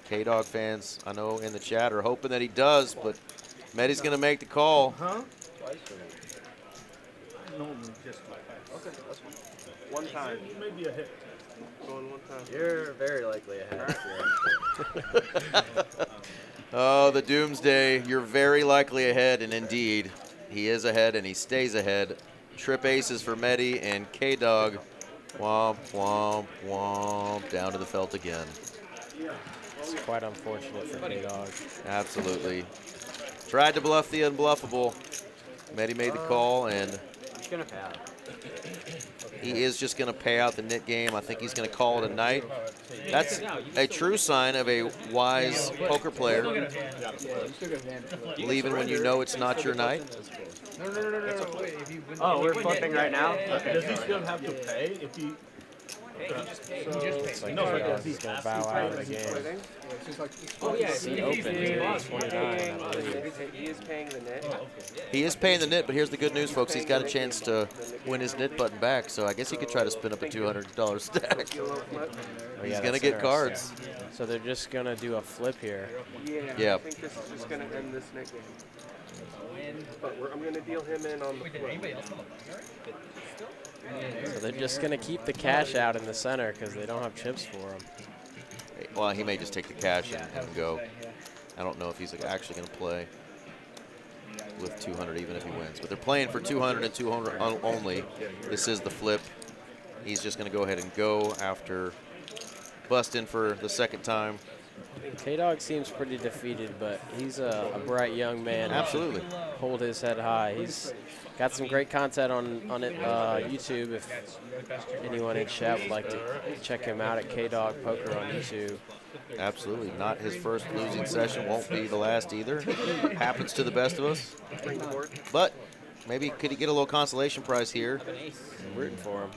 K-Dog fans, I know in the chat, are hoping that he does, but Medi's going to make the call. Huh? Normally just Okay, that's fine. One time. maybe a hit. Going one time. You're very likely ahead. Oh, the doomsday. You're very likely ahead, and indeed, he is ahead, and he stays ahead. Trip aces for Medi, and K-Dog, womp, womp, womp, down to the felt again. It's quite unfortunate for K-Dog. Absolutely. Tried to bluff the unbluffable. Medi made the call, and He's gonna pay out. he is just going to pay out the nit game. I think he's going to call it a night. That's a true sign of a wise poker player. Leaving when you know it's not your night. No. Wait, if you win, Oh, we're flipping right now? Does he still have to pay if he... he just paid. It's like No, but K-Dog does he is going to have bow to out pay? of the Like, game. Oh, yeah. Seat open to 29, I believe. He is paying the net. He is paying the nit, but here's the good news, folks. He's got a chance to win his nit button back, so I guess he could try to spin up a $200 stack. Oh, He's yeah, going to that's get cards. interesting. So they're just going to do a flip here. Yeah. I think this is just going to end this net game. But I'm going to deal him in on the flip. So they're just going to keep the cash out in the center because they don't have chips for him. Well, he may just take the cash and go. I don't know if he's actually going to play with 200 even if he wins. But they're playing for 200 and 200 only. This is the flip. He's just going to go ahead and go after busting for the second time. K-Dog seems pretty defeated, but he's a bright young man. Absolutely. Hold his head high. He's got some great content on YouTube. If anyone in chat would like to check him out at K-Dog Poker on YouTube. Absolutely. Not his first losing session. Won't be the last either. Happens to the best of us. But maybe could he get a little consolation prize here? I'm rooting for him.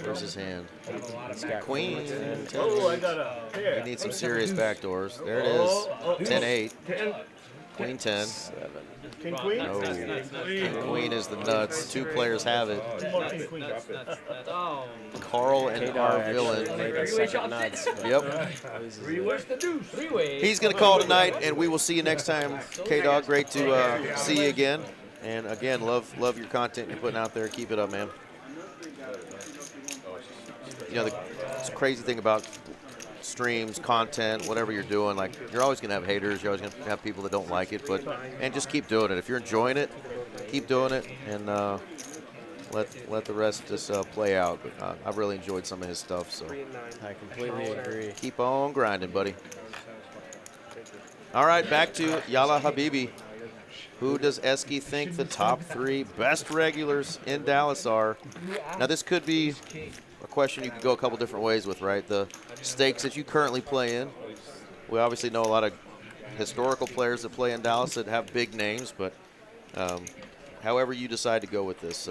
Where's his hand? He's got Queen. Oh, I got a pair. We need some serious backdoors. There it is. 10-8. Queen 10. King Queen? No. King Queen is the nuts. Two players have it. King Queen. Carl and our villain. Made the second nuts. Yep. Where's the deuce? He's going to call tonight, and we will see you next time. K-Dog, great to see you again. And again, love your content you're putting out there. Keep it up, man. You know, it's a crazy thing about streams, content, whatever you're doing. Like, you're always going to have haters. You're always going to have people that don't like it. And just keep doing it. If you're enjoying it, keep doing it, and let the rest just play out. But I've really enjoyed some of his stuff. So I completely agree. keep on grinding, buddy. All right, back to Yalla Habibi. Who does Esky think the top 3 best regulars in Dallas are? Now, this could be a question you could go a couple different ways with, right? The stakes that you currently play in. We obviously know a lot of historical players that play in Dallas that have big names, but however you decide to go with this,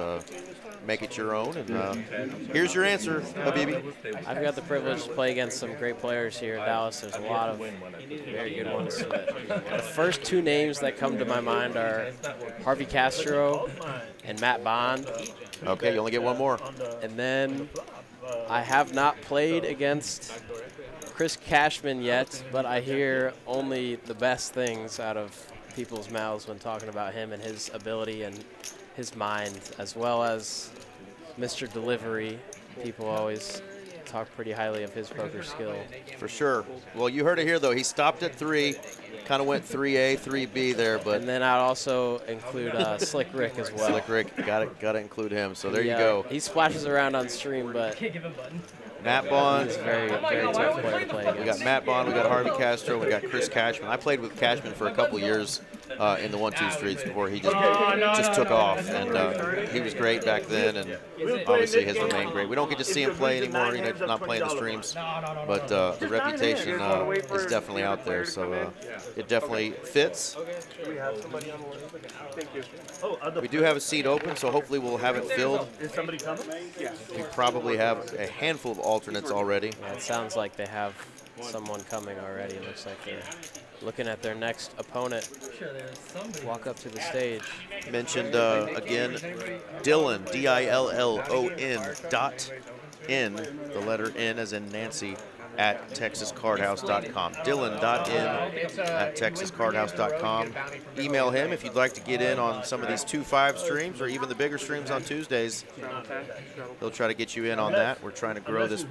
make it your own. And here's your answer, Habibi. I've got the privilege to play against some great players here in Dallas. There's a lot of very good ones. The first 2 names that come to my mind are Harvey Castro and Matt Bond. Okay, you only get one more. And then I have not played against Chris Cashman yet, but I hear only the best things out of people's mouths when talking about him and his ability and his mind, as well as Mr. Delivery. People always talk pretty highly of his poker skill. For sure. Well, you heard it here, though. He stopped at 3, kind of went 3A, 3B there, but. And then I'd also include Slick Rick as well. Slick Rick, got to include him. So there you go. He splashes around on stream, but Matt Bond. He's very tough player to play against. We got Matt Bond, we got Harvey Castro, we got Chris Cashman. I played with Cashman for a couple years in the 1-2 streets before he just took off, and he was great back then, and obviously has remained great. We don't get to see him play anymore, you know, not playing the streams, but the reputation is definitely out there, so it definitely fits. We do have a seat open, so hopefully we'll have it filled. Is somebody coming? We probably have a handful of alternates already. Yeah, it sounds like they have someone coming already. It looks like they're looking at their next opponent walk up to the stage. Mentioned again, Dillon, DILLON.N, the letter N as in Nancy, at TexasCardHouse.com. Dillon.N at TexasCardHouse.com. Email him if you'd like to get in on some of these 2-5 streams or even the bigger streams on Tuesdays. He'll try to get you in on that. We're trying to grow this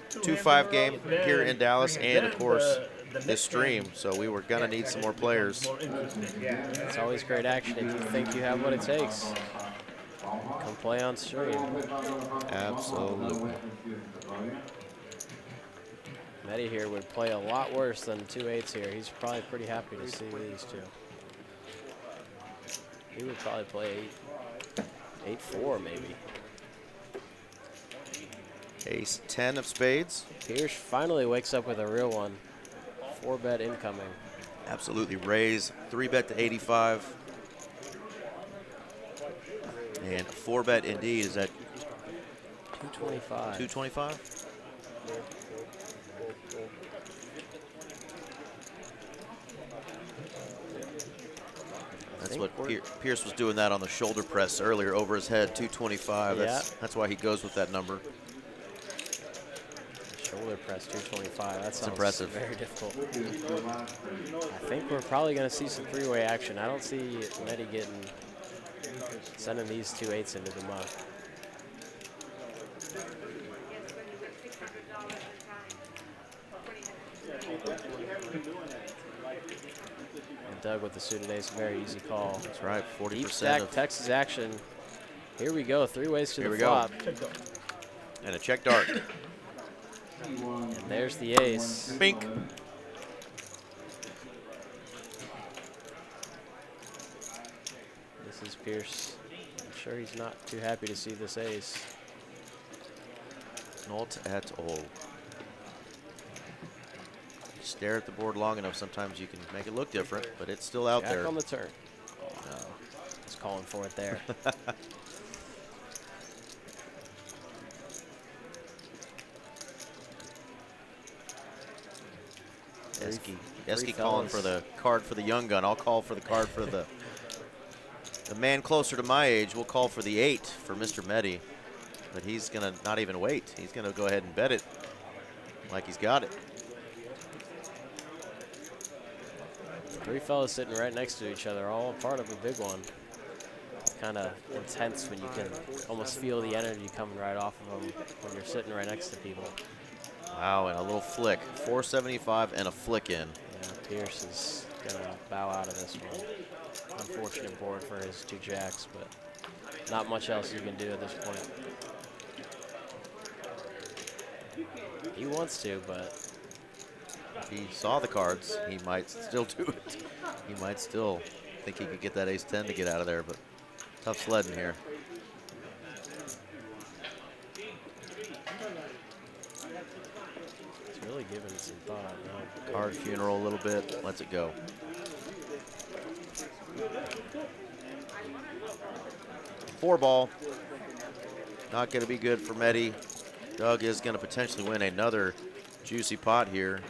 2-5 game here in Dallas and, of course, this stream. So we were going to need some more players. It's always great action if you think you have what it takes. Come play on stream. Absolutely. Mehdi here would play a lot worse than 2-8s here. He's probably pretty happy to see these two. He would probably play 8-4 maybe. Ace 10 of spades. Pierce finally wakes up with a real one. 4-bet incoming. Absolutely raise. 3-bet to 85. And 4-bet indeed. Is that 225? 225? That's what Pierce was doing that on the shoulder press earlier over his head, 225. That's why he goes with that number. Shoulder press 225. That sounds impressive. Very difficult. I think we're probably going to see some three-way action. I don't see Mehdi sending these 2-8s into the muck. And Doug with the suited ace, very easy call. That's right, 40%. Deep stack Texas action. Here we go, 3 ways to the flop. And a check dart. And there's the ace. Bink. This is Pierce. I'm sure he's not too happy to see this ace. Not at all. Stare at the board long enough, sometimes you can make it look different, but it's still out there. Jack on the turn. Oh, no. He's calling for it there. Esky calling for the card for the young gun. I'll call for the card for the man closer to my age. We'll call for the 8 for Mr. Mehdi. But he's going to not even wait. He's going to go ahead and bet it like he's got it. 3 fellas sitting right next to each other, all part of a big one. Kind of intense when you can almost feel the energy coming right off of them when you're sitting right next to people. Wow, and a little flick. 475 and a flick in. Yeah, Pierce is going to bow out of this one. Unfortunate board for his 2 jacks, but not much else you can do at this point. He wants to, but if he saw the cards, he might still do it. He might still think he could get that ace-10 to get out of there, but tough sledding here. He's really giving it some thought now. Card funeral a little bit, lets it go. Four ball. Not going to be good for Mehdi. Doug is going to potentially win another juicy pot here.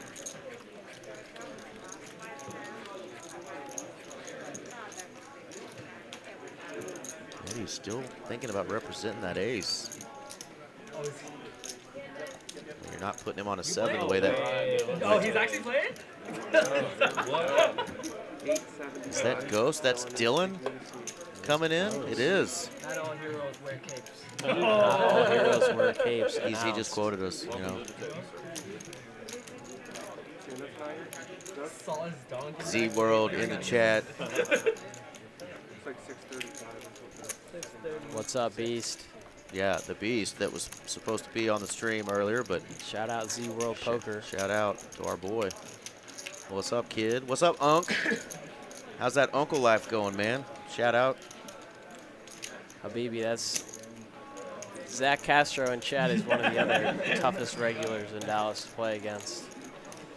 Mehdi's still thinking about representing that ace. You're not putting him on a 7 the way that. Oh, he's actually playing? Is that Ghost? That's Dillon? coming in? It is. Not all heroes wear capes. Not all heroes wear capes. He just announced. quoted us, you know. Saw his donkey. Z World in the chat. It's like 6:35. What's up, Beast? Yeah, the Beast that was supposed to be on the stream earlier, but Shout out Z World Poker. shout out to our boy. What's up, kid? What's up, Unc? How's that uncle life going, man? Shout out. Habibi, that's Zach Castro in chat is one of the other toughest regulars in Dallas to play against.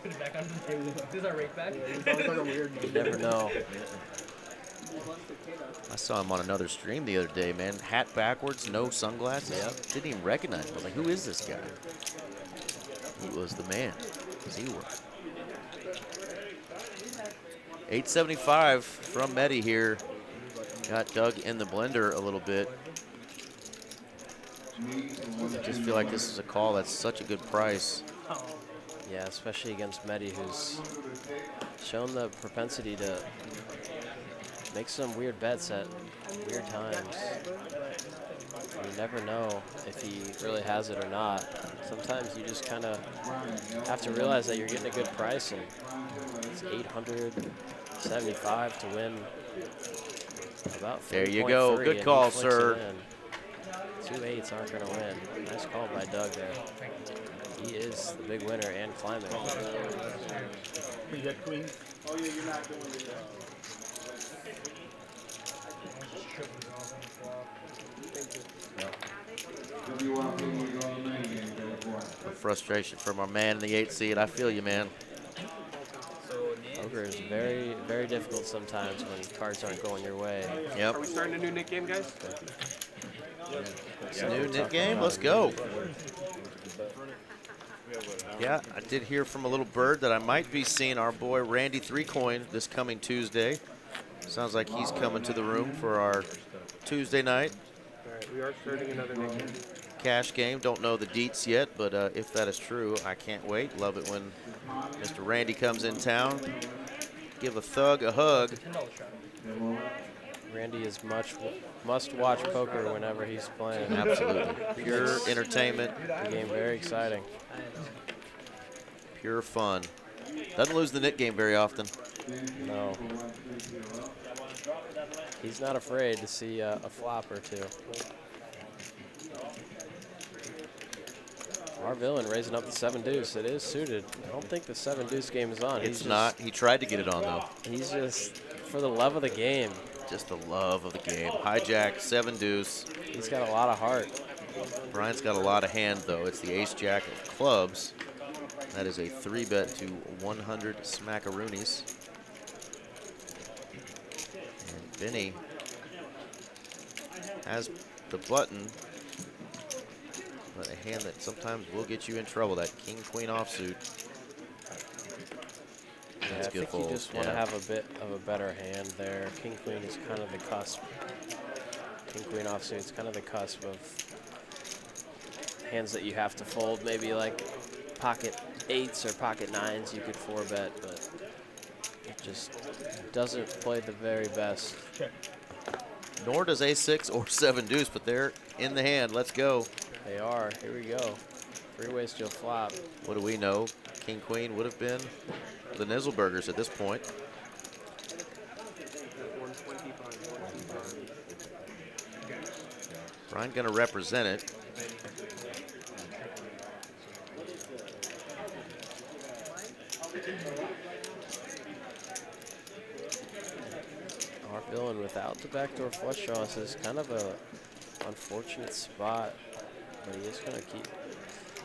Put it back on the table. This is our rake back. You never know. I saw him on another stream the other day, man. Hat backwards, no sunglasses. Yep. Didn't even recognize him. I was like, who is this guy? He was the man. Z-World. 875 from Medi here. Got dug in the blender a little bit. Just feel like this is a call that's such a good price. Yeah, especially against Medi, who's shown the propensity to make some weird bets at weird times. You never know if he really has it or not. Sometimes you just kind of have to realize that you're getting a good price, and it's 875 to win about 3.3. There you go. Good and call, he flicks sir. it in. 2 8s aren't going to win. Nice call by Doug there. He is the big winner and climbing. You got queens? Oh yeah, you're not doing it. Frustration from our man in the 8 seed. I feel you, man. Poker is very, very difficult sometimes when cards aren't going your way. Yep. Are we starting a new Nick game, guys? It's a new Nick game. Let's go. Yeah, I did hear from a little bird that I might be seeing our boy Randy 3Coin this coming Tuesday. Sounds like he's coming to the room for our Tuesday night All right, we are starting another Nick game. cash game. Don't know the deets yet, but if that is true, I can't wait. Love it when Mr. Randy comes in town. Give a thug a hug. Randy is must-watch poker whenever he's playing. Absolutely. Pure entertainment. The game very exciting. Pure fun. Doesn't lose the Nick game very often. No. He's not afraid to see a flop or two. Our villain raising up the 7 deuce. It is suited. I don't think the 7 deuce game is on. It's not. He tried to get it on, though. He's just, for the love of the game. Just the love of the game. Hijack, 7 deuce. He's got a lot of heart. Brian's got a lot of hand, though. It's the ace jack of clubs. That is a 3-bet to 100 smackaroonies. And Benny has the button, but a hand that sometimes will get you in trouble, that king-queen offsuit. Yeah, That's I good think fold. you just want to have a bit of a better hand there. King Queen is kind of the cusp. King Queen offsuit is kind of the cusp of hands that you have to fold. Maybe like pocket 8s or pocket 9s you could 4-bet, but it just doesn't play the very best. Nor does a6 or 7 deuce, but they're in the hand. Let's go. They are. Here we go. 3 ways to a flop. What do we know? King Queen would have been the Nizzleburgers at this point. 125. Brian going to represent it. Our villain without the backdoor flush draws is kind of a unfortunate spot, but he is going to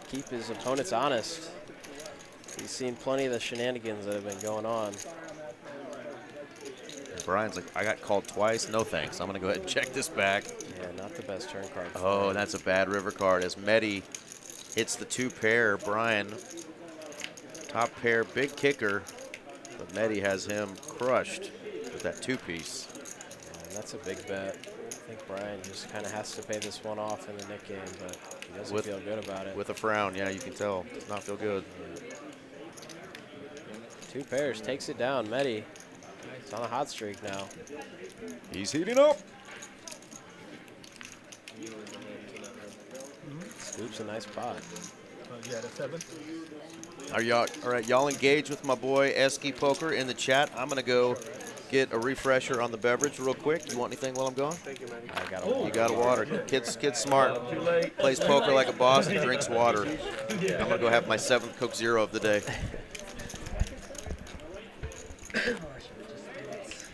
keep his opponents honest. He's seen plenty of the shenanigans that have been going on. And Brian's like, I got called twice. No thanks. I'm going to go ahead and check this back. Yeah, not the best turn card. Oh, that's a bad river card as Medi hits the 2 pair. Brian, top pair, big kicker, but Medi has him crushed with that 2-piece. And that's a big bet. I think Brian just kind of has to pay this one off in the Nick game, but he doesn't feel good about it. With a frown, yeah, you can tell. Does not feel good. 2 pairs, takes it down. Medi, he's on a hot streak now. He's heating up. Scoop's a nice pot. Yeah, the 7. Are y'all all right? Y'all engaged with my boy Esky Poker in the chat. I'm gonna go get a refresher on the beverage real quick. You want anything while I'm gone? Thank you, man. I got You got a water. Kid's smart. Plays poker like a boss and drinks water. I'm gonna go have my 7th Coke Zero of the day.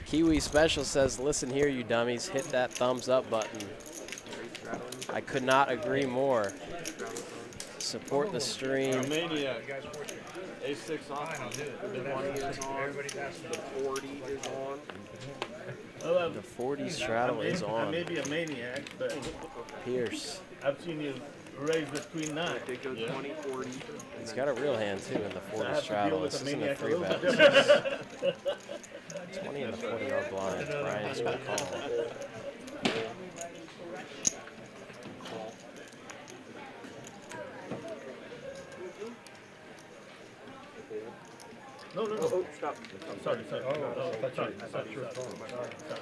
Kiwi Special says, listen here, you dummies. Hit that thumbs up button. I could not agree more. Support the stream. Maniac. A6 off. The 20 is on. The 40 is on. The 40 straddle is I on. may be a maniac, but Pierce. I've seen you raise the queen 9. They go 20, 40. He's got a real hand, too, in the I 40 have to deal straddle. with This a isn't a maniac a 3 little bit bet. different. 20 and the 40 are blind. Brian's going to call. No. Oh, stop. Sorry. Sorry. I thought you were calling. Sorry.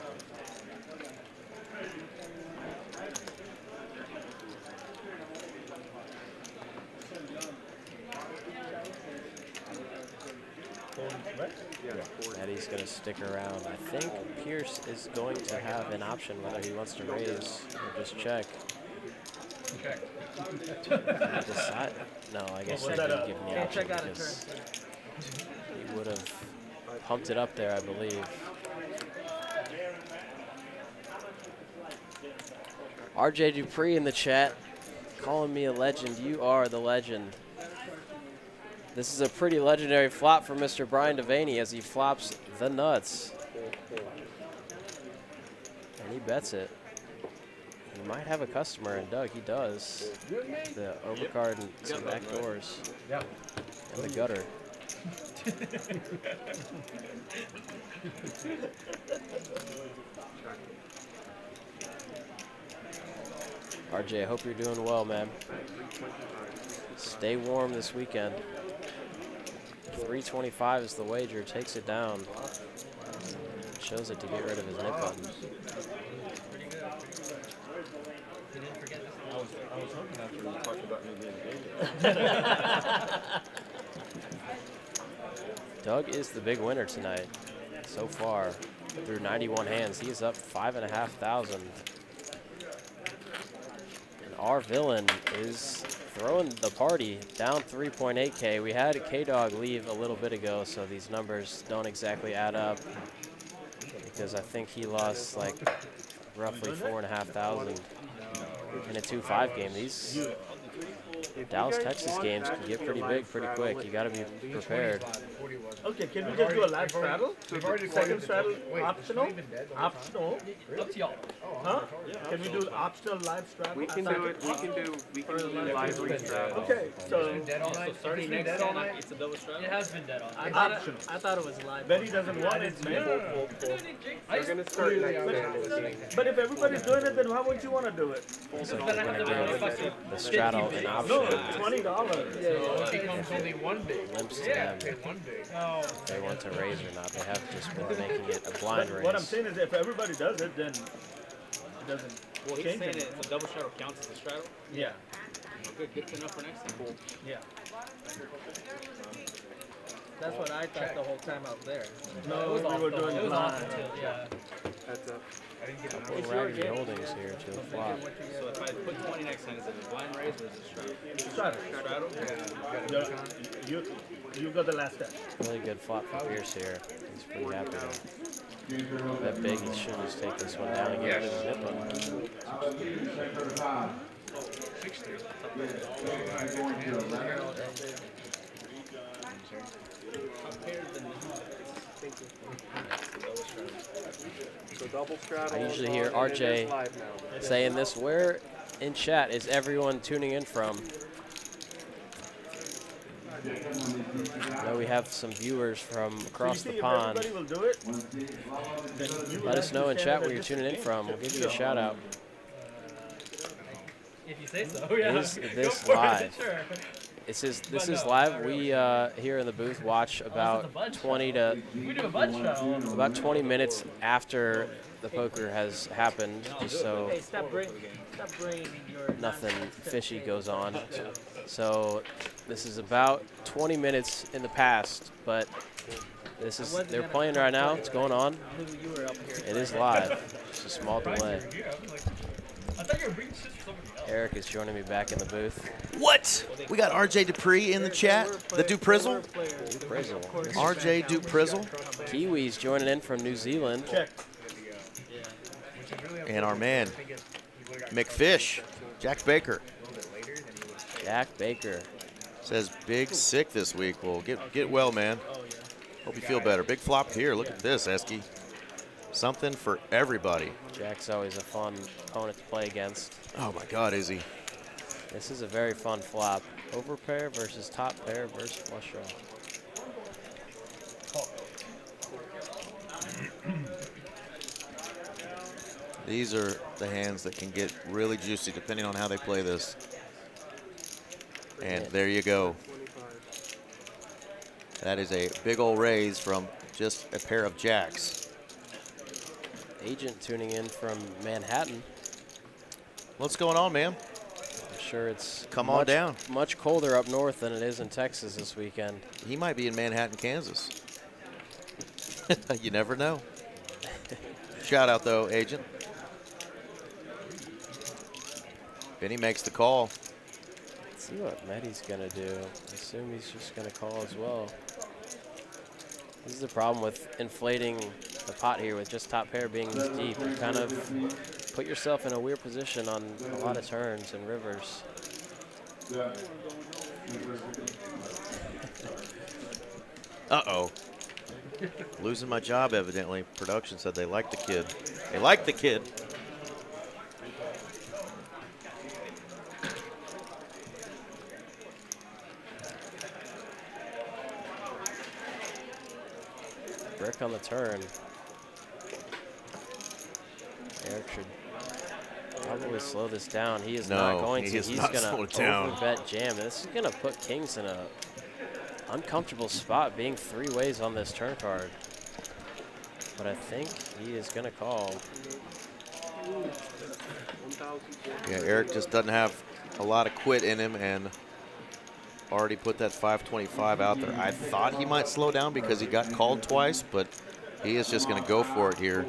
Eddie's going to stick around. I think Pierce is going to have an option whether he wants to raise or just check. Check. Decide? No, I guess he was didn't that give me the option because he would have pumped it up there, I believe. RJ Dupree in the chat, calling me a legend. You are the legend. This is a pretty legendary flop for Mr. Brian Devaney as he flops the nuts. And he bets it. He might have a customer, and Doug, he does. The overcard and some back doors. Yep. And the gutter. RJ, I hope you're doing well, man. Stay warm this weekend. 325 is the wager. Takes it down. Shows it to get rid of his nip button. I was hoping after we talked about me being a Doug is the big winner tonight. So far, through 91 hands, he is up 5,500. And our villain is throwing the party down 3.8K. We had K-Dog leave a little bit ago, so these numbers don't exactly add up because I think he lost like roughly 4,500 in a 2-5 game. These Dallas, Texas games can get pretty big pretty quick. You got to be prepared. Okay, can we just do a live straddle? Second straddle optional? Optional? Up to y'all. Huh? Can we do an optional live straddle? We can do it. We can do live straddle. Okay, so Dead all night. Starting next dead all hand, night. it's a double straddle. It has been dead all night. optional. I thought it was live. Betty doesn't want it, man. We're gonna start next hand. But if everybody's doing it, then why would you want to do it? So we're going to give the straddle an No, option. $20. It becomes only one big. Limps to Yeah, them. one big. No. If they want to raise or not. They have just been making it a blind What I'm raise. saying is if everybody does it, then it doesn't Well, he's change saying it. that the double straddle counts as a straddle. Yeah. Oh, good enough for next time. Yeah. That's what I thought the whole time I was there. No, we were doing It was off blind. until, yeah. That's up. I didn't get Couple of raggedy holdings here to the flop. So if I put 20 next hand, is it a blind raise or is it a Straddle. straddle? Yeah. You got the last step. Really good flop for Pierce here. He's pretty happy to bet big. He should just take this one down and get rid of his nip button. 60. So double straddle. I usually is hear on, and it is RJ live now. saying this. Where in chat is everyone tuning in from? I know we have some viewers from across the pond. Everybody will do it. Let us know in chat where you're tuning in from. We'll give you a shout out. If you say so, yeah. Is Go this for it, live? sure. This is live. We here in the booth watch about 20 minutes after the poker has happened, just so Hey, stop bringing your nothing fishy goes on. So this is about 20 minutes in the past, but they're playing right now. It's going on. It is live. Just a small delay. Eric is joining me back in the booth. What? We got RJ Dupree in the chat. The Duprizzle. Duprizzle. RJ Duprizzle. Kiwis joining in from New Zealand. And our man, McFish, Jack Baker. Jack Baker. Says big sick this week. Well, get well, man. Hope you feel better. Big flop here. Look at this, Esky. Something for everybody. Jack's always a fun opponent to play against. Oh my God, is he? This is a very fun flop. Overpair versus top pair versus flush draw. These are the hands that can get really juicy depending on how they play this. And there you go. That is a big old raise from just a pair of jacks. Agent tuning in from Manhattan. What's going on, man? I'm sure it's Come on down. Much colder up north than it is in Texas this weekend. He might be in Manhattan, Kansas. You never know. Shout out, though, Agent. Benny makes the call. Let's see what Medi's going to do. I assume he's just going to call as well. This is the problem with inflating the pot here with just top pair being this deep. You kind of put yourself in a weird position on a lot of turns and rivers. Uh-oh. Losing my job, evidently. Production said they like the kid. They like the kid. Brick on the turn. Eric should probably slow this down. He is not going to. He's going to overbet jam. This is going to put Kings in a uncomfortable spot, being three ways on this turn card. But I think he is going to call. Yeah, Eric just doesn't have a lot of quit in him and already put that 525 out there. I thought he might slow down because he got called twice, but he is just going to go for it here.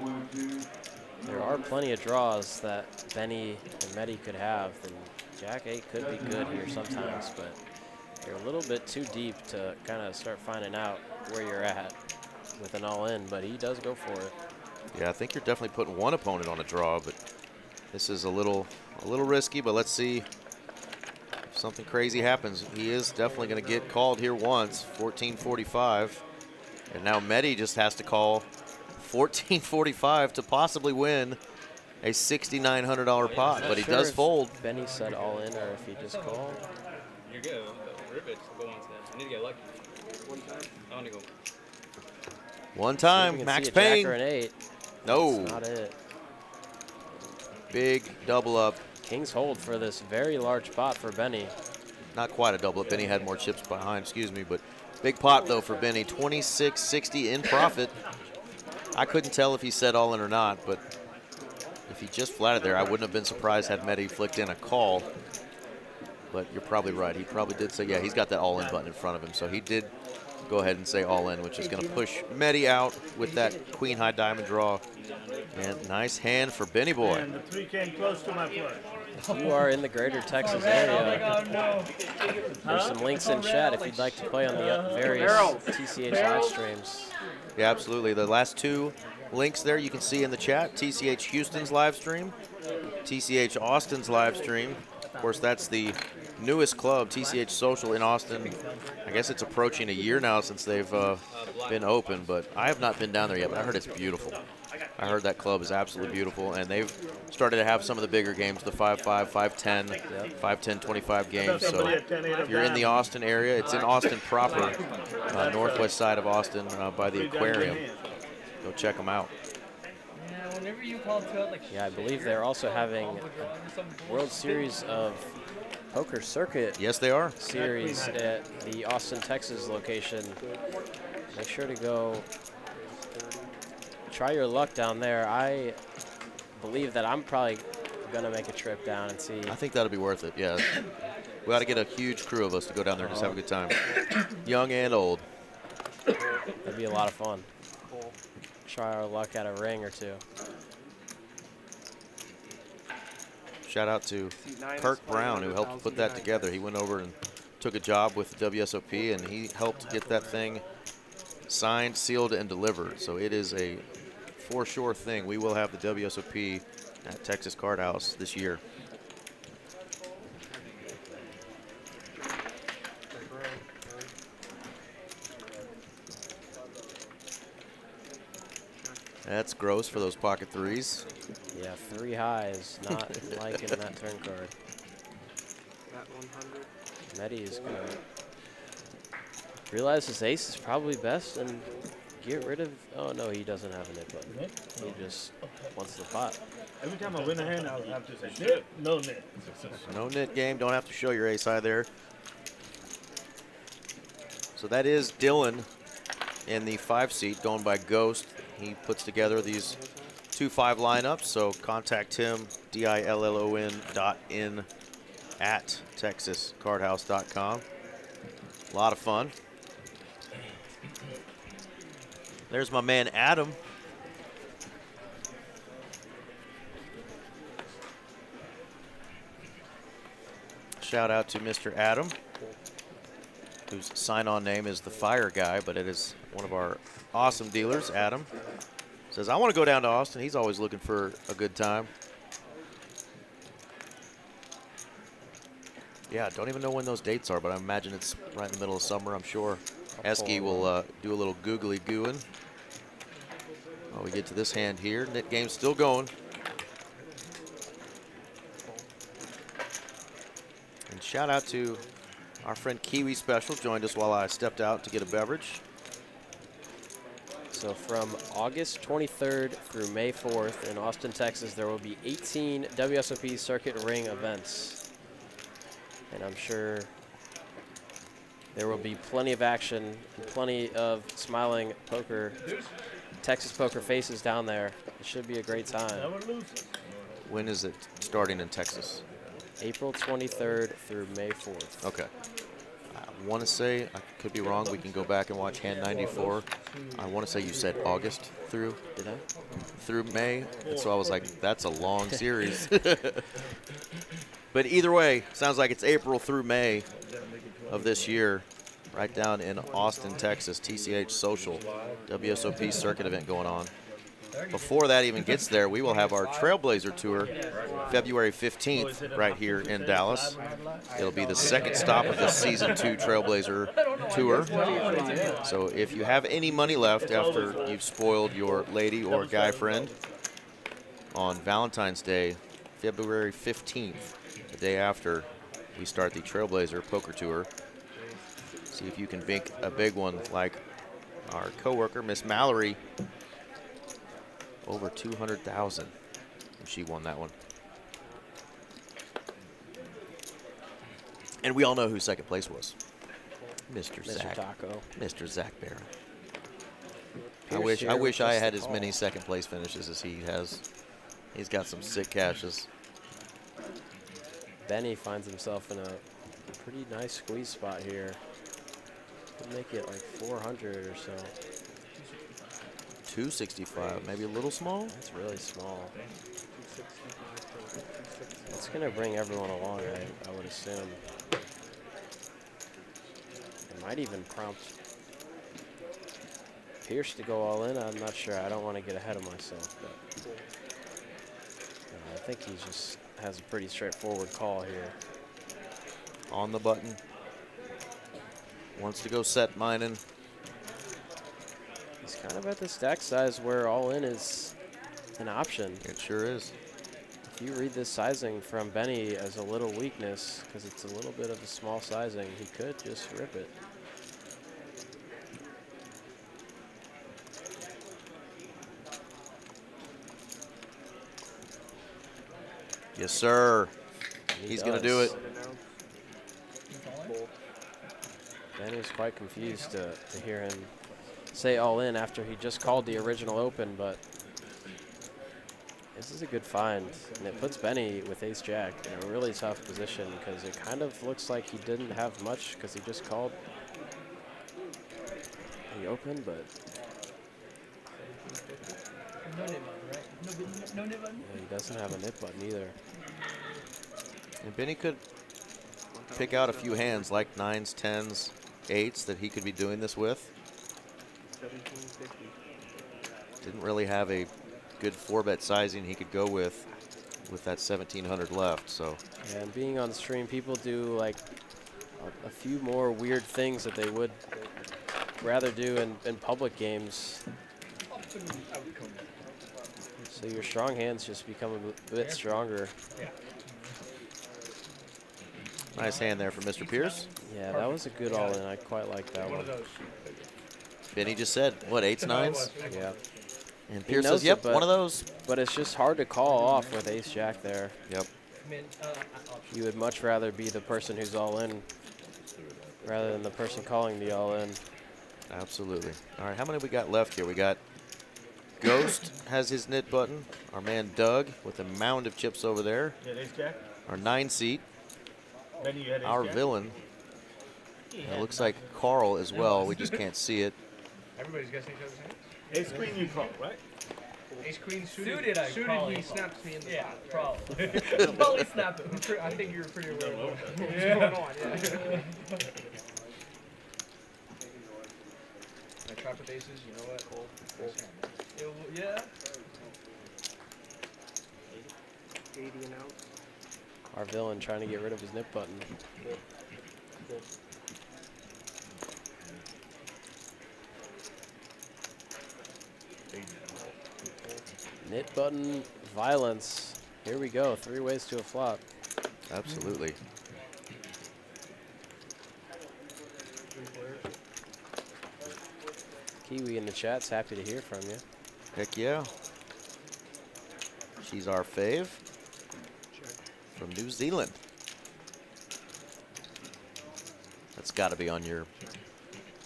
There are plenty of draws that Benny and Medi could have, and Jack 8 could be good here sometimes, but you're a little bit too deep to kind of start finding out where you're at with an all-in, but he does go for it. Yeah, I think you're definitely putting one opponent on a draw, but this is a little risky, but let's see if something crazy happens. He is definitely going to get called here once, 1445, and now Medi just has to call 1445 to possibly win a $6,900 pot, but he does fold. Benny said all in, or if he just called. You're good. The rivets go on to that. I need to get lucky. One time? I want to go. One time, Max Payne. Jack or an 8. No. That's not it. Big double up. Kings hold for this very large pot for Benny. Not quite a double up. Benny had more chips behind, excuse me, but big pot though for Benny. 26.60 in profit. I couldn't tell if he said all in or not, but if he just flatted there, I wouldn't have been surprised had Medi flicked in a call. But you're probably right. He probably did say, yeah, he's got that all-in button in front of him. So he did go ahead and say all-in, which is going to push Medi out with that queen-high diamond draw. And nice hand for Benny Boy. And the three came close to my flush. If you are in the greater Texas area, there's some links in chat if you'd like to play on the various TCH live streams. Yeah, absolutely. The last two links there you can see in the chat. TCH Houston's live stream, TCH Austin's live stream. Of course, that's the newest club, TCH Social in Austin. I guess it's approaching a year now since they've been open, but I have not been down there yet, but I heard it's beautiful. I heard that club is absolutely beautiful, and they've started to have some of the bigger games, the 5-5, 5-10, 5-10, 25 games. So if you're in the Austin area, it's in Austin proper, northwest side of Austin by the aquarium. Go check them out. Whenever you call to it, like yeah, I believe they're also having a World Series of Poker Circuit Yes, they are. series at the Austin, Texas location. Make sure to go try your luck down there. I believe that I'm probably going to make a trip down and see. I think that'll be worth it, yeah. We ought to get a huge crew of us to go down there and just have a good time. Young and old. That'd be a lot of fun. Try our luck at a ring or two. Shout out to Kirk Brown, who helped put that together. He went over and took a job with the WSOP, and he helped get that thing signed, sealed, and delivered. So it is a for sure thing. We will have the WSOP at Texas Card House this year. That's gross for those pocket threes. Yeah, 3 highs. Not liking that turn card. That 100. Medi is going to realize his ace is probably best and get rid of. Oh, no, he doesn't have a nit button. He just wants the pot. Every time I win a hand, I'll have to say, nit, no nit. No nit game. Don't have to show your ace high there. So that is Dylan in the 5 seat going by Ghost. He puts together these 2-5 lineups, so contact him, DILLON.in at texascardhouse.com. A lot of fun. There's my man Adam. Shout out to Mr. Adam, whose sign-on name is the Fire Guy, but it is one of our awesome dealers. Adam says, I want to go down to Austin. He's always looking for a good time. Yeah, don't even know when those dates are, but I imagine it's right in the middle of summer, I'm sure. Esky will do a little googly gooing. While we get to this hand here, nit game's still going. And shout out to our friend Kiwi Special, joined us while I stepped out to get a beverage. So from August 23rd through May 4th in Austin, Texas, there will be 18 WSOP Circuit Ring events. And I'm sure there will be plenty of action and plenty of smiling poker, Texas poker faces down there. It should be a great time. When is it starting in Texas? April 23rd through May 4th. Okay. I want to say, I could be wrong, we can go back and watch hand 94. I want to say you said August through. Did I? Through May. And so I was like, that's a long series. But either way, sounds like it's April through May of this year, right down in Austin, Texas, TCH Social, WSOP circuit event going on. Before that even gets there, we will have our Trailblazer Tour February 15th right here in Dallas. It'll be the second stop of the Season 2 Trailblazer Tour. So if you have any money left after you've spoiled your lady or guy friend, on Valentine's Day, February 15th, the day after we start the Trailblazer Poker Tour, see if you can bink a big one like our coworker, Miss Mallory. Over 200,000, and she won that one. And we all know who second place was. Mr. Zach. Taco. Mr. Zach Barron. I wish I had as many second place finishes as he has. He's got some sick cashes. Benny finds himself in a pretty nice squeeze spot here. Could make it like 400 or so. 265, maybe a little small? That's really small. It's going to bring everyone along, I would assume. It might even prompt Pierce to go all in. I'm not sure. I don't want to get ahead of myself, but I think he just has a pretty straightforward call here. On the button. Wants to go set mining. He's kind of at the stack size where all in is an option. It sure is. If you read this sizing from Benny as a little weakness, because it's a little bit of a small sizing, he could just rip it. Yes, sir. He He's going to do it. Benny was quite confused to hear him say all in after he just called the original open, but this is a good find. And it puts Benny with ace-jack in a really tough position because it kind of looks like he didn't have much because he just called the open, but No nip button, right? No nip button? yeah, he doesn't have a nip button either. And Benny could pick out a few hands like 9s, 10s, 8s that he could be doing this with. 1750. Didn't really have a good 4-bet sizing he could go with that 1700 left. So Yeah, and being on stream, people do like a few more weird things that they would rather do in public games. So your strong hands just become a bit stronger. nice hand there from Mr. Pierce. Yeah, that was a good all-in. I quite like that one. Benny just said, what, 8s, 9s? Yeah. And He Pierce knows says, yep, it, but- one of those. But it's just hard to call off with ace-jack there. Yep. You would much rather be the person who's all-in rather than the person calling the all-in. Absolutely. All right, how many we got left here? We got Ghost has his nit button. Our man Doug with a mound of chips over there. You had ace-jack? Our 9-seat. Benny, you had Our ace-jack? villain. And it looks like Carl as well. We just can't see it. Everybody's guessing each other's hands? Ace queen you call, right? Ace queen Suited, I probably he call. snaps me in the Yeah, bottom. probably. Probably snap it. I think you're pretty aware of what's Yeah. going on. Yeah. I trap with aces, you know what? Yeah. 80 and out. Our villain trying to get rid of his nip button. Nit button violence. Here we go. 3 ways to a flop. Absolutely. Kiwi in the chat's happy to hear from you. Heck yeah. She's our fave from New Zealand. That's got to be on your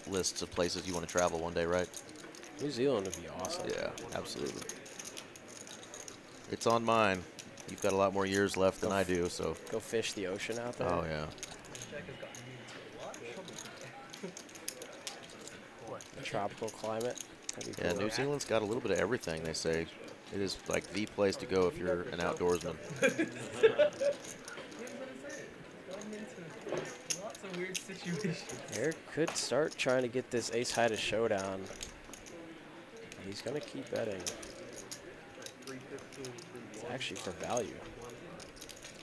lists of places you want to travel one day, right? New Zealand would be awesome. Yeah, absolutely. It's on mine. You've got a lot more years left than I do, so. Go fish the ocean out there. Oh, yeah. A tropical climate. That'd be Yeah, cool. New Zealand's got a little bit of everything, they say. It is like the place to go if you're an outdoorsman. Lots of weird situations. Eric could start trying to get this ace high to showdown. He's going to keep betting. 315. It's actually for value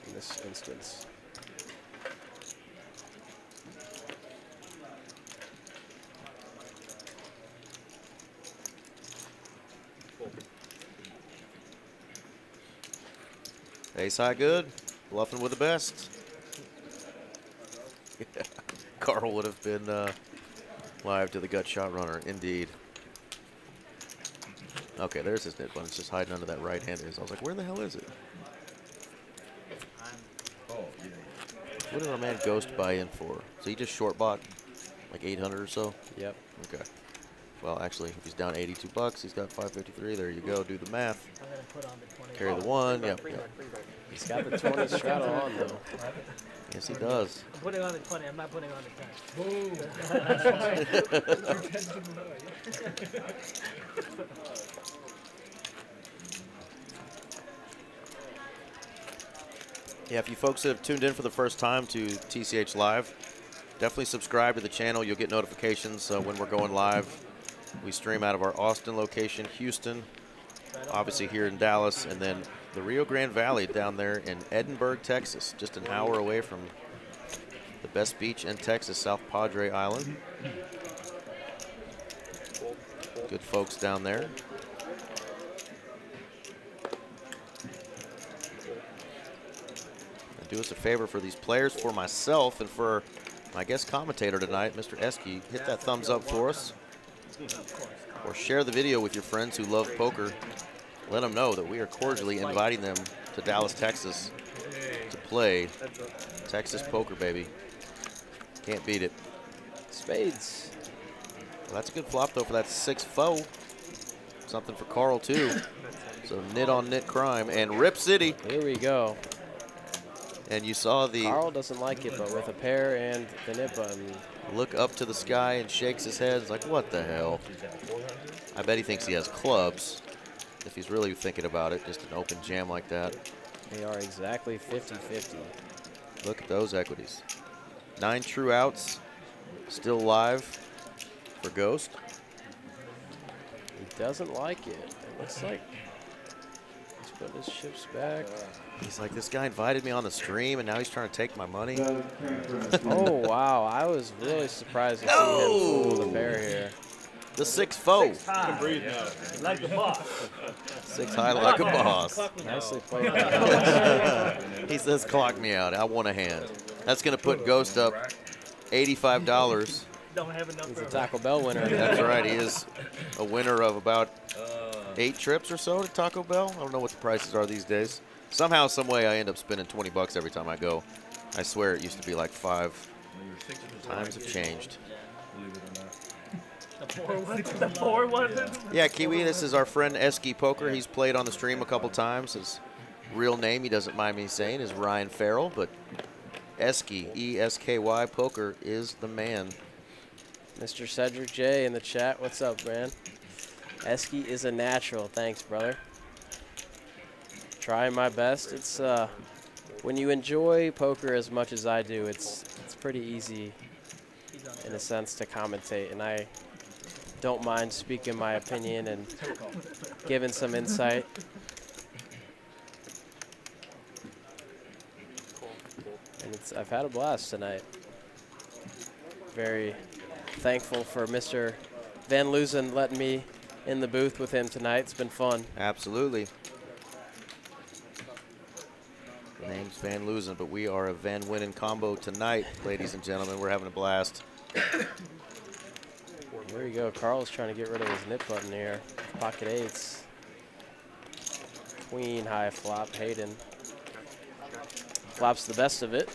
in this instance. Ace high good. Bluffing with the best. Carl would have been live to the gut shot runner, indeed. Okay, there's his nit button. It's just hiding under that right hand. I was like, where the hell is it? What did our man Ghost buy in for? So he just short bought like 800 or so? Yep. Okay. Well, actually, if he's down 82 bucks, he's got 553. There you go. Do the math. I'm gonna put on the 20. Carry the one. Yep. Yep. He's got the 20 straddle on, though. Yes, he does. I'm putting on the 20. I'm not putting on the 10. Boom. Yeah, if you folks have tuned in for the first time to TCH Live, definitely subscribe to the channel. You'll get notifications when we're going live. We stream out of our Austin location, Houston, obviously here in Dallas, and then the Rio Grande Valley down there in Edinburgh, Texas, just an hour away from the best beach in Texas, South Padre Island. Good folks down there. And do us a favor for these players, for myself, and for my guest commentator tonight, Mr. Esky. Hit that thumbs up for us. Or share the video with your friends who love poker. Let them know that we are cordially inviting them to Dallas, Texas to play Texas poker, baby. Can't beat it. Spades. Well, that's a good flop, though, for that 6-4. Something for Carl, too. So nit on nit crime. And Rip City. Here we go. And you saw the Carl doesn't like it, but with a pair and the nit button. look up to the sky and shakes his head. It's like, what the hell? I bet he thinks he has clubs. If he's really thinking about it, just an open jam like that. They are exactly 50-50. Look at those equities. 9 true outs. Still live for Ghost. He doesn't like it. It looks like he's putting his chips back. He's like, this guy invited me on the stream, and now he's trying to take my money. Oh, wow. I was really surprised to see him fool the pair here. The 6-4. High. Breathe now. Like a boss. 6 high like a boss. Nicely played. He says, clock me out. I want a hand. That's going to put Ghost up $85. Don't have enough. He's a Taco Bell winner. That's right. He is a winner of about 8 trips or so to Taco Bell. I don't know what the prices are these days. Somehow, some way, I end up spending 20 bucks every time I go. I swear it used to be like 5. Times have changed. The 4 one. Yeah, Kiwi, this is our friend Esky Poker. He's played on the stream a couple times. His real name, he doesn't mind me saying, is Ryan Farrell, but Esky, E-S-K-Y, Poker is the man. Mr. Cedric J in the chat. What's up, man? Esky is a natural. Thanks, brother. Trying my best. It's when you enjoy poker as much as I do, it's pretty easy in a sense to commentate, and I don't mind speaking my opinion and giving some insight. And I've had a blast tonight. Very thankful for Mr. Van Loozen letting me in the booth with him tonight. It's been fun. Absolutely. The name's Van Loozen, but we are a Van Winnen combo tonight, ladies and gentlemen. We're having a blast. There you go. Carl's trying to get rid of his nip button here. Pocket 8s. Queen high flop. Hayden flops the best of it.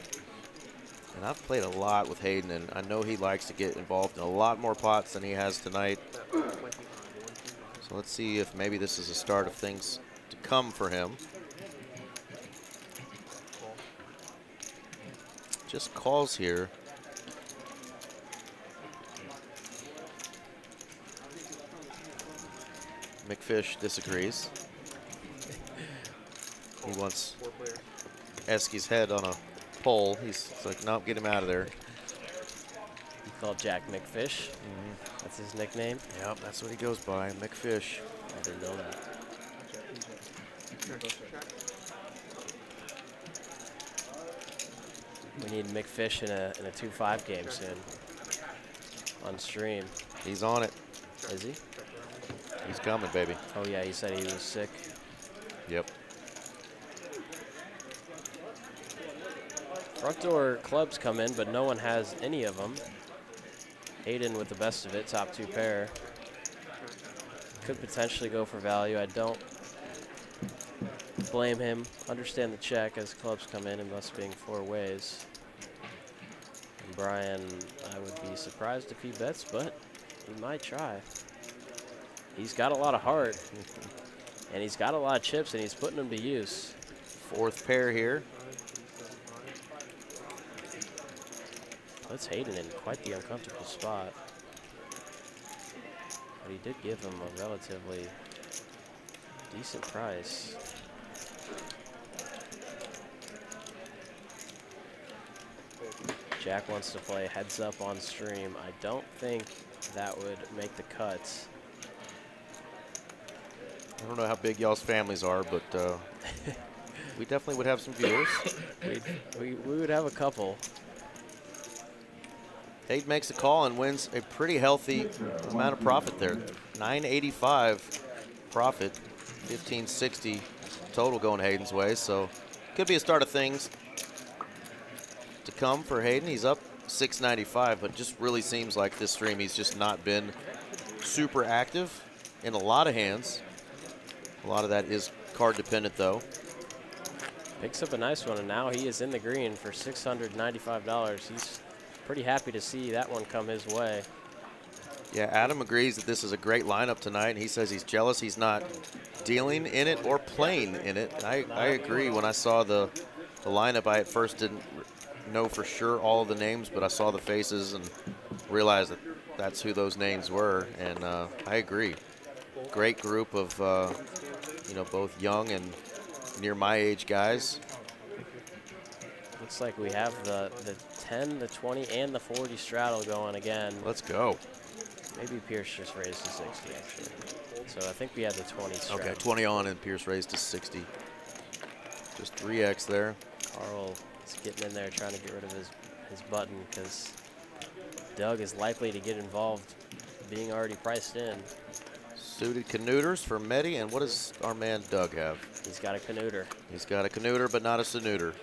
And I've played a lot with Hayden, and I know he likes to get involved in a lot more pots than he has tonight. So let's see if maybe this is a start of things to come for him. Just calls here. McFish disagrees. He wants Esky's head on a pole. He's like, nope, get him out of there. He called Jack McFish. That's his nickname. Yep, that's what he goes by, McFish. I didn't know that. We need McFish in a 2-5 game soon on stream. He's on it. Is he? He's coming, baby. Oh yeah, he said he was sick. Yep. Front door clubs come in, but no one has any of them. Hayden with the best of it, top 2 pair. Could potentially go for value. I don't blame him. Understand the check as clubs come in, and thus being 4 ways. And Brian, I would be surprised if he bets, but he might try. He's got a lot of heart, and he's got a lot of chips, and he's putting them to use. 4th pair here. That's Hayden in quite the uncomfortable spot. But he did give him a relatively decent price. Jack wants to play heads up on stream. I don't think that would make the cuts. I don't know how big y'all's families are, but we definitely would have some viewers. We would have a couple. Hayden makes a call and wins a pretty healthy amount of profit there. $985 profit, $1560 total going Hayden's way. So could be a start of things to come for Hayden. He's up $695, but just really seems like this stream he's just not been super active in a lot of hands. A lot of that is card dependent though. Picks up a nice one, and now he is in the green for $695. He's pretty happy to see that one come his way. Yeah, Adam agrees that this is a great lineup tonight, and he says he's jealous he's not dealing in it or playing in it. I agree. When I saw the lineup, I at first didn't know for sure all of the names, but I saw the faces and realized that that's who those names were, and I agree. Great group of, you know, both young and near my age guys. Looks like we have the 10, the 20, and the 40 straddle going again. Let's go. Maybe Pierce just raised to 60, actually. So I think we had the 20 straddle. Okay, 20 on, and Pierce raised to 60. Just 3X there. Carl is getting in there trying to get rid of his button because Doug is likely to get involved being already priced in. Suited canooters for Medi, and what does our man Doug have? He's got a canooter. He's got a canooter, but not a snooter.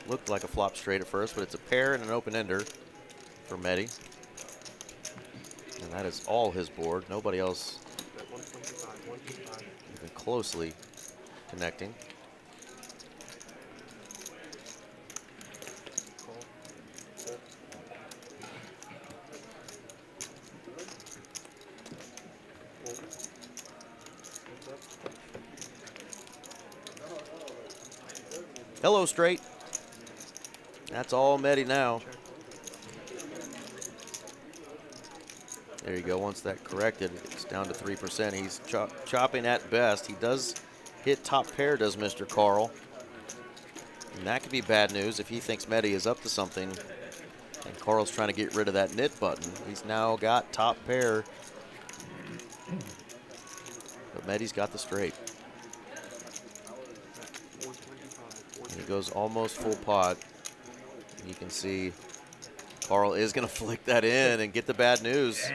Looked like a flop straight at first, but it's a pair and an open ender for Medi. And that is all his board. Nobody else even closely connecting. Hello, straight. That's all Medi now. There you go. Once that corrected, it's down to 3%. He's chopping at best. He does hit top pair, does Mr. Carl. And that could be bad news if he thinks Medi is up to something. And Carl's trying to get rid of that knit button. He's now got top pair. But Medi's got the straight. And he goes almost full pot. You can see Carl is going to flick that in and get the bad news.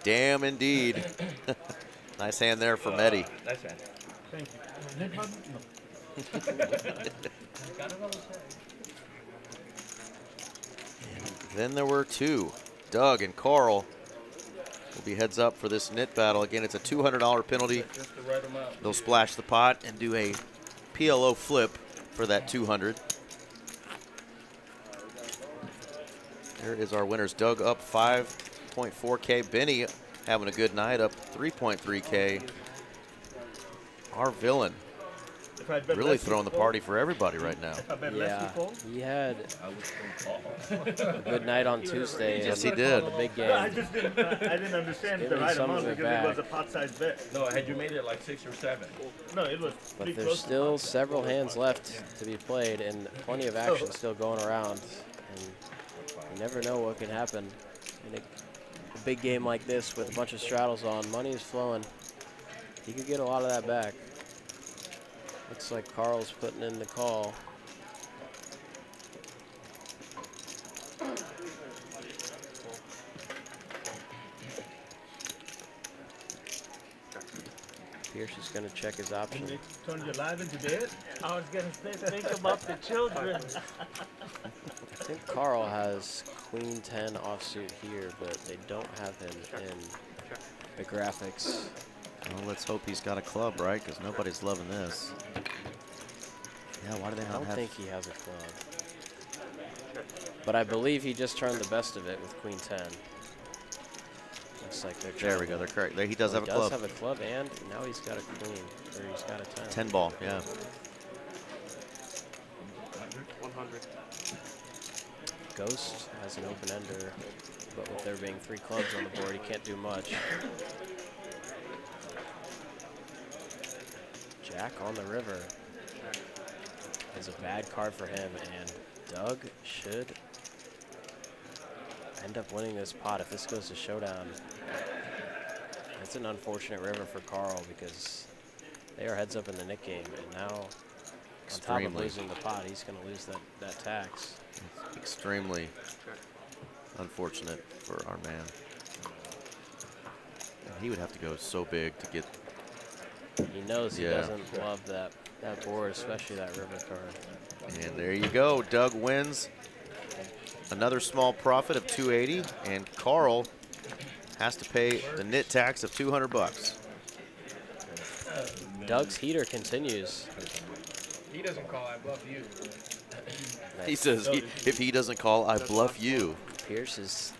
Damn indeed. Nice hand there for Medi. Nice hand. Thank And then there were two. Doug and Carl will be heads up for this knit battle. Again, it's a $200 penalty. They'll splash the pot and do a PLO flip for that 200. There is our winners. Doug up 5.4K. Benny having a good night, up 3.3K. Our villain really throwing the party for everybody right now. Yeah, he had a good night on Tuesday. Yes, he did. The big game. I didn't understand the right amount because it was a pot-sized bet. No, had you made it like 6 or 7? No, it was. But there's still several hands left to be played and plenty of action still going around. And you never know what can happen in a big game like this with a bunch of straddles on. Money is flowing. He could get a lot of that back. Looks like Carl's putting in the call. Pierce is going to check his option. They turned you live into bed? I was gonna say, think about the children. I think Carl has Queen 10 offsuit here, but they don't have him in the graphics. Well, let's hope he's got a club, right? Because nobody's loving this. Yeah, why do they not I don't have... think he has a club. But I believe he just turned the best of it with Queen 10. Looks like they're There we go. They're correct. There he does have a club. He does have a club, and now he's got a queen, or he's got a 10. 10 ball, yeah. 100. Ghost has an open ender, but with there being 3 clubs on the board, he can't do much. Jack on the river is a bad card for him, and Doug should end up winning this pot if this goes to showdown. It's an unfortunate river for Carl because they are heads up in the Nick game, and now on top of losing the pot, he's going to lose that tax. It's extremely unfortunate for our man. And he would have to go so big to get... He knows he doesn't love that board, especially that river card. And there you go. Doug wins another small profit of 280, and Carl has to pay the knit tax of 200 bucks. Doug's heater continues. He doesn't call, I bluff you. He says if he doesn't call, I bluff you. Pierce is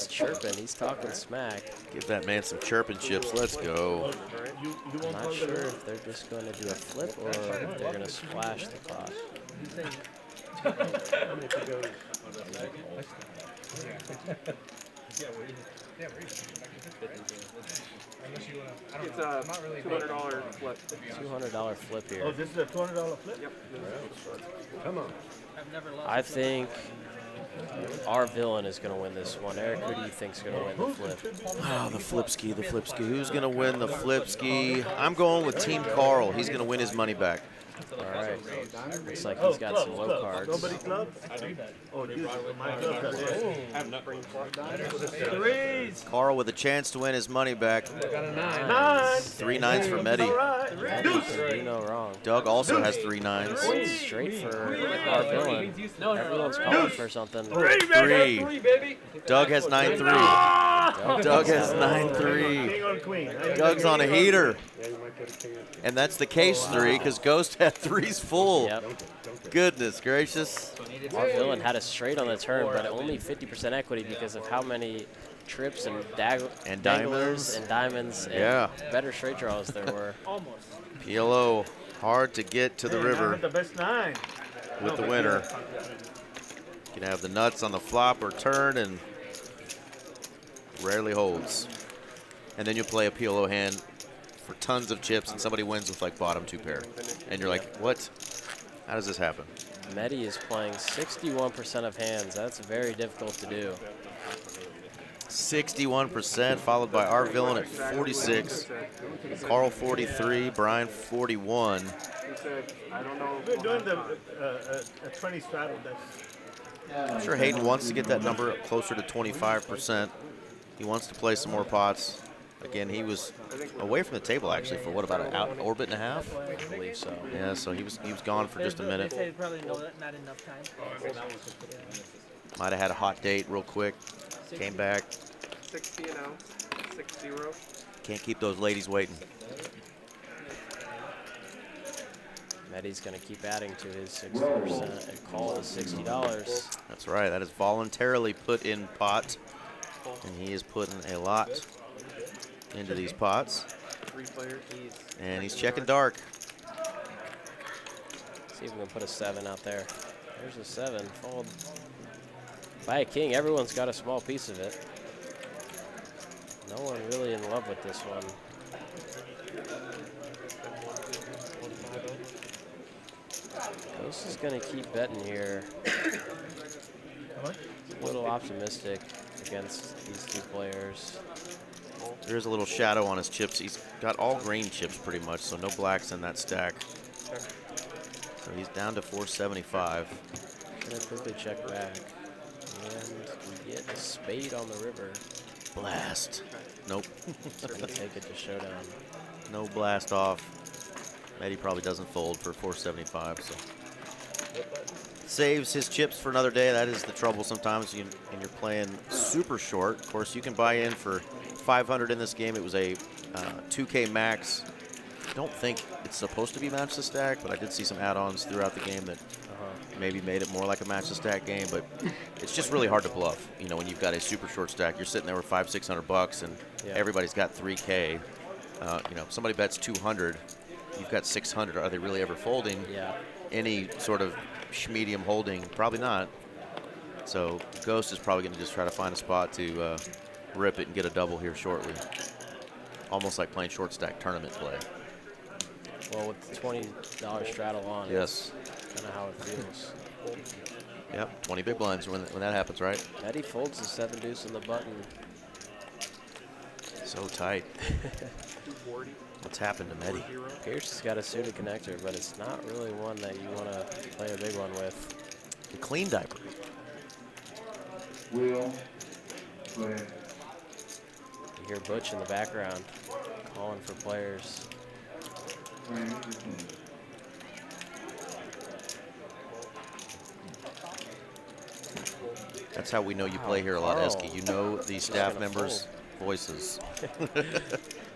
chirping. He's talking smack. Give that man some chirping chips. Let's go. I'm not sure if they're just going to do a flip or if they're going to splash the pot. Unless you want to, I don't It's know. a I'm not really $200 flip. $200 flip here. Oh, this is a $200 flip? Yep. Come on. I think our villain is going to win this one. Eric, who do you think is going to win the flip? Oh, the flip ski, the flip ski. Who's going to win the flip ski? I'm going with Team Carl. He's going to win his money back. All right. Looks like he's got some low cards. Nobody clubs? Oh, you, my club. Threes. Carl with a chance to win his money back. got a 9. Nine. 3 nines for Mehdi. Do no wrong. Doug also has 3 nines. Straight for our villain. Everyone's calling for something. 3. Doug has 9-3. Doug has 9-3. King on queen. Doug's on a heater. And that's the case 3 because Ghost had 3s full. Yep. Goodness gracious. Our villain had a straight on the turn, but only 50% equity because of how many trips and danglers and diamonds and better straight draws there were. PLO hard to get to the river The best 9. with the winner. You can have the nuts on the flop or turn and rarely holds. And then you play a PLO hand for tons of chips and somebody wins with like bottom 2 pair. And you're like, what? How does this happen? Mehdi is playing 61% of hands. That's very difficult to do. 61%, followed by our villain at 46. Carl 43, Brian 41. He said, I don't know. We're doing the 20 straddle. I'm sure Hayden wants to get that number up closer to 25%. He wants to play some more pots. Again, he was away from the table actually for what, about an orbit and a half? I believe so. Yeah, so he was gone for just a minute. They said probably not enough time. Might have had a hot date real quick. Came back. 60 an ounce. 6-0. Can't keep those ladies waiting. Mehdi's going to keep adding to his 60% and call is $60. That's right. That is voluntarily put in pot, and he is putting a lot into these pots. 3 players. And he's checking dark. See if we can put a 7 out there. There's a 7. Fold. By a king, everyone's got a small piece of it. No one really in love with this one. Ghost is going to keep betting here. A little optimistic against these 2 players. There's a little shadow on his chips. He's got all green chips pretty much, so no blacks in that stack. So he's down to 475. Gonna quickly check back. And we get a spade on the river. Blast. Nope. Gonna take it to showdown. No blast off. Mehdi probably doesn't fold for 475, so. Saves his chips for another day. That is the trouble sometimes when you're playing super short. Of course, you can buy in for 500 in this game. It was a 2K max. I don't think it's supposed to be match to stack, but I did see some add-ons throughout the game that maybe made it more like a match to stack game. But it's just really hard to bluff. You know, when you've got a super short stack, you're sitting there with $500-600, and everybody's got 3K. You know, if somebody bets 200, you've got 600. Are they really ever folding? Yeah. Any sort of medium holding? Probably not. So Ghost is probably going to just try to find a spot to rip it and get a double here shortly. Almost like playing short stack tournament play. Well, with the $20 straddle on, yes, kind of how it feels. Yep, 20 big blinds when that happens, right? Mehdi folds the 7 deuce in the button. So tight. What's happened to Mehdi? Pierce has got a suited connector, but it's not really one that you want to play a big one with. The clean diaper. You hear Butch in the background calling for players. That's how we know you play here a lot, Eski. You know these staff members' voices.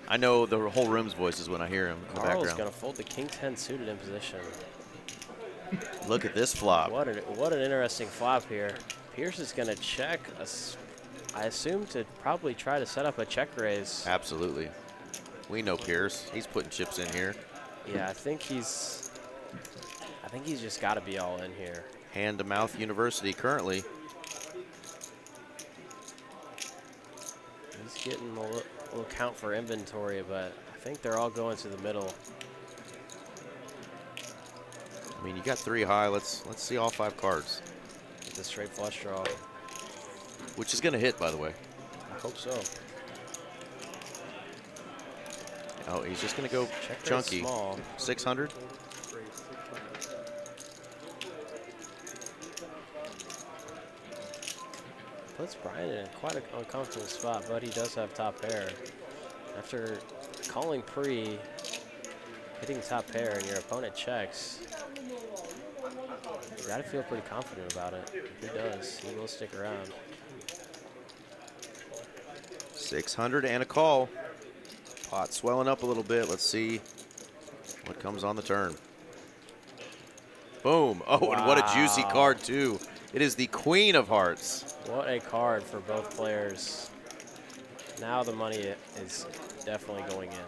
I know the whole room's voices when I hear them in the Carl's background. going to fold the king 10 suited in position. Look at this flop. What an interesting flop here. Pierce is going to check, I assume, to probably try to set up a check raise. Absolutely. We know Pierce. He's putting chips in here. Yeah, I think he's just got to be all in here. Hand to mouth university currently. He's getting a little count for inventory, but I think they're all going to the middle. I mean, you got 3 high. Let's see all 5 cards. It's a straight flush draw. Which is going to hit, by the way. I hope so. Oh, he's just going to go Check chunky. small. 600. Puts Brian in quite an uncomfortable spot, but he does have top pair. After calling pre, hitting top pair, and your opponent checks, you gotta feel pretty confident about it. If he does, he will stick around. 600 and a call. Pot swelling up a little bit. Let's see what comes on the turn. Boom. Oh, and what a juicy card, too. It is the Queen of Hearts. What a card for both players. Now the money is definitely going in.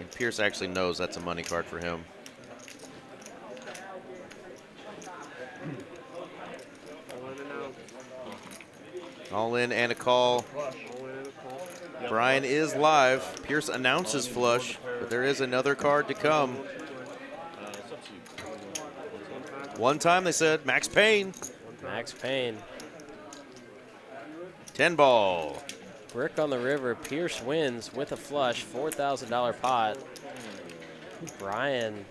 And Pierce actually knows that's a money card for him. All in and a call. Brian is live. Pierce announces flush, but there is another card to come. One time they said Max Payne. Max Payne. 10 ball. Brick on the river. Pierce wins with a flush. $4,000 pot. Brian,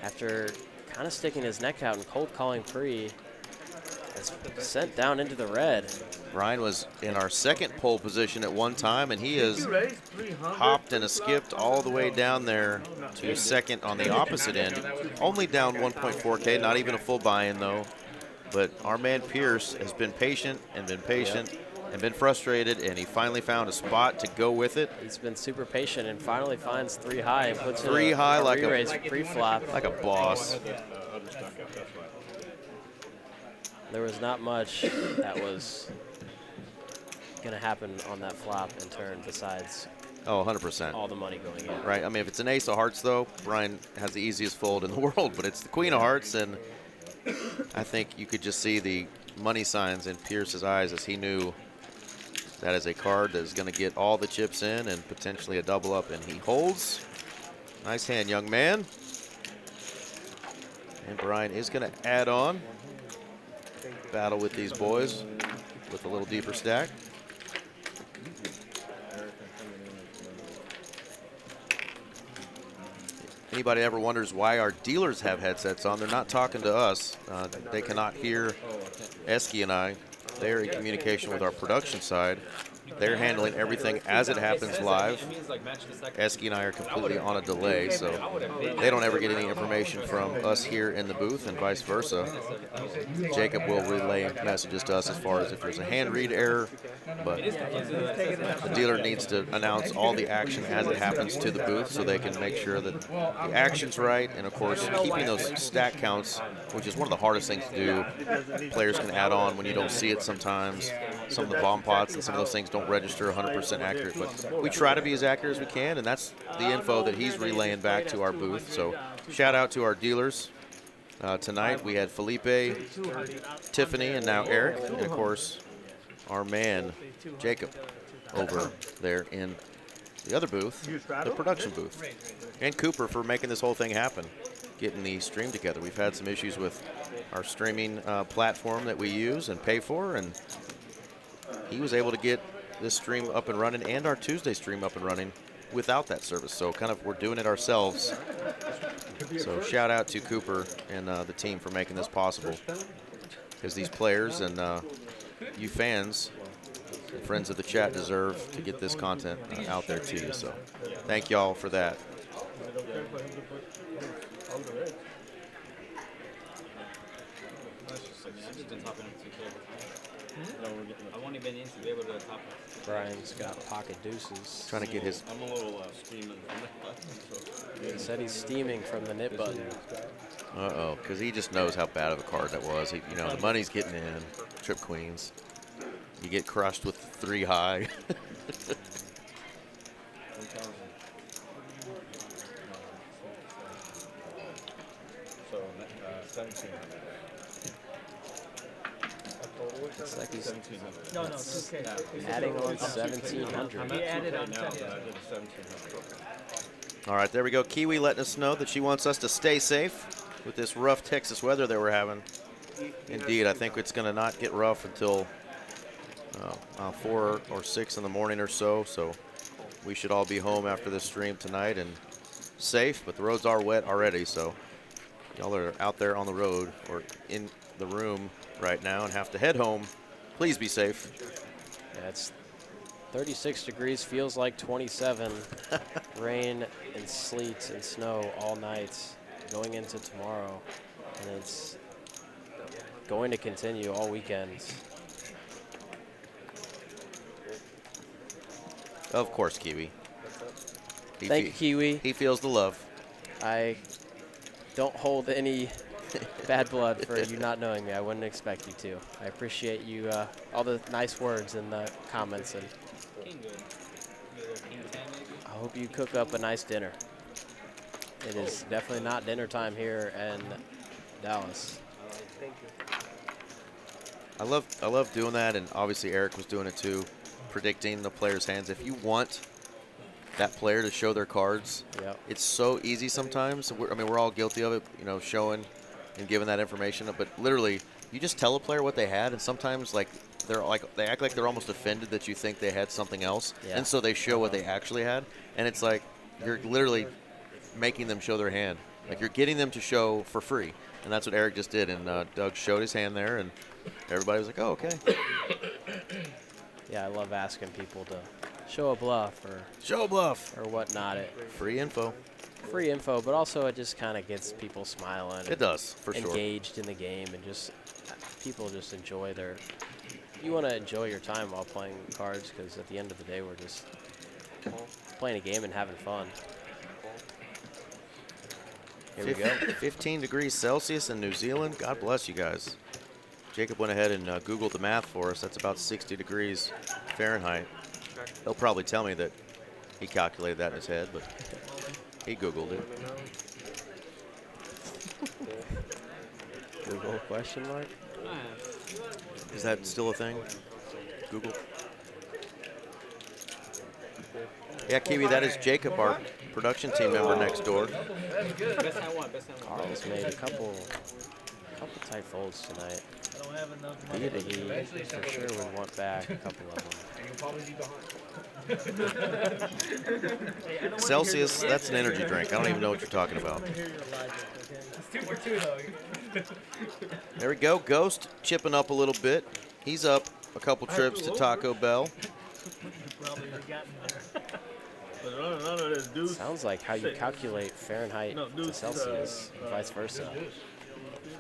after kind of sticking his neck out and cold calling pre, is sent down into the red. Brian was in our second pole position at one time, and he has hopped and skipped all the way down there to second on the opposite end. Only down 1.4K, not even a full buy-in though. But our man Pierce has been patient and been frustrated, and he finally found a spot to go with it. He's been super patient and finally finds 3 high and puts 3 high like a pre-flop. Like a boss. There was not much that was going to happen on that flop and turn besides 100%. all the money going in. Right. I mean, if it's an ace of hearts, though, Brian has the easiest fold in the world, but it's the Queen of Hearts, and I think you could just see the money signs in Pierce's eyes as he knew that is a card that is going to get all the chips in and potentially a double up, and he holds. Nice hand, young man. And Brian is going to add on. Battle with these boys with a little deeper stack. Anybody ever wonders why our dealers have headsets on, they're not talking to us. They cannot hear Esky and I. They're in communication with our production side. They're handling everything as it happens live. Esky and I are completely on a delay, so they don't ever get any information from us here in the booth and vice versa. Jacob will relay messages to us as far as if there's a hand read error, but the dealer needs to announce all the action as it happens to the booth so they can make sure that the action's right, and of course keeping those stack counts, which is one of the hardest things to do. Players can add on when you don't see it sometimes. Some of the bomb pots and some of those things don't register 100% accurate, but we try to be as accurate as we can, and that's the info that he's relaying back to our booth. So shout out to our dealers. Tonight we had Felipe, Tiffany, and now Eric, and of course our man Jacob over there in the other booth, the production booth, and Cooper for making this whole thing happen, getting the stream together. We've had some issues with our streaming platform that we use and pay for, and he was able to get this stream up and running and our Tuesday stream up and running without that service. So kind of we're doing it ourselves. So shout out to Cooper and the team for making this possible, because these players and you fans and friends of the chat deserve to get this content out there to you. So thank y'all for that. I've only been in to be able to top it. Brian's got pocket deuces. Trying to get his. I'm a little steaming. He said he's steaming from the nip button. Uh-oh, because he just knows how bad of a card that was. He, you know, the money's getting in. Trip queens. You get crushed with 3 high. So 17. Looks like he's 1700. No, no, 2K. adding on 1,700. He added on now, 10. but I did a 1700. All right, there we go. Kiwi letting us know that she wants us to stay safe with this rough Texas weather that we're having. Indeed, I think it's going to not get rough until 4 or 6 in the morning or so. So we should all be home after this stream tonight and safe, but the roads are wet already. So y'all are out there on the road or in the room right now and have to head home. Please be safe. Yeah, it's 36 degrees, feels like 27. Rain and sleet and snow all night going into tomorrow. And it's going to continue all weekends. Of course, Kiwi. Thank you, Kiwi. He feels the love. I don't hold any bad blood for you not knowing me. I wouldn't expect you to. I appreciate you, all the nice words in the comments, and I hope you cook up a nice dinner. It is definitely not dinner time here in Dallas. Thank you. I love doing that, and obviously Eric was doing it too, predicting the players' hands. If you want that player to show their cards, yep, it's so easy sometimes. I mean, we're all guilty of it, you know, showing and giving that information. But literally, you just tell a player what they had, and sometimes like they act like they're almost offended that you think they had something else, yeah, and so they show what they actually had, and it's like you're literally making them show their hand. Like you're getting them to show for free, and that's what Eric just did. And Doug showed his hand there, and everybody was like, "Oh, okay." Yeah, I love asking people to show a bluff or whatnot. Free info. Free info, but also it just kind of gets people smiling. It does, for sure. Engaged in the game, and just people just enjoy their. You want to enjoy your time while playing cards, because at the end of the day, we're just playing a game and having fun. Here we go. 15 degrees Celsius in New Zealand. God bless you guys. Jacob went ahead and Googled the math for us. That's about 60 degrees Fahrenheit. He'll probably tell me that he calculated that in his head, but he Googled it. Google question mark? Is that still a thing? Google? Yeah, Kiwi, that is Jacob, our production team member next door. Carl's made a couple tight folds tonight. I don't have enough money. He for sure would want back a couple of them. And you'll probably be behind. Celsius, that's an energy drink. I don't even know what you're talking about. It's 2 for 2, though. There we go. Ghost chipping up a little bit. He's up a couple trips to Taco Bell. Sounds like how you calculate Fahrenheit to Celsius, and vice versa.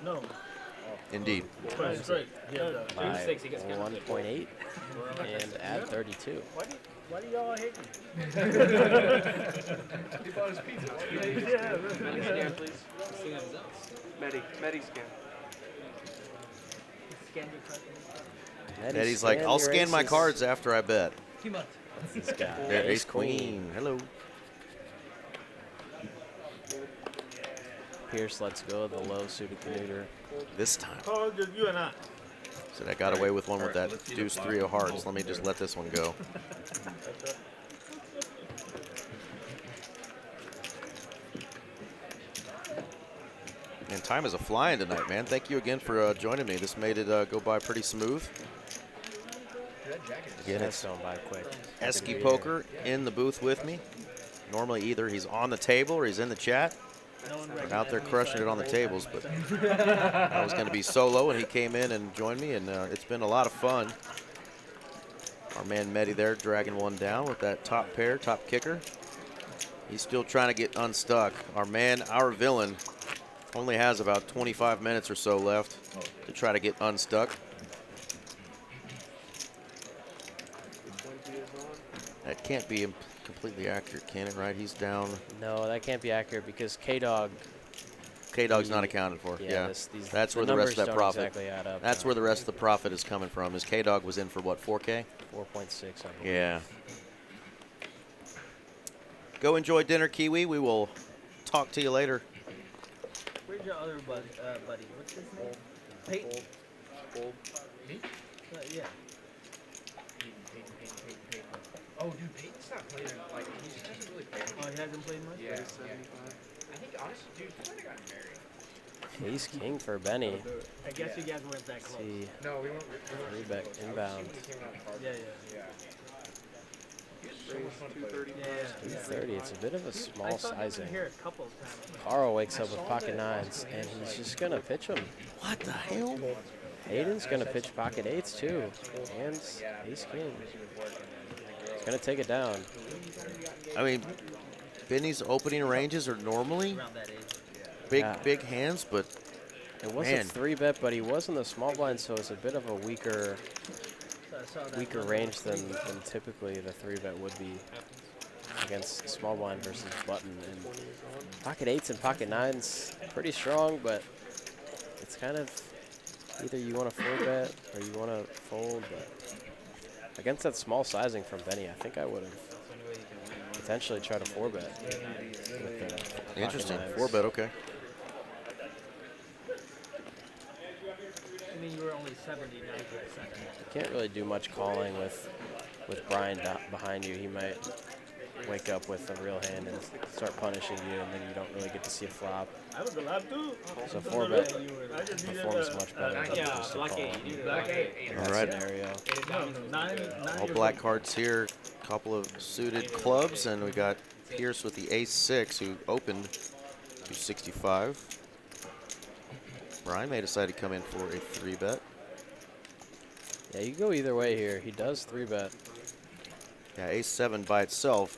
No. Indeed. By 1.8 and add 32. Why do y'all hate me? He bought his pizza. Yeah. Medi scan. Eddie's like, I'll scan my cards after I bet. This guy. Yeah, ace queen. Hello. Pierce lets go of the low suited Canuter. This time. Oh, just you and I. Said I got away with one with that deuce 3 of hearts. Let me just let this one go. And time is a flying tonight, man. Thank you again for joining me. This made it go by pretty smooth. Again, it's going by quick. Esky Poker in the booth with me. Normally either he's on the table or he's in the chat. I'm out there crushing it on the tables, but I was going to be solo, and he came in and joined me, and it's been a lot of fun. Our man Medi there dragging one down with that top pair, top kicker. He's still trying to get unstuck. Our man, our villain, only has about 25 minutes or so left to try to get unstuck. That can't be completely accurate, can it, right? He's down. No, that can't be accurate because K-Dog K-Dog's not accounted for. Yeah, that's where the rest of that profit. Exactly add up, that's where the rest of the profit is coming from. His K-Dog was in for what, 4K? 4.6. Yeah. Go enjoy dinner, Kiwi. We will talk to you later. Where's your other buddy? What's his name? Peyton. Me? Yeah. Oh, dude, Peyton's not playing. Like, he just hasn't really played. Oh, he hasn't played much? Yeah. I think, honestly, dude, he might have gotten married. Ace king for Benny. I guess you guys weren't that close. See, No, we weren't. 3-bet inbound. Yeah. So much fun to play. 230. It's a bit of a small sizing. Here a couple of times. Carl wakes up with pocket nines, and he's just gonna pitch them. What the hell? Hayden's gonna pitch pocket eights too, and ace king. He's gonna take it down. I mean, Benny's opening ranges are normally big hands, but it was a 3-bet, but he was in the small blind, so it's a bit of a weaker range than typically the 3-bet would be against small blind versus button. And pocket eights and pocket nines pretty strong, but it's kind of either you want to 4-bet or you want to fold. But against that small sizing from Benny, I think I would have potentially tried to 4-bet. Interesting. 4-bet, okay. I mean, you were only 79%. You can't really do much calling with Brian behind you. He might wake up with a real hand and start punishing you, and then you don't really get to see a flop. I was alive too. So 4-bet performs much better than just a call. In that scenario. All black cards here. Couple of suited clubs, and we got Pierce with the ace-6, who opened 265. Brian may decide to come in for a 3-bet. Yeah, you go either way here. He does 3-bet. Yeah, ace-7 by itself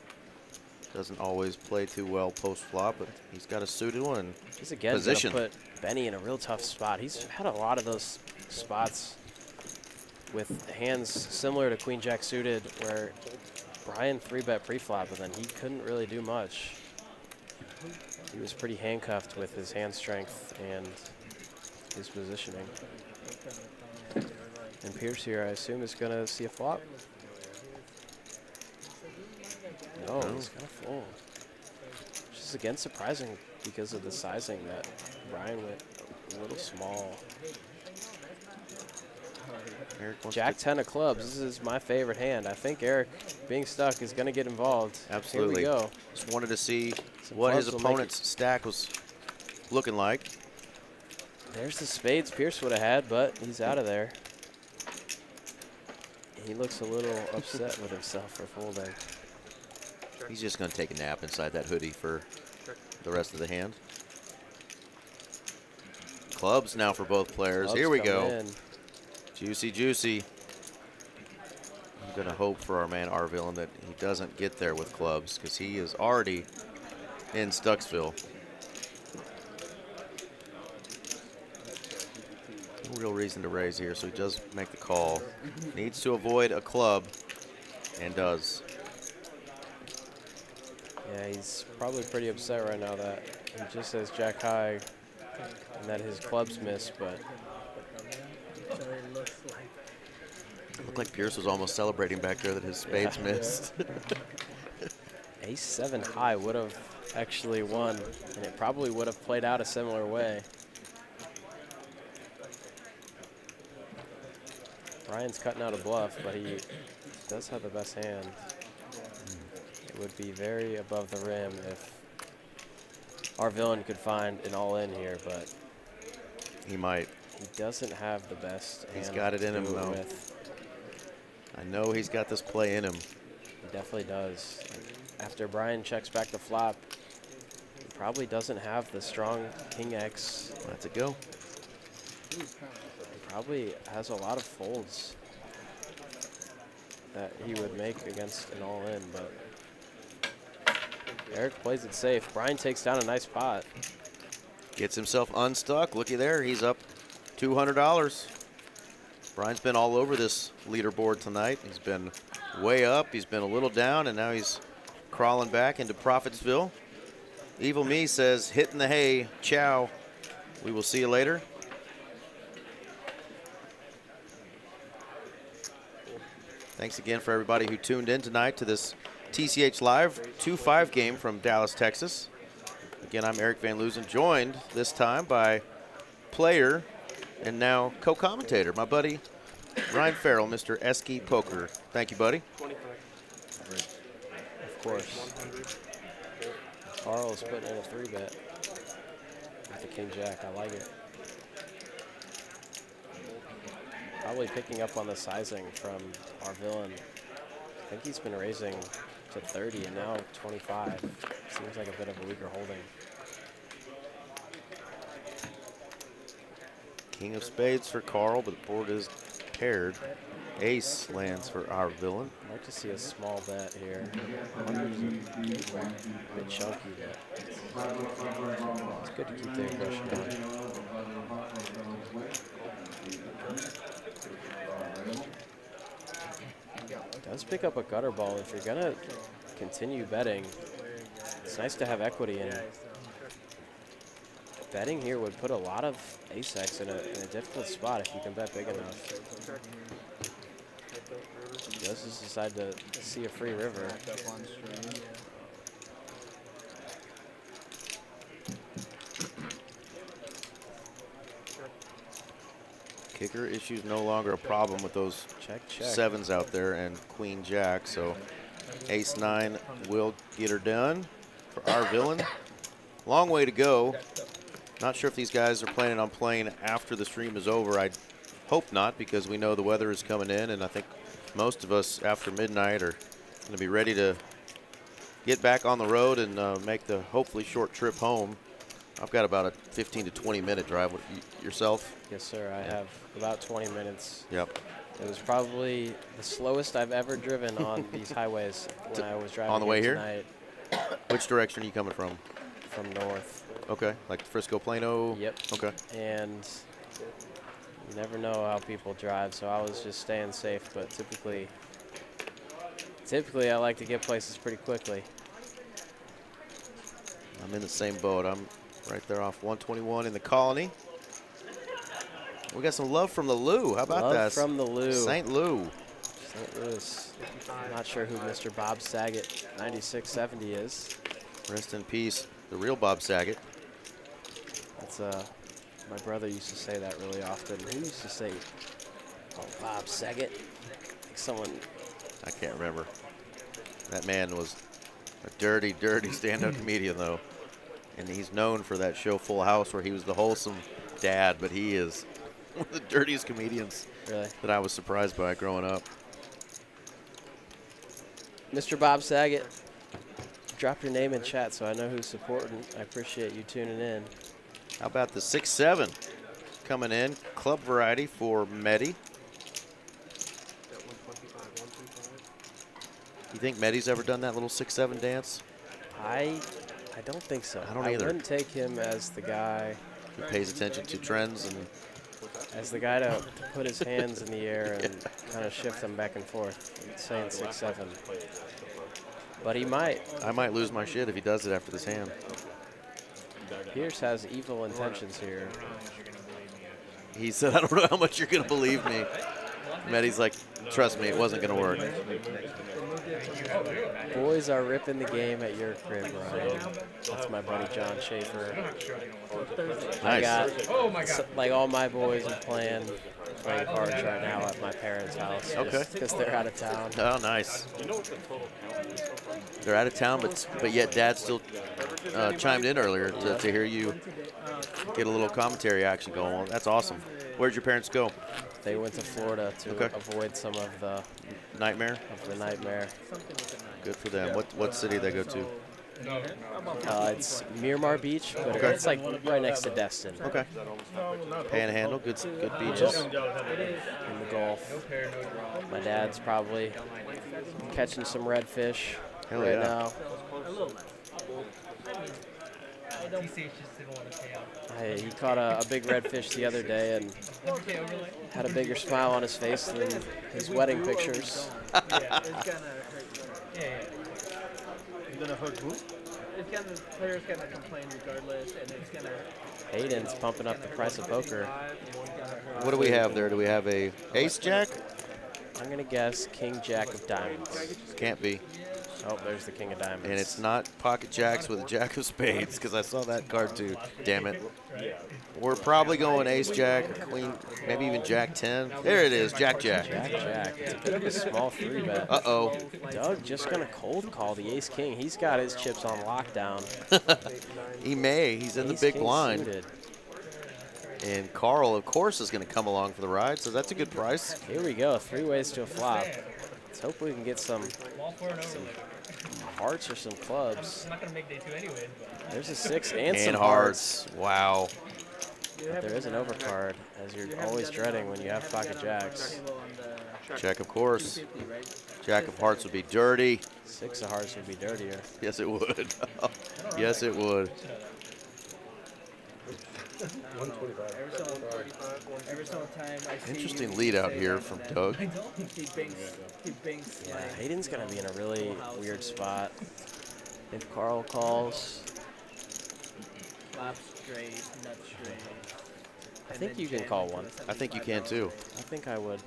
doesn't always play too well post-flop, but he's got a suited one. He's again going to put Benny in a real tough spot. He's had a lot of those spots with hands similar to Queen-Jack suited where Brian 3-bet pre-flop, and then he couldn't really do much. He was pretty handcuffed with his hand strength and his positioning. And Pierce here, I assume, is going to see a flop. No, he's going to fold. Which is again surprising because of the sizing that Brian went a little small. Jack 10 of clubs. This is my favorite hand. I think Eric, being stuck, is going to get involved. Absolutely. Here we go. Just wanted to see what his opponent's stack was looking like. There's the spades Pierce would have had, but he's out of there. He looks a little upset with himself for folding. He's just going to take a nap inside that hoodie for the rest of the hand. Clubs now for both players. Clubs Here we go. in. Juicy, juicy. I'm going to hope for our man Arvillin that he doesn't get there with clubs, because he is already in Stucksville. No real reason to raise here, so he does make the call. Needs to avoid a club, and does. Yeah, he's probably pretty upset right now that he just says Jack high and that his clubs miss, but It looked like Pierce was almost celebrating back there that his spades missed. Ace-7 high would have actually won, and it probably would have played out a similar way. Brian's cutting out a bluff, but he does have the best hand. It would be very above the rim if our villain could find an all-in here, but he might. He doesn't have the best hand. He's got it in him, though. I know he's got this play in him. He definitely does. After Brian checks back the flop, he probably doesn't have the strong King X. That's a go. He probably has a lot of folds that he would make against an all-in, but Eric plays it safe. Brian takes down a nice pot. Gets himself unstuck. Looky there, he's up $200. Brian's been all over this leaderboard tonight. He's been way up, he's been a little down, and now he's crawling back into Profitsville. Evil Me says, hitting the hay, ciao. We will see you later. Thanks again for everybody who tuned in tonight to this TCH Live 2-5 game from Dallas, Texas. Again, I'm Eric Van Loozen, joined this time by player and now co-commentator, my buddy Ryan Farrell, Mr. Esky Poker. Thank you, buddy. 25. Of course. Carl is putting in a 3-bet with the King Jack. I like it. Probably picking up on the sizing from our villain. I think he's been raising to 30 and now 25. Seems like a bit of a weaker holding. King of spades for Carl, but the board is paired. Ace lands for our villain. I'd like to see a small bet here. A bit chunky bet. It's good to keep the aggression going. Does pick up a gutter ball. If you're gonna continue betting, it's nice to have equity in. Betting here would put a lot of ace-X in a difficult spot if you can bet big enough. He does just decide to see a free river. Kicker issues no longer a problem with those check. Sevens out there and Queen Jack, so Ace 9 will get her done for our villain. Long way to go. Not sure if these guys are planning on playing after the stream is over. I hope not, because we know the weather is coming in, and I think most of us after midnight are going to be ready to get back on the road and make the hopefully short trip home. I've got about a 15 to 20 minute drive. Yourself? Yes, sir. I have about 20 minutes. Yep. It was probably the slowest I've ever driven on these highways when I was driving on the way here tonight. Which direction are you coming from? From north. Okay, like Frisco, Plano? Yep. Okay. And you never know how people drive, so I was just staying safe, but typically I like to get places pretty quickly. I'm in the same boat. I'm right there off 121 in the Colony. We got some love from the Lou. How about that? Love from the Lou. St. Lou. St. Louis. I'm not sure who Mr. Bob Saget 9670 is. Rest in peace, the real Bob Saget. That's my brother used to say that really often. Who used to say, "Oh, Bob Saget"? Like someone. I can't remember. That man was a dirty, dirty stand-up comedian, though, and he's known for that show Full House, where he was the wholesome dad. But he is one of the dirtiest comedians that I was surprised by growing up. Mr. Bob Saget, drop your name in chat so I know who's supporting. I appreciate you tuning in. How about the 6-7 coming in? Club variety for Medi. You think Medi's ever done that little 6-7 dance? I don't think so. I don't either. I wouldn't take him as the guy who pays attention to trends and as the guy to put his hands in the air and kind of shift them back and forth, saying 6-7. But he might. I might lose my shit if he does it after this hand. Pierce has evil intentions here. He said, I don't know how much you're going to believe me. Medi's like, trust me, it wasn't going to work. Boys are ripping the game at your crib, Ryan. That's my buddy John Schaefer. Nice. I got, like, all my boys are playing cards right now at my parents' house. Okay. Because they're out of town. Oh, nice. They're out of town, but yet Dad still chimed in earlier to hear you get a little commentary action going on. That's awesome. Where'd your parents go? They went to Florida to avoid some of the nightmare. Good for them. What city did they go to? It's Miramar Beach, but it's like right next to Destin. Okay. Panhandle, good beaches. In the Gulf. My dad's probably catching some redfish now. He caught a big redfish the other day and had a bigger smile on his face than his wedding pictures. Yeah, it's gonna hurt you. Yeah. It's gonna hurt who? It's gonna, the player's gonna complain regardless, and it's gonna Hayden's pumping up the price of poker. What do we have there? Do we have a ace jack? I'm going to guess king jack of diamonds. Can't be. Oh, there's the king of diamonds. And it's not pocket jacks with a jack of spades, because I saw that card too. Damn it. We're probably going ace jack, queen, maybe even jack 10. There it is, jack jack. Jack jack. It's a bit of a small 3-bet. Uh-oh. Doug just going to cold call the ace king. He's got his chips on lockdown. He may. He's in the Ace big king blind. suited. And Carl, of course, is going to come along for the ride, so that's a good price. Here we go. 3 ways to a flop. Let's hope we can get some hearts or some clubs. I'm not gonna make day 2 anyway. But. There's a 6 and some hearts. Wow. But there is an overcard, as you're always dreading when you have pocket jacks. Check, of course. Jack of hearts would be dirty. 6 of hearts would be dirtier. Yes, it would. Yes, it would. Interesting lead out here from Doug. Yeah, Hayden's going to be in a really weird spot. If Carl calls, Flop straight, nut straight. I think you can call one. I think you can too. I think I would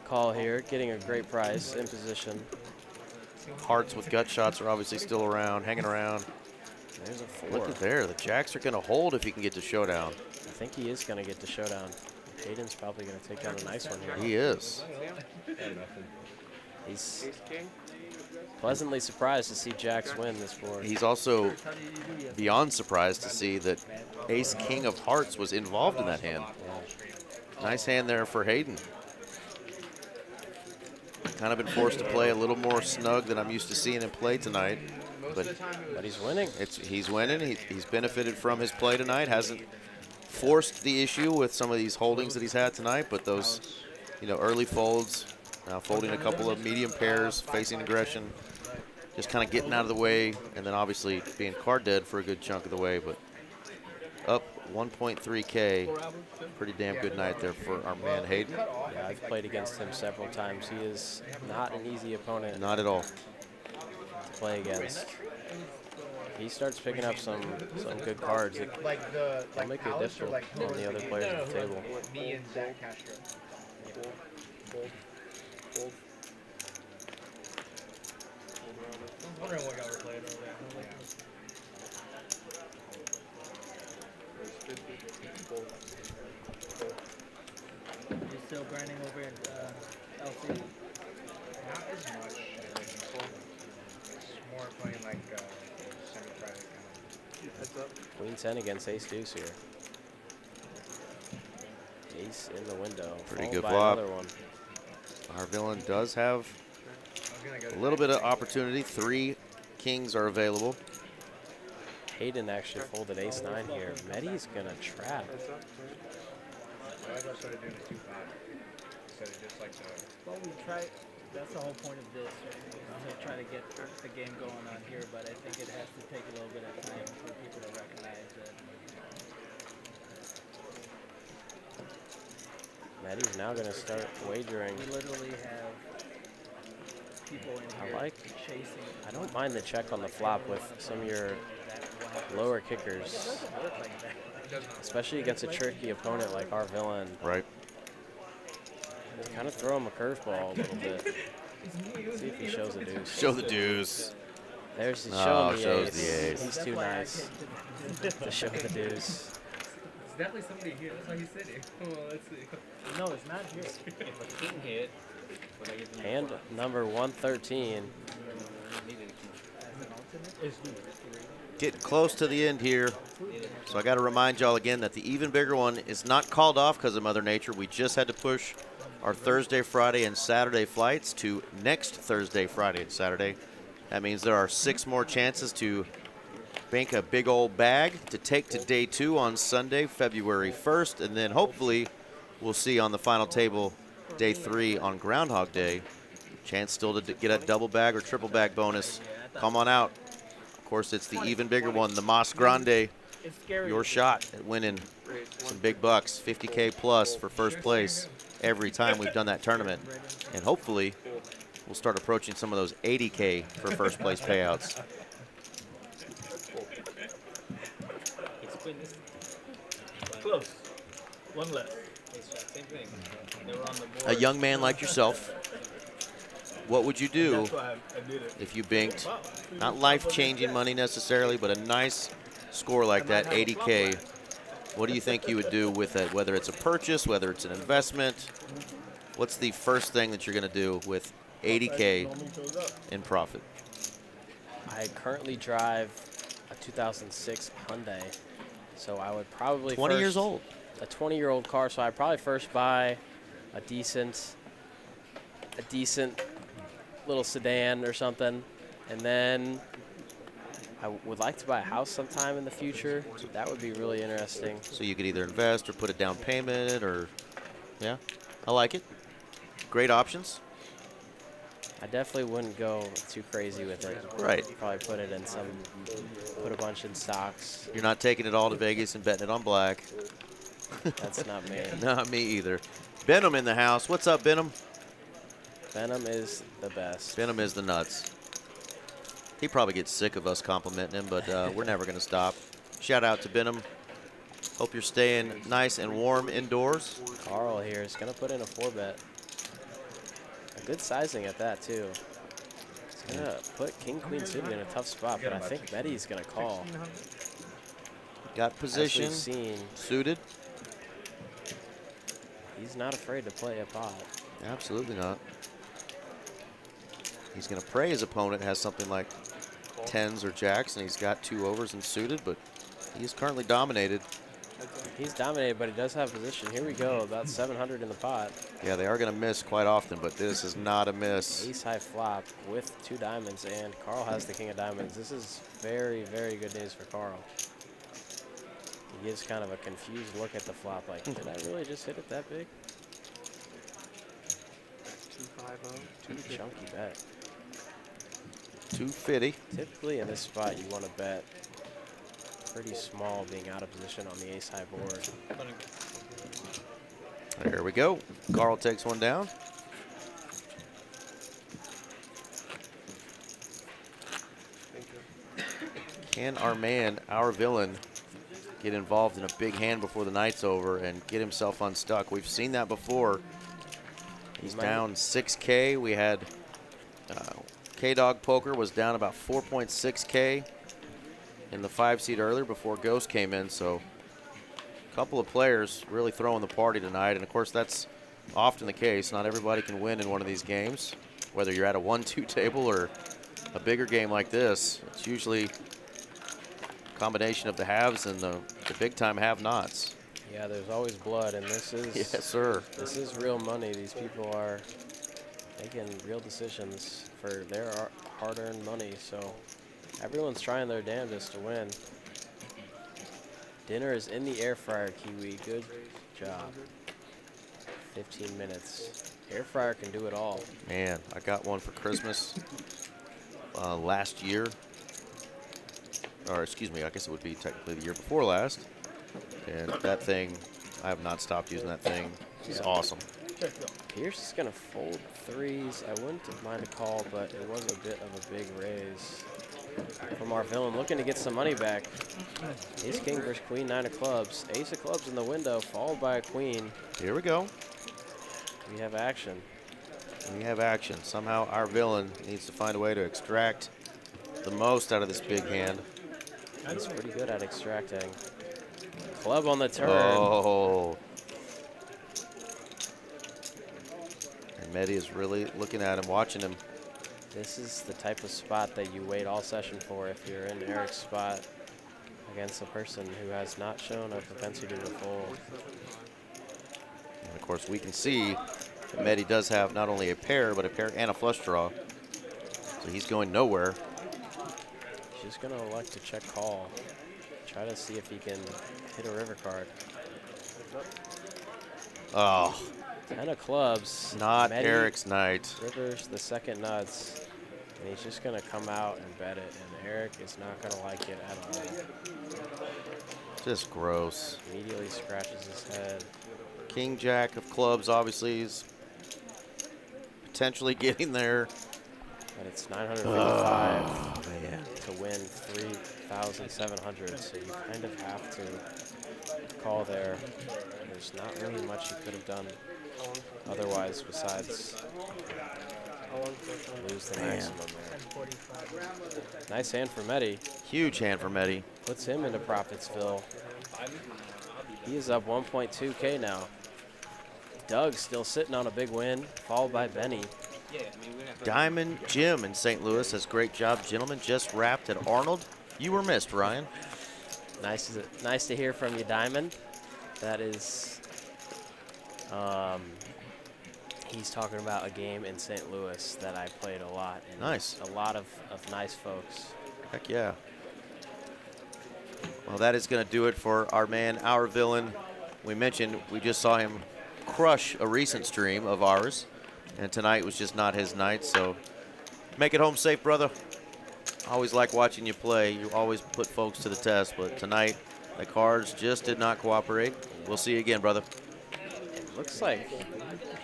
call here, getting a great price in position. Hearts with gut shots are obviously still around, hanging around. There's a 4. Look at there. The jacks are going to hold if he can get to showdown. I think he is going to get to showdown. Hayden's probably going to take down a nice one here. He is. He's pleasantly surprised to see jacks win this board. He's also beyond surprised to see that ace king of hearts was involved in that hand. Nice hand there for Hayden. Kind of been forced to play a little more snug than I'm used to seeing him play tonight. But he's winning. He's winning. He's benefited from his play tonight. Hasn't forced the issue with some of these holdings that he's had tonight, but those, early folds, now folding a couple of medium pairs, facing aggression, just kind of getting out of the way, and then obviously being card dead for a good chunk of the way. But up 1.3K, pretty damn good night there for our man Hayden. Yeah, I've played against him several times. He is not an easy opponent. Not at all. To play against. He starts picking up some good cards. It'll make it difficult on the other players at the table. Me and Zach Castro. I was wondering what y'all were playing over there. You're still grinding over in LC? Not as much. It's more playing like semi-private kind of. Queen 10 against ace deuce here. Ace in the window. Pretty followed good by flop. another one. Our villain does have a little bit of opportunity. 3 kings are available. Hayden actually folded ace 9 here. Medi's gonna trap. I just started doing a 2-5 instead of just like the. Well, we try. That's the whole point of this, right? To try to get the game going on here, but I think it has to take a little bit of time for people to recognize it. Medi's now gonna start wagering. We literally have people in here chasing. I don't mind the check on the flop with some of your lower kickers, especially against a tricky opponent like our villain. Right. Kind of throw him a curveball a little bit. See if he shows a deuce. Show the deuce. There's the Oh, showing shows the the ace. ace. He's too nice to show the deuce. It's definitely somebody here. That's why he's sitting. Well, let's see. No, it's not here. If a king hit, but I give him Hand number 113. Getting close to the end here. So I got to remind y'all again that the even bigger one is not called off because of Mother Nature. We just had to push our Thursday, Friday, and Saturday flights to next Thursday, Friday, and Saturday. That means there are 6 more chances to bank a big old bag to take to day 2 on Sunday, February 1st, and then hopefully we'll see on the final table day 3 on Groundhog Day. Chance still to get a double bag or triple bag bonus. Come on out. Of course, it's the even bigger one, the Mas Grande. Your shot at winning some big bucks, 50K plus for first place every time we've done that tournament. And hopefully we'll start approaching some of those 80K for first place payouts. close. One less. Same thing. They were on the board. A young man like yourself, what would you do That's why I did it. if you binked, not life-changing money necessarily, but a nice score like that, 80K? What do you think you would do with it, whether it's a purchase, whether it's an investment? What's the first thing that you're going to do with 80K in profit? I currently drive a 2006 Hyundai, so I would probably 20 first, years old. A 20-year-old car, so I'd probably first buy a decent little sedan or something, and then I would like to buy a house sometime in the future. That would be really interesting. So you could either invest or put a down payment, or yeah, I like it. Great options. I definitely wouldn't go too crazy with it. Right. Probably put it in put a bunch in stocks. You're not taking it all to Vegas and betting it on black. That's not me. Not me either. Benham in the house. What's up, Benham? Benham is the best. Benham is the nuts. He probably gets sick of us complimenting him, but we're never going to stop. Shout out to Benham. Hope you're staying nice and warm indoors. Carl here is going to put in a 4-bet. A good sizing at that, too. He's going to put King Queen suited in a tough spot, but I think Betty's going to call. Got position. As we've seen, suited. He's not afraid to play a pot. Absolutely not. He's going to pray his opponent has something like 10s or jacks, and he's got 2 overs and suited, but he is currently dominated. He's dominated, but he does have position. Here we go, about 700 in the pot. Yeah, they are going to miss quite often, but this is not a miss. Ace high flop with 2 diamonds, and Carl has the king of diamonds. This is very, very good news for Carl. He gives kind of a confused look at the flop, like, did I really just hit it that big? 250. Chunky bet. 250. Typically in this spot, you want to bet pretty small, being out of position on the ace high board. There we go. Carl takes one down. Can our man, our villain, get involved in a big hand before the night's over and get himself unstuck? We've seen that before. He's down 6K. We had K-Dog Poker was down about 4.6K in the 5-seed earlier before Ghost came in. So a couple of players really throwing the party tonight. And, of course, that's often the case. Not everybody can win in one of these games, whether you're at a 1-2 table or a bigger game like this. It's usually a combination of the haves and the big-time have-nots. Yeah, there's always blood, and this is yes, sir. This is real money. These people are making real decisions for their hard-earned money, so everyone's trying their damnedest to win. Dinner is in the air fryer, Kiwi. Good job. 15 minutes. Air fryer can do it all. Man, I got one for Christmas last year. Or excuse me, I guess it would be technically the year before last. And that thing, I have not stopped using that thing. It's awesome. Pierce is going to fold 3s. I wouldn't mind a call, but it was a bit of a big raise from our villain, looking to get some money back. Ace King versus Queen, 9 of clubs. Ace of clubs in the window, followed by a queen. Here we go. We have action. We have action. Somehow our villain needs to find a way to extract the most out of this big hand. He's pretty good at extracting. Club on the turn. Oh. And Mehdi is really looking at him, watching him. This is the type of spot that you wait all session for if you're in Eric's spot against a person who has not shown a propensity to fold. And of course, we can see that Mehdi does have not only a pair, but a pair and a flush draw. So he's going nowhere. He's just going to elect to check call. Try to see if he can hit a river card. Oh. 10 of clubs. Not Mehdi, Eric's night. Rivers, the second nuts. And he's just going to come out and bet it. And Eric is not going to like it at all. Just gross. Immediately scratches his head. King Jack of clubs obviously is potentially getting there. And it's 955 to win 3,700. So you kind of have to call there. There's not really much you could have done otherwise besides lose the maximum there. Nice hand for Mehdi. Huge hand for Mehdi. Puts him into Profitsville. He is up 1.2K now. Doug's still sitting on a big win, followed by Benny. Diamond Jim in St. Louis says, great job, gentlemen. Just wrapped at Arnold. You were missed, Ryan. Nice to hear from you, Diamond. That is, he's talking about a game in St. Louis that I played a lot. And nice. A lot of nice folks. Heck yeah. Well, that is going to do it for our man, our villain. We mentioned we just saw him crush a recent stream of ours, and tonight was just not his night, so make it home safe, brother. I always like watching you play. You always put folks to the test, but tonight the cards just did not cooperate. We'll see you again, brother. It looks like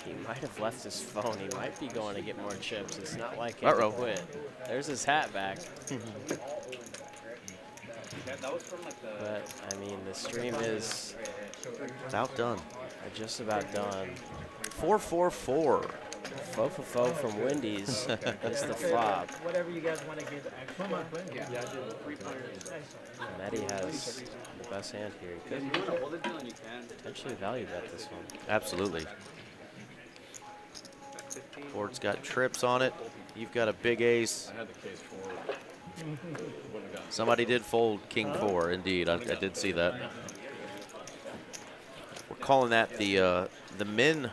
he might have left his phone. He might be going to get more chips. It's not like he quit. There's his hat back. But, I mean, the stream is outdone. Just about done. 444. Fo from Wendy's is the flop. Whatever you guys want to give extra. Mehdi has the best hand here. He could potentially value bet this one. Absolutely. Board's got trips on it. You've got a big ace. I had the case for Somebody did fold king 4, indeed. I did see that. We're calling that the Min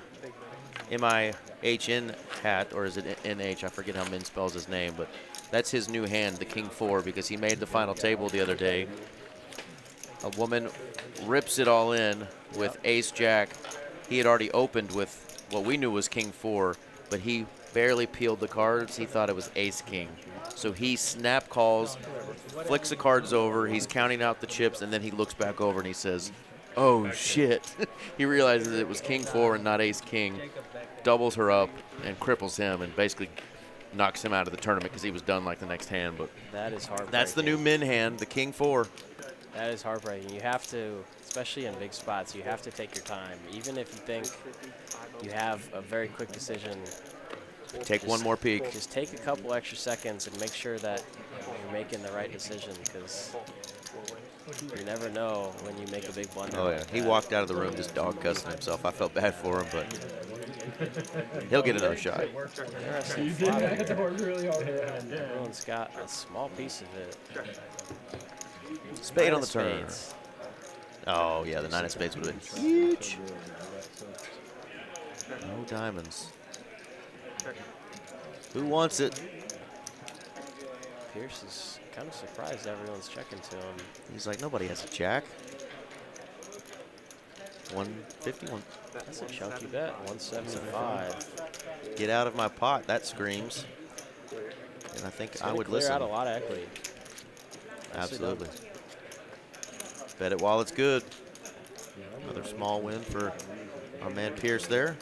M-I-H-N hat, or is it N-H? I forget how Min spells his name, but that's his new hand, the king 4, because he made the final table the other day. A woman rips it all in with ace jack. He had already opened with what we knew was king 4, but he barely peeled the cards. He thought it was ace king. So he snap calls, flicks the cards over, he's counting out the chips, and then he looks back over and he says, oh shit. He realizes it was king 4 and not ace king, doubles her up and cripples him and basically knocks him out of the tournament because he was done like the next hand. But that is heartbreaking. That's the new Min hand, the king 4. That is heartbreaking. You have to, especially in big spots, you have to take your time. Even if you think you have a very quick decision, take one more peek. Just take a couple extra seconds and make sure that you're making the right decision, because you never know when you make a big blunder. Oh, yeah. Like he walked out of the room just dog cussing himself. I felt bad for him, but he'll get another shot. Interesting flop here. Everyone's got a small piece of it. Spade on the turn. Oh, yeah, the 9 of spades would have been huge. No diamonds. Who wants it? Pierce is kind of surprised everyone's checking to him. He's like, nobody has a jack. 151. That's a chunky bet. 175. Get out of my pot. That screams. And I think I would listen. Clear out a lot of equity. Absolutely. Bet it while it's good. Another small win for our man Pierce there.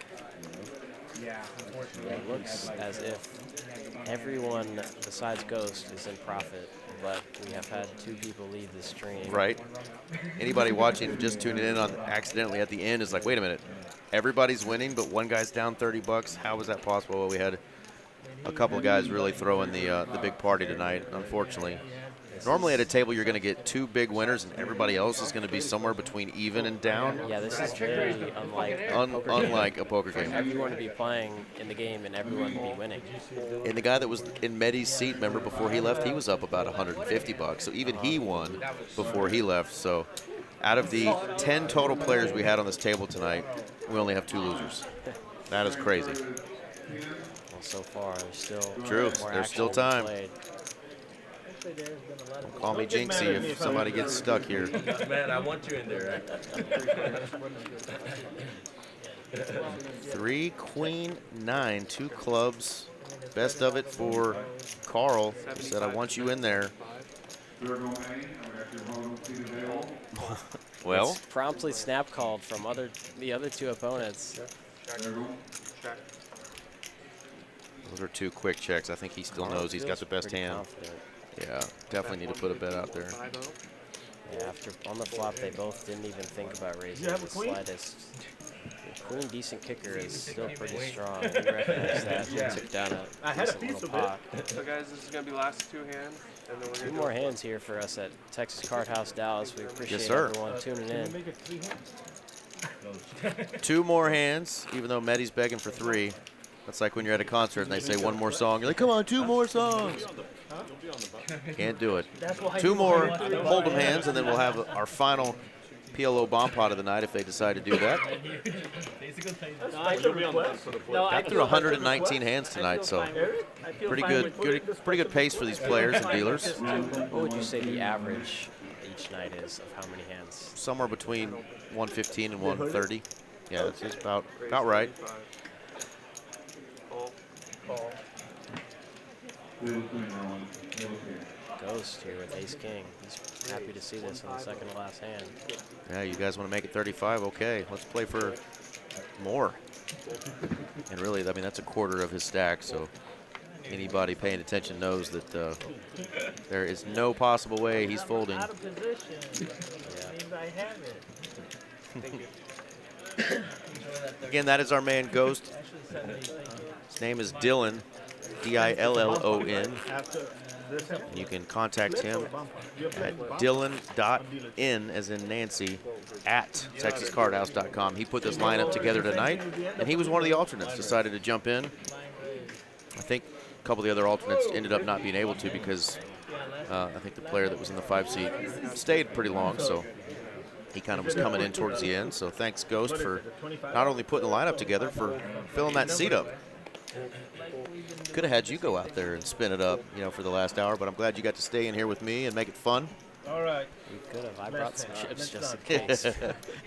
It looks as if everyone besides Ghost is in profit, but we have had 2 people leave the stream. Right. Anybody watching just tuning in on accidentally at the end is like, wait a minute. Everybody's winning, but one guy's down 30 bucks. How was that possible? Well, we had a couple of guys really throwing the big party tonight, unfortunately. Normally at a table you're going to get 2 big winners and everybody else is going to be somewhere between even and down. Yeah, this is very unlike a poker game. Everyone to be playing in the game and everyone to be winning. And the guy that was in Mehdi's seat, remember, before he left, he was up about 150 bucks. So even he won before he left. So out of the 10 total players we had on this table tonight, we only have 2 losers. That is crazy. Well, so far, there's still true. There's still time. Played. Don't call me Jinxie if somebody gets stuck here. Man, I want you in there. 3, queen, 9, 2 clubs. Best of it for Carl. He said, I want you in there. Well, it's promptly snap called from the other 2 opponents. Those are 2 quick checks. I think he still knows he's got the best hand. Confident. Yeah, definitely need to put a bet out there. Yeah, after on the flop, they both didn't even think about raising the slightest. The queen decent kicker is still pretty strong. We recognize that. He took down a decent little pot. So guys, this is gonna be last 2 hands, and then we're 2 more hands here for us at Texas Card House Dallas. We appreciate sir. everyone tuning in. 2 more hands, even though Mehdi's begging for 3. That's like when you're at a concert and they say 1 more song. You're like, come on, 2 more songs. Can't do it. 2 more hold'em hands, and then we'll have our final PLO bomb pot of the night if they decide to do that. Got through 119 hands tonight, so pretty good pace for these players and dealers. What would you say the average each night is of how many hands? Somewhere between 115 and 130. Yeah, it's just about right. Ghost here with ace king. He's happy to see this in the second to last hand. Yeah, you guys want to make it 35? Okay, let's play for more. And really, I mean, that's a quarter of his stack, so anybody paying attention knows that there is no possible way he's folding. Out of position. Means I have it. Thank you. Again, that is our man Ghost. His name is Dylan, D-I-L-L-O-N. You can contact him at dylan.in, as in Nancy, at texascardhouse.com. He put this lineup together tonight, and he was one of the alternates, decided to jump in. I think a couple of the other alternates ended up not being able to because I think the player that was in the 5 seat stayed pretty long, so he kind of was coming in towards the end. So thanks, Ghost, for not only putting the lineup together, for filling that seat up. Could have had you go out there and spin it up, you know, for the last hour, but I'm glad you got to stay in here with me and make it fun. All right. You could have. I brought some chips just in case.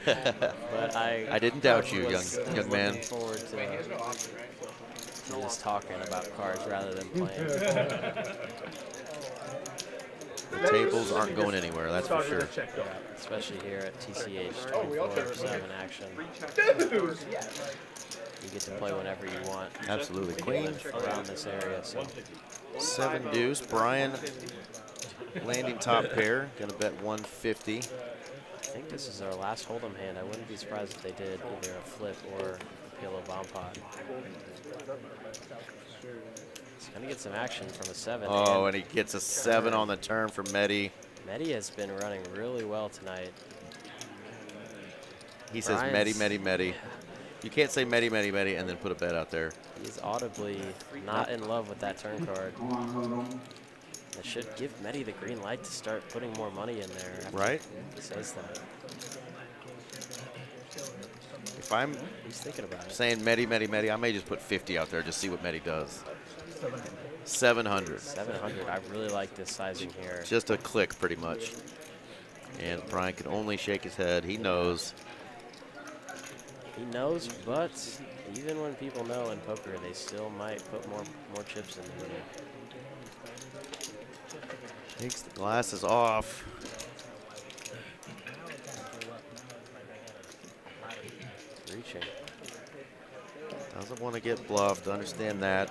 But I didn't doubt you, young man. Looking forward to just talking about cards rather than playing. The tables aren't going anywhere, that's for sure. Yeah, especially here at TCH 24/7 action. You get to play whenever you want. Absolutely. Queen around this area. So 7 deuce. Brian landing top pair. Gonna bet 150. I think this is our last hold'em hand. I wouldn't be surprised if they did either a flip or a PLO bomb pot. He's gonna get some action from a 7. Oh, and he gets a 7 on the turn from Mehdi. Mehdi has been running really well tonight. He says Mehdi, Mehdi, Mehdi. You can't say Mehdi, Mehdi, Mehdi, and then put a bet out there. He's audibly not in love with that turn card. It should give Mehdi the green light to start putting more money in there. Right? He says that. If I'm He's thinking about it. saying Mehdi, Mehdi, Mehdi, I may just put 50 out there, just see what Mehdi does. 700. 700. I really like this sizing here. Just a click, pretty much. And Brian can only shake his head. He knows. He knows, but even when people know in poker, they still might put more chips in there. Takes the glasses off. Reaching. Doesn't want to get bluffed, understand that.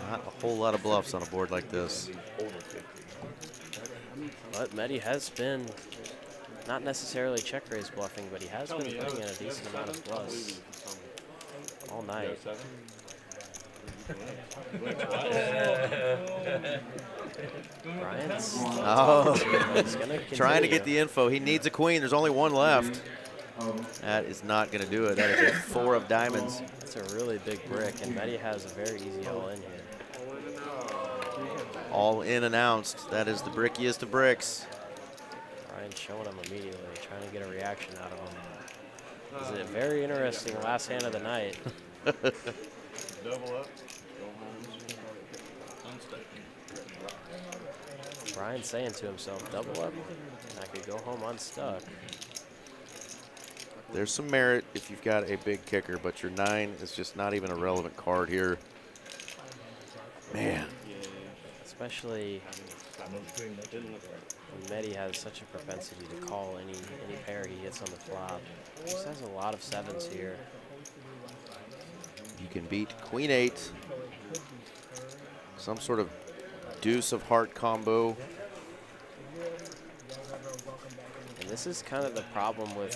Not a whole lot of bluffs on a board like this. But Mehdi has been not necessarily check raise bluffing, but he has been putting in a decent amount of bluffs all night. Brian's he's gonna trying to get continue. the info. He needs a queen. There's only 1 left. That is not going to do it. That is a 4 of diamonds. That's a really big brick, and Mehdi has a very easy all in here. All in announced. That is the brickiest of bricks. Brian's showing him immediately, trying to get a reaction out of him. This is a very interesting last hand of the night. Double up. Brian's saying to himself, double up, and I could go home unstuck. There's some merit if you've got a big kicker, but your 9 is just not even a relevant card here. Man. Especially when Mehdi has such a propensity to call any pair he hits on the flop. He just has a lot of 7s here. You can beat Queen 8. Some sort of deuce of heart combo. And this is kind of the problem with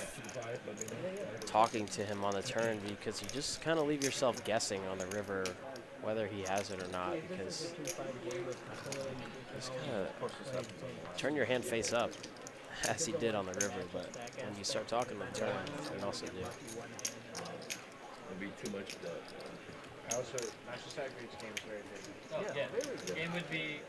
talking to him on the turn, because you just kind of leave yourself guessing on the river whether he has it or not, because just kind of turn your hand face up as he did on the river, but when you start talking on the turn, you also do. It'd be too much of that. Master Sacrade's game is very big. Oh, yeah. Game would be,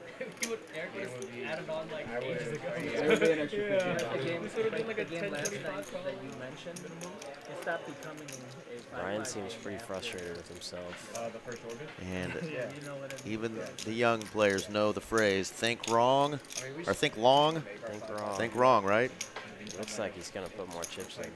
Eric would be added on like ages ago. There would be an extra The game would have been like a 10, last 25 night that you mentioned, it stopped becoming a Brian seems pretty frustrated with himself. The first orbit? And You know what I mean? even the young players know the phrase, think wrong, or think long. Think wrong. Think wrong, right? Looks like he's going to put more chips in.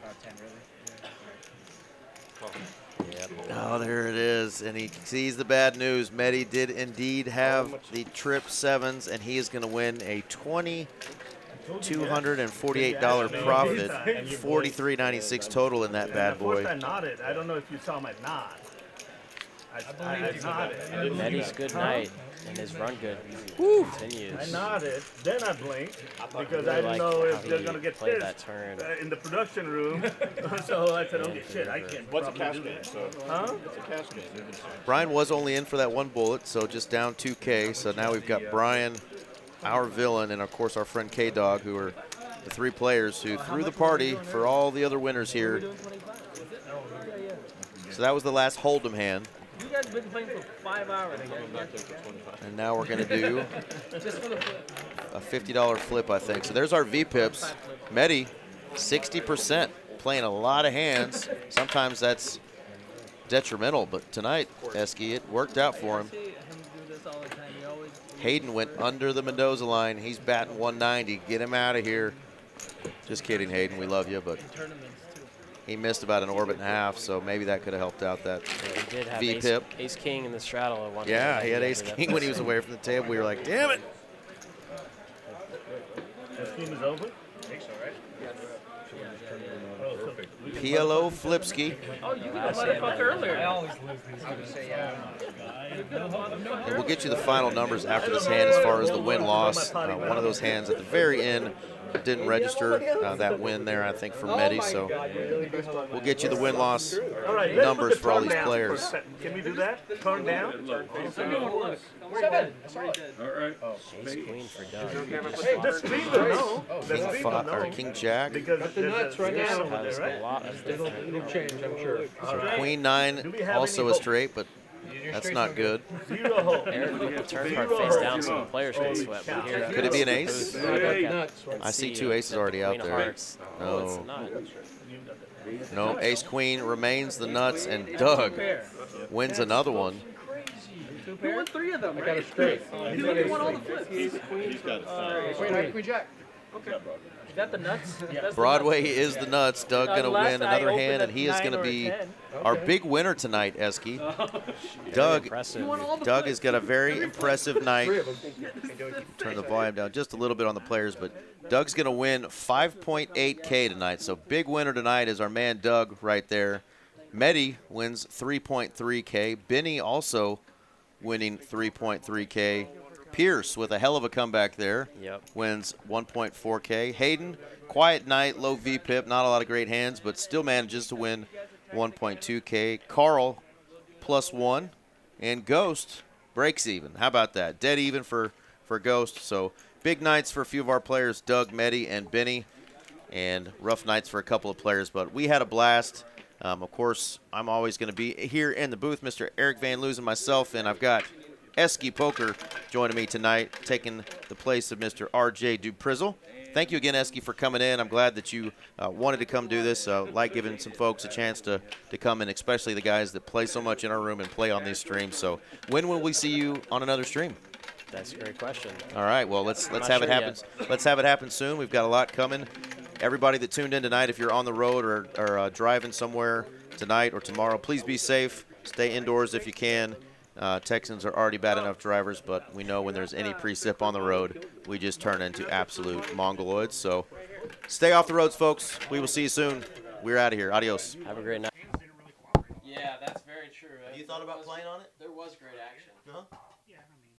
Yep. Oh, there it is, and he sees the bad news. Mehdi did indeed have the trip sevens, and he is going to win a $2,248 profit, $43.96 total in that bad boy. I nodded. I don't know if you saw my nod. I nodded. Mehdi's good night, and his run good continues. I nodded, then I blinked because really I didn't know like if they're how gonna he get played pissed that turn. in the production room. So I said, okay, Yeah, shit, I river. can't. What's a probably cash do game? that. So Huh? it's a cash game. Brian was only in for that one bullet, so just down 2K. So now we've got Brian, our villain, and of course our friend K-Dog, who are the three players who threw the party for all the other winners here. So that was the last Hold'em hand. You guys been playing for 5 hours. And now we're going to do Just for the flip. a $50 flip, I think. So there's our V-pips. Mehdi, 60%, playing a lot of hands. Sometimes that's detrimental, but tonight, Esky, it worked out for him. Hayden went under the Mendoza line. He's batting 190. Get him out of here. Just kidding, Hayden. We love you, but he missed about an orbit and a half, so maybe that could have helped out that He did have V-pip. ace king in the straddle at one Yeah, point. he had ace king when he was away from the table. We were like, damn it. This game is over? PLO Flipsky. Oh, you can motherfucker earlier. I always lose these. I would say, And we'll get you the final numbers after this hand as far as the win-loss. One of those hands at the very end didn't register that win there, I think, for Mehdi. So we'll get you the win-loss All right, let's numbers put the for all turn these down players. for a second. Can we do that? Turn down? All right. Ace queen for Doug. Hey, the stream will know. The King, stream will know. or King Jack. Because there's a now. stream over Has there, a right? lot of different. it'll change, I'm sure. All right. Queen 9, also a straight, but that's not good. Zero hole. Eric put the turn card face down so the players can sweat. But here Could it be an ace? Look at- Nuts. and I see see two aces already out Queen of there. Hearts. No, it's No. not. No, ace queen remains the nuts, and Doug wins another one. You won 3 of them, I right? got it straight. You won all the flips. He's got it. Queen Jack. Is that the nuts? That's the Broadway nuts. is the nuts. Doug going to Last win I another opened hand, at and he is 9 going to or be 10. our big winner tonight, Esky. Doug, Impressive. Doug has got a very impressive night. Turn the volume down just a little bit on the players, but Doug's going to win 5.8K tonight. So big winner tonight is our man Doug right there. Mehdi wins 3.3K. Benny also winning 3.3K. Pierce with a hell of a comeback there. Yep. Wins 1.4K. Hayden, quiet night, low VPIP, not a lot of great hands, but still manages to win 1.2K. Carl, +1. And Ghost breaks even. How about that? Dead even for Ghost. So big nights for a few of our players, Doug, Mehdi, and Benny. And rough nights for a couple of players, but we had a blast. Of course, I'm always going to be here in the booth, Mr. Eric Van Looz and myself, and I've got Esky Poker joining me tonight, taking the place of Mr. R.J. Duprizzle. Thank you again, Esky, for coming in. I'm glad that you wanted to come do this. Like giving some folks a chance to come in, especially the guys that play so much in our room and play on these streams. So when will we see you on another stream? That's a great question. All right, well, let's not have it sure happen. yet. Let's have it happen soon. We've got a lot coming. Everybody that tuned in tonight, if you're on the road or driving somewhere tonight or tomorrow, please be safe. Stay indoors if you can. Texans are already bad enough drivers, but we know when there's any precip on the road, we just turn into absolute mongoloids. So stay off the roads, folks. We will see you soon. We're out of here. Adios. Have a great night. Yeah, that's very true. Have you thought about playing on it? There was great action. No?